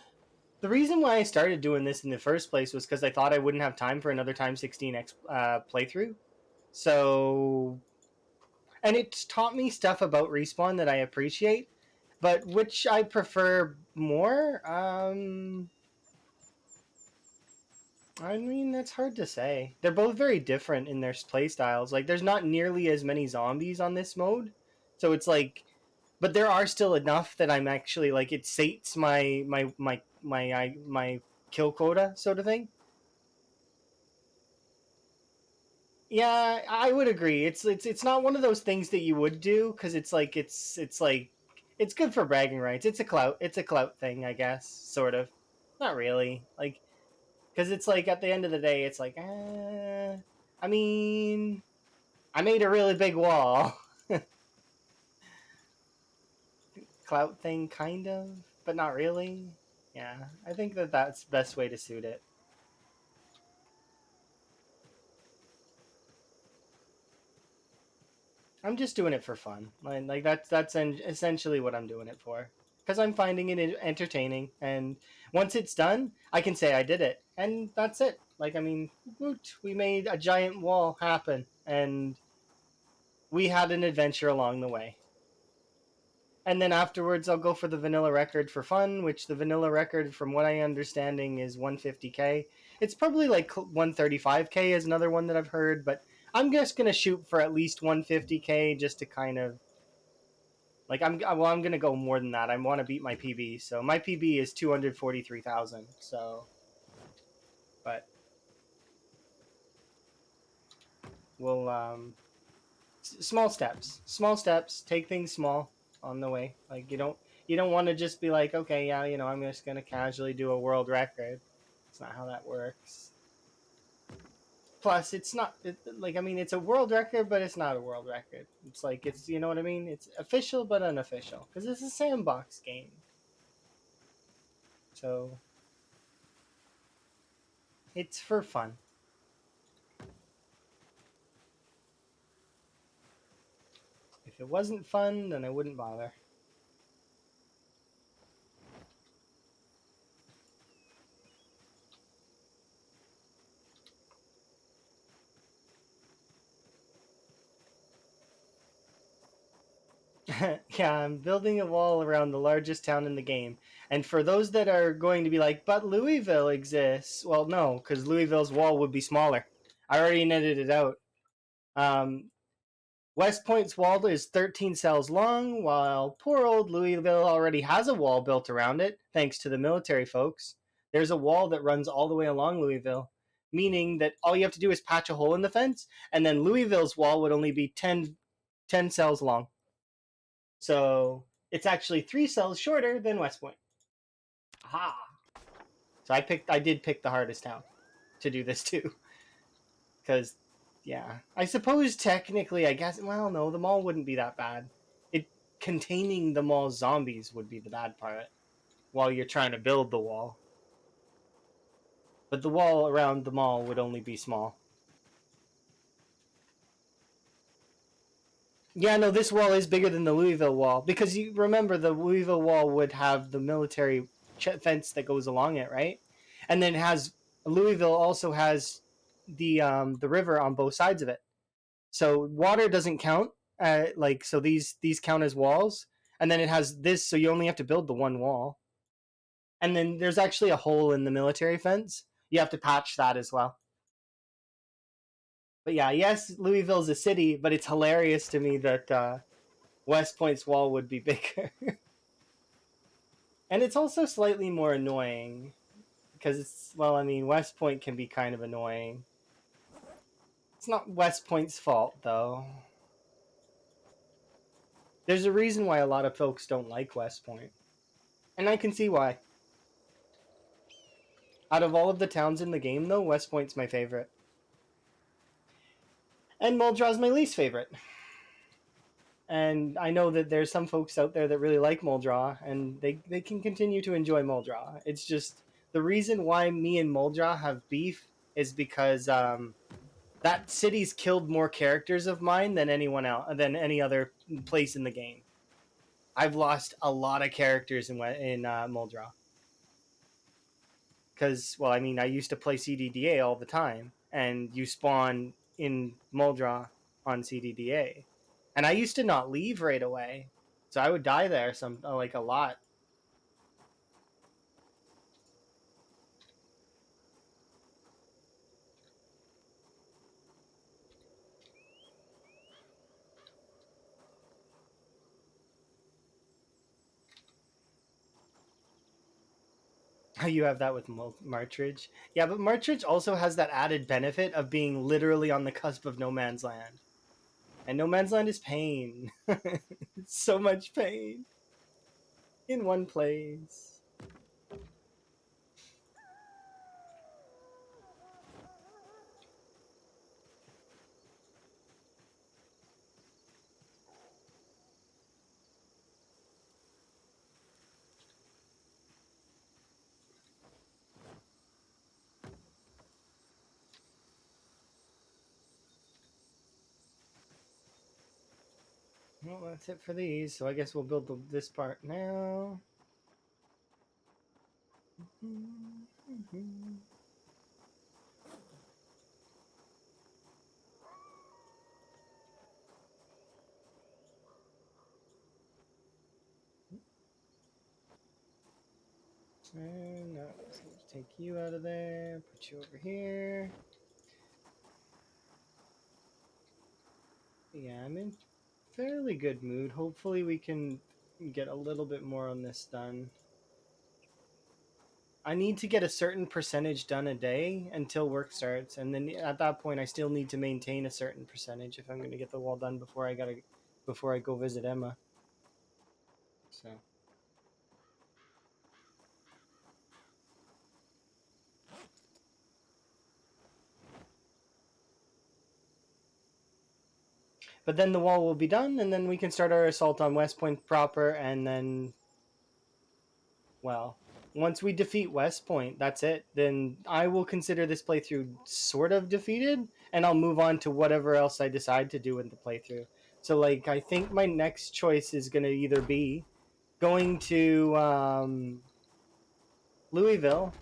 Speaker 1: reason why I started doing this in the first place was because I thought I wouldn't have time for another Time 16X playthrough. So, and it's taught me stuff about respawn that I appreciate, but which I prefer more. I mean, that's hard to say. They're both very different in their play styles. Like, there's not nearly as many zombies on this mode, so it's like, but there are still enough that I'm actually like it sates my kill quota sort of thing. Yeah, I would agree. It's not one of those things that you would do because it's like it's good for bragging rights. It's a clout thing, I guess, sort of. Not really, like because it's like at the end of the day, it's like, I mean, I made a really big wall, clout thing, kind of, but not really. Yeah, I think that's the best way to suit it. I'm just doing it for fun. Like that's essentially what I'm doing it for. Because I'm finding it entertaining, and once it's done, I can say I did it, and that's it. Like I mean, woot, we made a giant wall happen, and we had an adventure along the way. And then afterwards, I'll go for the vanilla record for fun, which the vanilla record, from what I understanding, is 150k. It's probably like 135k is another one that I've heard, but I'm just gonna shoot for at least 150k just to kind of like I'm gonna go more than that. I want to beat my PB, so my PB is 243,000. So, but we'll small steps, take things small on the way. Like you don't want to just be like, okay, yeah, I'm just gonna casually do a world record. It's not how that works. Plus, it's not like I mean, it's a world record, but it's not a world record. It's like it's you know what I mean. It's official but unofficial because it's a sandbox game. So it's for fun. If it wasn't fun, then I wouldn't bother. Yeah, I'm building a wall around the largest town in the game. And for those that are going to be like, but Louisville exists, well, no, because Louisville's wall would be smaller. I already netted it out. Um, West Point's wall is 13 cells long, while poor old Louisville already has a wall built around it, thanks to the military folks. There's a wall that runs all the way along Louisville, meaning that all you have to do is patch a hole in the fence, and then Louisville's wall would only be 10 cells long. So it's actually 3 cells shorter than West Point. Aha! So I did pick the hardest town to do this too, because yeah, I suppose technically, I guess. Well, no, the mall wouldn't be that bad. It containing the mall zombies would be the bad part while you're trying to build the wall. But the wall around the mall would only be small. Yeah, no, this wall is bigger than the Louisville wall because you remember the Louisville wall would have the military fence that goes along it, right? And then it has Louisville also has the river on both sides of it. So water doesn't count. Like so these count as walls, and then it has this, so you only have to build the one wall. And then there's actually a hole in the military fence. You have to patch that as well. But yeah, yes, Louisville's a city, but it's hilarious to me that West Point's wall would be bigger. And it's also slightly more annoying because it's, well, I mean, West Point can be kind of annoying. It's not West Point's fault though. There's a reason why a lot of folks don't like West Point, and I can see why. Out of all of the towns in the game, though, West Point's my favorite, and Muldraw's my least favorite. And I know that there's some folks out there that really like Muldraw, and they can continue to enjoy Muldraw. It's just the reason why me and Muldraw have beef is because that city's killed more characters of mine than anyone else, than any other place in the game. I've lost a lot of characters in Muldraw because, well, I mean, I used to play CDDA all the time, and you spawn in Muldraw on CDDA, and I used to not leave right away, so I would die there like a lot. You have that with Martridge, yeah, but Martridge also has that added benefit of being literally on the cusp of no man's land, and no man's land is pain. So much pain in one place. Well, that's it for these. So I guess we'll build this part now. And now let's take you out of there, put you over here. Yeah, I'm in fairly good mood. Hopefully we can get a little bit more on this done. I need to get a certain percentage done a day until work starts, and then at that point I still need to maintain a certain percentage if I'm going to get the wall done before I go visit Emma. So but then the wall will be done, and then we can start our assault on West Point proper, and then, well, once we defeat West Point, that's it. Then I will consider this playthrough sort of defeated, and I'll move on to whatever else I decide to do in the playthrough. So, like, I think my next choice is going to either be going to Louisville,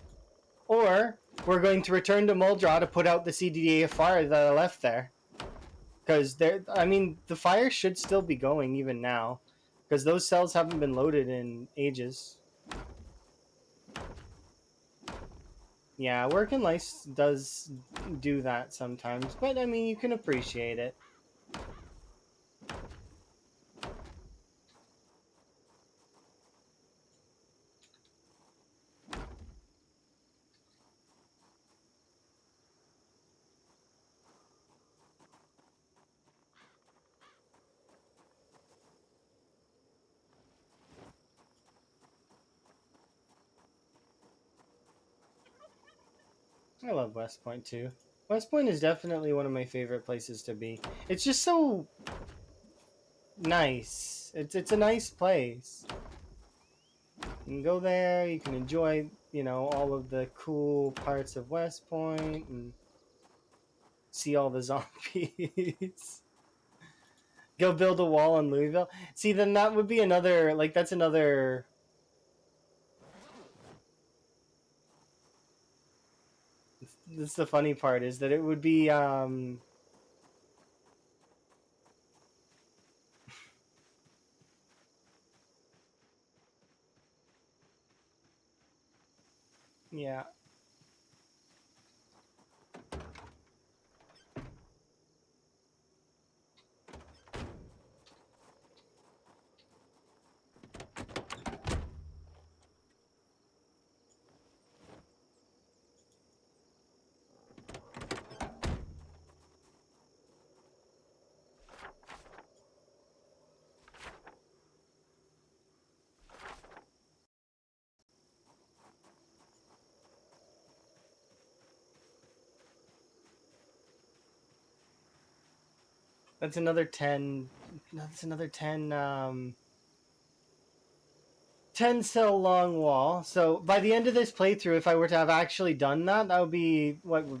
Speaker 1: or we're going to return to Muldraw to put out the CDDA fire that I left there. Because there, I mean, the fire should still be going even now, because those cells haven't been loaded in ages. Yeah, working life does do that sometimes, but I mean, you can appreciate it. I love West Point too. West Point is definitely one of my favorite places to be. It's just so nice. It's a nice place. You can go there. You can enjoy, all of the cool parts of West Point and see all the zombies. Go build a wall in Louisville. See, then that would be another, like, that's another. That's the funny part, is that it would be yeah. That's another 10. That's another 10. 10 cell long wall. So by the end of this playthrough, if I were to have actually done that, that would be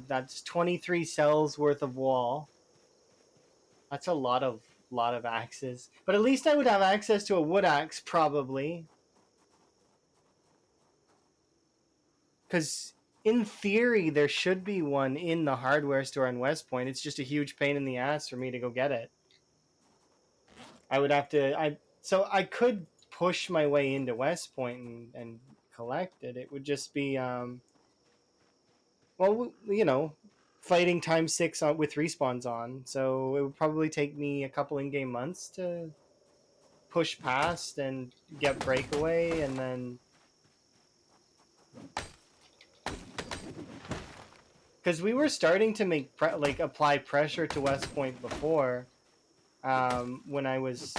Speaker 1: that's 23 cells worth of wall. That's a lot of axes. But at least I would have access to a wood axe probably. Cuz in theory there should be one in the hardware store in West Point. It's just a huge pain in the ass for me to go get it. I would have to I could push my way into West Point and collect it. It would just be well, fighting times 6 on, with respawns on. So it would probably take me a couple in-game months to push past and get breakaway, and then because we were starting to make apply pressure to West Point before, when I was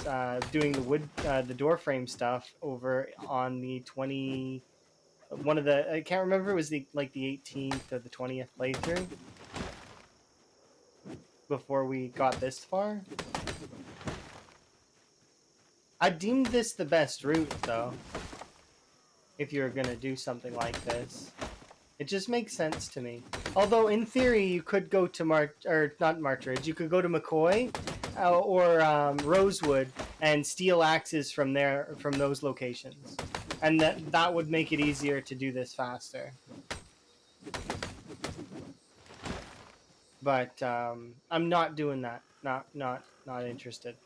Speaker 1: doing the door frame stuff over on the 20. One of the I can't remember, it was the 18th or the 20th playthrough before we got this far. I deemed this the best route though. If you're gonna do something like this, it just makes sense to me. Although in theory you could go to not Martridge, you could go to McCoy or Rosewood and steal axes from those locations, and that would make it easier to do this faster. But I'm not doing that. Not interested.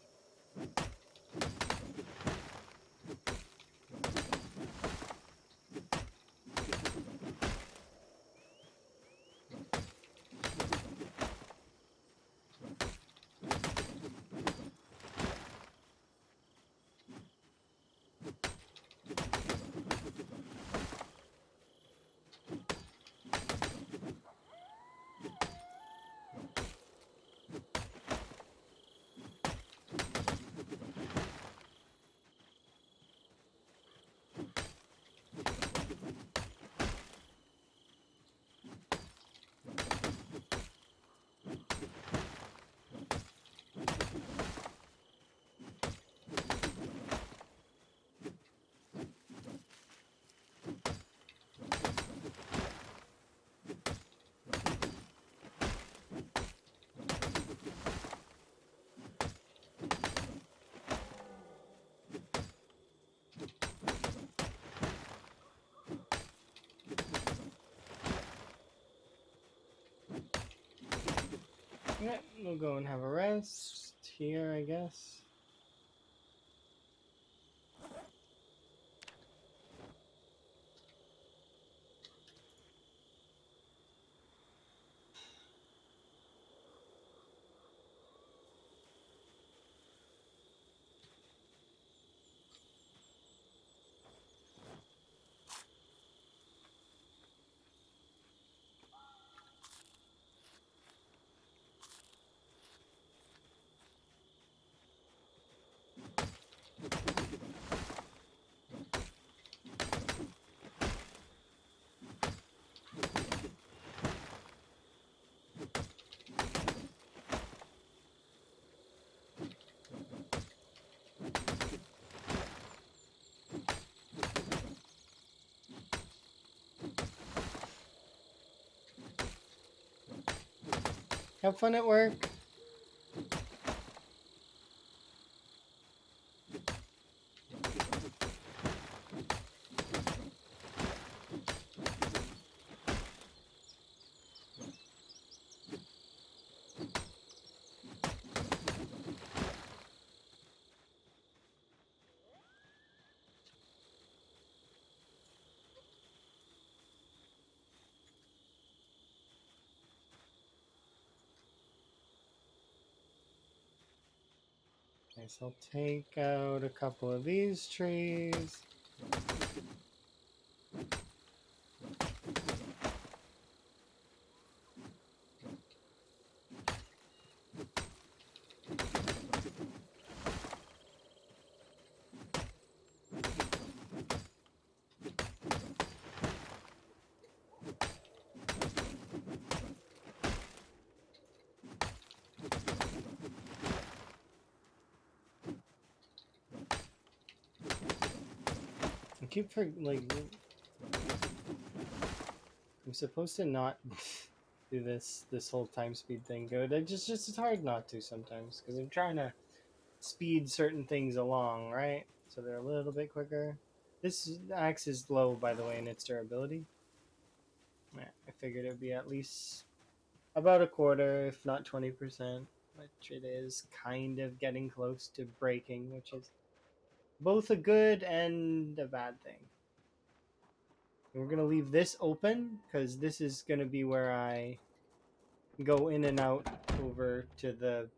Speaker 1: Yeah, we'll go and have a rest here, I guess. Have fun at work. Okay, so I'll take out a couple of these trees. keep for like I'm supposed to not do this whole time speed thing good. Just it's hard not to sometimes because I'm trying to speed certain things along, right? So they're a little bit quicker. This axe is low, by the way, in its durability. Yeah, I figured it would be at least about a quarter, if not 20%, which it is kind of getting close to breaking, which is both a good and a bad thing. And we're gonna leave this open because this is gonna be where I go in and out over to the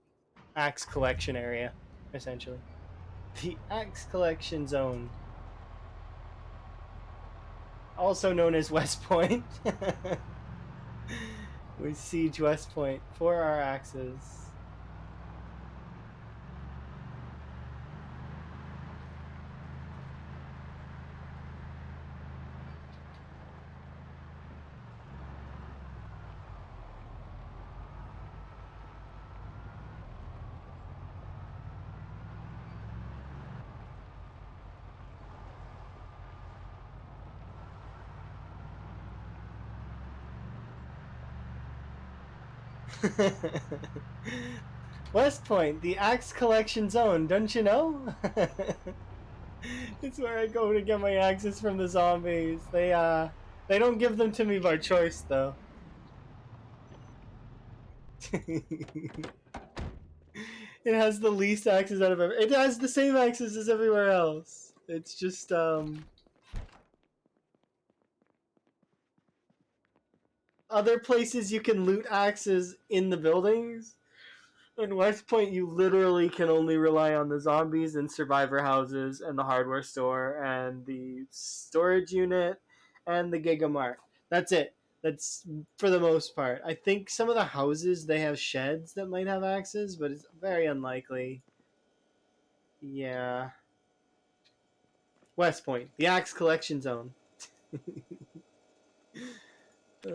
Speaker 1: axe collection area, essentially. The axe collection zone, also known as West Point. We siege West Point for our axes. West Point, the axe collection zone, don't you know? It's where I go to get my axes from the zombies. They don't give them to me by choice though. It has the least axes out of ever. It has the same axes as everywhere else. It's just other places you can loot axes in the buildings. In West Point, you literally can only rely on the zombies and survivor houses and the hardware store and the storage unit and the Gigamart. That's it. That's for the most part. I think some of the houses they have sheds that might have axes, but it's very unlikely. Yeah. West Point, the axe collection zone. uh,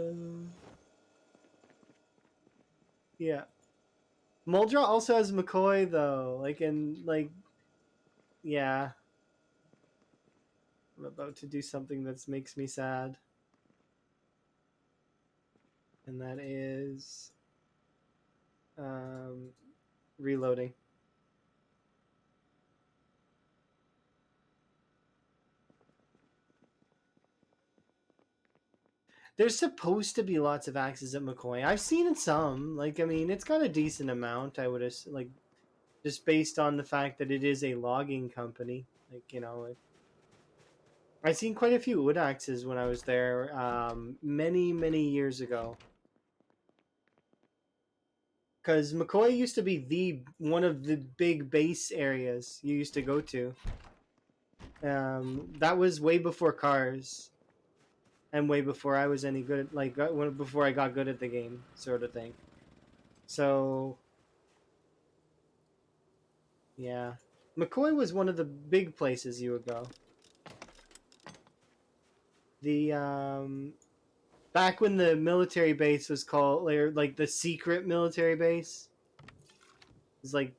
Speaker 1: yeah. Muldra also has McCoy though. Yeah. I'm about to do something that makes me sad. And that is um, reloading. There's supposed to be lots of axes at McCoy. I've seen some. I mean, it's got a decent amount. I would just based on the fact that it is a logging company. I've seen quite a few wood axes when I was there many years ago. Because McCoy used to be the one of the big base areas you used to go to. That was way before cars, and way before I was any good. Before I got good at the game, sort of thing. So yeah, McCoy was one of the big places you would go. The back when the military base was called, like the secret military base, it's like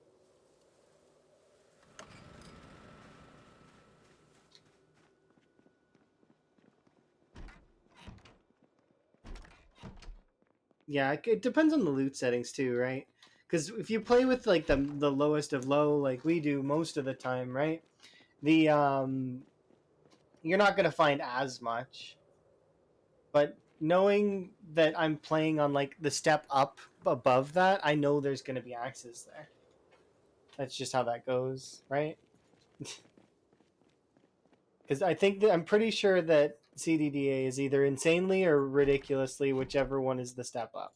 Speaker 1: yeah, it depends on the loot settings too, right? Because if you play with like the lowest of low, like we do most of the time, right? The you're not gonna find as much, but knowing that I'm playing on like the step up above that, I know there's gonna be axes there. That's just how that goes, right? Because I think that I'm pretty sure that CDDA is either insanely or ridiculously, whichever one is the step up.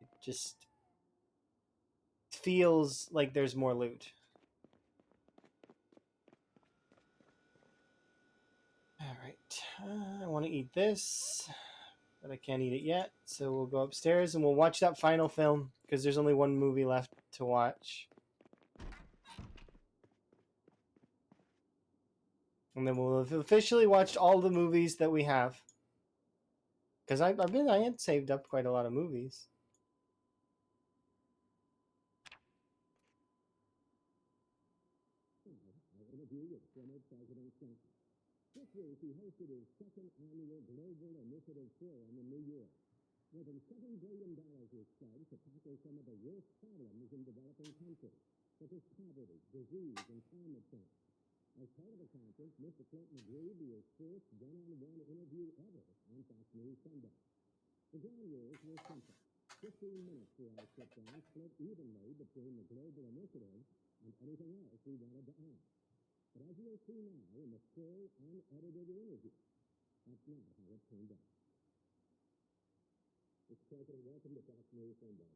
Speaker 1: It just feels like there's more loot. All right, I want to eat this, but I can't eat it yet. So we'll go upstairs and we'll watch that final film because there's only one movie left to watch. And then we'll have officially watched all the movies that we have. Because I had saved up quite a lot of movies.
Speaker 2: I interview with former President week, he hosted his second annual Global Initiative Forum in New York. More than $7 billion was pledged to tackle some of the worst problems in developing countries, such as poverty, disease, and climate change. As part of the conference, Mr. Clinton agreed to his first one-on-one interview ever on Fox News Sunday. The ground rules were simple. 15 minutes for our sit-down, split evenly between the global initiative and anything else we wanted to add. But as you'll see now in the full, unedited interview, that's not how it turned out. Mr. President, welcome to Fox News Sunday.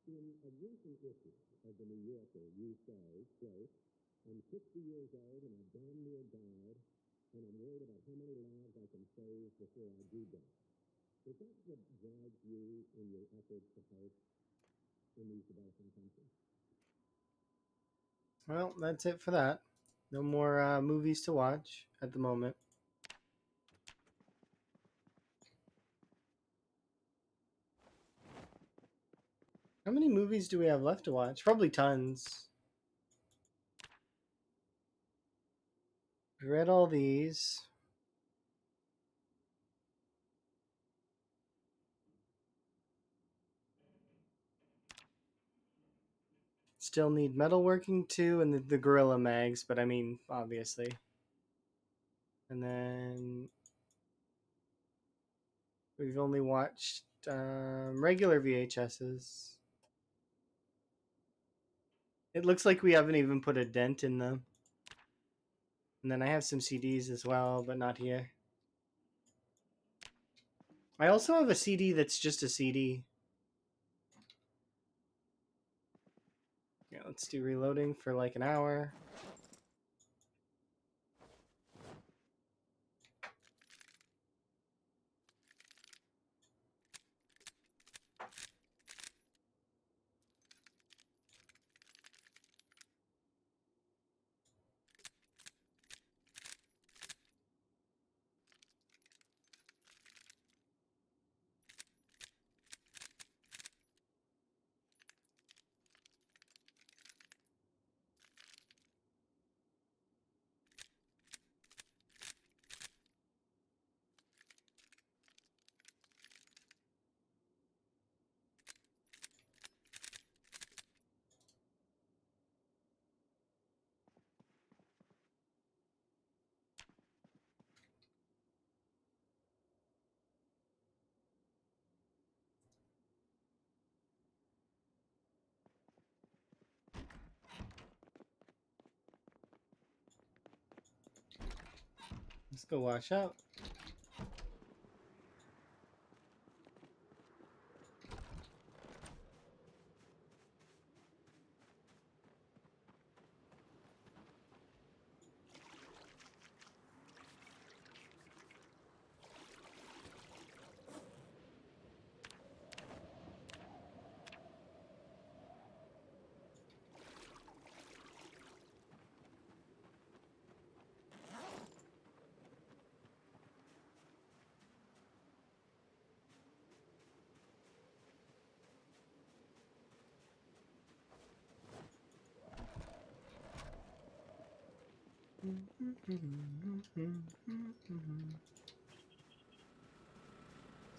Speaker 2: In a recent issue of the New Yorker, you say, quote, I'm 60 years old and I've damn near died, and I'm worried about how many lives I can save before I do die. Is that what drives you in your efforts to help in these developing countries?
Speaker 1: Well, that's it for that. No more movies to watch at the moment. How many movies do we have left to watch? Probably tons. I read all these. Still need metalworking too, and the gorilla mags, but I mean, obviously. And then we've only watched regular VHSs. It looks like we haven't even put a dent in them. And then I have some CDs as well, but not here. I also have a CD that's just a CD. Yeah, let's do reloading for like an hour. Let's go wash up.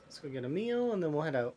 Speaker 1: Let's go get a meal and then we'll head out.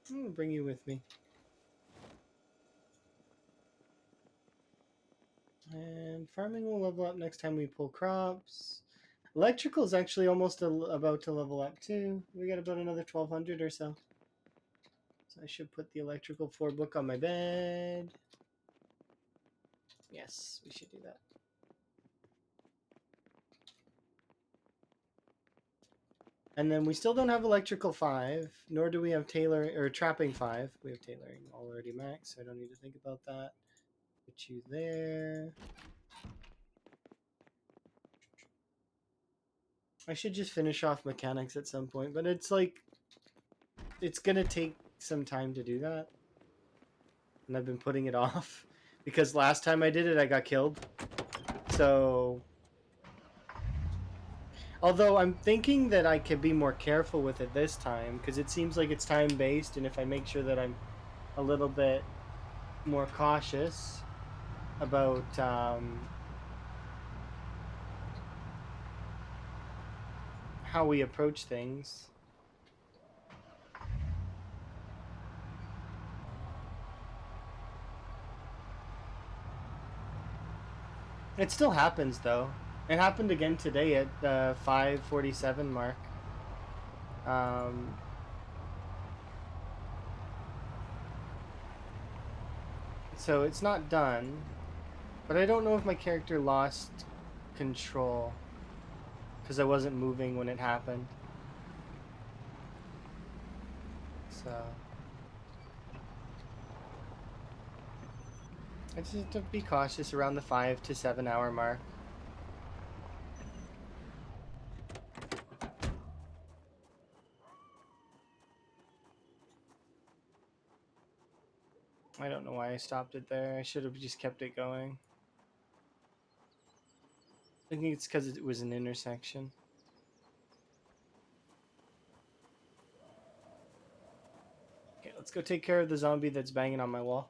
Speaker 1: I'm gonna bring you with me. And farming will level up next time we pull crops. Electrical is actually almost about to level up too. We got about another 1200 or so. So I should put the electrical 4 book on my bed. Yes, we should do that. And then we still don't have electrical 5, nor do we have tailoring or trapping 5. We have tailoring already max, so I don't need to think about that. Put you there. I should just finish off mechanics at some point, but it's like it's gonna take some time to do that. And I've been putting it off because last time I did it I got killed. So although I'm thinking that I could be more careful with it this time because it seems like it's time based, and if I make sure that I'm a little bit more cautious about how we approach things. It still happens though. It happened again today at the 5:47 mark. Um, so it's not done, but I don't know if my character lost control because I wasn't moving when it happened. So I just have to be cautious around the 5 to 7 hour mark. I don't know why I stopped it there. I should have just kept it going. I think it's because it was an intersection. Okay, let's go take care of the zombie that's banging on my wall.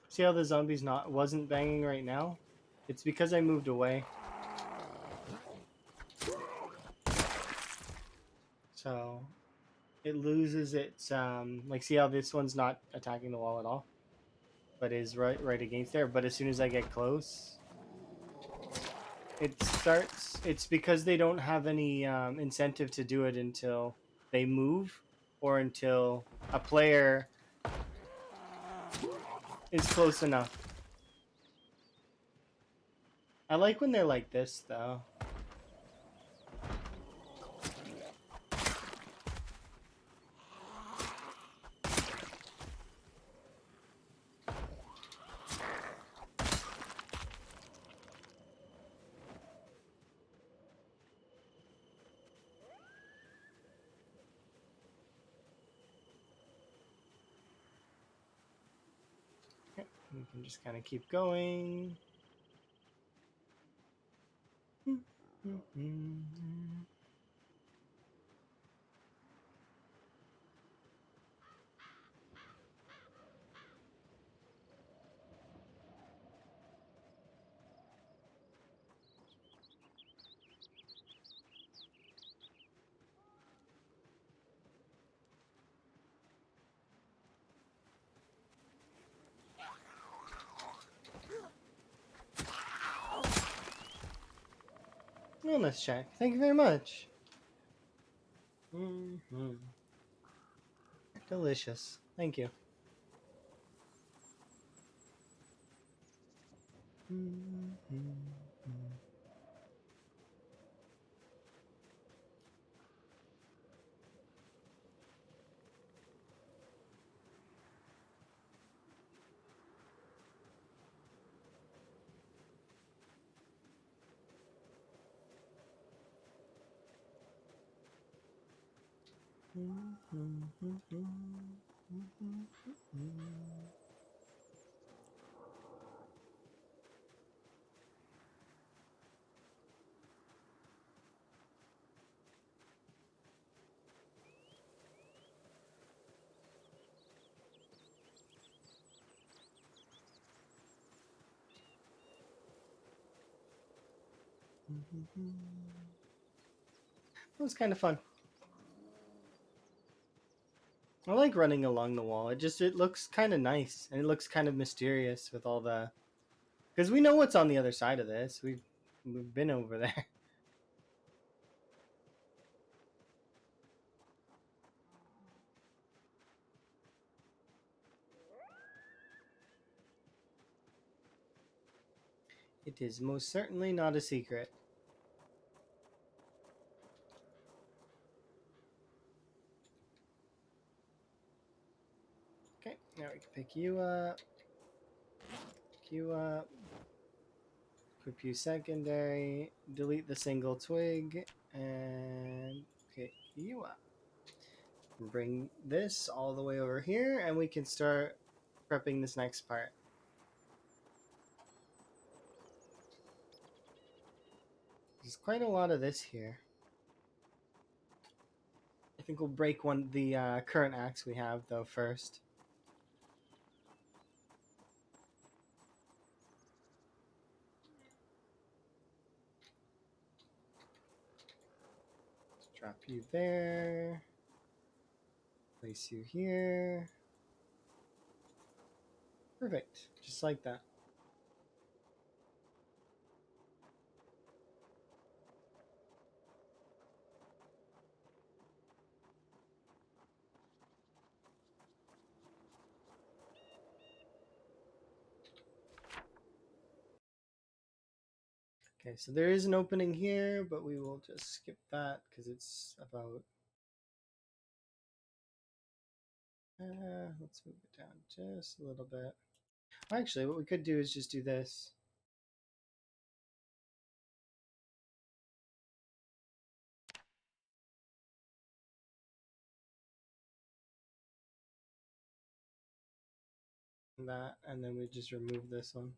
Speaker 1: See how the zombie's wasn't banging right now? It's because I moved away. So it loses its like see how this one's not attacking the wall at all, but is right against there. But as soon as I get close, it starts. It's because they don't have any incentive to do it until they move or until a player is close enough. I like when they're like this though. We can just kind of keep going. Wellness check. Thank you very much. Delicious. Thank you. It was kind of fun. I like running along the wall. It looks kind of nice and it looks kind of mysterious with all the Because we know what's on the other side of this. We've been over there. It is most certainly not a secret. Okay, now we can pick you up. Pick you up. Equip you secondary. Delete the single twig. And pick you up. Bring this all the way over here, and we can start prepping this next part. There's quite a lot of this here. I think we'll break the current axe we have though first. Drop you there. Place you here. Perfect. Just like that. Okay, so there is an opening here, but we will just skip that because it's about... let's move it down just a little bit. Actually, what we could do is just do this. That, and then we just remove this one.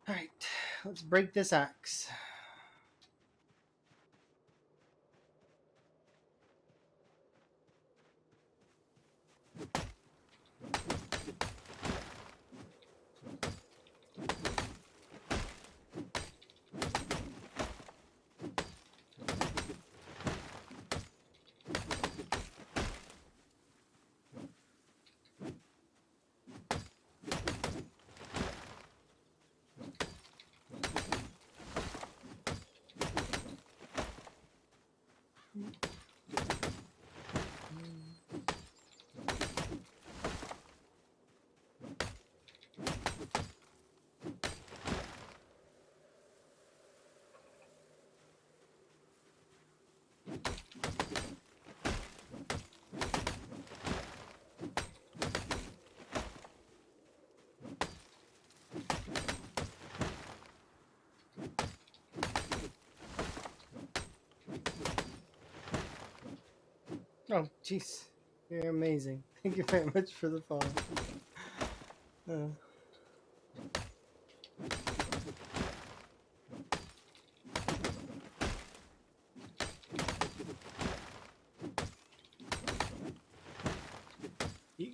Speaker 1: Alright, let's break this axe. Oh, jeez. You're amazing. Thank you very much for the follow.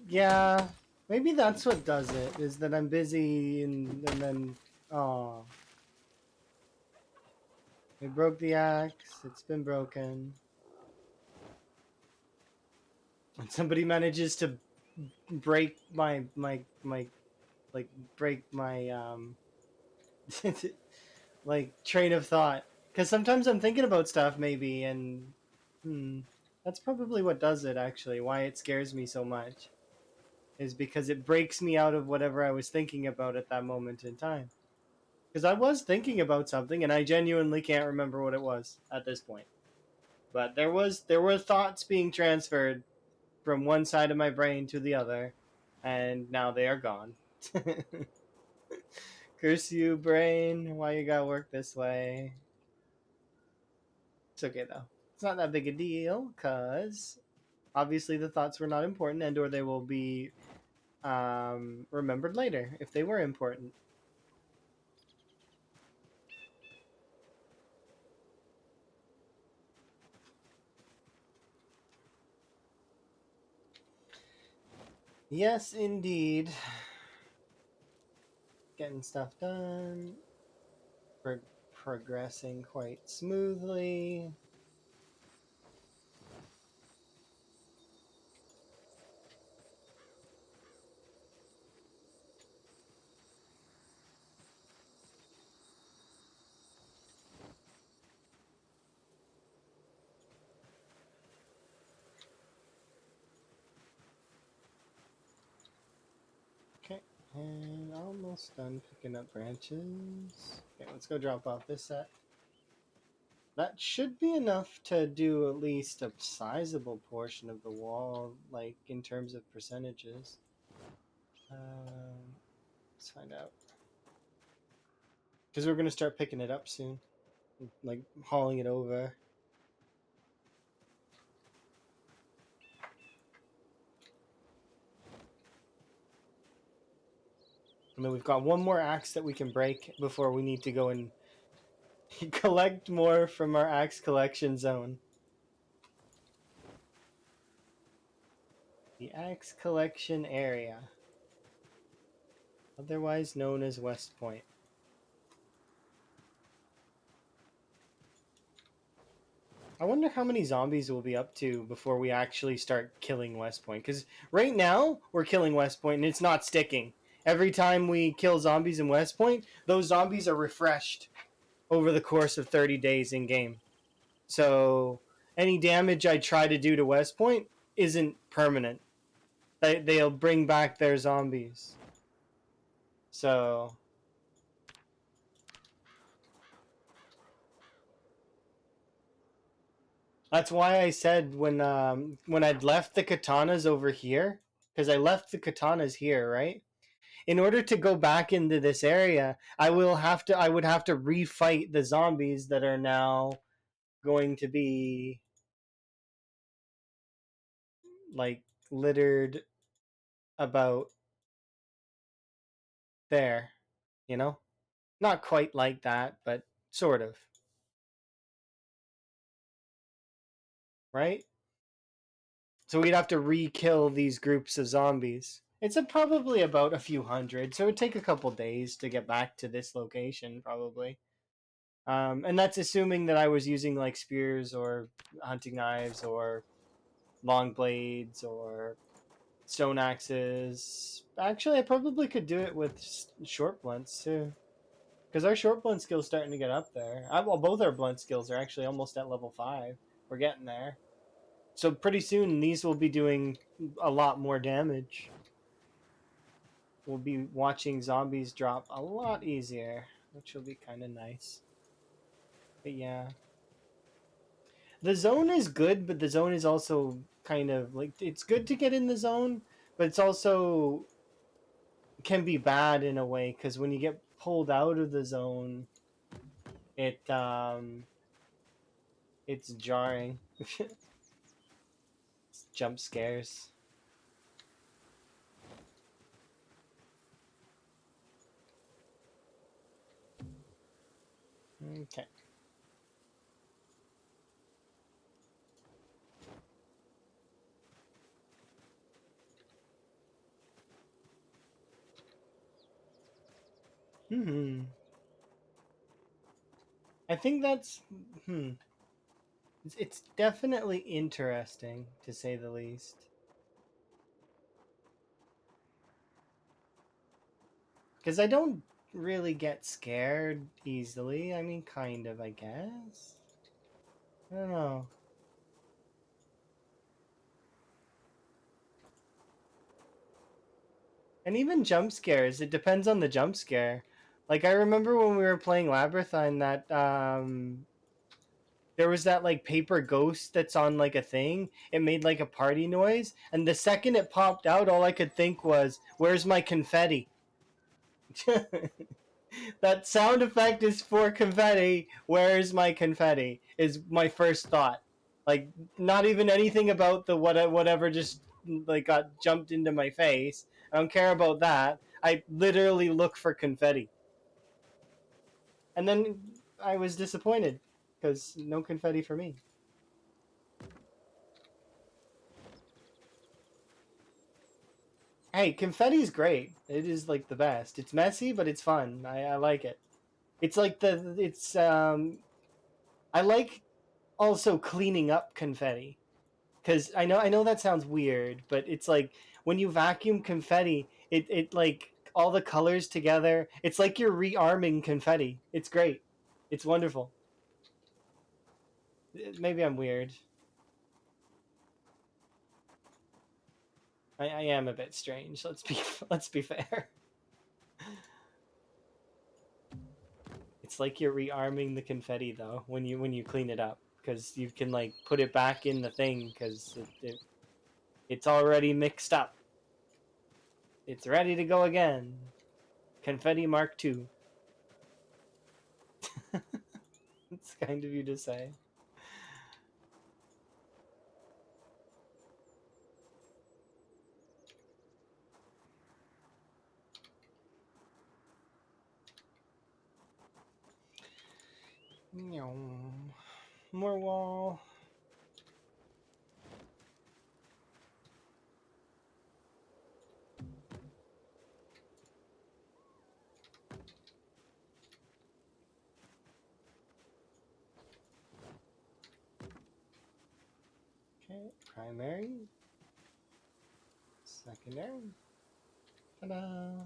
Speaker 1: Yeah, maybe that's what does it, is that I'm busy and then... Oh. We broke the axe. It's been broken. And somebody manages to break my like break my like train of thought, because sometimes I'm thinking about stuff maybe, and that's probably what does it. Actually, why it scares me so much is because it breaks me out of whatever I was thinking about at that moment in time, because I was thinking about something and I genuinely can't remember what it was at this point, but there were thoughts being transferred from one side of my brain to the other, and now they are gone. Curse you, brain. Why you gotta work this way? It's okay, though. It's not that big a deal, because obviously the thoughts were not important, and or they will be remembered later if they were important. Yes, indeed. getting stuff done. Progressing quite smoothly. Okay, and almost done picking up branches. Okay, let's go drop off this set. That should be enough to do at least a sizable portion of the wall, like in terms of percentages. Let's find out. Because we're going to start picking it up soon, like hauling it over. And then we've got one more axe that we can break before we need to go and collect more from our axe collection zone. The axe collection area, otherwise known as West Point. I wonder how many zombies we'll be up to before we actually start killing West Point. Because right now, we're killing West Point and it's not sticking. Every time we kill zombies in West Point, those zombies are refreshed over the course of 30 days in game. So any damage I try to do to West Point isn't permanent. They'll bring back their zombies. So that's why I said when I'd left the katanas over here, because I left the katanas here, right? In order to go back into this area, I would have to refight the zombies that are now going to be like littered about there, you know? Not quite like that, but sort of, right? So we'd have to re-kill these groups of zombies. Probably about a few hundred, so it'd take a couple days to get back to this location, probably. And that's assuming that I was using like spears or hunting knives or long blades or stone axes. Actually, I probably could do it with short blunts too, because our short blunt skill's starting to get up there. Well, both our blunt skills are actually almost at level 5. We're getting there. So pretty soon these will be doing a lot more damage. We'll be watching zombies drop a lot easier, which will be kind of nice. But yeah. The zone is good, but the zone is also kind of like it's good to get in the zone, but it's also can be bad in a way because when you get pulled out of the zone, it's jarring. It's jump scares. Okay. Hmm. I think that's hmm. It's definitely interesting to say the least. Because I don't really get scared easily. I mean, kind of, I guess. I don't know. And even jump scares, it depends on the jump scare. Like I remember when we were playing Labyrinthine that there was that like paper ghost that's on like a thing. It made like a party noise, and the second it popped out, all I could think was, "Where's my confetti?" That sound effect is for confetti. Where's my confetti? Is my first thought. Like not even anything about the whatever just like got jumped into my face. I don't care about that. I literally look for confetti. And then I was disappointed because no confetti for me. Hey, confetti's great. It is like the best. It's messy, but it's fun. I like it. It's like I like also cleaning up confetti because I know that sounds weird, but it's like when you vacuum confetti, it like all the colors together. It's like you're rearming confetti. It's great. It's wonderful. Maybe I'm weird. I am a bit strange. Let's be fair. It's like you're rearming the confetti though when you clean it up because you can like put it back in the thing because it's already mixed up. It's ready to go again. Confetti Mark II. It's kind of you to say. More wall. Okay, primary, secondary. Ta-da!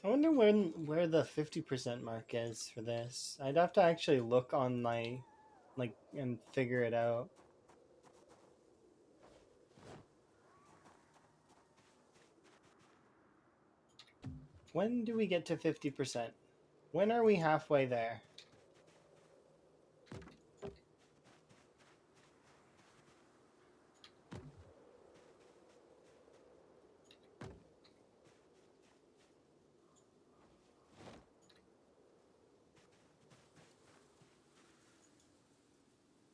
Speaker 1: I wonder where the 50% mark is for this. I'd have to actually look on my like and figure it out. When do we get to 50%? When are we halfway there?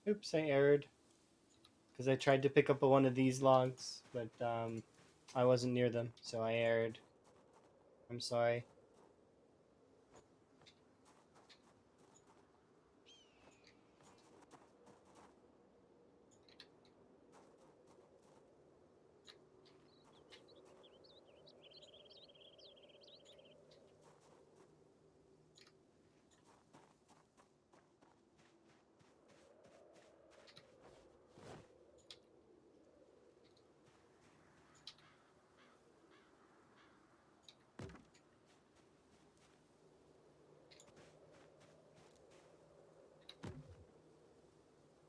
Speaker 1: Oops, I erred because I tried to pick up one of these logs, but I wasn't near them, so I erred. I'm sorry.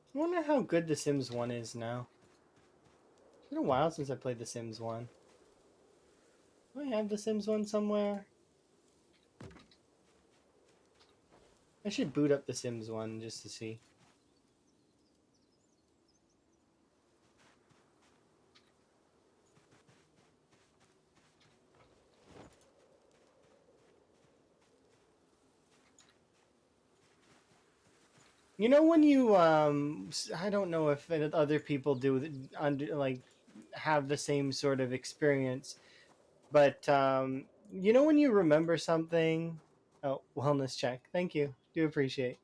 Speaker 1: I wonder how good The Sims 1 is now. It's been a while since I played The Sims 1. Do I have The Sims 1 somewhere? I should boot up The Sims 1 just to see. You know when you I don't know if other people do under like have the same sort of experience, but you know when you remember something. Oh, wellness check. Thank you. Do appreciate.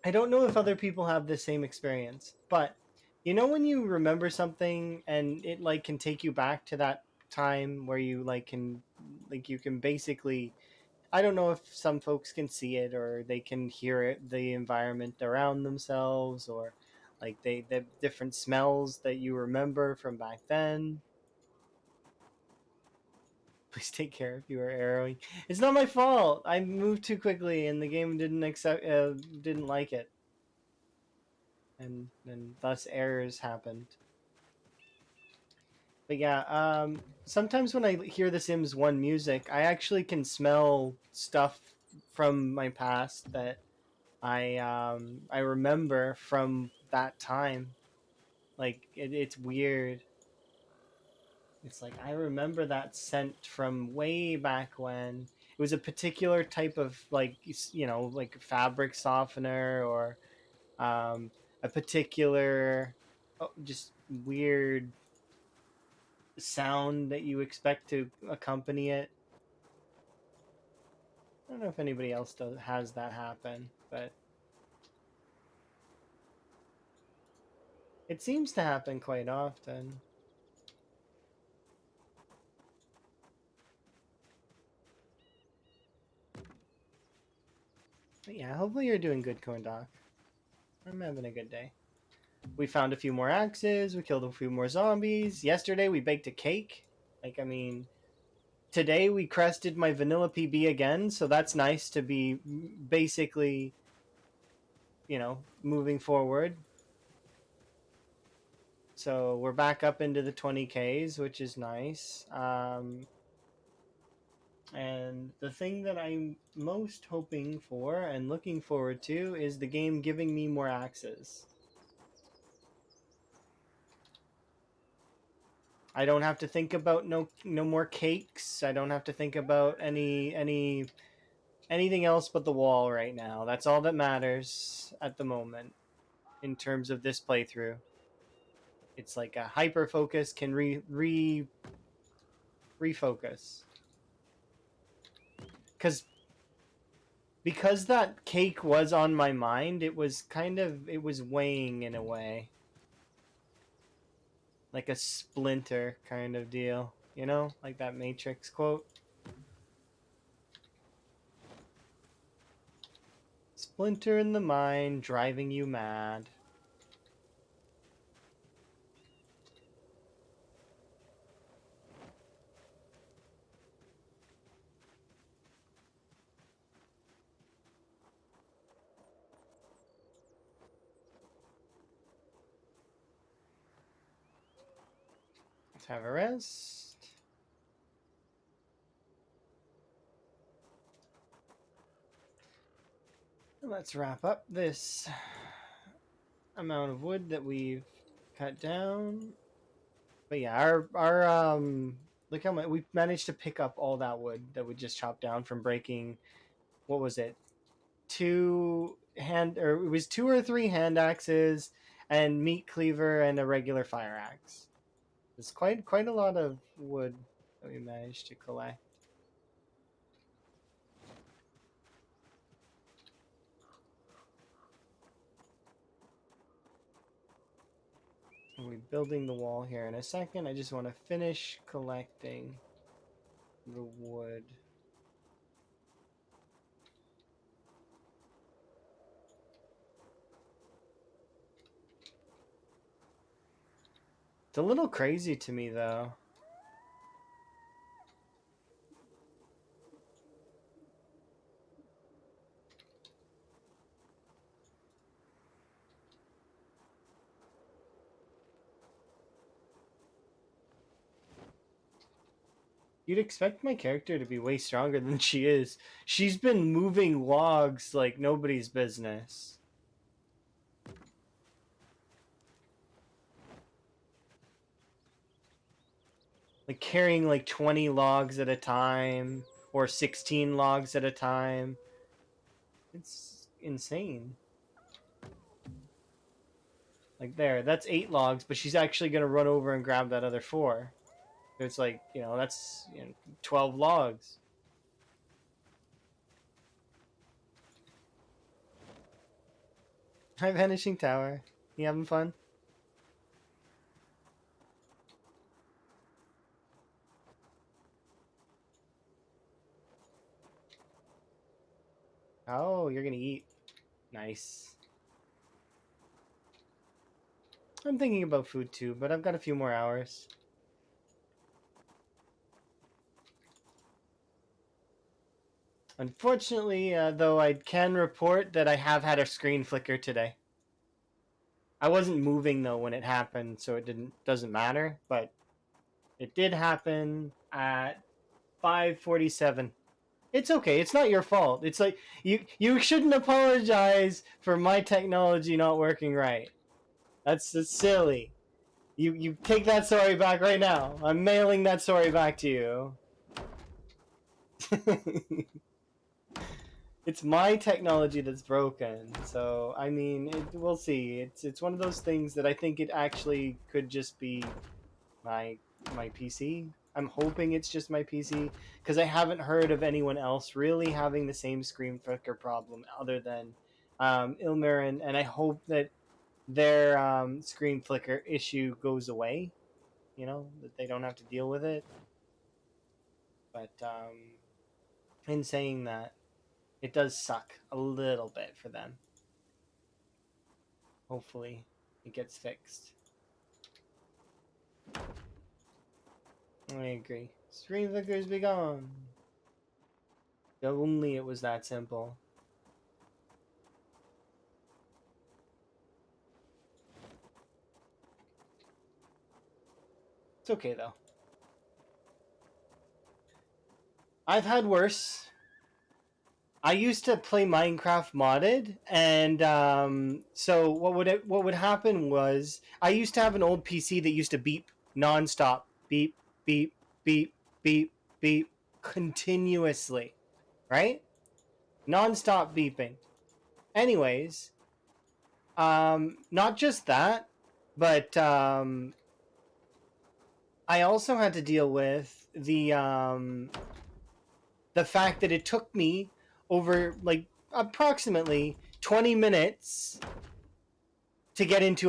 Speaker 1: I don't know if other people have the same experience, but you know when you remember something and it like can take you back to that time where you like you can basically, I don't know if some folks can see it or they can hear it, the environment around themselves, or like the different smells that you remember from back then. Please take care if you are arrowing. It's not my fault. I moved too quickly and the game didn't like it, and thus errors happened. But yeah, sometimes when I hear the Sims 1 music, I actually can smell stuff from my past that I remember from that time. Like it's weird. It's like I remember that scent from way back when. It was a particular type of like like fabric softener or a particular. just weird sound that you expect to accompany it. I don't know if anybody else has that happen, but it seems to happen quite often. But yeah, hopefully you're doing good, Corn Doc. I'm having a good day. We found a few more axes. We killed a few more zombies. Yesterday we baked a cake. Like, I mean, today we crested my vanilla PB again, so that's nice to be basically, moving forward. So we're back up into the 20Ks, which is nice. And the thing that I'm most hoping for and looking forward to is the game giving me more axes. I don't have to think about no more cakes. I don't have to think about anything else but the wall right now. That's all that matters at the moment in terms of this playthrough. It's like a hyper focus can refocus. Because that cake was on my mind, it was weighing in a way. Like a splinter kind of deal, like that Matrix quote. Splinter in the mind, driving you mad. Let's have a rest. Let's wrap up this amount of wood that we've cut down. But yeah, our look how much we managed to pick up all that wood that we just chopped down from breaking. What was it? It was 2 or 3 hand axes and meat cleaver and a regular fire axe. It's quite a lot of wood that we managed to collect. We'll be building the wall here in a second. I just want to finish collecting the wood. It's a little crazy to me, though. You'd expect my character to be way stronger than she is. She's been moving logs like nobody's business. Like carrying like 20 logs at a time or 16 logs at a time. It's insane. Like that's 8 logs, but she's actually going to run over and grab that other 4. It's like, that's 12 logs. Hi, Vanishing Tower. You having fun? Oh, you're going to eat. Nice. I'm thinking about food too, but I've got a few more hours. Unfortunately, though, I can report that I have had a screen flicker today. I wasn't moving though when it happened, so it doesn't matter. But it did happen at 5:47. It's okay. It's not your fault. It's like you shouldn't apologize for my technology not working right. That's silly. You take that sorry back right now. I'm mailing that sorry back to you. It's my technology that's broken. So I mean, we'll see. It's one of those things that I think it actually could just be my my PC. I'm hoping it's just my PC because I haven't heard of anyone else really having the same screen flicker problem other than Ilmer, and I hope that their screen flicker issue goes away. You know, that they don't have to deal with it. But in saying that, it does suck a little bit for them. Hopefully, it gets fixed. I agree. Screen flickers be gone. If only it was that simple. It's okay though. I've had worse. I used to play Minecraft modded, and so what would happen was I used to have an old PC that used to beep nonstop, beep beep beep beep beep continuously, right? Nonstop beeping. Anyways, not just that, but I also had to deal with the fact that it took me over like approximately 20 minutes to get into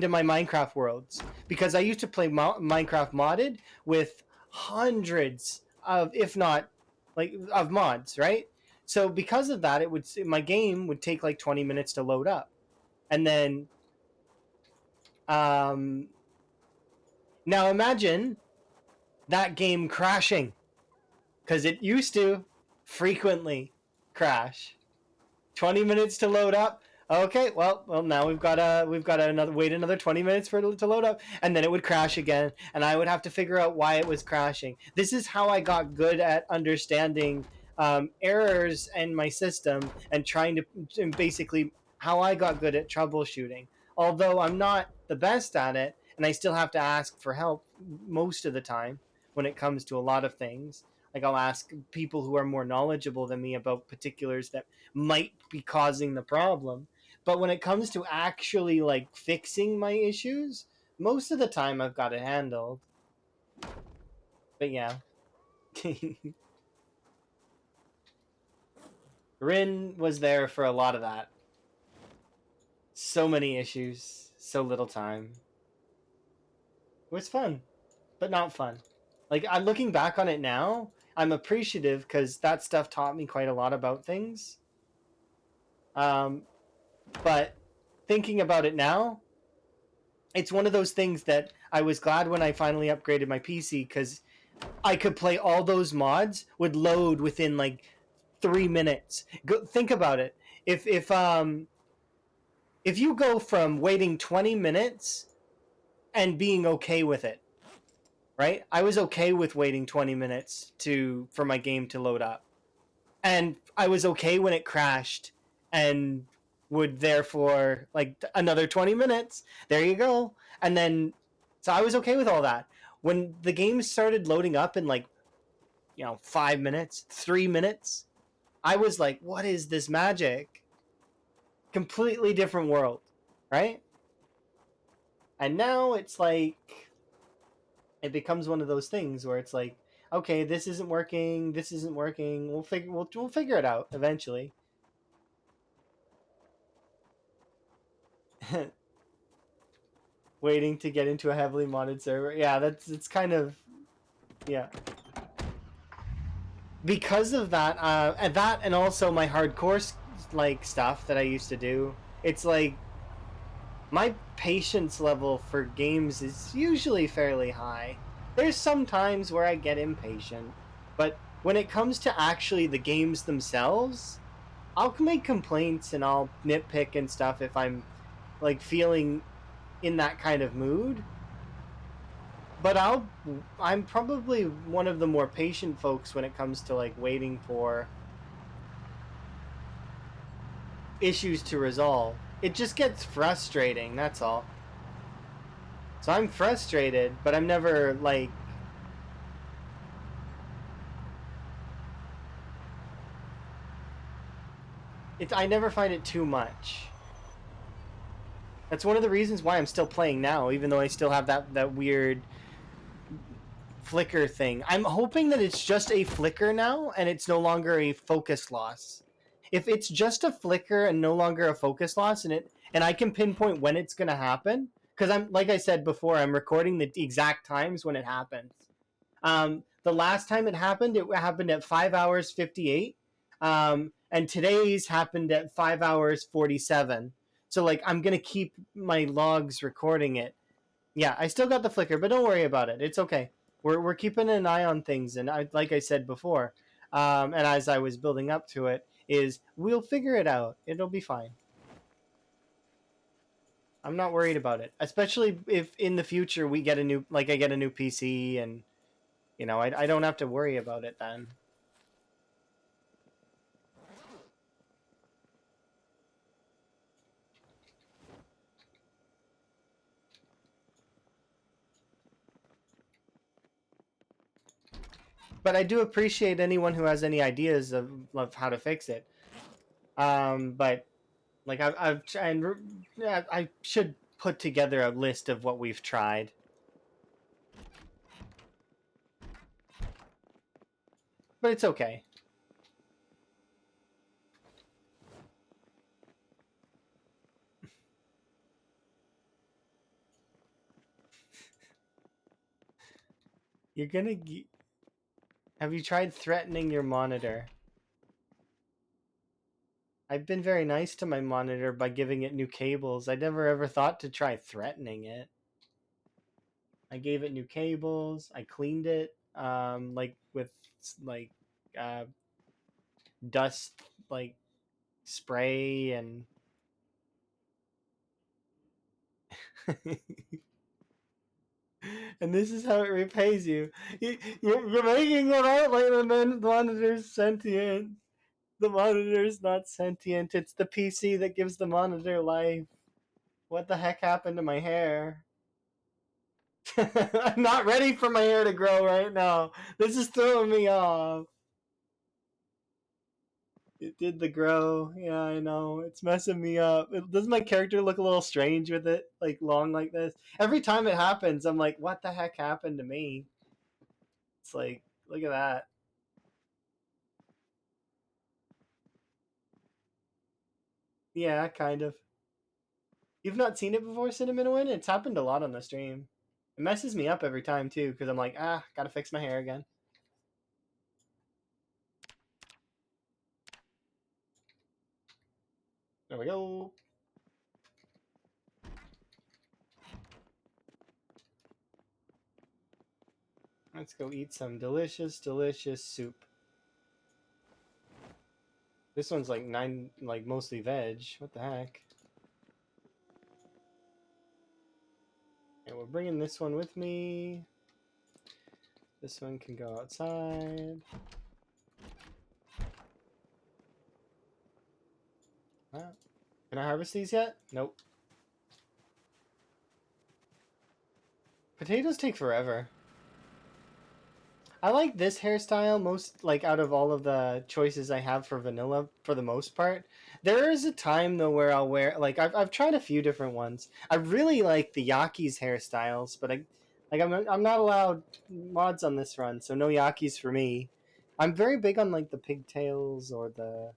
Speaker 1: my Minecraft worlds because I used to play Minecraft modded with hundreds of, if not like, of mods, right? So because of that, it would my game would take like 20 minutes to load up, and then um, now imagine that game crashing because it used to frequently crash. 20 minutes to load up. Okay, well, now we've got to another wait another 20 minutes for it to load up, and then it would crash again, and I would have to figure out why it was crashing. This is how I got good at understanding errors in my system and trying to, and basically how I got good at troubleshooting. Although I'm not the best at it, and I still have to ask for help most of the time when it comes to a lot of things. Like I'll ask people who are more knowledgeable than me about particulars that might be causing the problem. But when it comes to actually like fixing my issues, most of the time I've got it handled. But yeah. Rin was there for a lot of that. So many issues, so little time. It was fun, but not fun. Like I'm looking back on it now, I'm appreciative because that stuff taught me quite a lot about things. Um, but thinking about it now, it's one of those things that I was glad when I finally upgraded my PC because I could play all those mods would load within like 3 minutes. Think about it. If you go from waiting 20 minutes and being okay with it, right? I was okay with waiting 20 minutes for my game to load up, and I was okay when it crashed and would therefore like another 20 minutes. There you go. And then so I was okay with all that. When the game started loading up in like, 5 minutes, 3 minutes, I was like, what is this magic? Completely different world, right? And now it's like it becomes one of those things where it's like, okay, this isn't working, this isn't working. We'll figure it out eventually. Waiting to get into a heavily modded server. Yeah, it's kind of, yeah. Because of that, and also my hardcore like stuff that I used to do. It's like my patience level for games is usually fairly high. There's some times where I get impatient, but when it comes to actually the games themselves, I'll make complaints and I'll nitpick and stuff if I'm like feeling in that kind of mood. But I'm probably one of the more patient folks when it comes to like waiting for issues to resolve. It just gets frustrating, that's all. So I'm frustrated, but I'm never like I never find it too much. That's one of the reasons why I'm still playing now, even though I still have that weird flicker thing. I'm hoping that it's just a flicker now and it's no longer a focus loss. If it's just a flicker and no longer a focus loss, and I can pinpoint when it's gonna happen, because I'm like I said before, I'm recording the exact times when it happens. The last time it happened at 5 hours 58, and today's happened at 5 hours 47. So like I'm gonna keep my logs recording it. Yeah, I still got the flicker, but don't worry about it. It's okay. We're keeping an eye on things, and like I said before, and as I was building up to it, is we'll figure it out. It'll be fine. I'm not worried about it, especially if in the future we get a new, like I get a new PC, and I don't have to worry about it then. But I do appreciate anyone who has any ideas of how to fix it. But like I've tried, I should put together a list of what we've tried. But it's okay. You're gonna. Have you tried threatening your monitor? I've been very nice to my monitor by giving it new cables. I never ever thought to try threatening it. I gave it new cables. I cleaned it, like with like uh, dust, like spray and. And this is how it repays you. You're making it out like the monitor's sentient. The monitor's not sentient. It's the PC that gives the monitor life. What the heck happened to my hair? I'm not ready for my hair to grow right now. This is throwing me off. It did the grow. Yeah, I know. It's messing me up. Doesn't my character look a little strange with it, like long like this? Every time it happens, I'm like, what the heck happened to me? It's like, look at that. Yeah, kind of. You've not seen it before, Cinnamon Win? It's happened a lot on the stream. It messes me up every time too, because I'm like, gotta fix my hair again. There we go. Let's go eat some delicious, delicious soup. This one's like like mostly veg. What the heck? And we're bringing this one with me. This one can go outside. Can I harvest these yet? Nope. Potatoes take forever. I like this hairstyle most, like out of all of the choices I have for vanilla for the most part. There is a time though where I'll wear, like I've tried a few different ones. I really like the Yaki's hairstyles, but I'm not allowed mods on this run, so no Yaki's for me. I'm very big on like the pigtails or the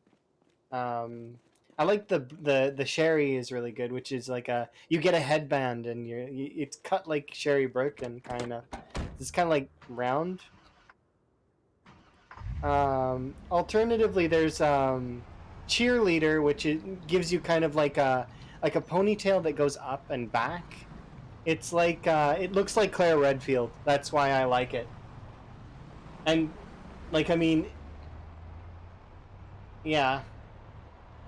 Speaker 1: I like the sherry is really good, which is like a you get a headband and it's cut like sherry broken kind of. It's kind of like round. Alternatively, there's cheerleader, which gives you kind of like a ponytail that goes up and back. It's like it looks like Claire Redfield. That's why I like it. And like I mean, yeah,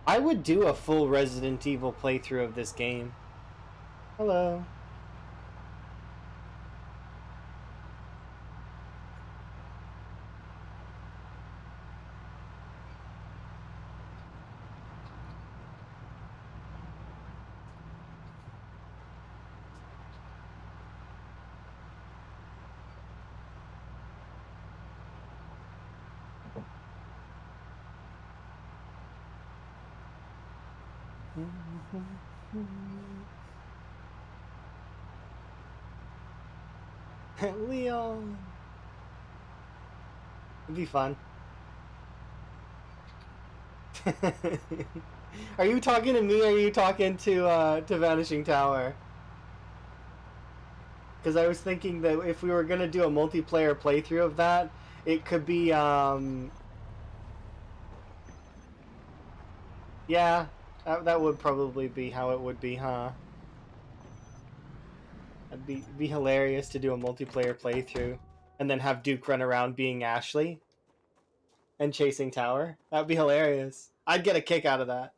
Speaker 1: I would do a full Resident Evil playthrough of this game. Hello. Leon. It'd be fun. Are you talking to me or are you talking to Vanishing Tower? Because I was thinking that if we were gonna do a multiplayer playthrough of that, it could be yeah, that would probably be how it would be, huh? It'd be hilarious to do a multiplayer playthrough and then have Duke run around being Ashley and chasing Tower. That'd be hilarious. I'd get a kick out of that.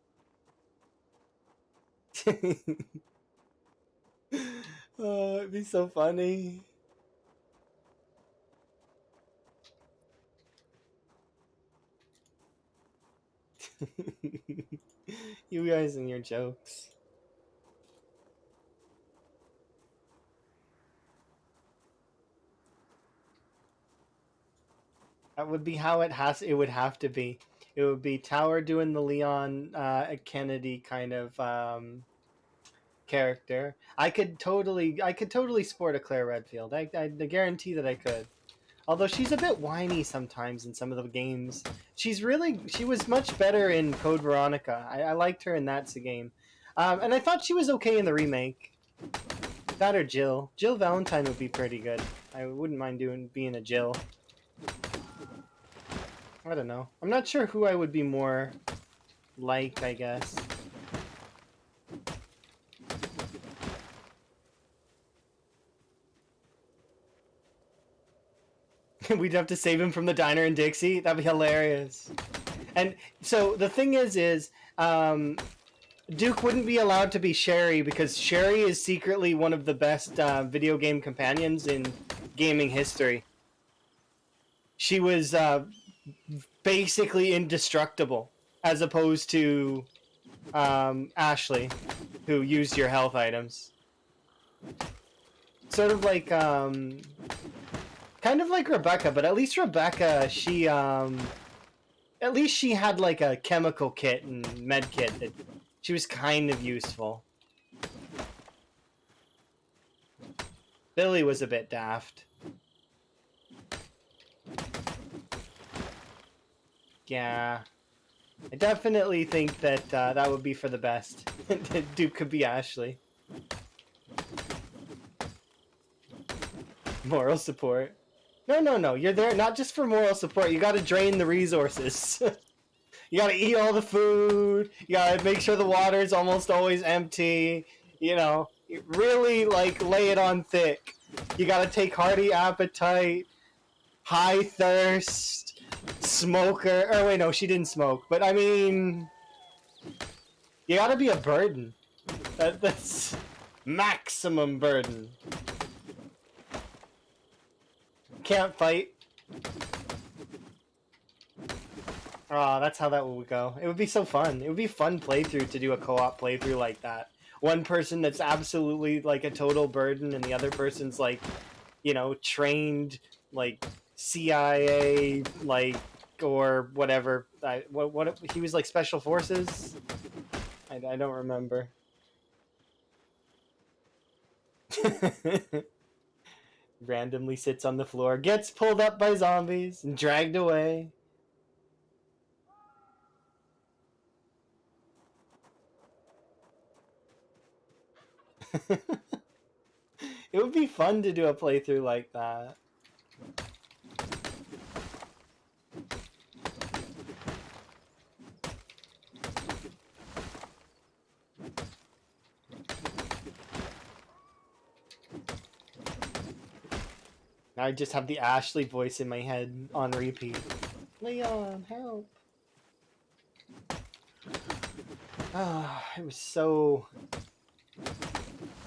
Speaker 1: Oh, it'd be so funny. You guys and your jokes. That would be how it would have to be. It would be Tower doing the Leon Kennedy kind of character. I could totally sport a Claire Redfield. I guarantee that I could. Although she's a bit whiny sometimes in some of the games. She was much better in Code Veronica. I liked her in that game. And I thought she was okay in the remake. That or Jill. Jill Valentine would be pretty good. I wouldn't mind being a Jill. I don't know. I'm not sure who I would be more like, I guess. We'd have to save him from the diner in Dixie. That'd be hilarious. And so the thing is, Duke wouldn't be allowed to be Sherry because Sherry is secretly one of the best video game companions in gaming history. She was basically indestructible, as opposed to Ashley, who used your health items. Sort of like, kind of like Rebecca, but at least Rebecca, at least she had like a chemical kit and med kit that she was kind of useful. Billy was a bit daft. Yeah. I definitely think that that would be for the best. Duke could be Ashley. Moral support. No. You're there not just for moral support. You gotta drain the resources. You gotta eat all the food. You gotta make sure the water is almost always empty. You know, really like lay it on thick. You gotta take hearty appetite, high thirst, smoker. Oh wait, no, she didn't smoke. But I mean, you gotta be a burden. That's maximum burden. Can't fight. Oh, that's how that would go. It would be so fun. It would be a fun playthrough to do a co-op playthrough like that. One person that's absolutely like a total burden, and the other person's like, you know, trained like CIA, like or whatever. What he was like special forces. I don't remember. Randomly sits on the floor, gets pulled up by zombies and dragged away. It would be fun to do a playthrough like that. Now I just have the Ashley voice in my head on repeat. Leon, help. Ah, it was so...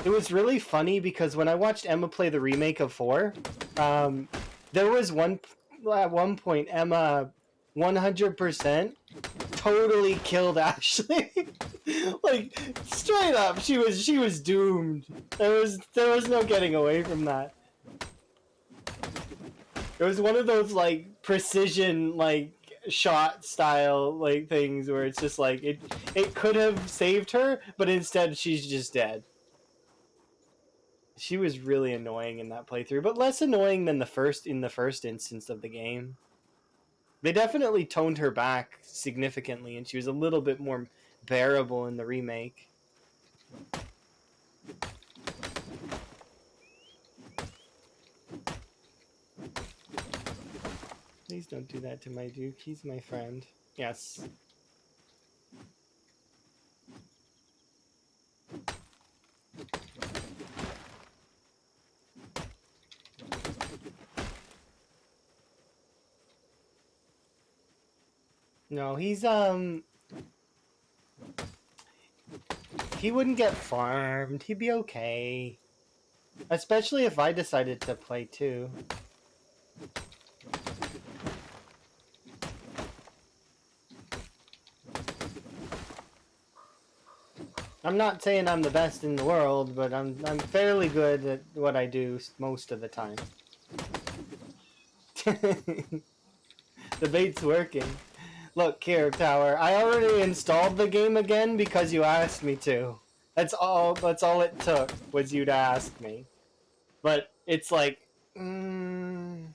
Speaker 1: It was really funny because when I watched Emma play the remake of 4, there was at one point Emma 100% totally killed Ashley. Like straight up, she was doomed. There was no getting away from that. It was one of those like precision like shot style like things where it's just like it could have saved her, but instead she's just dead. She was really annoying in that playthrough, but less annoying than the first instance of the game. They definitely toned her back significantly, and she was a little bit more bearable in the remake. Please don't do that to my Duke. He's my friend. Yes. No, he's he wouldn't get farmed. He'd be okay. Especially if I decided to play too. I'm not saying I'm the best in the world, but I'm fairly good at what I do most of the time. The bait's working. Look here, Tower. I already installed the game again because you asked me to. That's all it took, was you to ask me. But it's like, do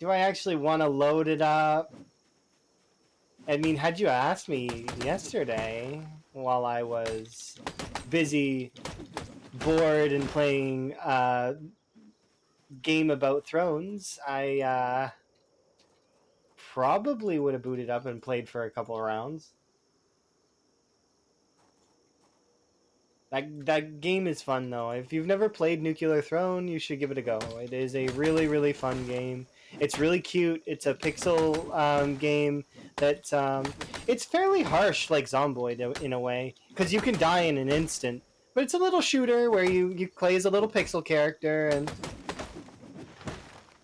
Speaker 1: I actually want to load it up? I mean, had you asked me yesterday while I was busy, bored, and playing Game About Thrones, I probably would have booted up and played for a couple of rounds. That game is fun though. If you've never played Nuclear Throne, you should give it a go. It is a really, really fun game. It's really cute. It's a pixel game that it's fairly harsh, like Zomboid in a way, because you can die in an instant. But it's a little shooter where you play as a little pixel character, and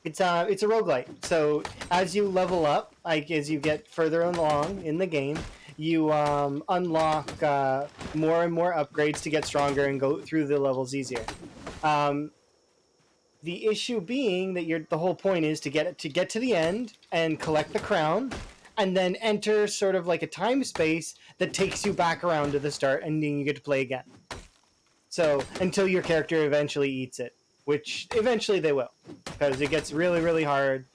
Speaker 1: it's a roguelite. So as you level up, like as you get further along in the game, you unlock more and more upgrades to get stronger and go through the levels easier. The issue being that the whole point is to get to the end and collect the crown, and then enter sort of like a time space that takes you back around to the start, and then you get to play again. So until your character eventually eats it, which eventually they will, because it gets really, really hard.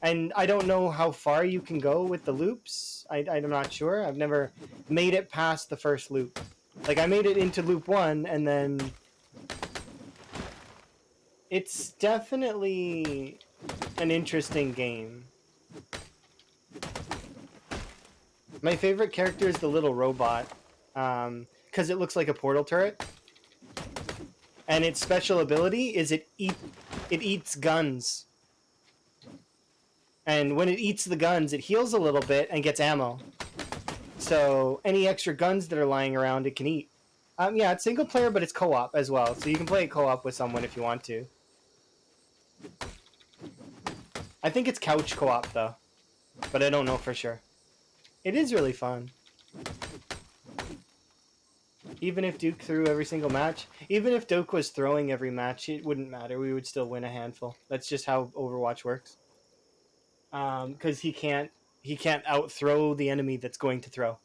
Speaker 1: And I don't know how far you can go with the loops. I'm not sure. I've never made it past the first loop. Like, I made it into loop 1, and then it's definitely an interesting game. My favorite character is the little robot, because it looks like a portal turret. And its special ability is it eats guns. And when it eats the guns, it heals a little bit and gets ammo. So any extra guns that are lying around, it can eat. Yeah, it's single player, but it's co-op as well. So you can play it co-op with someone if you want to. I think it's couch co-op, though. But I don't know for sure. It is really fun. Even if Duke threw every single match, even if Duke was throwing every match, it wouldn't matter. We would still win a handful. That's just how Overwatch works. Because he can't out throw the enemy that's going to throw.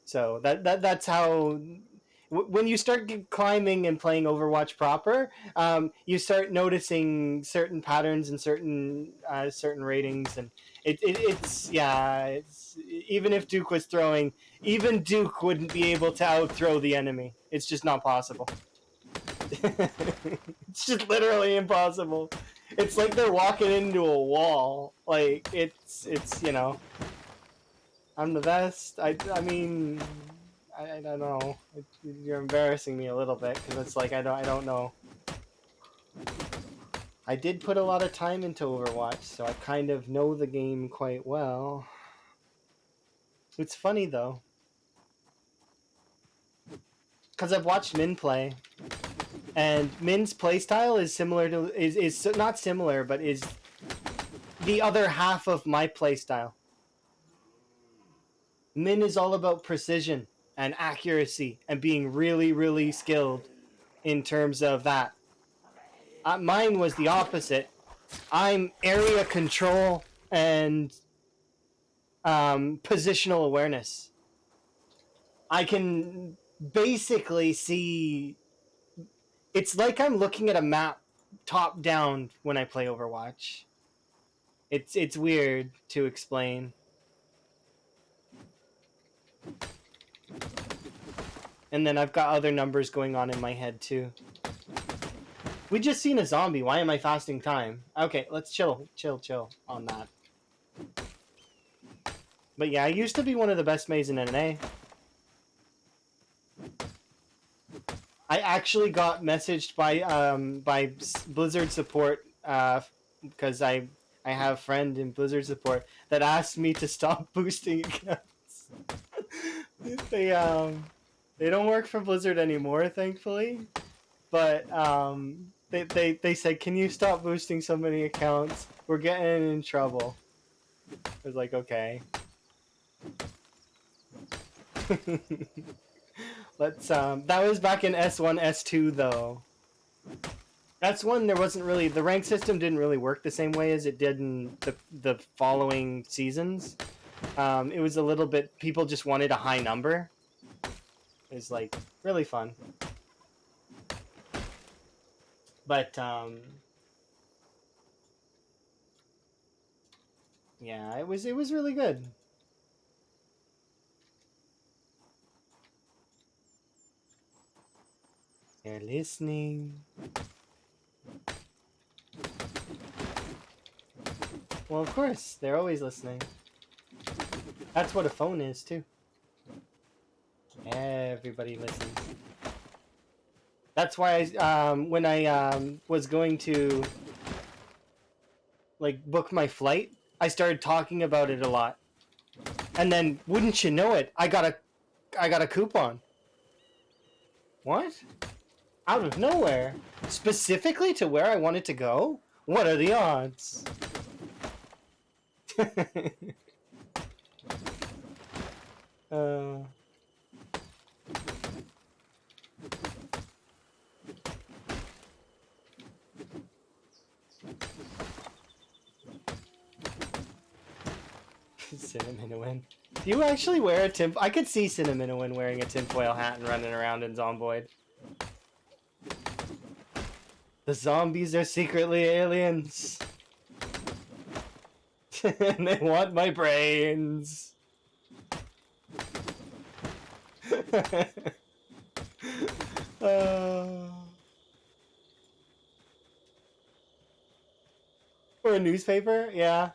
Speaker 1: So that's how. When you start climbing and playing Overwatch proper, you start noticing certain patterns and certain ratings, and it's even if Duke was throwing, even Duke wouldn't be able to out throw the enemy. It's just not possible. It's just literally impossible. It's like they're walking into a wall. Like it's I'm the best. I mean, I don't know. You're embarrassing me a little bit because it's like I don't know. I did put a lot of time into Overwatch, so I kind of know the game quite well. It's funny though, because I've watched Min play, and Min's playstyle is similar to is not similar, but is the other half of my playstyle. Min is all about precision and accuracy and being really, really skilled in terms of that. Mine was the opposite. I'm area control and positional awareness. I can basically see. It's like I'm looking at a map top down when I play Overwatch. It's weird to explain. And then I've got other numbers going on in my head too. We just seen a zombie. Why am I fasting time? Okay, let's chill on that. But yeah, I used to be one of the best mays in NA. I actually got messaged by Blizzard support because I have a friend in Blizzard support that asked me to stop boosting accounts. They don't work for Blizzard anymore, thankfully. But they said, "Can you stop boosting so many accounts? We're getting in trouble." I was like, "Okay." Let's that was back in S1 S2 though. S1 there wasn't really the rank system didn't really work the same way as it did in the following seasons. It was a little bit people just wanted a high number. It was like really fun. But yeah, it was really good. They're listening. Well, of course, they're always listening. That's what a phone is, too. Everybody listens. That's why when I was going to like book my flight, I started talking about it a lot. And then, wouldn't you know it, I got a coupon. What? Out of nowhere, specifically to where I wanted to go. What are the odds? uh, Cinnamon. Do you actually wear a tin? I could see Cinnamon wearing a tinfoil hat and running around in Zomboid. The zombies are secretly aliens. And they want my brains. Or a newspaper? Yeah.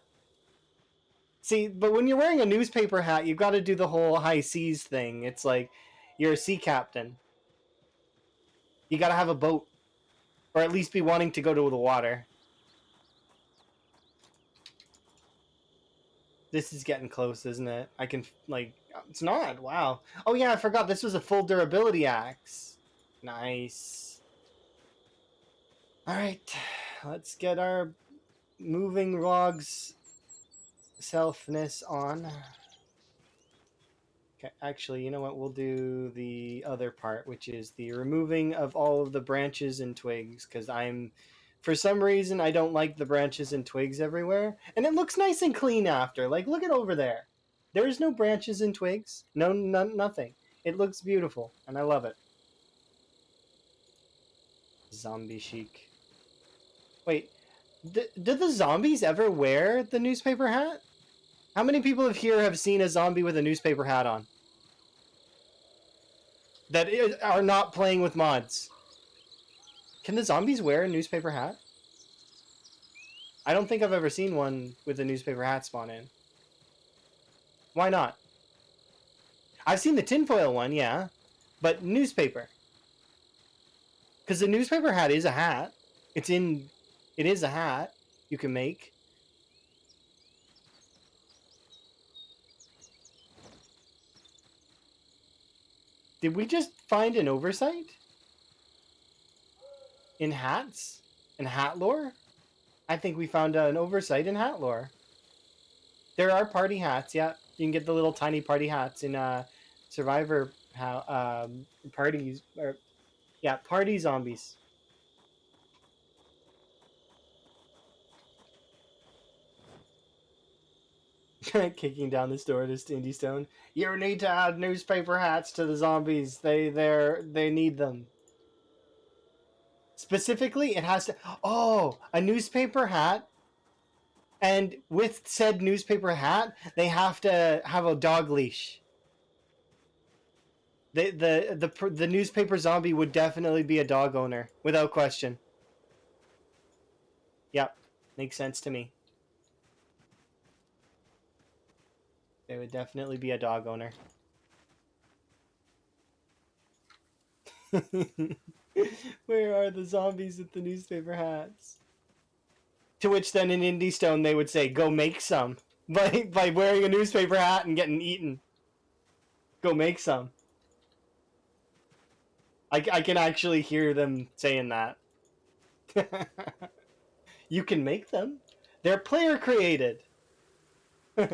Speaker 1: See, but when you're wearing a newspaper hat, you've got to do the whole high seas thing. It's like you're a sea captain. You got to have a boat. Or at least be wanting to go to the water. This is getting close, isn't it? I can, like... It's not. Wow. Oh, yeah, I forgot. This was a full durability axe. Nice. Alright. Let's get our moving logs selfness on. Okay, actually, you know what? We'll do the other part, which is the removing of all of the branches and twigs, because for some reason, I don't like the branches and twigs everywhere, and it looks nice and clean after. Like, look at over there. There's no branches and twigs. No, nothing. It looks beautiful, and I love it. Zombie chic. Wait, did the zombies ever wear the newspaper hat? How many people here have seen a zombie with a newspaper hat on? That are not playing with mods. Can the zombies wear a newspaper hat? I don't think I've ever seen one with a newspaper hat spawn in. Why not? I've seen the tinfoil one, yeah. But newspaper. Because the newspaper hat is a hat. It is a hat you can make. Did we just find an oversight? In hats? In hat lore? I think we found an oversight in hat lore. There are party hats, yeah. You can get the little tiny party hats in Survivor parties, or yeah, party zombies. Kicking down this door to Stindy Stone. You need to add newspaper hats to the zombies. They need them. Specifically, it has to. Oh, a newspaper hat, and with said newspaper hat, they have to have a dog leash. The newspaper zombie would definitely be a dog owner without question. Yep, makes sense to me. They would definitely be a dog owner. Where are the zombies with the newspaper hats? To which then in Indie Stone they would say, "Go make some," by wearing a newspaper hat and getting eaten. Go make some. I can actually hear them saying that. You can make them. They're player created. uh...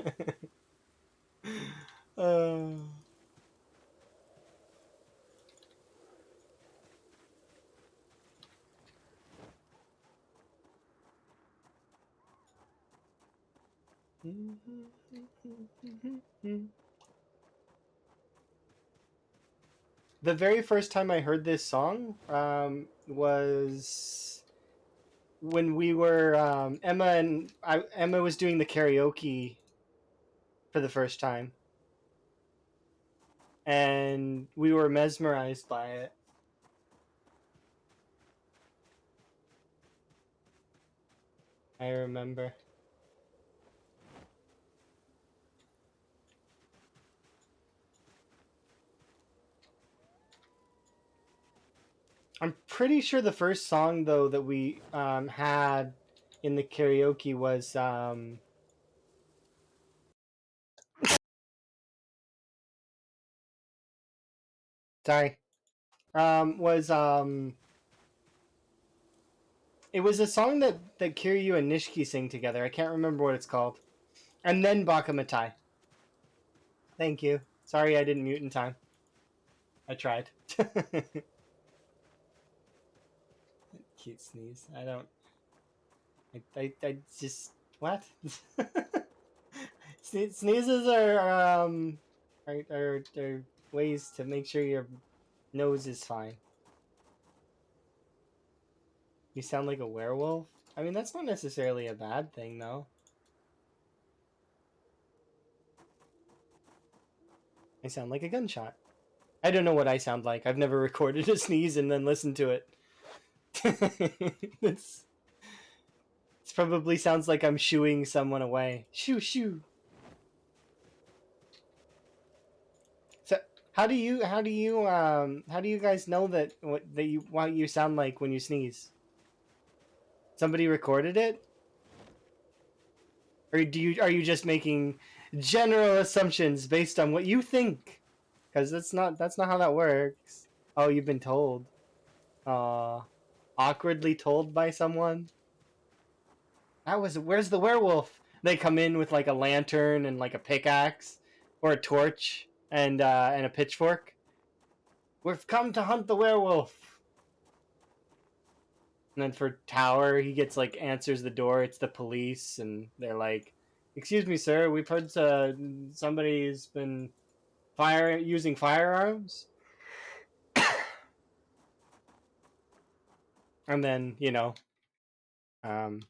Speaker 1: The very first time I heard this song was when we were Emma was doing the karaoke for the first time, and we were mesmerized by it. I remember. I'm pretty sure the first song though that we had in the karaoke was sorry was it was a song that Kiryu and Nishiki sing together. I can't remember what it's called. And then Bakamatai. Thank you. Sorry I didn't mute in time. I tried. Cute sneeze. I don't. I just what? Sneezes are ways to make sure your nose is fine. You sound like a werewolf. I mean, that's not necessarily a bad thing, though. I sound like a gunshot. I don't know what I sound like. I've never recorded a sneeze and then listened to it. it's, it probably sounds like I'm shooing someone away. Shoo shoo. So how do you guys know what you sound like when you sneeze? Somebody recorded it, or are you just making general assumptions based on what you think? Because that's not how that works. Oh, you've been told. Uh, awkwardly told by someone. Where's the werewolf? They come in with like a lantern and like a pickaxe or a torch and a pitchfork. We've come to hunt the werewolf. And then for Tower, he gets like answers the door. It's the police, and they're like, "Excuse me, sir. We've heard somebody's been using firearms." And then um,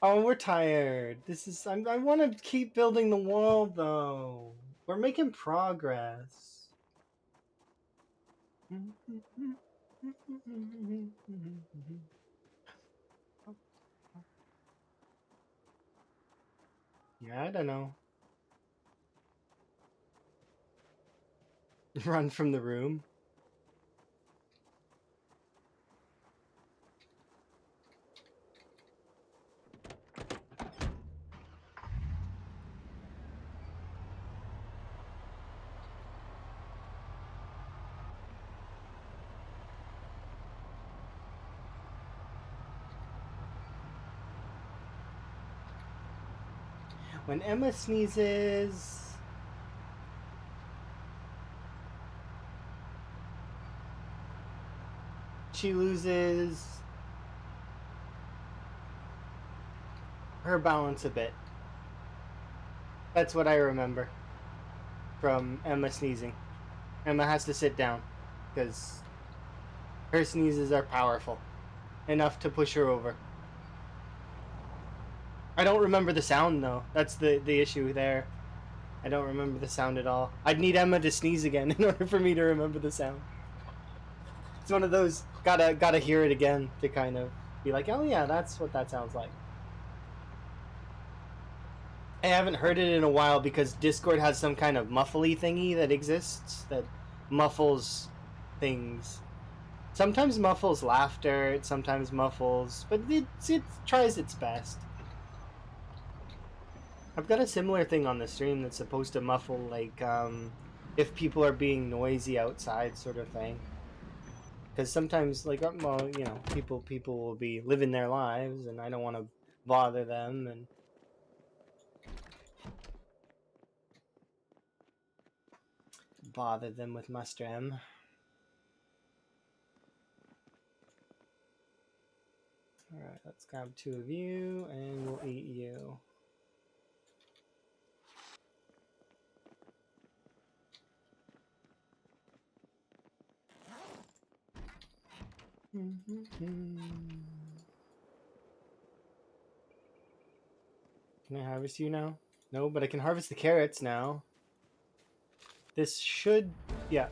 Speaker 1: oh, we're tired. I want to keep building the wall though. We're making progress. Yeah, I don't know. Run from the room. When Emma sneezes, she loses her balance a bit. That's what I remember from Emma sneezing. Emma has to sit down because her sneezes are powerful enough to push her over. I don't remember the sound though. That's the issue there. I don't remember the sound at all. I'd need Emma to sneeze again in order for me to remember the sound. It's one of those gotta hear it again to kind of be like, oh yeah, that's what that sounds like. I haven't heard it in a while because Discord has some kind of muffly thingy that exists that muffles things. Sometimes muffles laughter, it sometimes muffles, but it tries its best. I've got a similar thing on the stream that's supposed to muffle like if people are being noisy outside sort of thing. Because sometimes like well, you know, people will be living their lives and I don't want to bother them and bother them with Master M. Alright, let's grab 2 of you and we'll eat you. Can I harvest you now? No, but I can harvest the carrots now. This should... yeah.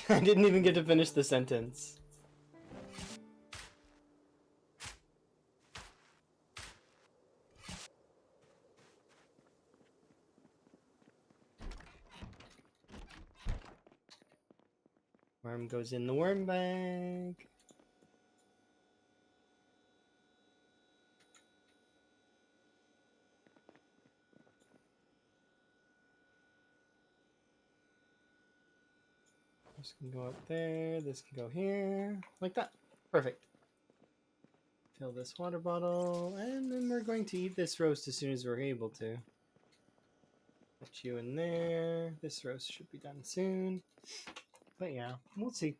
Speaker 1: I didn't even get to finish the sentence. Worm goes in the worm bag. This can go up there, this can go here, like that. Perfect. Fill this water bottle, and then we're going to eat this roast as soon as we're able to. Put you in there. This roast should be done soon. But yeah, we'll see.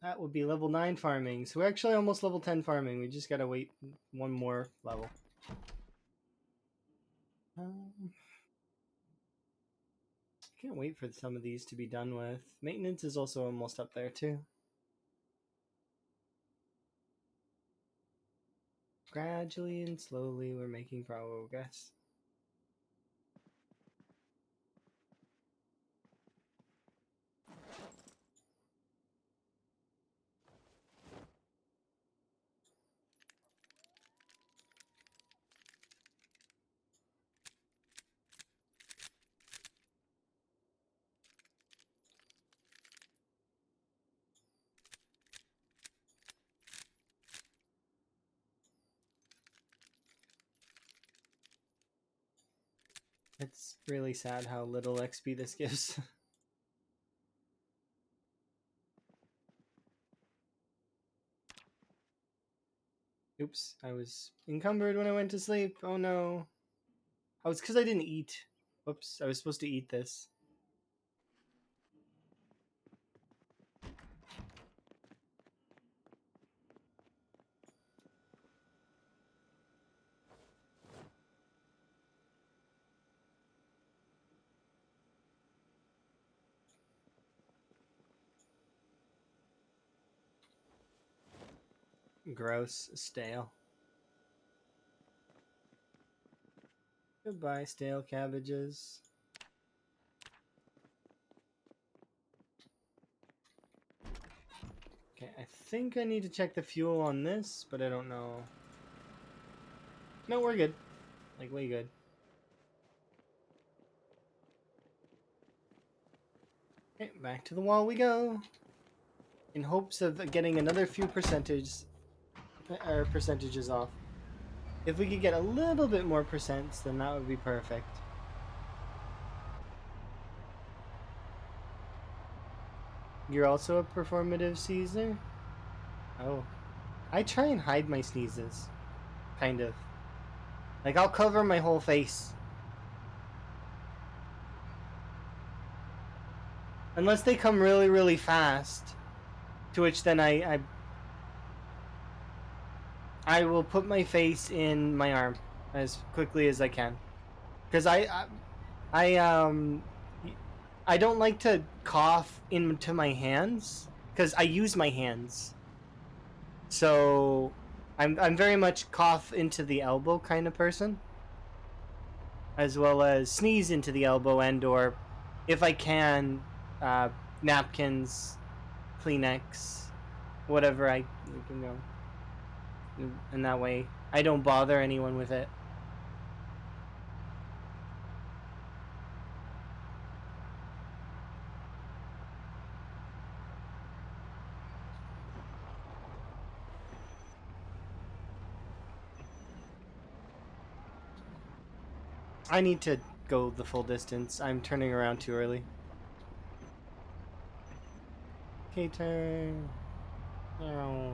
Speaker 1: That would be level 9 farming. So we're actually almost level 10 farming. We just gotta wait one more level. Can't wait for some of these to be done with. Maintenance is also almost up there too. Gradually and slowly we're making progress. It's really sad how little XP this gives. Oops, I was encumbered when I went to sleep. Oh no. Oh, it's because I didn't eat. Whoops, I was supposed to eat this. Gross, stale. Goodbye, stale cabbages. Okay, I think I need to check the fuel on this, but I don't know. No, we're good. Like, way good. Okay, back to the wall we go. In hopes of getting another few percentages off. If we could get a little bit more percents, then that would be perfect. You're also a performative Caesar? Oh. I try and hide my sneezes, kind of. Like I'll cover my whole face. Unless they come really, really fast. To which then I will put my face in my arm as quickly as I can. Because I I don't like to cough into my hands because I use my hands. So I'm very much cough into the elbow kind of person, as well as sneeze into the elbow and or if I can, uh, napkins, Kleenex, whatever I can go, and that way I don't bother anyone with it. I need to go the full distance. I'm turning around too early. Okay, turn. Oh.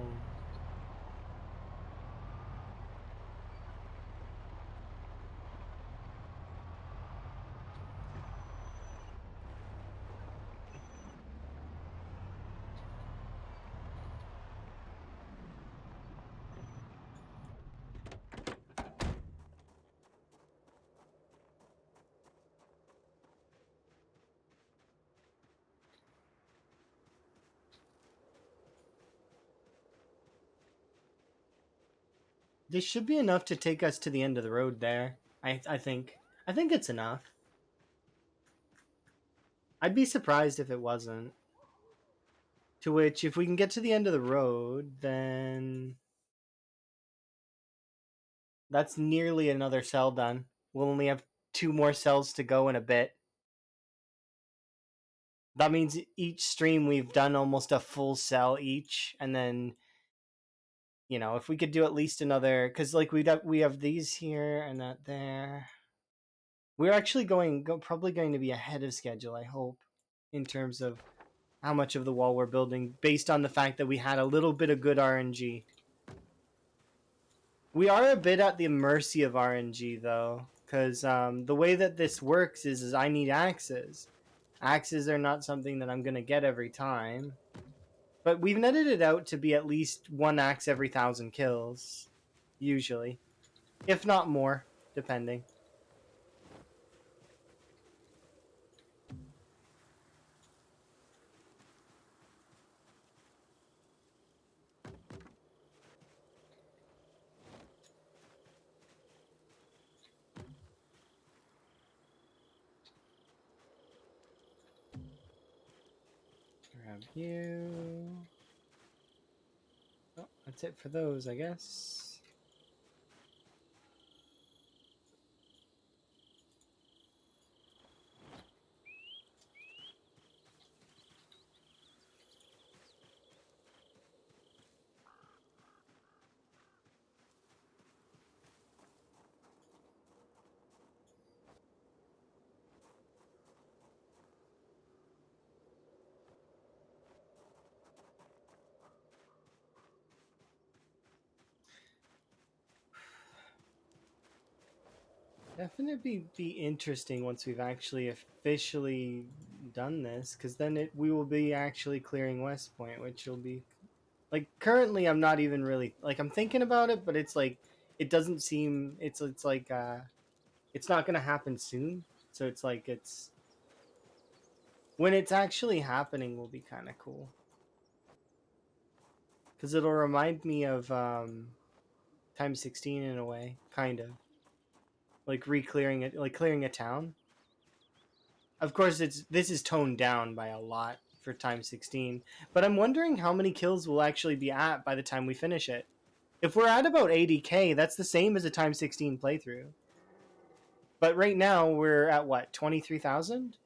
Speaker 1: This should be enough to take us to the end of the road there. I think. I think it's enough. I'd be surprised if it wasn't. To which, if we can get to the end of the road, then that's nearly another cell done. We'll only have 2 more cells to go in a bit. That means each stream we've done almost a full cell each, and then if we could do at least another, because like we have these here and that there. We're actually probably going to be ahead of schedule, I hope, in terms of how much of the wall we're building, based on the fact that we had a little bit of good RNG. We are a bit at the mercy of RNG though, because the way that this works is I need axes. Axes are not something that I'm gonna get every time, but we've netted it out to be at least 1 axe every 1,000 kills, usually, if not more, depending. Grab you. Oh, that's it for those, I guess. Definitely be interesting once we've actually officially done this, because then we will be actually clearing West Point, which will be like currently I'm not even really like I'm thinking about it, but it's like it doesn't seem it's like it's not gonna happen soon. So it's like it's when it's actually happening will be kind of cool because it'll remind me of Time 16 in a way, kind of like re-clearing it, like clearing a town. Of course, this is toned down by a lot for Time 16, but I'm wondering how many kills we'll actually be at by the time we finish it. If we're at about 80k, that's the same as a Time 16 playthrough. But right now we're at what, 23,000?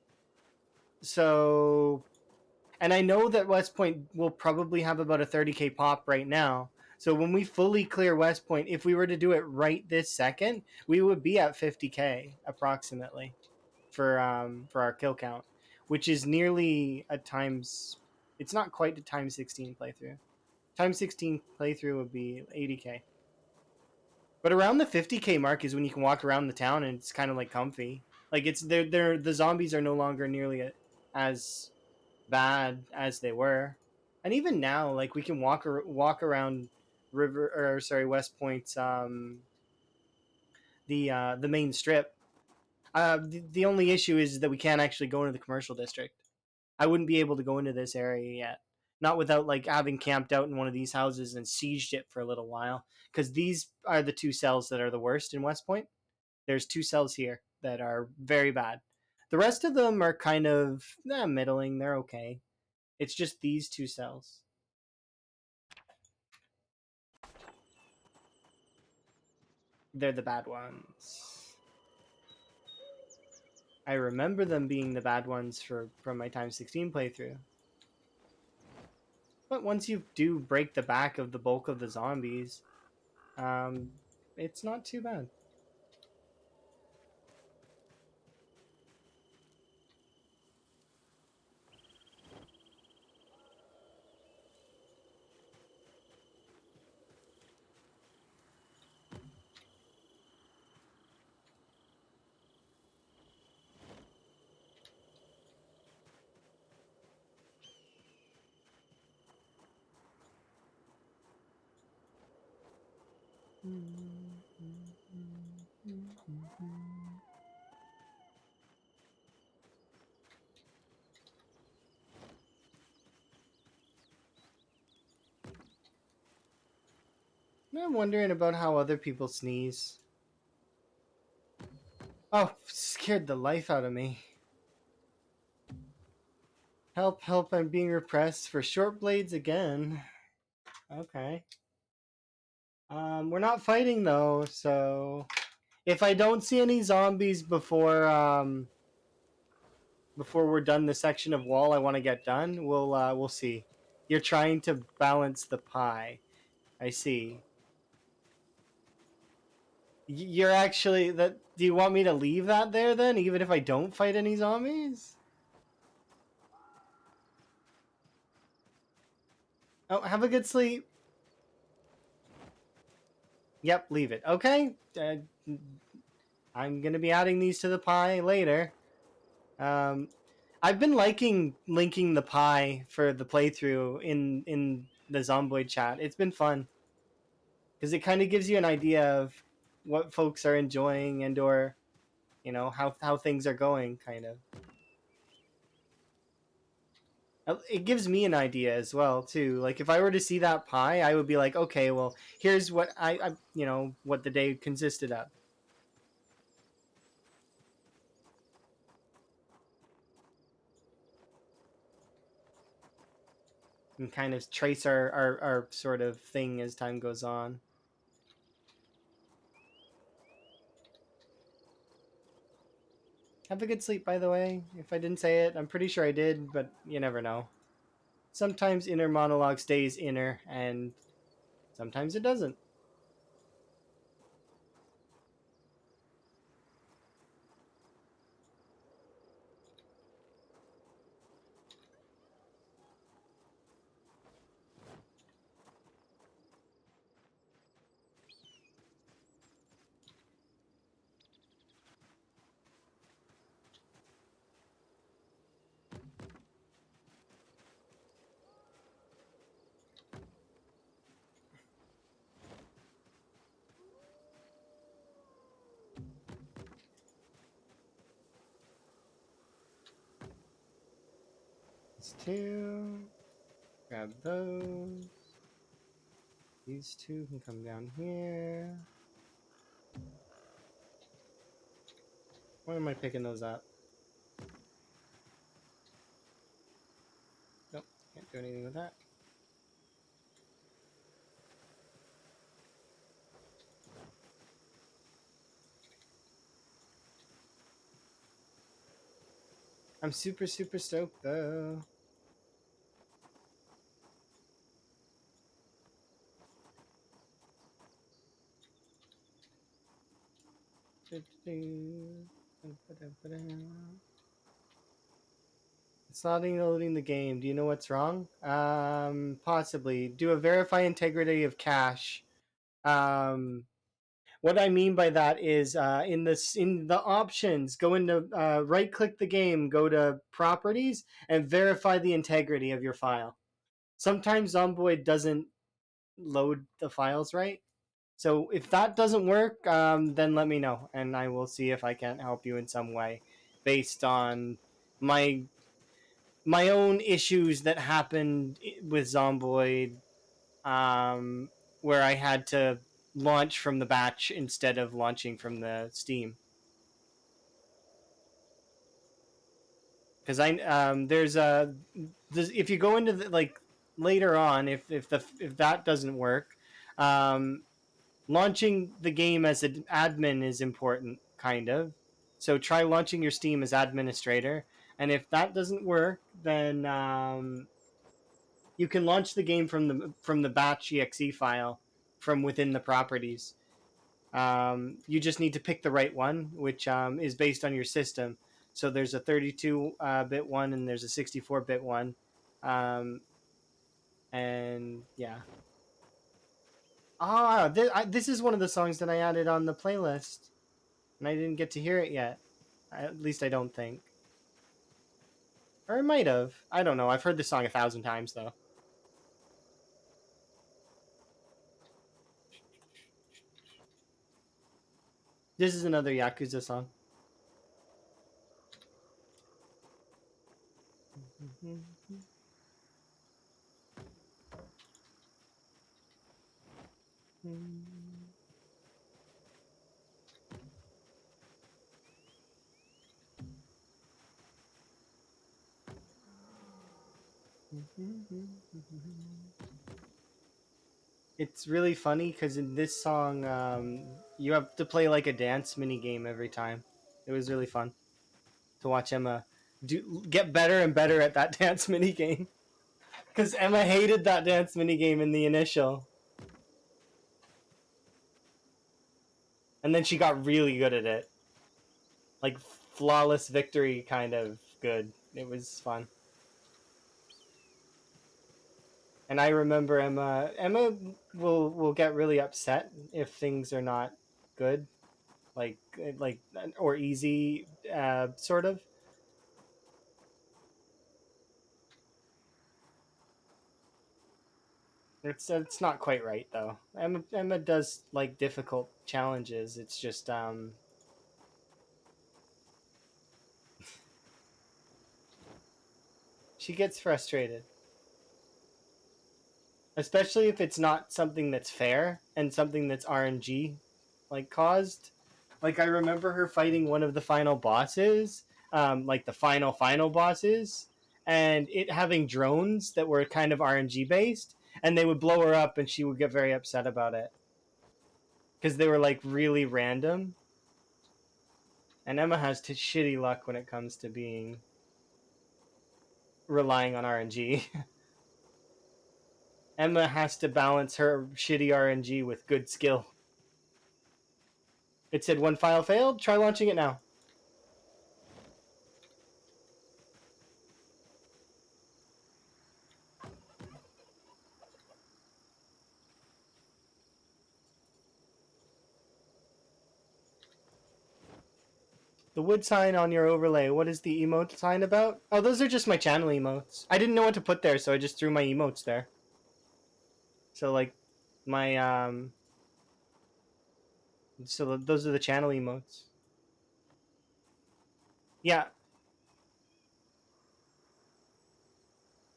Speaker 1: So, and I know that West Point will probably have about a 30k pop right now. So when we fully clear West Point, if we were to do it right this second, we would be at 50k approximately for our kill count, which is nearly a times. It's not quite a Time 16 playthrough. Time 16 playthrough would be 80K. But around the 50K mark is when you can walk around the town and it's kind of like comfy. Like it's they're the zombies are no longer nearly as bad as they were, and even now, like we can walk around River or sorry West Point's the main strip. The only issue is that we can't actually go into the commercial district. I wouldn't be able to go into this area yet, not without like having camped out in one of these houses and sieged it for a little while. Because these are the two cells that are the worst in West Point. There's two cells here that are very bad. The rest of them are kind of middling. They're okay. It's just these two cells. They're the bad ones. I remember them being the bad ones from my Time 16 playthrough. But once you do break the back of the bulk of the zombies, um, it's not too bad. I'm wondering about how other people sneeze. Oh, scared the life out of me. Help, help, I'm being repressed for short blades again. Okay. We're not fighting though, so if I don't see any zombies before we're done the section of wall I want to get done, we'll see. You're trying to balance the pie. I see. You're actually that. Do you want me to leave that there then, even if I don't fight any zombies? Oh, have a good sleep. Yep, leave it. Okay. I'm gonna be adding these to the pie later. Um, I've been liking linking the pie for the playthrough in the Zomboid chat. It's been fun because it kind of gives you an idea of what folks are enjoying and or how things are going. Kind of, it gives me an idea as well too. Like if I were to see that pie, I would be like, okay, well, here's what I what the day consisted of. And kind of trace our sort of thing as time goes on. Have a good sleep, by the way. If I didn't say it, I'm pretty sure I did, but you never know. Sometimes inner monologue stays inner, and sometimes it doesn't. These two. Grab those. These two can come down here. Why am I picking those up? Nope, can't do anything with that. I'm super stoked though. It's not loading the game. Do you know what's wrong? Possibly. Do a verify integrity of cache. Um, what I mean by that is in the options, go into right click the game, go to properties, and verify the integrity of your file. Sometimes Zomboid doesn't load the files right. So if that doesn't work, then let me know, and I will see if I can help you in some way, based on my my own issues that happened with Zomboid, um, where I had to launch from the batch instead of launching from the Steam. Because there's a if you go into the, like later on, if that doesn't work, um, launching the game as an admin is important, kind of. So try launching your Steam as administrator, and if that doesn't work, then you can launch the game from the batch exe file from within the properties. You just need to pick the right one, which is based on your system. So there's a 32-bit one and there's a 64-bit one, um, and yeah. This is one of the songs that I added on the playlist, and I didn't get to hear it yet. At least I don't think, or I might have. I don't know. I've heard this song 1,000 times though. This is another Yakuza song. It's really funny because in this song, you have to play like a dance mini game every time. It was really fun to watch Emma get better and better at that dance mini game. Because Emma hated that dance mini game in the initial, and then she got really good at it, like flawless victory kind of good. It was fun. And I remember Emma will get really upset if things are not good, like like or easy, sort of. It's not quite right though. Emma does like difficult challenges. It's just she gets frustrated, especially if it's not something that's fair and something that's RNG like caused. Like I remember her fighting one of the final bosses, like the final bosses, and it having drones that were kind of RNG based, and they would blow her up, and she would get very upset about it because they were like really random. And Emma has shitty luck when it comes to being relying on RNG. Emma has to balance her shitty RNG with good skill. It said one file failed. Try launching it now. The wood sign on your overlay. What is the emote sign about? Oh, those are just my channel emotes. I didn't know what to put there, so I just threw my emotes there. So like my so those are the channel emotes. Yeah.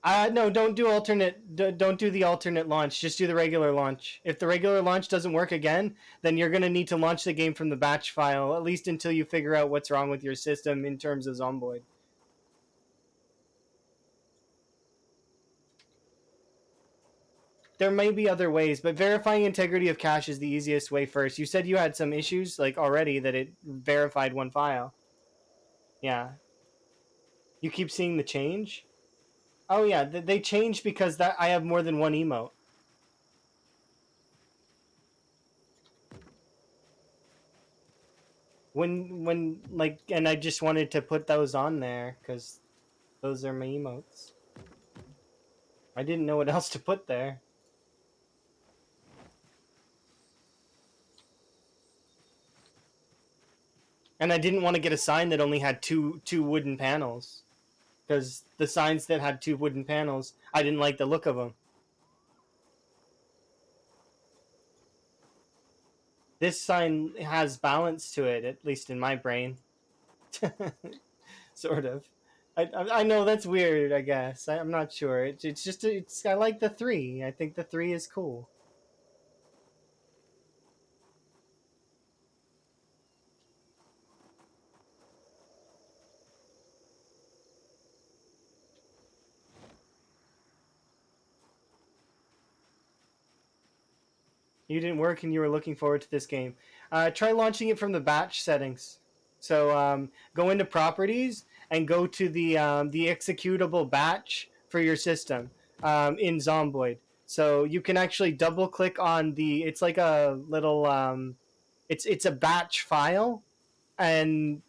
Speaker 1: No, don't do alternate. Don't do the alternate launch. Just do the regular launch. If the regular launch doesn't work again, then you're gonna need to launch the game from the batch file, at least until you figure out what's wrong with your system in terms of Zomboid. There may be other ways, but verifying integrity of cache is the easiest way first. You said you had some issues like already that it verified one file. Yeah. You keep seeing the change? Oh yeah, they changed because that I have more than one emote. When like, and I just wanted to put those on there cuz Those are my emotes. I didn't know what else to put there. And I didn't want to get a sign that only had two wooden panels, because the signs that had two wooden panels, I didn't like the look of them. This sign has balance to it, at least in my brain. Sort of. I know that's weird. I guess I'm not sure. It's just it's. I like the three. I think the three is cool. You didn't work and you were looking forward to this game. Try launching it from the batch settings. So go into properties and go to the executable batch for your system in Zomboid. So you can actually double click on the. It's like a little. It's a batch file, and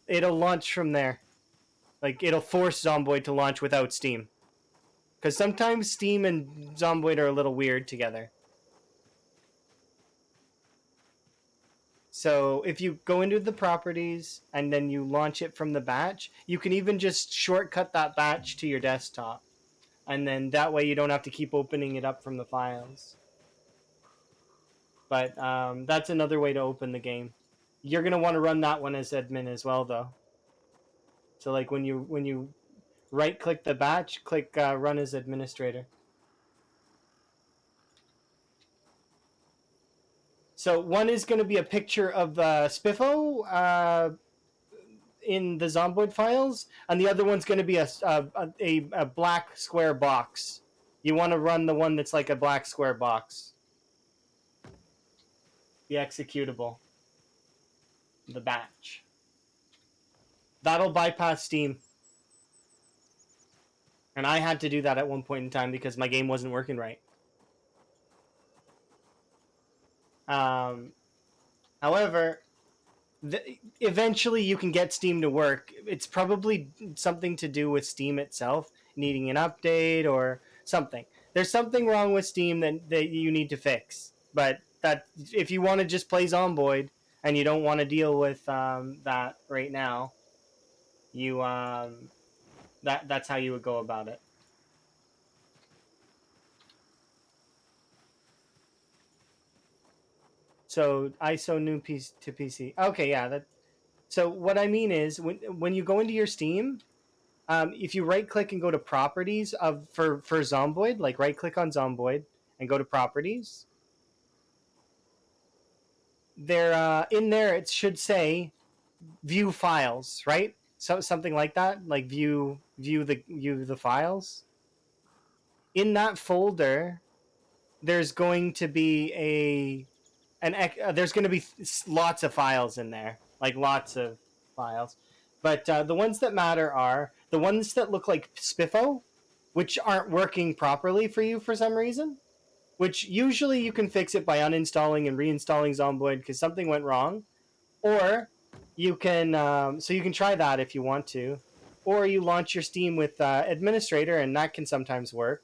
Speaker 1: it'll launch from there. Like it'll force Zomboid to launch without Steam, because sometimes Steam and Zomboid are a little weird together. So if you go into the properties and then you launch it from the batch, you can even just shortcut that batch to your desktop. And then that way you don't have to keep opening it up from the files. But that's another way to open the game. You're gonna want to run that one as admin as well, though. So like when you right click the batch, click run as administrator. So one is going to be a picture of Spiffo in the Zomboid files, and the other one's going to be a black square box. You want to run the one that's like a black square box. The executable. The batch. That'll bypass Steam. And I had to do that at one point in time because my game wasn't working right. However, eventually you can get Steam to work. It's probably something to do with Steam itself needing an update or something. There's something wrong with Steam that you need to fix. But that if you want to just play Zomboid and you don't want to deal with that right now, you that's how you would go about it. So ISO new piece to PC. Okay, yeah. So what I mean is when you go into your Steam, if you right click and go to properties of for Zomboid, like right click on Zomboid and go to properties, there in there it should say view files, right? So something like that, like view the files. In that folder, there's going to be there's going to be lots of files in there, like lots of files. But the ones that matter are the ones that look like Spiffo, which aren't working properly for you for some reason. Which usually you can fix it by uninstalling and reinstalling Zomboid because something went wrong, or you can so you can try that if you want to, or you launch your Steam with Administrator and that can sometimes work.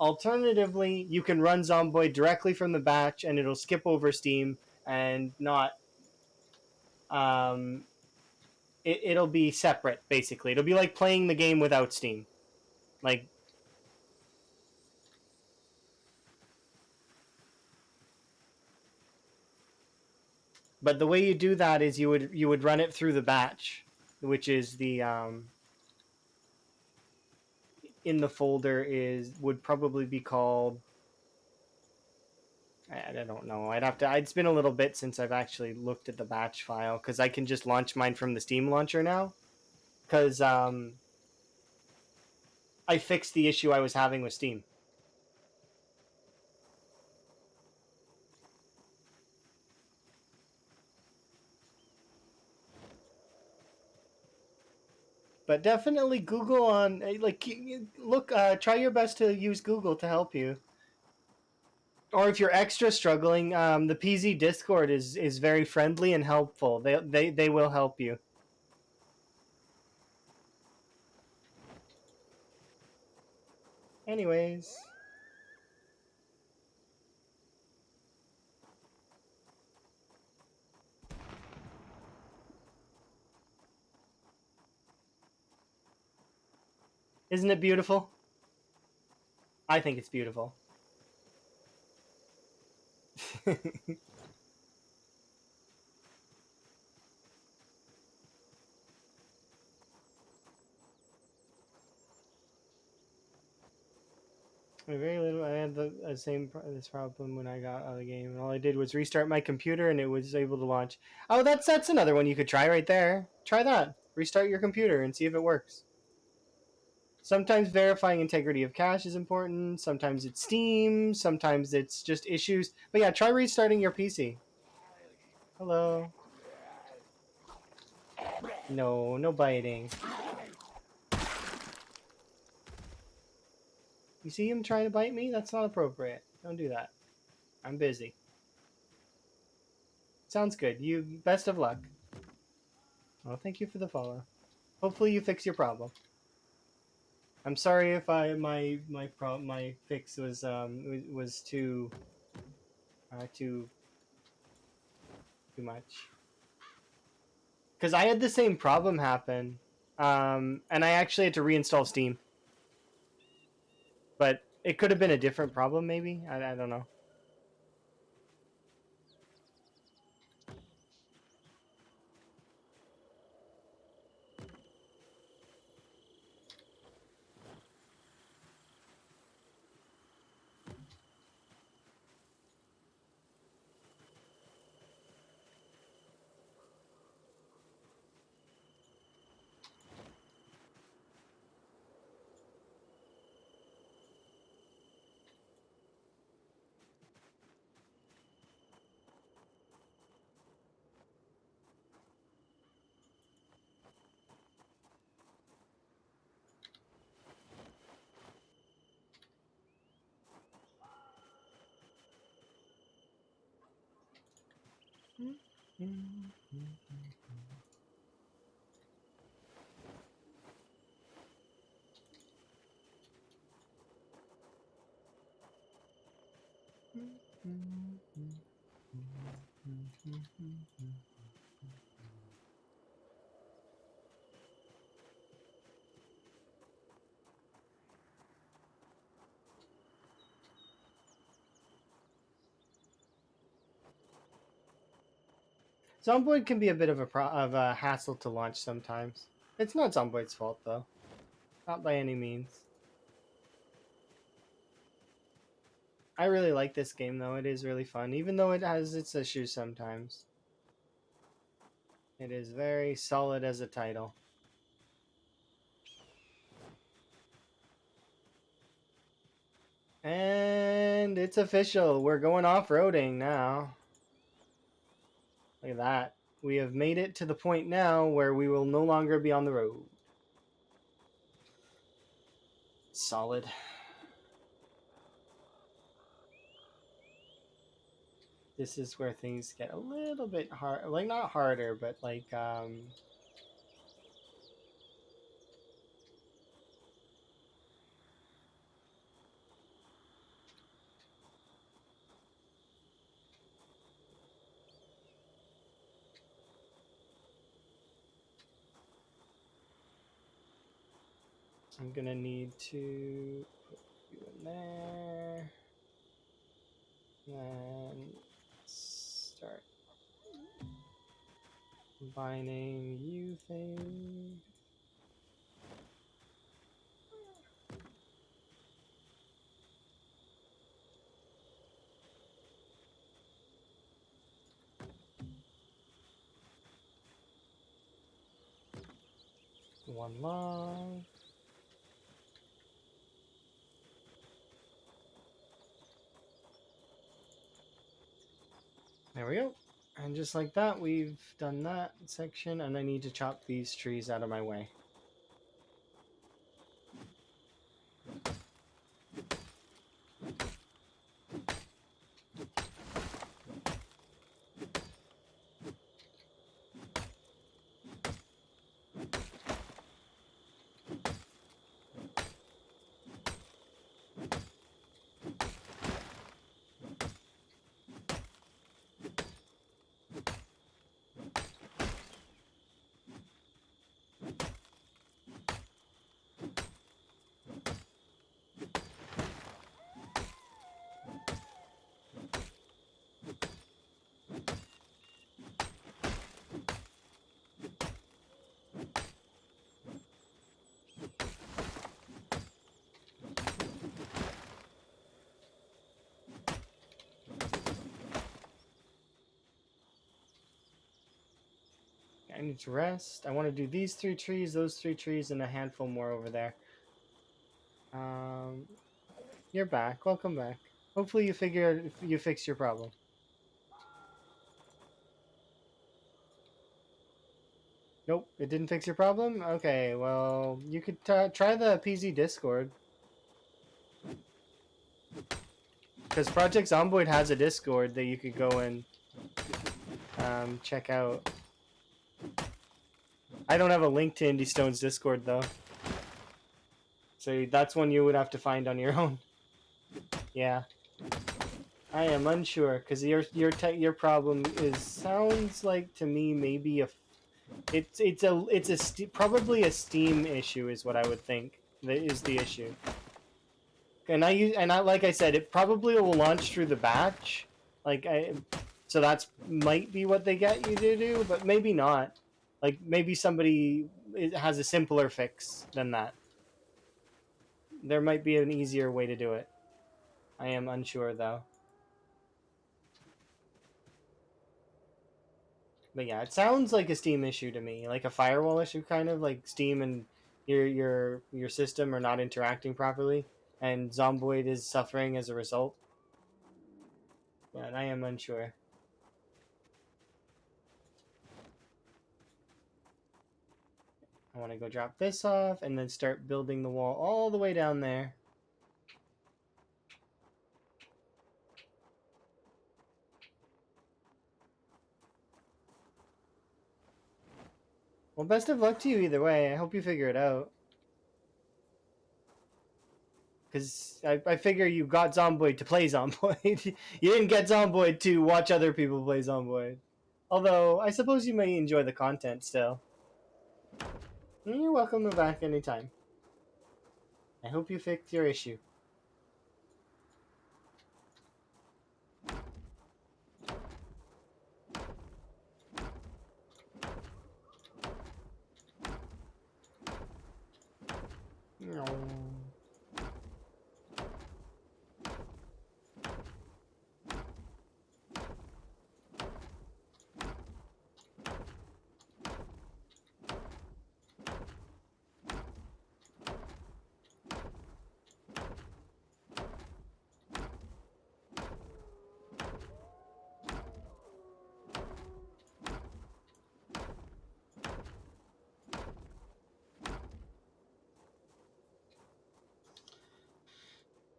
Speaker 1: Alternatively, you can run Zomboid directly from the batch and it'll skip over Steam and not it'll be separate basically. It'll be like playing the game without Steam. Like but the way you do that is you would run it through the batch, which is the in the folder is would probably be called I don't know. I'd have to. It's been a little bit since I've actually looked at the batch file because I can just launch mine from the Steam launcher now. Because I fixed the issue I was having with Steam. But definitely Google on like look. Try your best to use Google to help you. Or if you're extra struggling, the PZ Discord is very friendly and helpful. They will help you. Anyways. Isn't it beautiful? I think it's beautiful. Very little. I had the this problem when I got out of the game, and all I did was restart my computer, and it was able to launch. Oh, that's another one you could try right there. Try that. Restart your computer and see if it works. Sometimes verifying integrity of cache is important. Sometimes it's Steam. Sometimes it's just issues. But yeah, try restarting your PC. Hello. No, no biting. You see him trying to bite me? That's not appropriate. Don't do that. I'm busy. Sounds good. You best of luck. Well, thank you for the follow. Hopefully you fix your problem. I'm sorry if my fix was too much. Because I had the same problem happen, and I actually had to reinstall Steam. But it could have been a different problem, maybe. I don't know. Zomboid can be a bit of a hassle to launch sometimes. It's not Zomboid's fault though, not by any means. I really like this game though. It is really fun, even though it has its issues sometimes. It is very solid as a title. And it's official. We're going off-roading now. Look at that. We have made it to the point now where we will no longer be on the road. Solid. This is where things get a little bit hard. Like, not harder, but like, I'm gonna need to put you in there. Then start combining you thing. One log. There we go. And just like that, we've done that section, and I need to chop these trees out of my way. I need to rest. I want to do these 3 trees, those 3 trees, and a handful more over there. Um, you're back. Welcome back. Hopefully you fix your problem. Nope, it didn't fix your problem? Okay, well, you could try the PZ Discord. Because Project Zomboid has a Discord that you could go and check out. I don't have a link to Indie Stone's Discord, though. So that's one you would have to find on your own. Yeah. I am unsure, because your problem sounds like to me maybe probably a Steam issue is what I would think that is the issue. Like I said, it probably will launch through the batch, so that's might be what they get you to do, but maybe not. Like maybe somebody has a simpler fix than that. There might be an easier way to do it. I am unsure though. But yeah, it sounds like a Steam issue to me, like a firewall issue, kind of like Steam and your system are not interacting properly, and Zomboid is suffering as a result. Yeah, and I am unsure. I want to go drop this off and then start building the wall all the way down there. Well, best of luck to you either way. I hope you figure it out. Because I figure you got Zomboid to play Zomboid. You didn't get Zomboid to watch other people play Zomboid. Although, I suppose you may enjoy the content still. You're welcome back anytime. I hope you fixed your issue. No.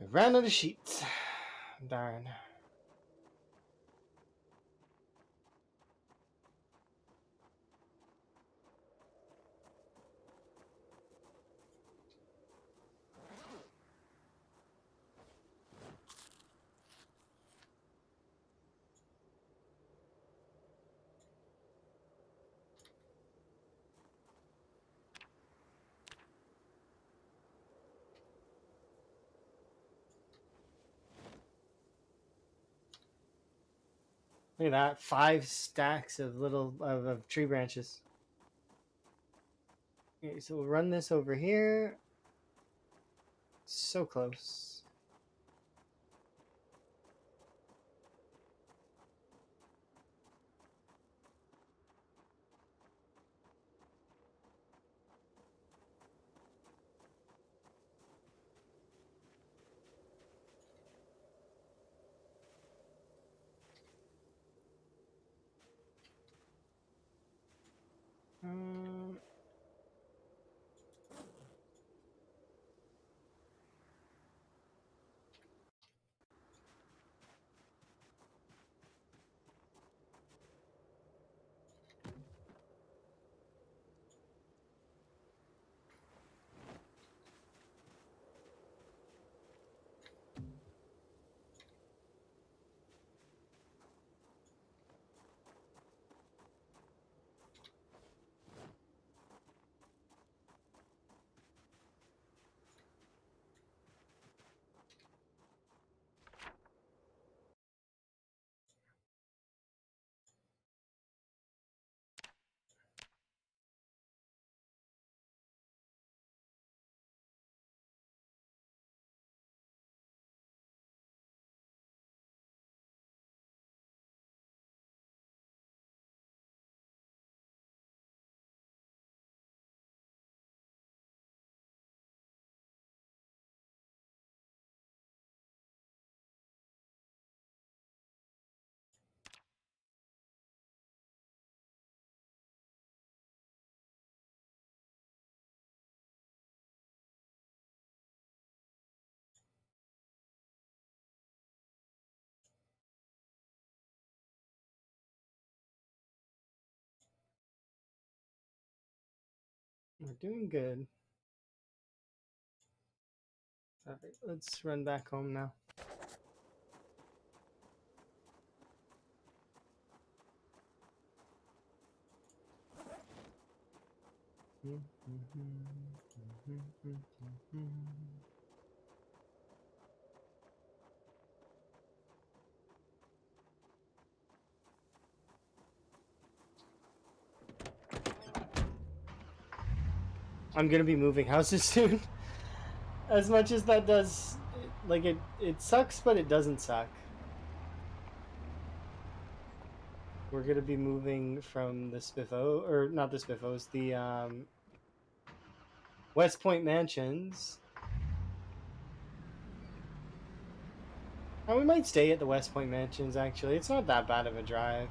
Speaker 1: I ran out of sheets. Darn. Look at that. 5 stacks of of tree branches. Okay, so we'll run this over here. So close. Um, We're doing good. All right, let's run back home now. I'm gonna be moving houses soon. As much as that does, like it sucks, but it doesn't suck. We're gonna be moving from the Spiffo, or not the Spiffos, the West Point Mansions. And we might stay at the West Point Mansions, actually. It's not that bad of a drive.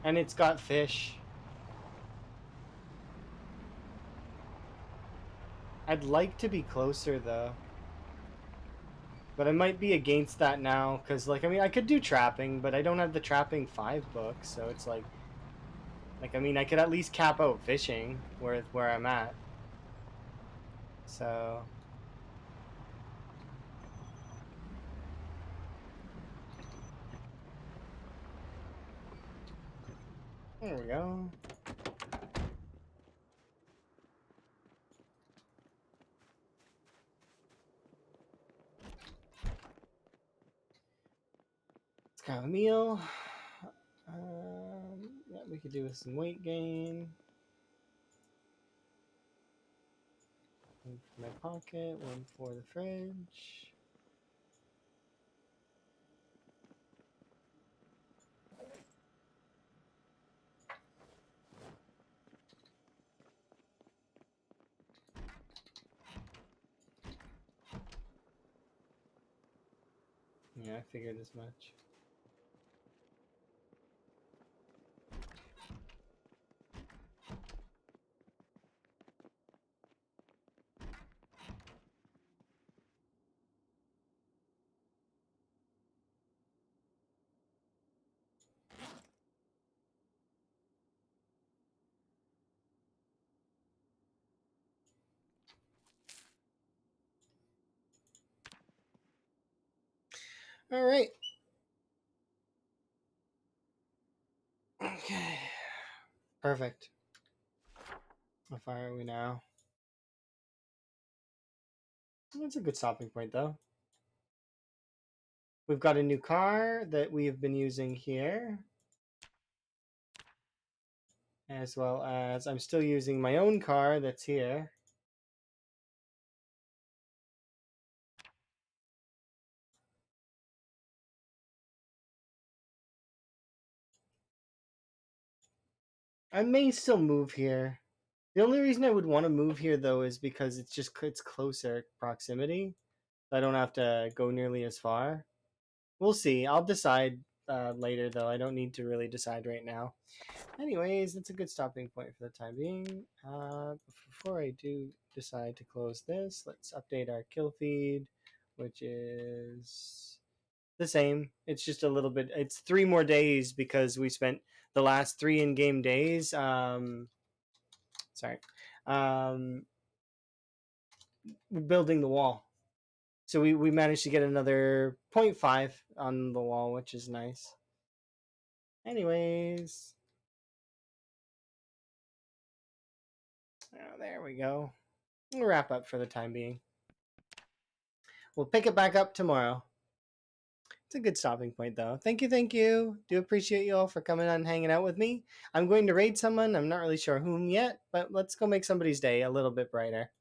Speaker 1: And it's got fish. I'd like to be closer, though. But I might be against that now, because, like, I mean, I could do trapping, but I don't have the trapping 5 book, so it's like, I mean, I could at least cap out fishing where I'm at. So there we go. Let's grab a meal. Yeah, we could do with some weight gain. One for my pocket, one for the fridge. Yeah, I figured as much. All right. Okay. Perfect. How far are we now? That's a good stopping point, though. We've got a new car that we have been using here, as well as I'm still using my own car that's here. I may still move here. The only reason I would want to move here, though, is because it's closer proximity. I don't have to go nearly as far. We'll see. I'll decide later, though. I don't need to really decide right now. Anyways, that's a good stopping point for the time being. Before I do decide to close this, let's update our kill feed, which is the same. It's just a little bit. It's 3 more days because we spent the last 3 in-game days. Sorry, um, building the wall. So we managed to get another 0.5 on the wall, which is nice. Anyways, there we go. We'll wrap up for the time being. We'll pick it back up tomorrow. It's a good stopping point, though. Thank you, thank you. Do appreciate you all for coming on and hanging out with me. I'm going to raid someone. I'm not really sure whom yet, but let's go make somebody's day a little bit brighter.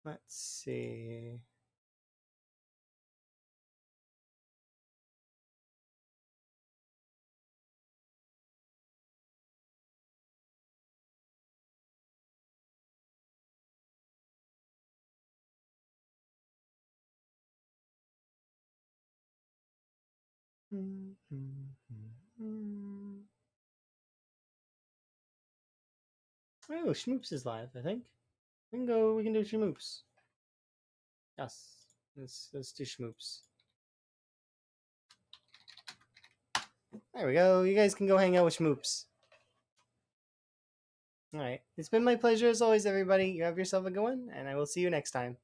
Speaker 1: Let's see. Oh, Schmoops is live, I think. We can do Schmoops. Yes. Let's do schmoops. There we go. You guys can go hang out with schmoops. All right. It's been my pleasure as always, everybody. You have yourself a good one, and I will see you next time.